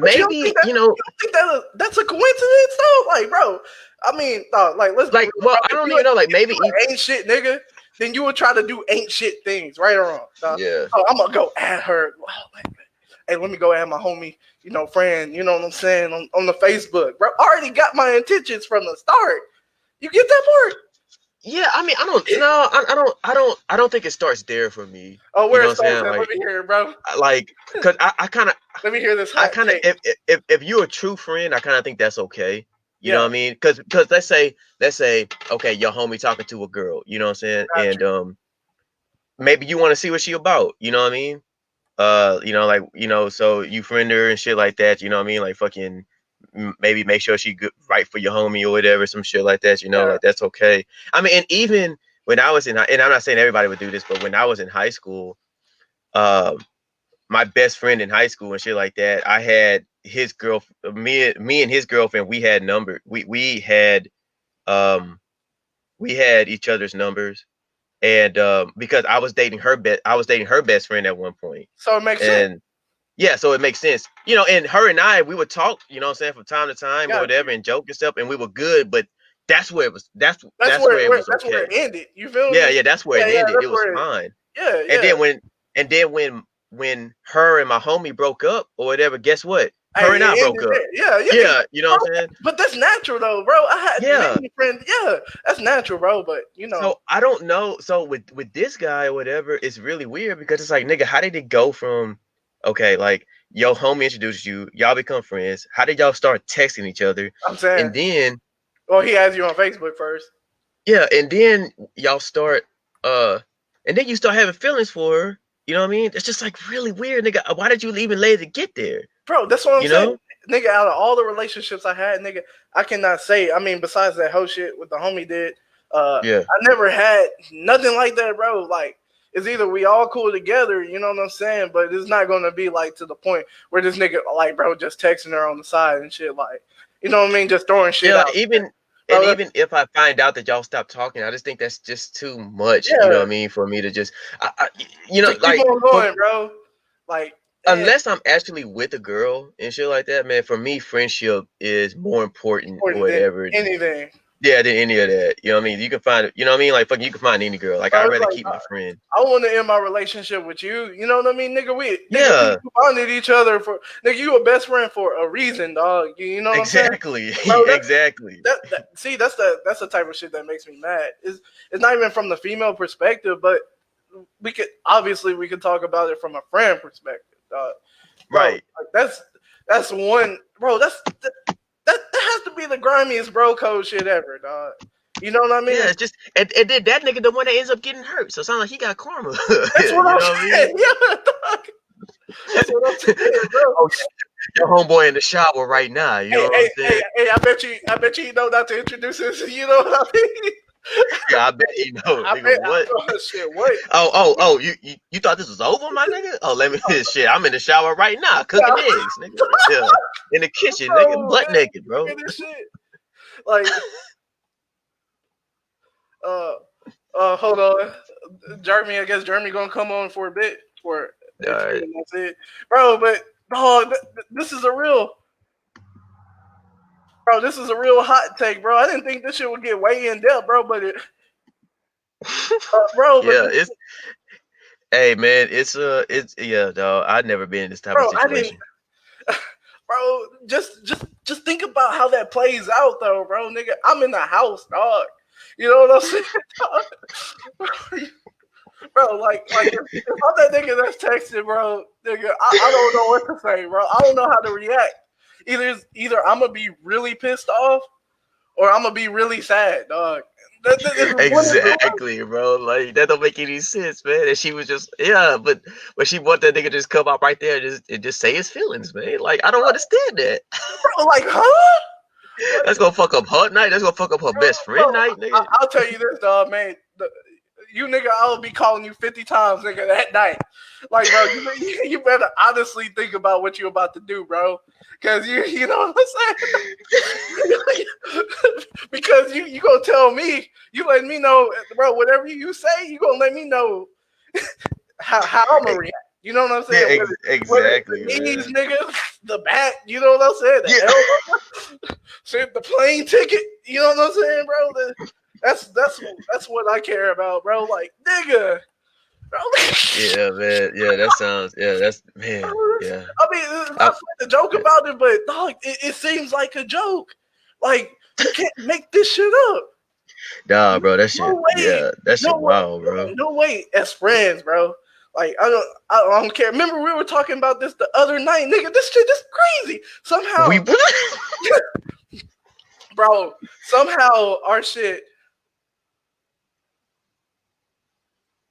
Speaker 1: But you don't think
Speaker 3: Maybe
Speaker 1: that
Speaker 3: you know
Speaker 1: that's a coincidence though? Like, bro, I mean, like let's be real,
Speaker 3: like well
Speaker 1: bro.
Speaker 3: I don't even know like
Speaker 1: If
Speaker 3: maybe
Speaker 1: you an ain't shit nigga, then you would try to do ain't shit things, right or wrong. Dog.
Speaker 3: yeah.
Speaker 1: So I'm gonna go at her. Hey, let me go at my homie, friend. You know what I'm saying on the Facebook, bro. I already got my intentions from the start. You get that part?
Speaker 3: Yeah, I mean, I don't think it starts there for me.
Speaker 1: Oh,
Speaker 3: You
Speaker 1: where
Speaker 3: know
Speaker 1: it
Speaker 3: what I'm
Speaker 1: starts
Speaker 3: saying?
Speaker 1: at? Let
Speaker 3: Like,
Speaker 1: me hear it, bro.
Speaker 3: like, cause
Speaker 1: Let me hear this
Speaker 3: I
Speaker 1: hot
Speaker 3: kind of,
Speaker 1: take.
Speaker 3: if you're a true friend, I kind of think that's okay. You know
Speaker 1: Yeah,
Speaker 3: what I mean? Cause let's say, okay, your homie talking to a girl. You know what I'm saying?
Speaker 1: got
Speaker 3: And
Speaker 1: you.
Speaker 3: maybe you want to see what she about. You know what I mean? Like so you friend her and shit like that. You know what I mean? Like fucking maybe make sure she good, right for your homie or whatever, some shit like that. You know,
Speaker 1: Yeah,
Speaker 3: like that's okay. I mean, and even when I was and I'm not saying everybody would do this, but when I was in high school, um, my best friend in high school and shit like that, I had his girl, me and his girlfriend, we had number, um, we had each other's numbers, and because I was dating her best friend at one point,
Speaker 1: so it makes sense.
Speaker 3: and yeah, so it makes sense. You know, and her and I, we would talk, you know what I'm saying, from time to time or
Speaker 1: Got
Speaker 3: whatever
Speaker 1: you.
Speaker 3: and joke and stuff, and we were good, but that's where it was
Speaker 1: That's
Speaker 3: that's
Speaker 1: where,
Speaker 3: where it was
Speaker 1: that's where it
Speaker 3: okay.
Speaker 1: ended. You feel
Speaker 3: Yeah,
Speaker 1: me?
Speaker 3: yeah, that's where
Speaker 1: Yeah,
Speaker 3: it
Speaker 1: yeah.
Speaker 3: ended. It
Speaker 1: That's
Speaker 3: was
Speaker 1: where.
Speaker 3: fine.
Speaker 1: Yeah,
Speaker 3: And
Speaker 1: yeah.
Speaker 3: then when her and my homie broke up or whatever, guess what?
Speaker 1: Hey,
Speaker 3: Her and I
Speaker 1: it
Speaker 3: broke
Speaker 1: ended
Speaker 3: up.
Speaker 1: there. Yeah, yeah.
Speaker 3: Yeah, you know
Speaker 1: Bro,
Speaker 3: what I'm saying?
Speaker 1: but that's natural though, bro. I had
Speaker 3: Yeah.
Speaker 1: many friends. Yeah, that's natural, bro. But
Speaker 3: So I don't know. So with this guy or whatever, it's really weird because it's like, nigga, how did it go from okay, like your homie introduced you, y'all become friends. How did y'all start texting each other?
Speaker 1: I'm saying,
Speaker 3: And then
Speaker 1: well, he has you on Facebook first,
Speaker 3: yeah, and then y'all start uh and then you start having feelings for her. You know what I mean? It's just like really weird, nigga. Why did you even let it get there?
Speaker 1: bro. That's what I'm
Speaker 3: You
Speaker 1: saying,
Speaker 3: know?
Speaker 1: nigga. Out of all the relationships I had, nigga, I cannot say. I mean, besides that whole shit with the homie did,
Speaker 3: Yeah.
Speaker 1: I never had nothing like that, bro. Like it's either we all cool together, you know what I'm saying? But it's not gonna be like to the point where this nigga like bro just texting her on the side and shit like, you know what I mean? Just throwing shit
Speaker 3: Yeah,
Speaker 1: out.
Speaker 3: even if I find out that y'all stop talking, I just think that's just too much. You know
Speaker 1: Yeah,
Speaker 3: what I mean? For me to just,
Speaker 1: to keep
Speaker 3: like
Speaker 1: on going, bro. Like,
Speaker 3: unless I'm actually with a girl and shit like that, man. For me, friendship is more important or
Speaker 1: important than
Speaker 3: whatever.
Speaker 1: anything.
Speaker 3: Yeah, than any of that. You know what I mean? You can find, you know what I mean? Like, fucking, you can find any girl. Like,
Speaker 1: Bro,
Speaker 3: I'd
Speaker 1: it's
Speaker 3: rather
Speaker 1: like
Speaker 3: keep my friend.
Speaker 1: I want to end my relationship with you. You know what I mean, nigga? We
Speaker 3: Yeah,
Speaker 1: bonded each other for nigga. You a best friend for a reason, dog. You know what I'm saying,
Speaker 3: exactly,
Speaker 1: bro?
Speaker 3: exactly.
Speaker 1: See, that's the type of shit that makes me mad. It's not even from the female perspective, but we could talk about it from a friend perspective, dog. Bro.
Speaker 3: Right.
Speaker 1: Like, that's one, bro. That has to be the grimiest bro code shit ever, dog. You know what I mean?
Speaker 3: Yeah, it's just, and then that nigga the one that ends up getting hurt. So it sounds like he got karma.
Speaker 1: That's what
Speaker 3: You
Speaker 1: I'm
Speaker 3: know what I mean?
Speaker 1: saying. Yeah, dog. That's what I'm saying, bro.
Speaker 3: Oh, your homeboy in the shower right now. You know what I'm saying?
Speaker 1: Hey, I bet you know not to introduce this. You know what I mean?
Speaker 3: Yeah, I bet he know,
Speaker 1: I
Speaker 3: nigga.
Speaker 1: bet,
Speaker 3: What?
Speaker 1: shit, what?
Speaker 3: Oh, you thought this was over, my nigga? Oh, let me shit. I'm in the shower right now, cooking
Speaker 1: Yeah,
Speaker 3: eggs, nigga. Yeah, in the kitchen, nigga,
Speaker 1: bro,
Speaker 3: butt
Speaker 1: man,
Speaker 3: naked,
Speaker 1: look
Speaker 3: bro.
Speaker 1: at this shit. Like, uh, hold on, Jeremy. I guess Jeremy gonna come on for a bit for
Speaker 3: All
Speaker 1: a few,
Speaker 3: right.
Speaker 1: and that's it, bro. But dog, this is a real. Bro, this is a real hot take, bro. I didn't think this shit would get way in depth, bro. Bro, but
Speaker 3: Yeah, it's hey man, it's yeah, dog. I've never been in this type of
Speaker 1: bro, I didn't,
Speaker 3: situation.
Speaker 1: bro. Just think about how that plays out, though, bro. Nigga, I'm in the house, dog. You know what I'm saying, dog? Bro? Like if I'm that nigga that's texting, bro, nigga, I don't know what to say, bro. I don't know how to react. Either I'm gonna be really pissed off or I'm gonna be really sad, dog. This is one of the
Speaker 3: Exactly, bro. Like that don't make any sense, man. And she was just but she want that nigga to just come out right there and just say his feelings, man. Like I don't understand that.
Speaker 1: bro. Like, huh? Like,
Speaker 3: That's gonna fuck up her night. That's gonna fuck up her best friend
Speaker 1: bro,
Speaker 3: night, nigga.
Speaker 1: I'll tell you this, dog, man. You nigga, I'll be calling you 50 times, nigga, that night. Like, bro, you better honestly think about what you're about to do, bro. Because you know what I'm saying? Because you gonna tell me, you letting me know, bro, whatever you say, you gonna let me know how I'm gonna react. You know what I'm
Speaker 3: Yeah,
Speaker 1: saying? Whether it's
Speaker 3: exactly,
Speaker 1: the knees,
Speaker 3: man.
Speaker 1: nigga, the back, you know what I'm saying? The
Speaker 3: Yeah.
Speaker 1: elbow, shit, the plane ticket, you know what I'm saying, bro? That's what I care about, bro. Like, nigga, bro.
Speaker 3: Yeah, man. Yeah, that sounds. Yeah, that's man. Yeah.
Speaker 1: I mean, it's
Speaker 3: I,
Speaker 1: not fun to joke about it, but dog, it seems like a joke. Like, you can't make this shit up.
Speaker 3: nah, bro. That shit.
Speaker 1: No way.
Speaker 3: Yeah, that
Speaker 1: No
Speaker 3: shit.
Speaker 1: way.
Speaker 3: Wow, bro.
Speaker 1: No way. As friends, bro. Like, I don't care. Remember, we were talking about this the other night, nigga. This shit is crazy.
Speaker 3: We.
Speaker 1: Somehow, bro. Somehow, our shit.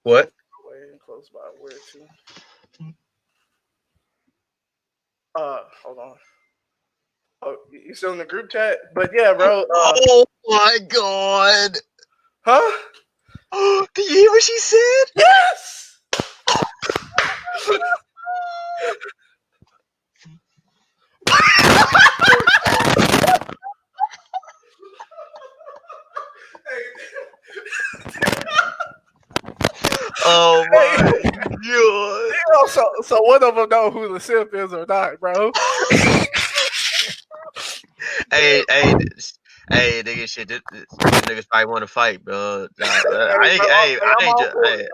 Speaker 3: What?
Speaker 1: Wait, close by. Where to? Hold on. Oh, you still in the group chat? But yeah, bro.
Speaker 3: Oh my god.
Speaker 1: Huh?
Speaker 3: Did you hear what she said?
Speaker 1: Yes.
Speaker 3: Oh
Speaker 1: Hey,
Speaker 3: my god.
Speaker 1: so one of them know who the simp is or not, bro.
Speaker 3: Hey, nigga, shit. Them niggas probably want to fight, bro. Nah,
Speaker 1: Hey, bro,
Speaker 3: I
Speaker 1: I'm
Speaker 3: ain't
Speaker 1: all
Speaker 3: just,
Speaker 1: for it.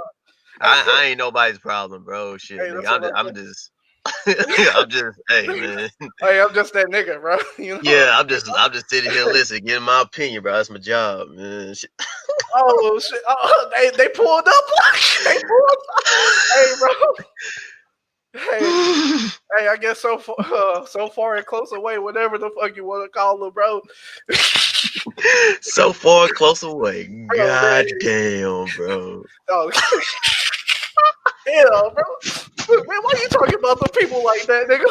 Speaker 3: I ain't nobody's problem, bro. Shit,
Speaker 1: Hey,
Speaker 3: nigga.
Speaker 1: that's what I'm
Speaker 3: I'm just, I'm just, hey,
Speaker 1: saying.
Speaker 3: man.
Speaker 1: Hey, I'm just that nigga, bro. You know.
Speaker 3: Yeah, I'm just sitting here listening, getting my opinion, bro. That's my job, man. Shit.
Speaker 1: Oh shit! Oh, they pulled up. They pulled up. Hey, bro. Hey, I guess so far and close away, whatever the fuck you want to call it, bro.
Speaker 3: So far, close away.
Speaker 1: Bro, man.
Speaker 3: God damn, bro.
Speaker 1: Oh, yeah, bro. Man, why you talking about the people like that, nigga?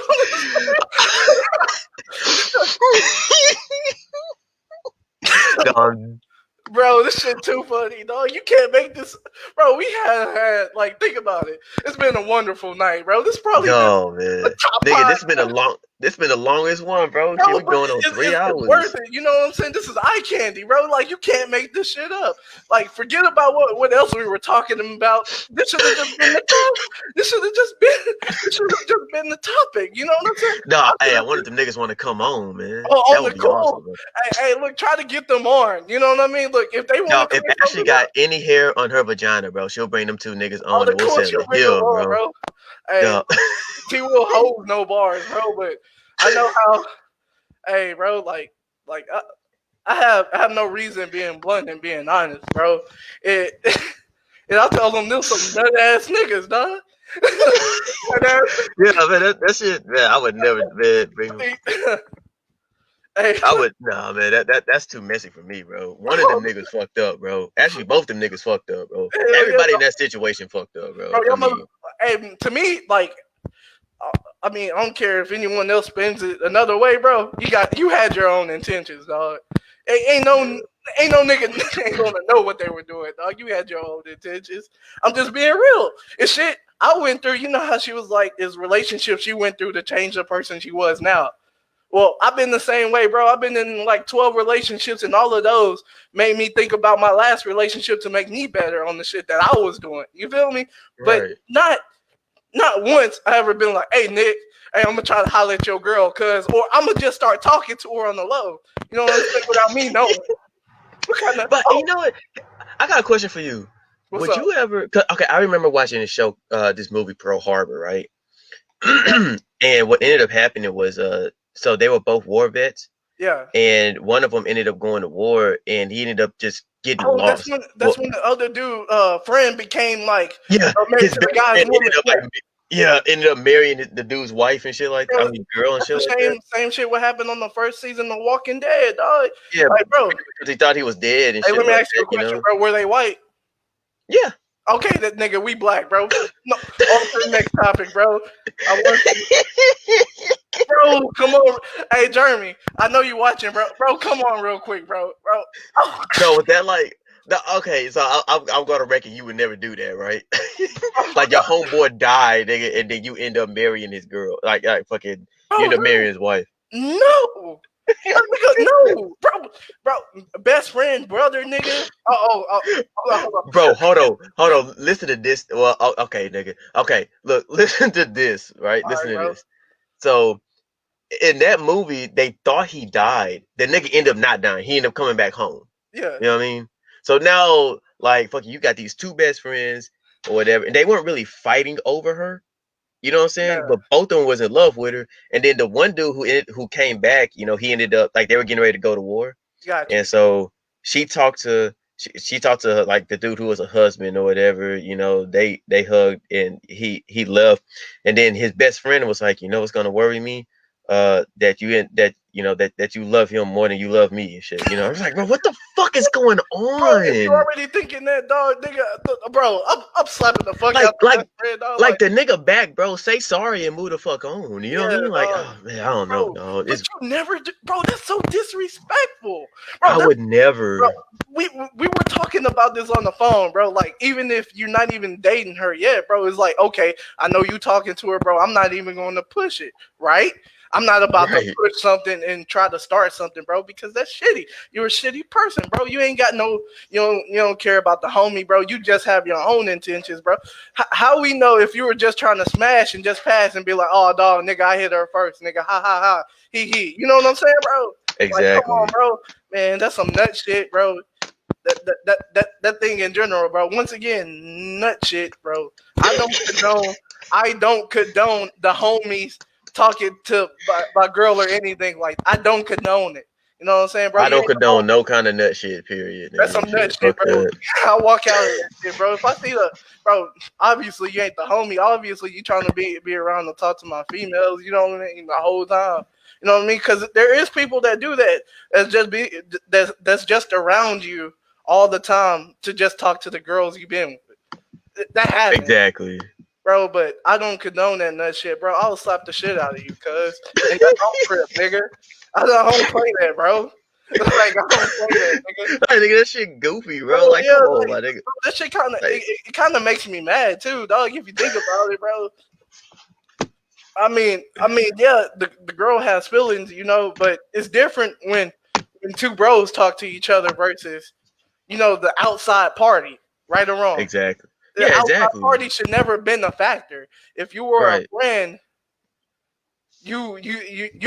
Speaker 3: No,
Speaker 1: Bro, this shit too funny, dog. You can't make this, bro. We had like think about it. It's been a wonderful night, bro. This probably been
Speaker 3: No,
Speaker 1: the
Speaker 3: man.
Speaker 1: top
Speaker 3: Nigga,
Speaker 1: five.
Speaker 3: this been the longest one, bro. Shit,
Speaker 1: Bro,
Speaker 3: we
Speaker 1: but
Speaker 3: going on three
Speaker 1: it's worth
Speaker 3: hours.
Speaker 1: it. You know what I'm saying? This is eye candy, bro. Like you can't make this shit up. Like forget about what else we were talking about. This should have just been the top. This should have just been. This should have just been the topic. You know what I'm saying?
Speaker 3: No,
Speaker 1: I
Speaker 3: hey, I
Speaker 1: could've
Speaker 3: wanted them niggas want to come on, man.
Speaker 1: on
Speaker 3: That
Speaker 1: the
Speaker 3: would be
Speaker 1: call.
Speaker 3: awesome, bro.
Speaker 1: Hey, look, try to get them on. You know what I mean? Look, if they want
Speaker 3: Yo,
Speaker 1: to
Speaker 3: if
Speaker 1: clear
Speaker 3: Ashley
Speaker 1: something up,
Speaker 3: got any hair on her vagina, bro, she'll bring them two niggas
Speaker 1: on
Speaker 3: on
Speaker 1: the
Speaker 3: and we'll
Speaker 1: court,
Speaker 3: settle
Speaker 1: you'll
Speaker 3: the
Speaker 1: bring them
Speaker 3: hill,
Speaker 1: on,
Speaker 3: bro.
Speaker 1: bro. Hey,
Speaker 3: Yo.
Speaker 1: T will hold no bars, bro. But I know how. Hey, bro, like I have no reason being blunt and being honest, bro. It and I tell them them some nut ass niggas, dog. Nut ass
Speaker 3: Yeah, man, that shit, man, I would never, man, bring them.
Speaker 1: niggas. Hey,
Speaker 3: I would, nah, man, that's too messy for me, bro. One of them niggas fucked up, bro. Actually, both them niggas fucked up, bro.
Speaker 1: hell yeah,
Speaker 3: Everybody in that situation fucked up,
Speaker 1: bro.
Speaker 3: bro, to
Speaker 1: Y'all mother,
Speaker 3: me.
Speaker 1: hey, to me, like, I mean, I don't care if anyone else spends it another way, bro. You had your own intentions, dog. Ain't no
Speaker 3: Yeah.
Speaker 1: ain't no nigga ain't gonna know what they were doing, dog. You had your own intentions. I'm just being real. It's shit I went through. You know how she was like this relationship she went through to change the person she was now. Well, I've been the same way, bro. I've been in like 12 relationships, and all of those made me think about my last relationship to make me better on the shit that I was doing. You feel me? But
Speaker 3: Right.
Speaker 1: not once I ever been like, hey Nick, hey, I'm gonna try to holler at your girl, cause or I'm gonna just start talking to her on the low. You know what I'm saying? Without me knowing. What kind of
Speaker 3: But you know what? I got a question for you.
Speaker 1: what's
Speaker 3: Would
Speaker 1: up?
Speaker 3: you ever? Okay, I remember watching this show, this movie Pearl Harbor, right?
Speaker 1: Yeah,
Speaker 3: And what ended up happening was, so they were both war vets,
Speaker 1: yeah.
Speaker 3: and one of them ended up going to war, and he ended up just getting
Speaker 1: Oh,
Speaker 3: lost.
Speaker 1: that's
Speaker 3: Well,
Speaker 1: when the other dude friend became like
Speaker 3: yeah,
Speaker 1: married
Speaker 3: his
Speaker 1: to the
Speaker 3: best
Speaker 1: guy's
Speaker 3: friend
Speaker 1: woman.
Speaker 3: ended up
Speaker 1: Yeah.
Speaker 3: like, yeah, ended up marrying the dude's wife and shit like, I
Speaker 1: Bro,
Speaker 3: mean, girl and
Speaker 1: that's
Speaker 3: shit
Speaker 1: the
Speaker 3: like that.
Speaker 1: same shit what happened on the first season of Walking Dead, dog.
Speaker 3: Yeah,
Speaker 1: Like, bro,
Speaker 3: because he thought he was dead and
Speaker 1: hey,
Speaker 3: shit
Speaker 1: let me
Speaker 3: like
Speaker 1: ask you
Speaker 3: that,
Speaker 1: a
Speaker 3: you
Speaker 1: question,
Speaker 3: know.
Speaker 1: bro. Were they white?
Speaker 3: Yeah.
Speaker 1: Okay, that nigga, we black, bro. No, on to the next topic, bro. I want bro, come on. Hey, Jeremy, I know you watching, bro. Bro, come on real quick, bro. Oh,
Speaker 3: No, was that like the okay? So I'm gonna reckon you would never do that, right? Like your homeboy died, nigga, and then you end up marrying his girl, like fucking, you
Speaker 1: bro,
Speaker 3: end up marrying his wife.
Speaker 1: no. Nigga, no, bro, best friend, brother, nigga. Hold on.
Speaker 3: Bro, hold on. Listen to this. Well, okay, nigga. Okay, look, listen to this, right?
Speaker 1: All
Speaker 3: Listen
Speaker 1: right,
Speaker 3: to
Speaker 1: bro.
Speaker 3: this. So in that movie, they thought he died. The nigga ended up not dying. He ended up coming back home.
Speaker 1: Yeah,
Speaker 3: You know what I mean? So now, like, fuck you got these two best friends or whatever, and they weren't really fighting over her. You know what I'm saying?
Speaker 1: yeah,
Speaker 3: But both of them was in love with her. And then the one dude who came back, you know, he ended up like they were getting ready to go to war,
Speaker 1: got
Speaker 3: and
Speaker 1: you.
Speaker 3: so she talked to like the dude who was a husband or whatever. You know, they hugged and he left, and then his best friend was like, you know, what's gonna worry me, that that you love him more than you love me and shit. You know, I was like, bro, what the fuck is going
Speaker 1: Bro, if you
Speaker 3: on?
Speaker 1: already thinking that, dog, nigga, bro, I'm slapping the fuck
Speaker 3: Like
Speaker 1: out the
Speaker 3: like
Speaker 1: best friend, dog.
Speaker 3: like
Speaker 1: Like,
Speaker 3: the nigga back, bro. Say sorry and move the fuck on. You know what I
Speaker 1: yeah,
Speaker 3: mean? Like,
Speaker 1: dog.
Speaker 3: oh man, I don't know,
Speaker 1: Bro,
Speaker 3: dog.
Speaker 1: but
Speaker 3: It's
Speaker 1: you never do, bro. That's so disrespectful, bro.
Speaker 3: I would
Speaker 1: Bro,
Speaker 3: never.
Speaker 1: we were talking about this on the phone, bro. Like, even if you're not even dating her yet, bro, it's like, okay, I know you talking to her, bro. I'm not even going to push it, right? I'm not about to
Speaker 3: Right.
Speaker 1: push something and try to start something, bro, because that's shitty. You're a shitty person, bro. You ain't got no, you don't care about the homie, bro. You just have your own intentions, bro. How we know if you were just trying to smash and just pass and be like, oh, dog, nigga, I hit her first, nigga, ha ha ha, he. You know what I'm saying, bro? Like, come on,
Speaker 3: Exactly.
Speaker 1: bro. Man, that's some nut shit, bro. That thing in general, bro. Once again, nut shit, bro. I don't condone. I don't condone the homies talking to my girl or anything like. I don't condone it. You know what I'm saying, bro?
Speaker 3: I
Speaker 1: You
Speaker 3: don't
Speaker 1: ain't the homie.
Speaker 3: condone no kind of nut shit. Period,
Speaker 1: That's
Speaker 3: nigga.
Speaker 1: some nut
Speaker 3: Shit,
Speaker 1: shit,
Speaker 3: fuck
Speaker 1: bro.
Speaker 3: that.
Speaker 1: I walk out of that shit, bro. If I see the bro, obviously you ain't the homie. Obviously you trying to be around to talk to my females. You know what I mean? The whole time. You know what I mean? Because there is people that do that. That's just around you all the time to just talk to the girls you've been with. That happens,
Speaker 3: Exactly.
Speaker 1: bro. But I don't condone that nut shit, bro. I'll slap the shit out of you, cuz. And that's home crib, nigga. I don't play that, bro. Like, I don't play that, nigga.
Speaker 3: Like, nigga, that shit goofy, bro.
Speaker 1: Bro,
Speaker 3: Like,
Speaker 1: yeah,
Speaker 3: come on,
Speaker 1: like,
Speaker 3: my nigga.
Speaker 1: bro, that shit kind of
Speaker 3: Like,
Speaker 1: it kind of makes me mad too, dog. If you think about it, bro. Yeah, the girl has feelings, but it's different when two bros talk to each other versus, the outside party, right or wrong.
Speaker 3: exactly.
Speaker 1: The
Speaker 3: Yeah,
Speaker 1: outside
Speaker 3: exactly.
Speaker 1: party should never have been a factor. If you were a
Speaker 3: Right.
Speaker 1: friend, you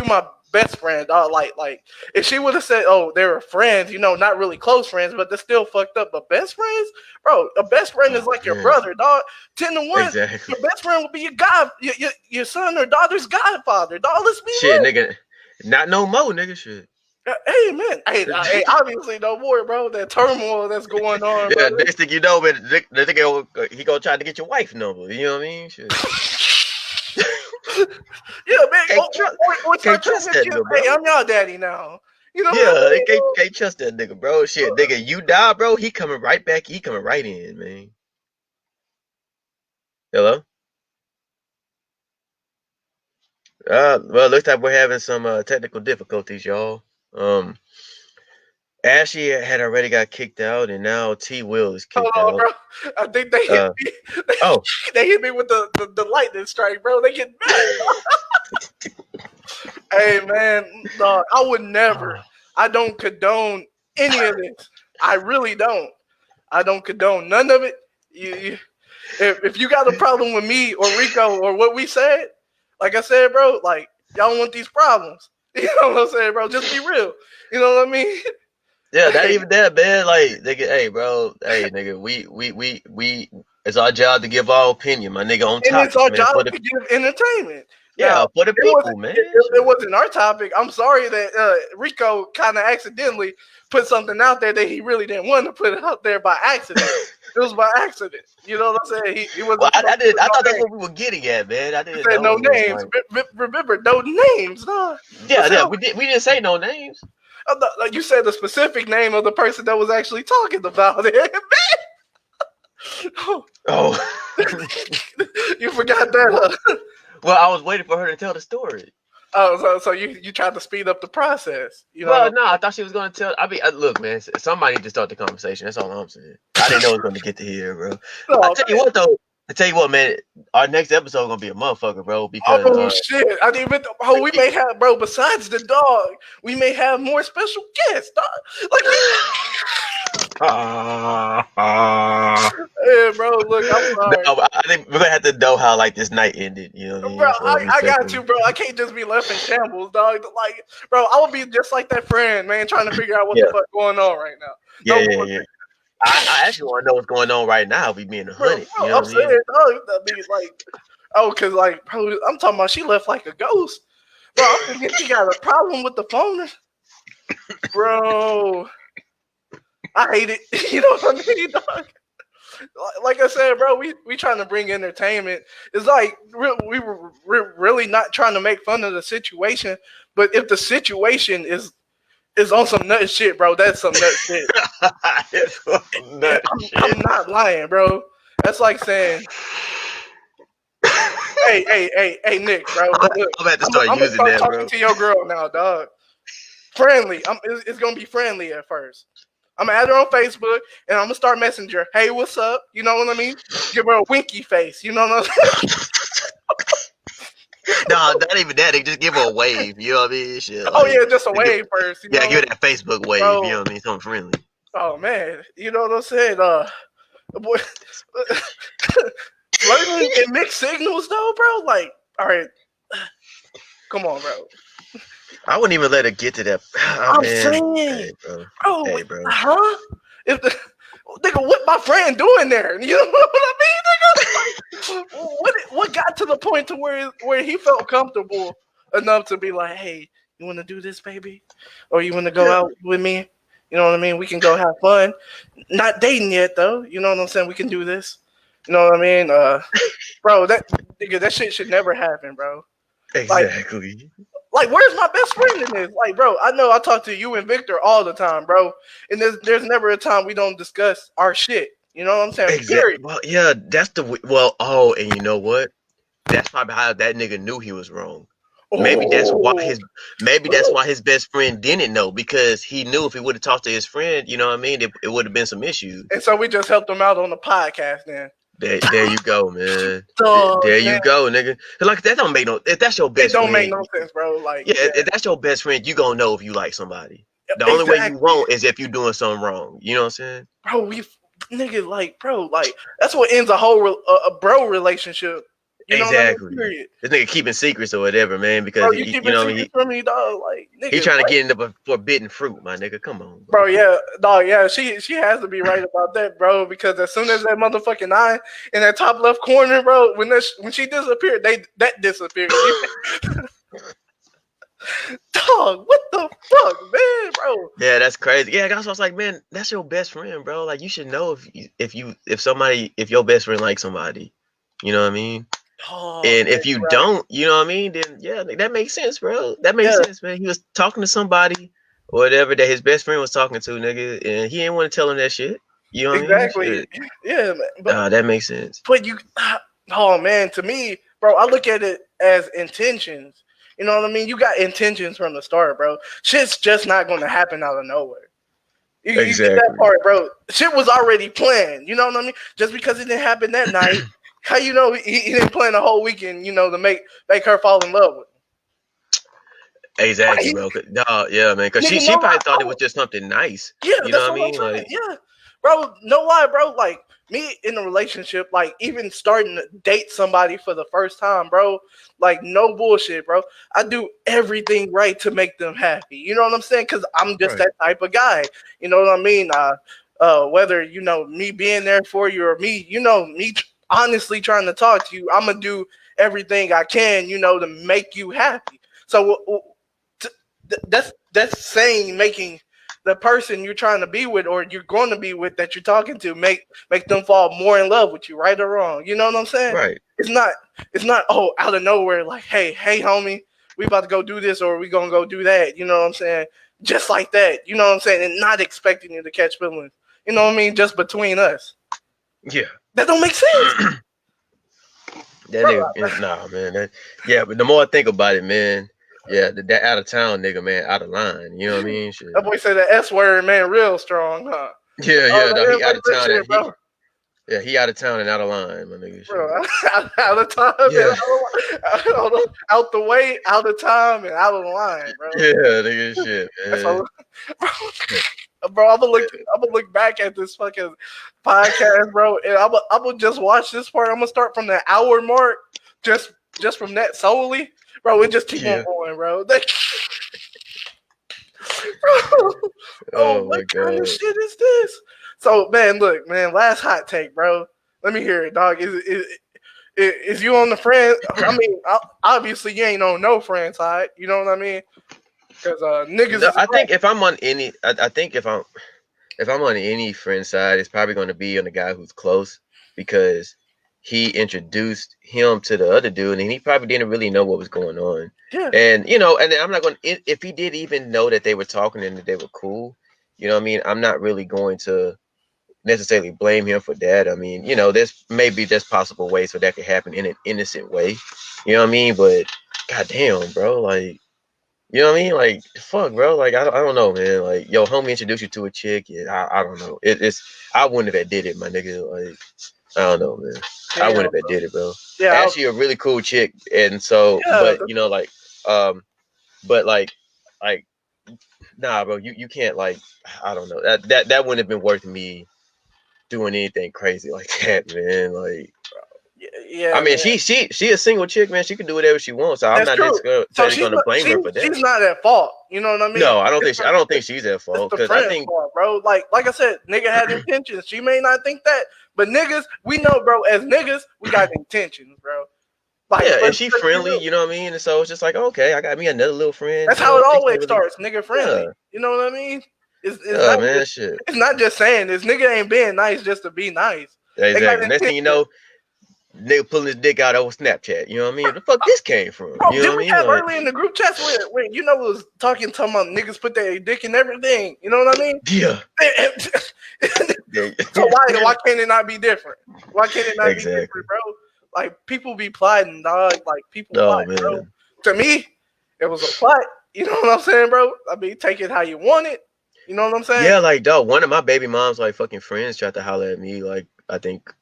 Speaker 1: my best friend. Like if she would have said, "Oh, they were friends," not really close friends, but they're still fucked up. But best friends, bro, a best friend is
Speaker 3: Oh,
Speaker 1: like your
Speaker 3: man.
Speaker 1: brother, dog. 10-1,
Speaker 3: Exactly.
Speaker 1: your best friend will be your son or daughter's godfather, dog. Let's be
Speaker 3: Shit,
Speaker 1: real.
Speaker 3: nigga. Not no more, nigga. Shit.
Speaker 1: Hey man, hey, obviously no more, bro. That turmoil that's going on,
Speaker 3: Yeah,
Speaker 1: bro.
Speaker 3: next thing you know, man, the nigga he gonna try to get your wife number. You know what I mean? Shit.
Speaker 1: Yeah, man.
Speaker 3: Can't trust,
Speaker 1: Or
Speaker 3: can't
Speaker 1: start
Speaker 3: trust
Speaker 1: telling
Speaker 3: that
Speaker 1: kids,
Speaker 3: nigga,
Speaker 1: "Hey,
Speaker 3: bro.
Speaker 1: I'm your daddy now." You know what
Speaker 3: Yeah,
Speaker 1: I
Speaker 3: they
Speaker 1: mean?
Speaker 3: can't trust that nigga, bro. Shit, nigga, you die, bro. He coming right back. He coming right in, man. Hello. Well, looks like we're having some technical difficulties, y'all. Ashley had already got kicked out, and now T Will is
Speaker 1: Hold
Speaker 3: kicked
Speaker 1: on,
Speaker 3: out.
Speaker 1: bro. I think they hit
Speaker 3: Uh,
Speaker 1: me.
Speaker 3: oh,
Speaker 1: They hit me with the lightning strike, bro. They get mad. Hey, man, dog, I would never. I don't condone any of this. I really don't. I don't condone none of it. If you got a problem with me or Rico or what we said, like I said, bro, like y'all don't want these problems. You know what I'm saying, bro? Just be real. You know what I mean?
Speaker 3: yeah, not
Speaker 1: Hey,
Speaker 3: even that, man. Like, nigga, hey, bro, hey, nigga, we. It's our job to give our opinion, my nigga, on
Speaker 1: and it's
Speaker 3: topics,
Speaker 1: our
Speaker 3: man.
Speaker 1: job
Speaker 3: For the
Speaker 1: to give entertainment. Now,
Speaker 3: yeah, for the
Speaker 1: it wasn't
Speaker 3: people, man.
Speaker 1: it wasn't our topic. I'm sorry that Rico kind of accidentally put something out there that he really didn't want to put it out there by accident. It was by accident. You know what I'm saying? He
Speaker 3: Well,
Speaker 1: wasn't supposed to put
Speaker 3: I
Speaker 1: no
Speaker 3: thought that's
Speaker 1: names.
Speaker 3: what we were getting at, man. I
Speaker 1: He
Speaker 3: didn't
Speaker 1: said
Speaker 3: know
Speaker 1: no
Speaker 3: it was
Speaker 1: names.
Speaker 3: like,
Speaker 1: Remember, no names. Nah.
Speaker 3: yeah,
Speaker 1: What's
Speaker 3: yeah.
Speaker 1: hell?
Speaker 3: We didn't say no names.
Speaker 1: Like you said the specific name of the person that was actually talking about it.
Speaker 3: Oh,
Speaker 1: You forgot that.
Speaker 3: well, well, I was waiting for her to tell the story.
Speaker 1: Oh, so you tried to speed up the process. You know
Speaker 3: Well,
Speaker 1: what
Speaker 3: no, I thought she was gonna tell. I mean, look, man, somebody need to start the conversation. That's all I'm saying. I didn't know it was gonna get to here, bro.
Speaker 1: I'm
Speaker 3: I
Speaker 1: oh,
Speaker 3: tell you what, though. I tell you what, man. Our next episode gonna be a motherfucker, bro. Because
Speaker 1: oh shit! I didn't even. Oh, we may have, bro. Besides the dog, we may have more special guests, dog. Like yeah, bro. Look, I'm
Speaker 3: no,
Speaker 1: sorry,
Speaker 3: I think we're gonna have to know how like this night ended. You know what I
Speaker 1: bro.
Speaker 3: mean? So
Speaker 1: I got
Speaker 3: respectfully.
Speaker 1: you, bro. I can't just be left in shambles, dog. Like, bro, I would be just like that friend, man, trying to figure out what the
Speaker 3: Yeah,
Speaker 1: fuck going on right now.
Speaker 3: yeah,
Speaker 1: No
Speaker 3: yeah,
Speaker 1: bullshit.
Speaker 3: yeah. I actually want to know what's going on right now. If we being a hundred,
Speaker 1: Bro,
Speaker 3: you know
Speaker 1: I'm
Speaker 3: what I mean?
Speaker 1: saying, dog. I mean, like, oh, cause like, bro, I'm talking about she left like a ghost, bro. I'm thinking she got a problem with the phone, bro. I hate it. You know what I mean, dog? Like I said, bro, we trying to bring entertainment. It's like we're really not trying to make fun of the situation, but if the situation is on some nut shit, bro, that's some nut shit.
Speaker 3: It's some nut
Speaker 1: I'm
Speaker 3: shit.
Speaker 1: not lying, bro. That's like saying, hey, Nick, bro.
Speaker 3: I'm
Speaker 1: Look,
Speaker 3: gonna have to start
Speaker 1: I'm gonna
Speaker 3: using
Speaker 1: start
Speaker 3: that,
Speaker 1: talking
Speaker 3: bro.
Speaker 1: to your girl now, dog. Friendly. It's gonna be friendly at first. I'm gonna add her on Facebook and I'm gonna start messenger. Hey, what's up? You know what I mean? Give her a winky face. You know what I'm saying?
Speaker 3: No, not even that. They just give her a wave. You know what I mean? Shit,
Speaker 1: Oh
Speaker 3: like
Speaker 1: yeah, just a
Speaker 3: they give,
Speaker 1: wave first. You
Speaker 3: yeah,
Speaker 1: know,
Speaker 3: give it that Facebook wave. You
Speaker 1: bro.
Speaker 3: know what I mean? Something friendly.
Speaker 1: Oh man, you know what I'm saying? Boy, flirting and mixed signals though, bro. Like, all right, come on, bro.
Speaker 3: I wouldn't even let her get to that. Oh
Speaker 1: I'm
Speaker 3: man, hey
Speaker 1: saying,
Speaker 3: bro,
Speaker 1: bro,
Speaker 3: hey bro.
Speaker 1: huh? If the nigga, what my friend doing there? You know what I mean, nigga? Like, what got to the point to where he felt comfortable enough to be like, hey, you want to do this, baby, or you want to go
Speaker 3: Yeah,
Speaker 1: out with me? You know what I mean? We can go have fun. Not dating yet, though. You know what I'm saying? We can do this. You know what I mean? Bro, that nigga, that shit should never happen, bro. Like,
Speaker 3: exactly.
Speaker 1: where's my best friend in this? Like, bro, I know I talk to you and Victor all the time, bro, and there's never a time we don't discuss our shit. You know what I'm saying?
Speaker 3: Exactly.
Speaker 1: Period.
Speaker 3: Well, yeah, that's the well. Oh, and you know what? That's probably how that nigga knew he was wrong. Maybe that's why
Speaker 1: Oh,
Speaker 3: his best friend didn't know, because he knew if he would have talked to his friend, you know what I mean, it would have been some issues.
Speaker 1: and so we just helped him out on the podcast then.
Speaker 3: There you go, man.
Speaker 1: Dog,
Speaker 3: There
Speaker 1: man.
Speaker 3: you go, nigga. Like, that don't make no. If that's your
Speaker 1: It
Speaker 3: best
Speaker 1: don't make
Speaker 3: friend,
Speaker 1: no sense, bro. Like,
Speaker 3: yeah,
Speaker 1: yeah,
Speaker 3: if that's your best friend, you gonna know if you like somebody. The only way you
Speaker 1: exactly,
Speaker 3: won't is if you doing something wrong. You know what I'm saying?
Speaker 1: bro. Nigga, like, bro, like that's what ends a whole a bro relationship. You know what I mean?
Speaker 3: Exactly.
Speaker 1: Period.
Speaker 3: This nigga keeping secrets or whatever, man,
Speaker 1: Bro,
Speaker 3: because
Speaker 1: you
Speaker 3: you
Speaker 1: keeping
Speaker 3: know what I mean.
Speaker 1: secrets from me, dog. Like,
Speaker 3: He
Speaker 1: nigga,
Speaker 3: trying to
Speaker 1: what?
Speaker 3: get into the forbidden fruit, my nigga. Come on, bro.
Speaker 1: Bro, yeah, dog, yeah. She has to be right about that, bro. Because as soon as that motherfucking eye in that top left corner, bro, when she disappeared, that disappeared. Dog, what the fuck, man, bro?
Speaker 3: Yeah, that's crazy. Yeah, that's what I was like, man, that's your best friend, bro. Like, you should know if your best friend likes somebody. You know what I mean?
Speaker 1: Oh
Speaker 3: And
Speaker 1: man,
Speaker 3: if you
Speaker 1: right.
Speaker 3: don't, you know what I mean, then yeah, that makes sense, bro. That makes
Speaker 1: Yeah,
Speaker 3: sense, man. He was talking to somebody or whatever that his best friend was talking to, nigga, and he didn't want to tell him that shit. You know what I mean?
Speaker 1: exactly.
Speaker 3: Shit.
Speaker 1: Yeah, man.
Speaker 3: That makes sense.
Speaker 1: But you, oh man, to me, bro, I look at it as intentions. You know what I mean? You got intentions from the start, bro. Shit's just not going to happen out of nowhere. You get that
Speaker 3: Exactly.
Speaker 1: part, bro. Shit was already planned. You know what I mean? Just because it didn't happen that night, how you know he didn't plan the whole weekend? You know, to make her fall in love with him.
Speaker 3: Exactly,
Speaker 1: Like,
Speaker 3: bro. Dog, yeah, man. Cause
Speaker 1: nigga,
Speaker 3: she
Speaker 1: no lie,
Speaker 3: probably thought it was just something nice.
Speaker 1: yeah,
Speaker 3: You know
Speaker 1: that's
Speaker 3: what I
Speaker 1: what I'm
Speaker 3: mean?
Speaker 1: saying.
Speaker 3: Like,
Speaker 1: Yeah, bro, no lie, bro. Like me in a relationship, like even starting to date somebody for the first time, bro. Like no bullshit, bro. I do everything right to make them happy. You know what I'm saying? Because I'm just
Speaker 3: right,
Speaker 1: that type of guy. You know what I mean? Whether you know me being there for you or me, you know me honestly trying to talk to you, I'm gonna do everything I can, you know, to make you happy. So that's saying making the person you're trying to be with or you're going to be with that you're talking to make them fall more in love with you, right or wrong. You know what I'm saying?
Speaker 3: right.
Speaker 1: It's not oh out of nowhere like hey homie, we about to go do this or we gonna go do that. You know what I'm saying? Just like that. You know what I'm saying? And not expecting you to catch feelings. You know what I mean? Just between us.
Speaker 3: Yeah.
Speaker 1: That don't make sense,
Speaker 3: That
Speaker 1: bro.
Speaker 3: nigga, nah, man. Yeah, but the more I think about it, man, yeah, that out of town nigga, man, out of line. You know what I mean? Shit.
Speaker 1: That boy said that S word, man, real strong, huh?
Speaker 3: Yeah,
Speaker 1: Oh,
Speaker 3: yeah, no,
Speaker 1: that
Speaker 3: he out
Speaker 1: like
Speaker 3: of
Speaker 1: that
Speaker 3: town.
Speaker 1: shit, bro.
Speaker 3: He out of town and out of line, my nigga. Shit.
Speaker 1: Bro, out of time and
Speaker 3: Yeah,
Speaker 1: out the way, out of time and out of the line, bro.
Speaker 3: yeah, nigga, shit,
Speaker 1: That's
Speaker 3: man.
Speaker 1: all, bro. I'm gonna look back at this fucking podcast, bro, and I'm gonna just watch this part. I'm gonna start from the hour mark, just from that solely, bro. We just keep on
Speaker 3: Yeah.
Speaker 1: going, bro. Bro, oh,
Speaker 3: Oh
Speaker 1: what
Speaker 3: my
Speaker 1: kind of
Speaker 3: god.
Speaker 1: shit is this? So, man, look, man, last hot take, bro. Let me hear it, dog. Is you on the friend? I mean, obviously you ain't on no friend side. You know what I mean? Because niggas
Speaker 3: No,
Speaker 1: is
Speaker 3: I
Speaker 1: right.
Speaker 3: think if I'm on any, I think if I'm on any friend side, it's probably going to be on the guy who's close, because he introduced him to the other dude, and he probably didn't really know what was going on.
Speaker 1: Yeah,
Speaker 3: And you know, and I'm not going to, if he did even know that they were talking and that they were cool, you know what I mean? I'm not really going to necessarily blame him for that. I mean, you know, there's possible ways for that could happen in an innocent way. You know what I mean? But goddamn, bro, like, you know what I mean? Like, fuck, bro. Like, I don't know, man. Like, yo, homie introduced you to a chick. Yeah, I don't know. I wouldn't have did it, my nigga. Like, I don't know, man. I
Speaker 1: damn.
Speaker 3: wouldn't have did it, bro.
Speaker 1: Yeah,
Speaker 3: Actually, a really cool chick, and so,
Speaker 1: yeah.
Speaker 3: but you know, um, but like, nah, bro. You can't, like, I don't know. That wouldn't have been worth me doing anything crazy like that, man. Like, I
Speaker 1: Yeah,
Speaker 3: mean,
Speaker 1: man.
Speaker 3: she a single chick, man. She can do whatever she wants. So I'm
Speaker 1: That's
Speaker 3: not
Speaker 1: true. So
Speaker 3: necessarily gonna blame her for
Speaker 1: she's
Speaker 3: that.
Speaker 1: not at fault. You know what I mean?
Speaker 3: No, I don't think she's at
Speaker 1: It's
Speaker 3: fault,
Speaker 1: the
Speaker 3: because I
Speaker 1: friend's
Speaker 3: think,
Speaker 1: fault, bro. Like I said, nigga had intentions. She may not think that, but niggas, we know, bro. As niggas, we got intentions, bro. Like
Speaker 3: yeah, and she
Speaker 1: let's be
Speaker 3: friendly,
Speaker 1: real.
Speaker 3: you know what I mean? And so it's just like, okay, I got me another little friend,
Speaker 1: That's
Speaker 3: you
Speaker 1: how
Speaker 3: know,
Speaker 1: it
Speaker 3: chicks
Speaker 1: always
Speaker 3: ain't really,
Speaker 1: starts, nigga
Speaker 3: yeah,
Speaker 1: friendly. You know what I mean? It's
Speaker 3: yeah,
Speaker 1: not
Speaker 3: man,
Speaker 1: just
Speaker 3: shit.
Speaker 1: it's not just saying this. Nigga ain't being nice just to be nice.
Speaker 3: Yeah,
Speaker 1: They got
Speaker 3: exactly. Next thing you
Speaker 1: intentions.
Speaker 3: know, nigga pulling his dick out over Snapchat, you know what I mean? Where the fuck this came from?
Speaker 1: Bro,
Speaker 3: You know
Speaker 1: didn't
Speaker 3: what I
Speaker 1: we
Speaker 3: mean?
Speaker 1: have
Speaker 3: Like,
Speaker 1: early in the group chats where you know was talking about niggas put their dick in everything? You know what I mean?
Speaker 3: yeah. Yeah.
Speaker 1: So why can't it not be different? Why can't it not be
Speaker 3: Exactly.
Speaker 1: different, bro? Like people be plotting, dog. Like people plot,
Speaker 3: Oh
Speaker 1: bro.
Speaker 3: man.
Speaker 1: To me, It was a plot. You know what I'm saying, bro? I mean, take it how you want it. You know what I'm saying?
Speaker 3: Yeah, like dog, one of my baby mom's like fucking friends tried to holler at me like I think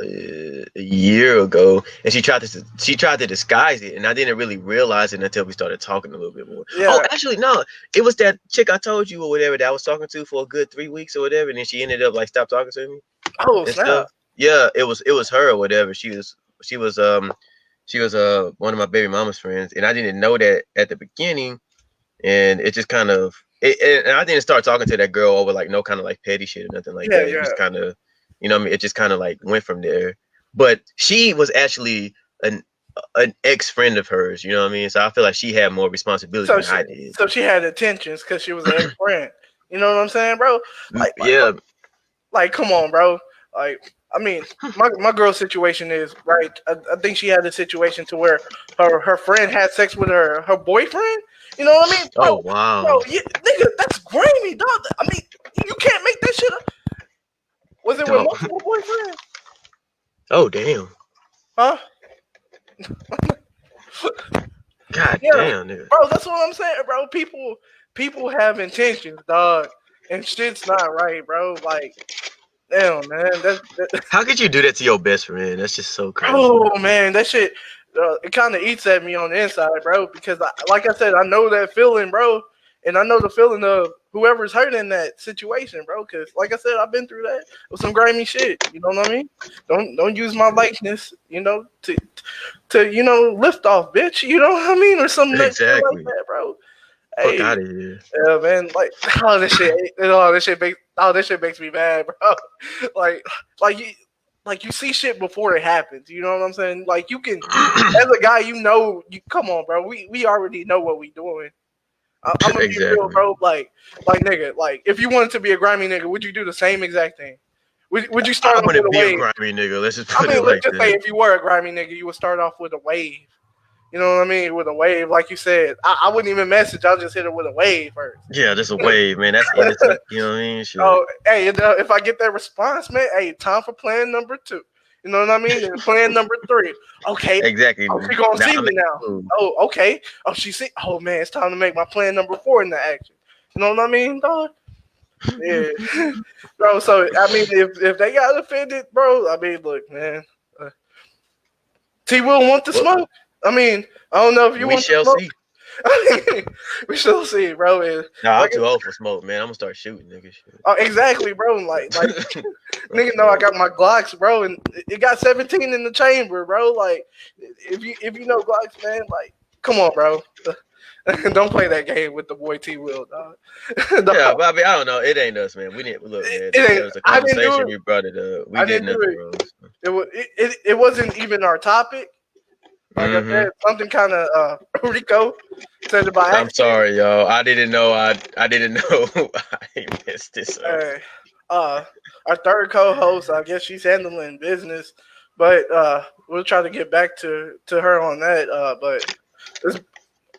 Speaker 3: a year ago, and she tried to disguise it, and I didn't really realize it until we started talking a little bit more. Oh,
Speaker 1: Yeah.
Speaker 3: actually, no, it was that chick I told you or whatever that I was talking to for a good 3 weeks or whatever, and then she ended up like stop talking to me
Speaker 1: Oh
Speaker 3: and
Speaker 1: snap.
Speaker 3: stuff. Yeah, it was her or whatever. She was one of my baby mama's friends, and I didn't know that at the beginning, and it just kind of and I didn't start talking to that girl over like no kind of like petty shit or nothing like
Speaker 1: Yeah,
Speaker 3: that. It
Speaker 1: yeah.
Speaker 3: just kind of, what I mean, it just kind of like went from there. But she was actually an ex friend of hers, you know what I mean? So I feel like she had more responsibility
Speaker 1: So
Speaker 3: than
Speaker 1: she,
Speaker 3: I did.
Speaker 1: so she had intentions because she was an ex friend. You know what I'm saying, bro?
Speaker 3: Yeah,
Speaker 1: Like, come on, bro. Like, I mean, my girl's situation is right. I think she had a situation to where her friend had sex with her boyfriend. You know what I mean,
Speaker 3: oh wow.
Speaker 1: nigga, that's grimy, dog. I mean, you can't make that shit up. Was it with
Speaker 3: Dog.
Speaker 1: multiple boyfriends?
Speaker 3: Oh damn.
Speaker 1: Huh?
Speaker 3: God
Speaker 1: Yeah,
Speaker 3: damn, nigga.
Speaker 1: bro. That's what I'm saying, bro. People have intentions, dog, and shit's not right, bro. Like, damn, man.
Speaker 3: How could you do that to your best friend? That's just so crazy.
Speaker 1: Oh man, that shit. It kind of eats at me on the inside, bro. Because, like I said, I know that feeling, bro, and I know the feeling of whoever's hurt in that situation, bro. Because, like I said, I've been through that with some grimy shit. You know what I mean? Don't use my likeness, to lift off, bitch. You know what I mean, or something like
Speaker 3: Exactly.
Speaker 1: that, bro.
Speaker 3: Fuck
Speaker 1: Hey,
Speaker 3: out of here.
Speaker 1: yeah, man. Like, this shit makes me mad, bro. Like, like you, like you see shit before it happens. You know what I'm saying? Like, as a guy, you come on, bro. We already know what we doing. I'm gonna be real,
Speaker 3: Exactly.
Speaker 1: bro. Like nigga, like if you wanted to be a grimy nigga, would you do the same exact thing? Would you start
Speaker 3: I
Speaker 1: off with
Speaker 3: wouldn't
Speaker 1: a
Speaker 3: be a
Speaker 1: wave?
Speaker 3: grimy nigga. Let's just
Speaker 1: I
Speaker 3: put
Speaker 1: mean,
Speaker 3: it
Speaker 1: let's
Speaker 3: like
Speaker 1: just say
Speaker 3: that.
Speaker 1: if you were a grimy nigga, you would start off with a wave. You know what I mean? With a wave, like you said. I wouldn't even message. I'll just hit it with a wave first.
Speaker 3: Yeah, just a wave, man. That's innocent. You know what I mean? Shit.
Speaker 1: Oh, hey, if I get that response, man, hey, time for plan number 2. You know what I mean? And plan number 3. Okay.
Speaker 3: Exactly.
Speaker 1: Oh, she gonna
Speaker 3: Now
Speaker 1: see
Speaker 3: I'm
Speaker 1: me
Speaker 3: in
Speaker 1: now.
Speaker 3: the mood.
Speaker 1: Oh, okay. Oh, she see. Oh man, it's time to make my plan number 4 in the action. You know what I mean, dog? Yeah, bro. So I mean, if they got offended, bro, I mean, look, man. T will want the
Speaker 3: Well,
Speaker 1: smoke. I mean, I don't know if you
Speaker 3: we
Speaker 1: want the
Speaker 3: shall
Speaker 1: smoke.
Speaker 3: see.
Speaker 1: We shall see, bro. And
Speaker 3: Nah, I'm
Speaker 1: like,
Speaker 3: too old for smoke, man. I'm gonna start shooting, nigga.
Speaker 1: oh, exactly, bro. Like
Speaker 3: Shit. I'm
Speaker 1: nigga
Speaker 3: too
Speaker 1: know I
Speaker 3: old.
Speaker 1: got my Glocks, bro, and it got 17 in the chamber, bro. Like, if you know Glocks, man, like, come on, bro. Don't play that game with the boy T Will, dog.
Speaker 3: Yeah,
Speaker 1: Dog,
Speaker 3: but I mean, I don't know. It ain't us, man. We didn't look, man.
Speaker 1: it
Speaker 3: It
Speaker 1: ain't.
Speaker 3: was a
Speaker 1: I didn't do
Speaker 3: conversation.
Speaker 1: it.
Speaker 3: We brought it up. We
Speaker 1: I
Speaker 3: did
Speaker 1: didn't do
Speaker 3: nothing
Speaker 1: it.
Speaker 3: wrong. So.
Speaker 1: It wasn't even our topic. Like I
Speaker 3: Mm-hmm.
Speaker 1: said, something kind of Rico said it by
Speaker 3: I'm
Speaker 1: accident.
Speaker 3: sorry, y'all. I didn't know. I didn't know. I messed this up.
Speaker 1: Uh, our third co-host, I guess she's handling business, but we'll try to get back to her on that. But it's,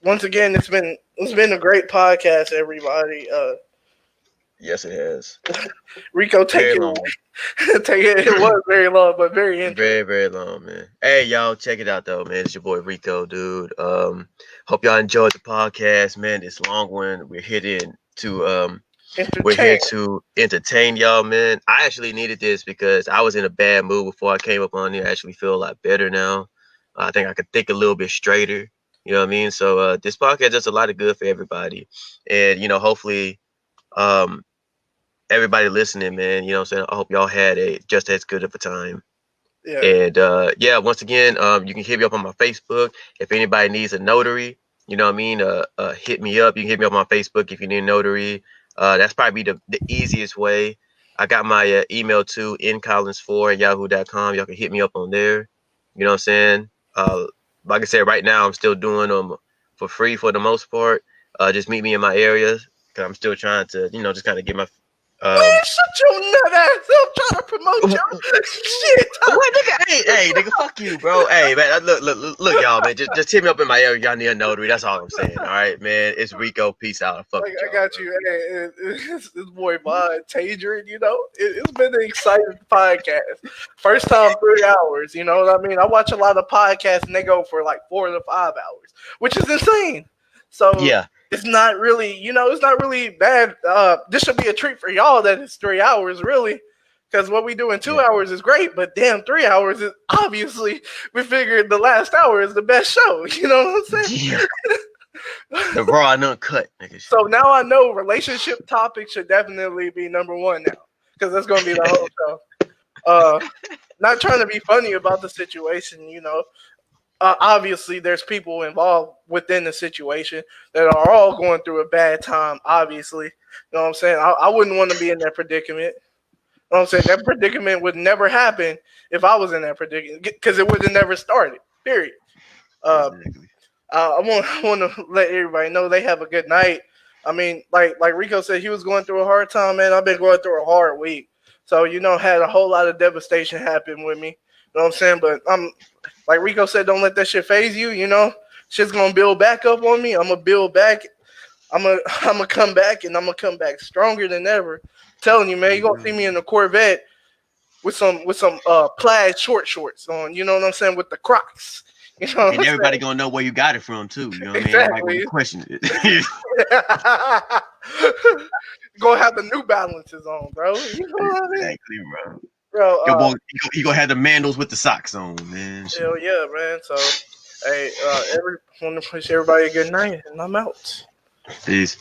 Speaker 1: once again, it's been a great podcast, everybody.
Speaker 3: Yes, it has.
Speaker 1: Rico, take
Speaker 3: Very
Speaker 1: it
Speaker 3: long.
Speaker 1: away. Take it. It was very long, but very interesting.
Speaker 3: Very, very long, man. Hey, y'all, check it out though, man. It's your boy Rico, dude. Hope y'all enjoyed the podcast, man. This long one. We're here
Speaker 1: Entertain.
Speaker 3: to entertain y'all, man. I actually needed this because I was in a bad mood before I came up on here. I actually feel a lot better now. I think I could think a little bit straighter. You know what I mean? So this podcast does a lot of good for everybody, and hopefully, um, everybody listening, man. You know what I'm saying? I hope y'all had a just as good of a time.
Speaker 1: Yeah.
Speaker 3: And yeah, once again, you can hit me up on my Facebook if anybody needs a notary. You know what I mean? Hit me up. You can hit me up on my Facebook if you need a notary. That's probably the easiest way. I got my email too, ncollins4@yahoo.com. Y'all can hit me up on there. You know what I'm saying? Like I said, right now I'm still doing them for free for the most part. Just meet me in my areas because I'm still trying to, just kind of get my
Speaker 1: Man, shut your nut ass up trying to promote your shit.
Speaker 3: What nigga? Hey, nigga, fuck you, bro. Hey, man, look, y'all, man. Just hit me up in my area. Y'all need a notary. That's all I'm saying. All right, man. It's Rico. Peace out. I fuck
Speaker 1: Like
Speaker 3: with
Speaker 1: I
Speaker 3: y'all,
Speaker 1: got
Speaker 3: bro.
Speaker 1: you. Hey, this boy Vaughn Tadrin, it's been an exciting podcast. First time 3 hours, you know what I mean? I watch a lot of podcasts and they go for like 4 to 5 hours, which is insane. So
Speaker 3: Yeah.
Speaker 1: it's not really, it's not really bad. This should be a treat for y'all that it's 3 hours, really. Because what we do in 2 hours is great, but damn, 3 hours is obviously, we figured the last hour is the best show. You know what I'm saying?
Speaker 3: Yeah. The raw and uncut, nigga.
Speaker 1: So now I know relationship topics should definitely be number one now. Because that's going to be the whole show. Not trying to be funny about the situation, obviously there's people involved within the situation that are all going through a bad time, obviously. You know what I'm saying? I wouldn't want to be in that predicament. You know what I'm saying? That predicament would never happen if I was in that predicament because it would have never started, period.
Speaker 3: Exactly.
Speaker 1: I want to let everybody know they have a good night. I mean, like Rico said, he was going through a hard time, man. I've been going through a hard week. So, had a whole lot of devastation happen with me. You know what I'm saying? But I'm like Rico said, don't let that shit phase you. Shit's gonna build back up on me. I'm gonna build back. I'm gonna come back, and I'm gonna come back stronger than ever. I'm telling you, man, you're gonna see me in the Corvette with some plaid shorts on. You know what I'm saying? With the Crocs. You know what
Speaker 3: And
Speaker 1: I'm
Speaker 3: everybody
Speaker 1: saying?
Speaker 3: gonna know where you got it from too. You know what I mean? Everybody
Speaker 1: Exactly.
Speaker 3: gonna question it.
Speaker 1: Gonna have the New Balances on, bro. You know what I mean,
Speaker 3: Exactly, bro.
Speaker 1: bro?
Speaker 3: Your boy, he gonna have the mandals with the socks on, man.
Speaker 1: Hell yeah, man. So, hey, want to wish everybody a good night, and I'm out.
Speaker 3: Peace.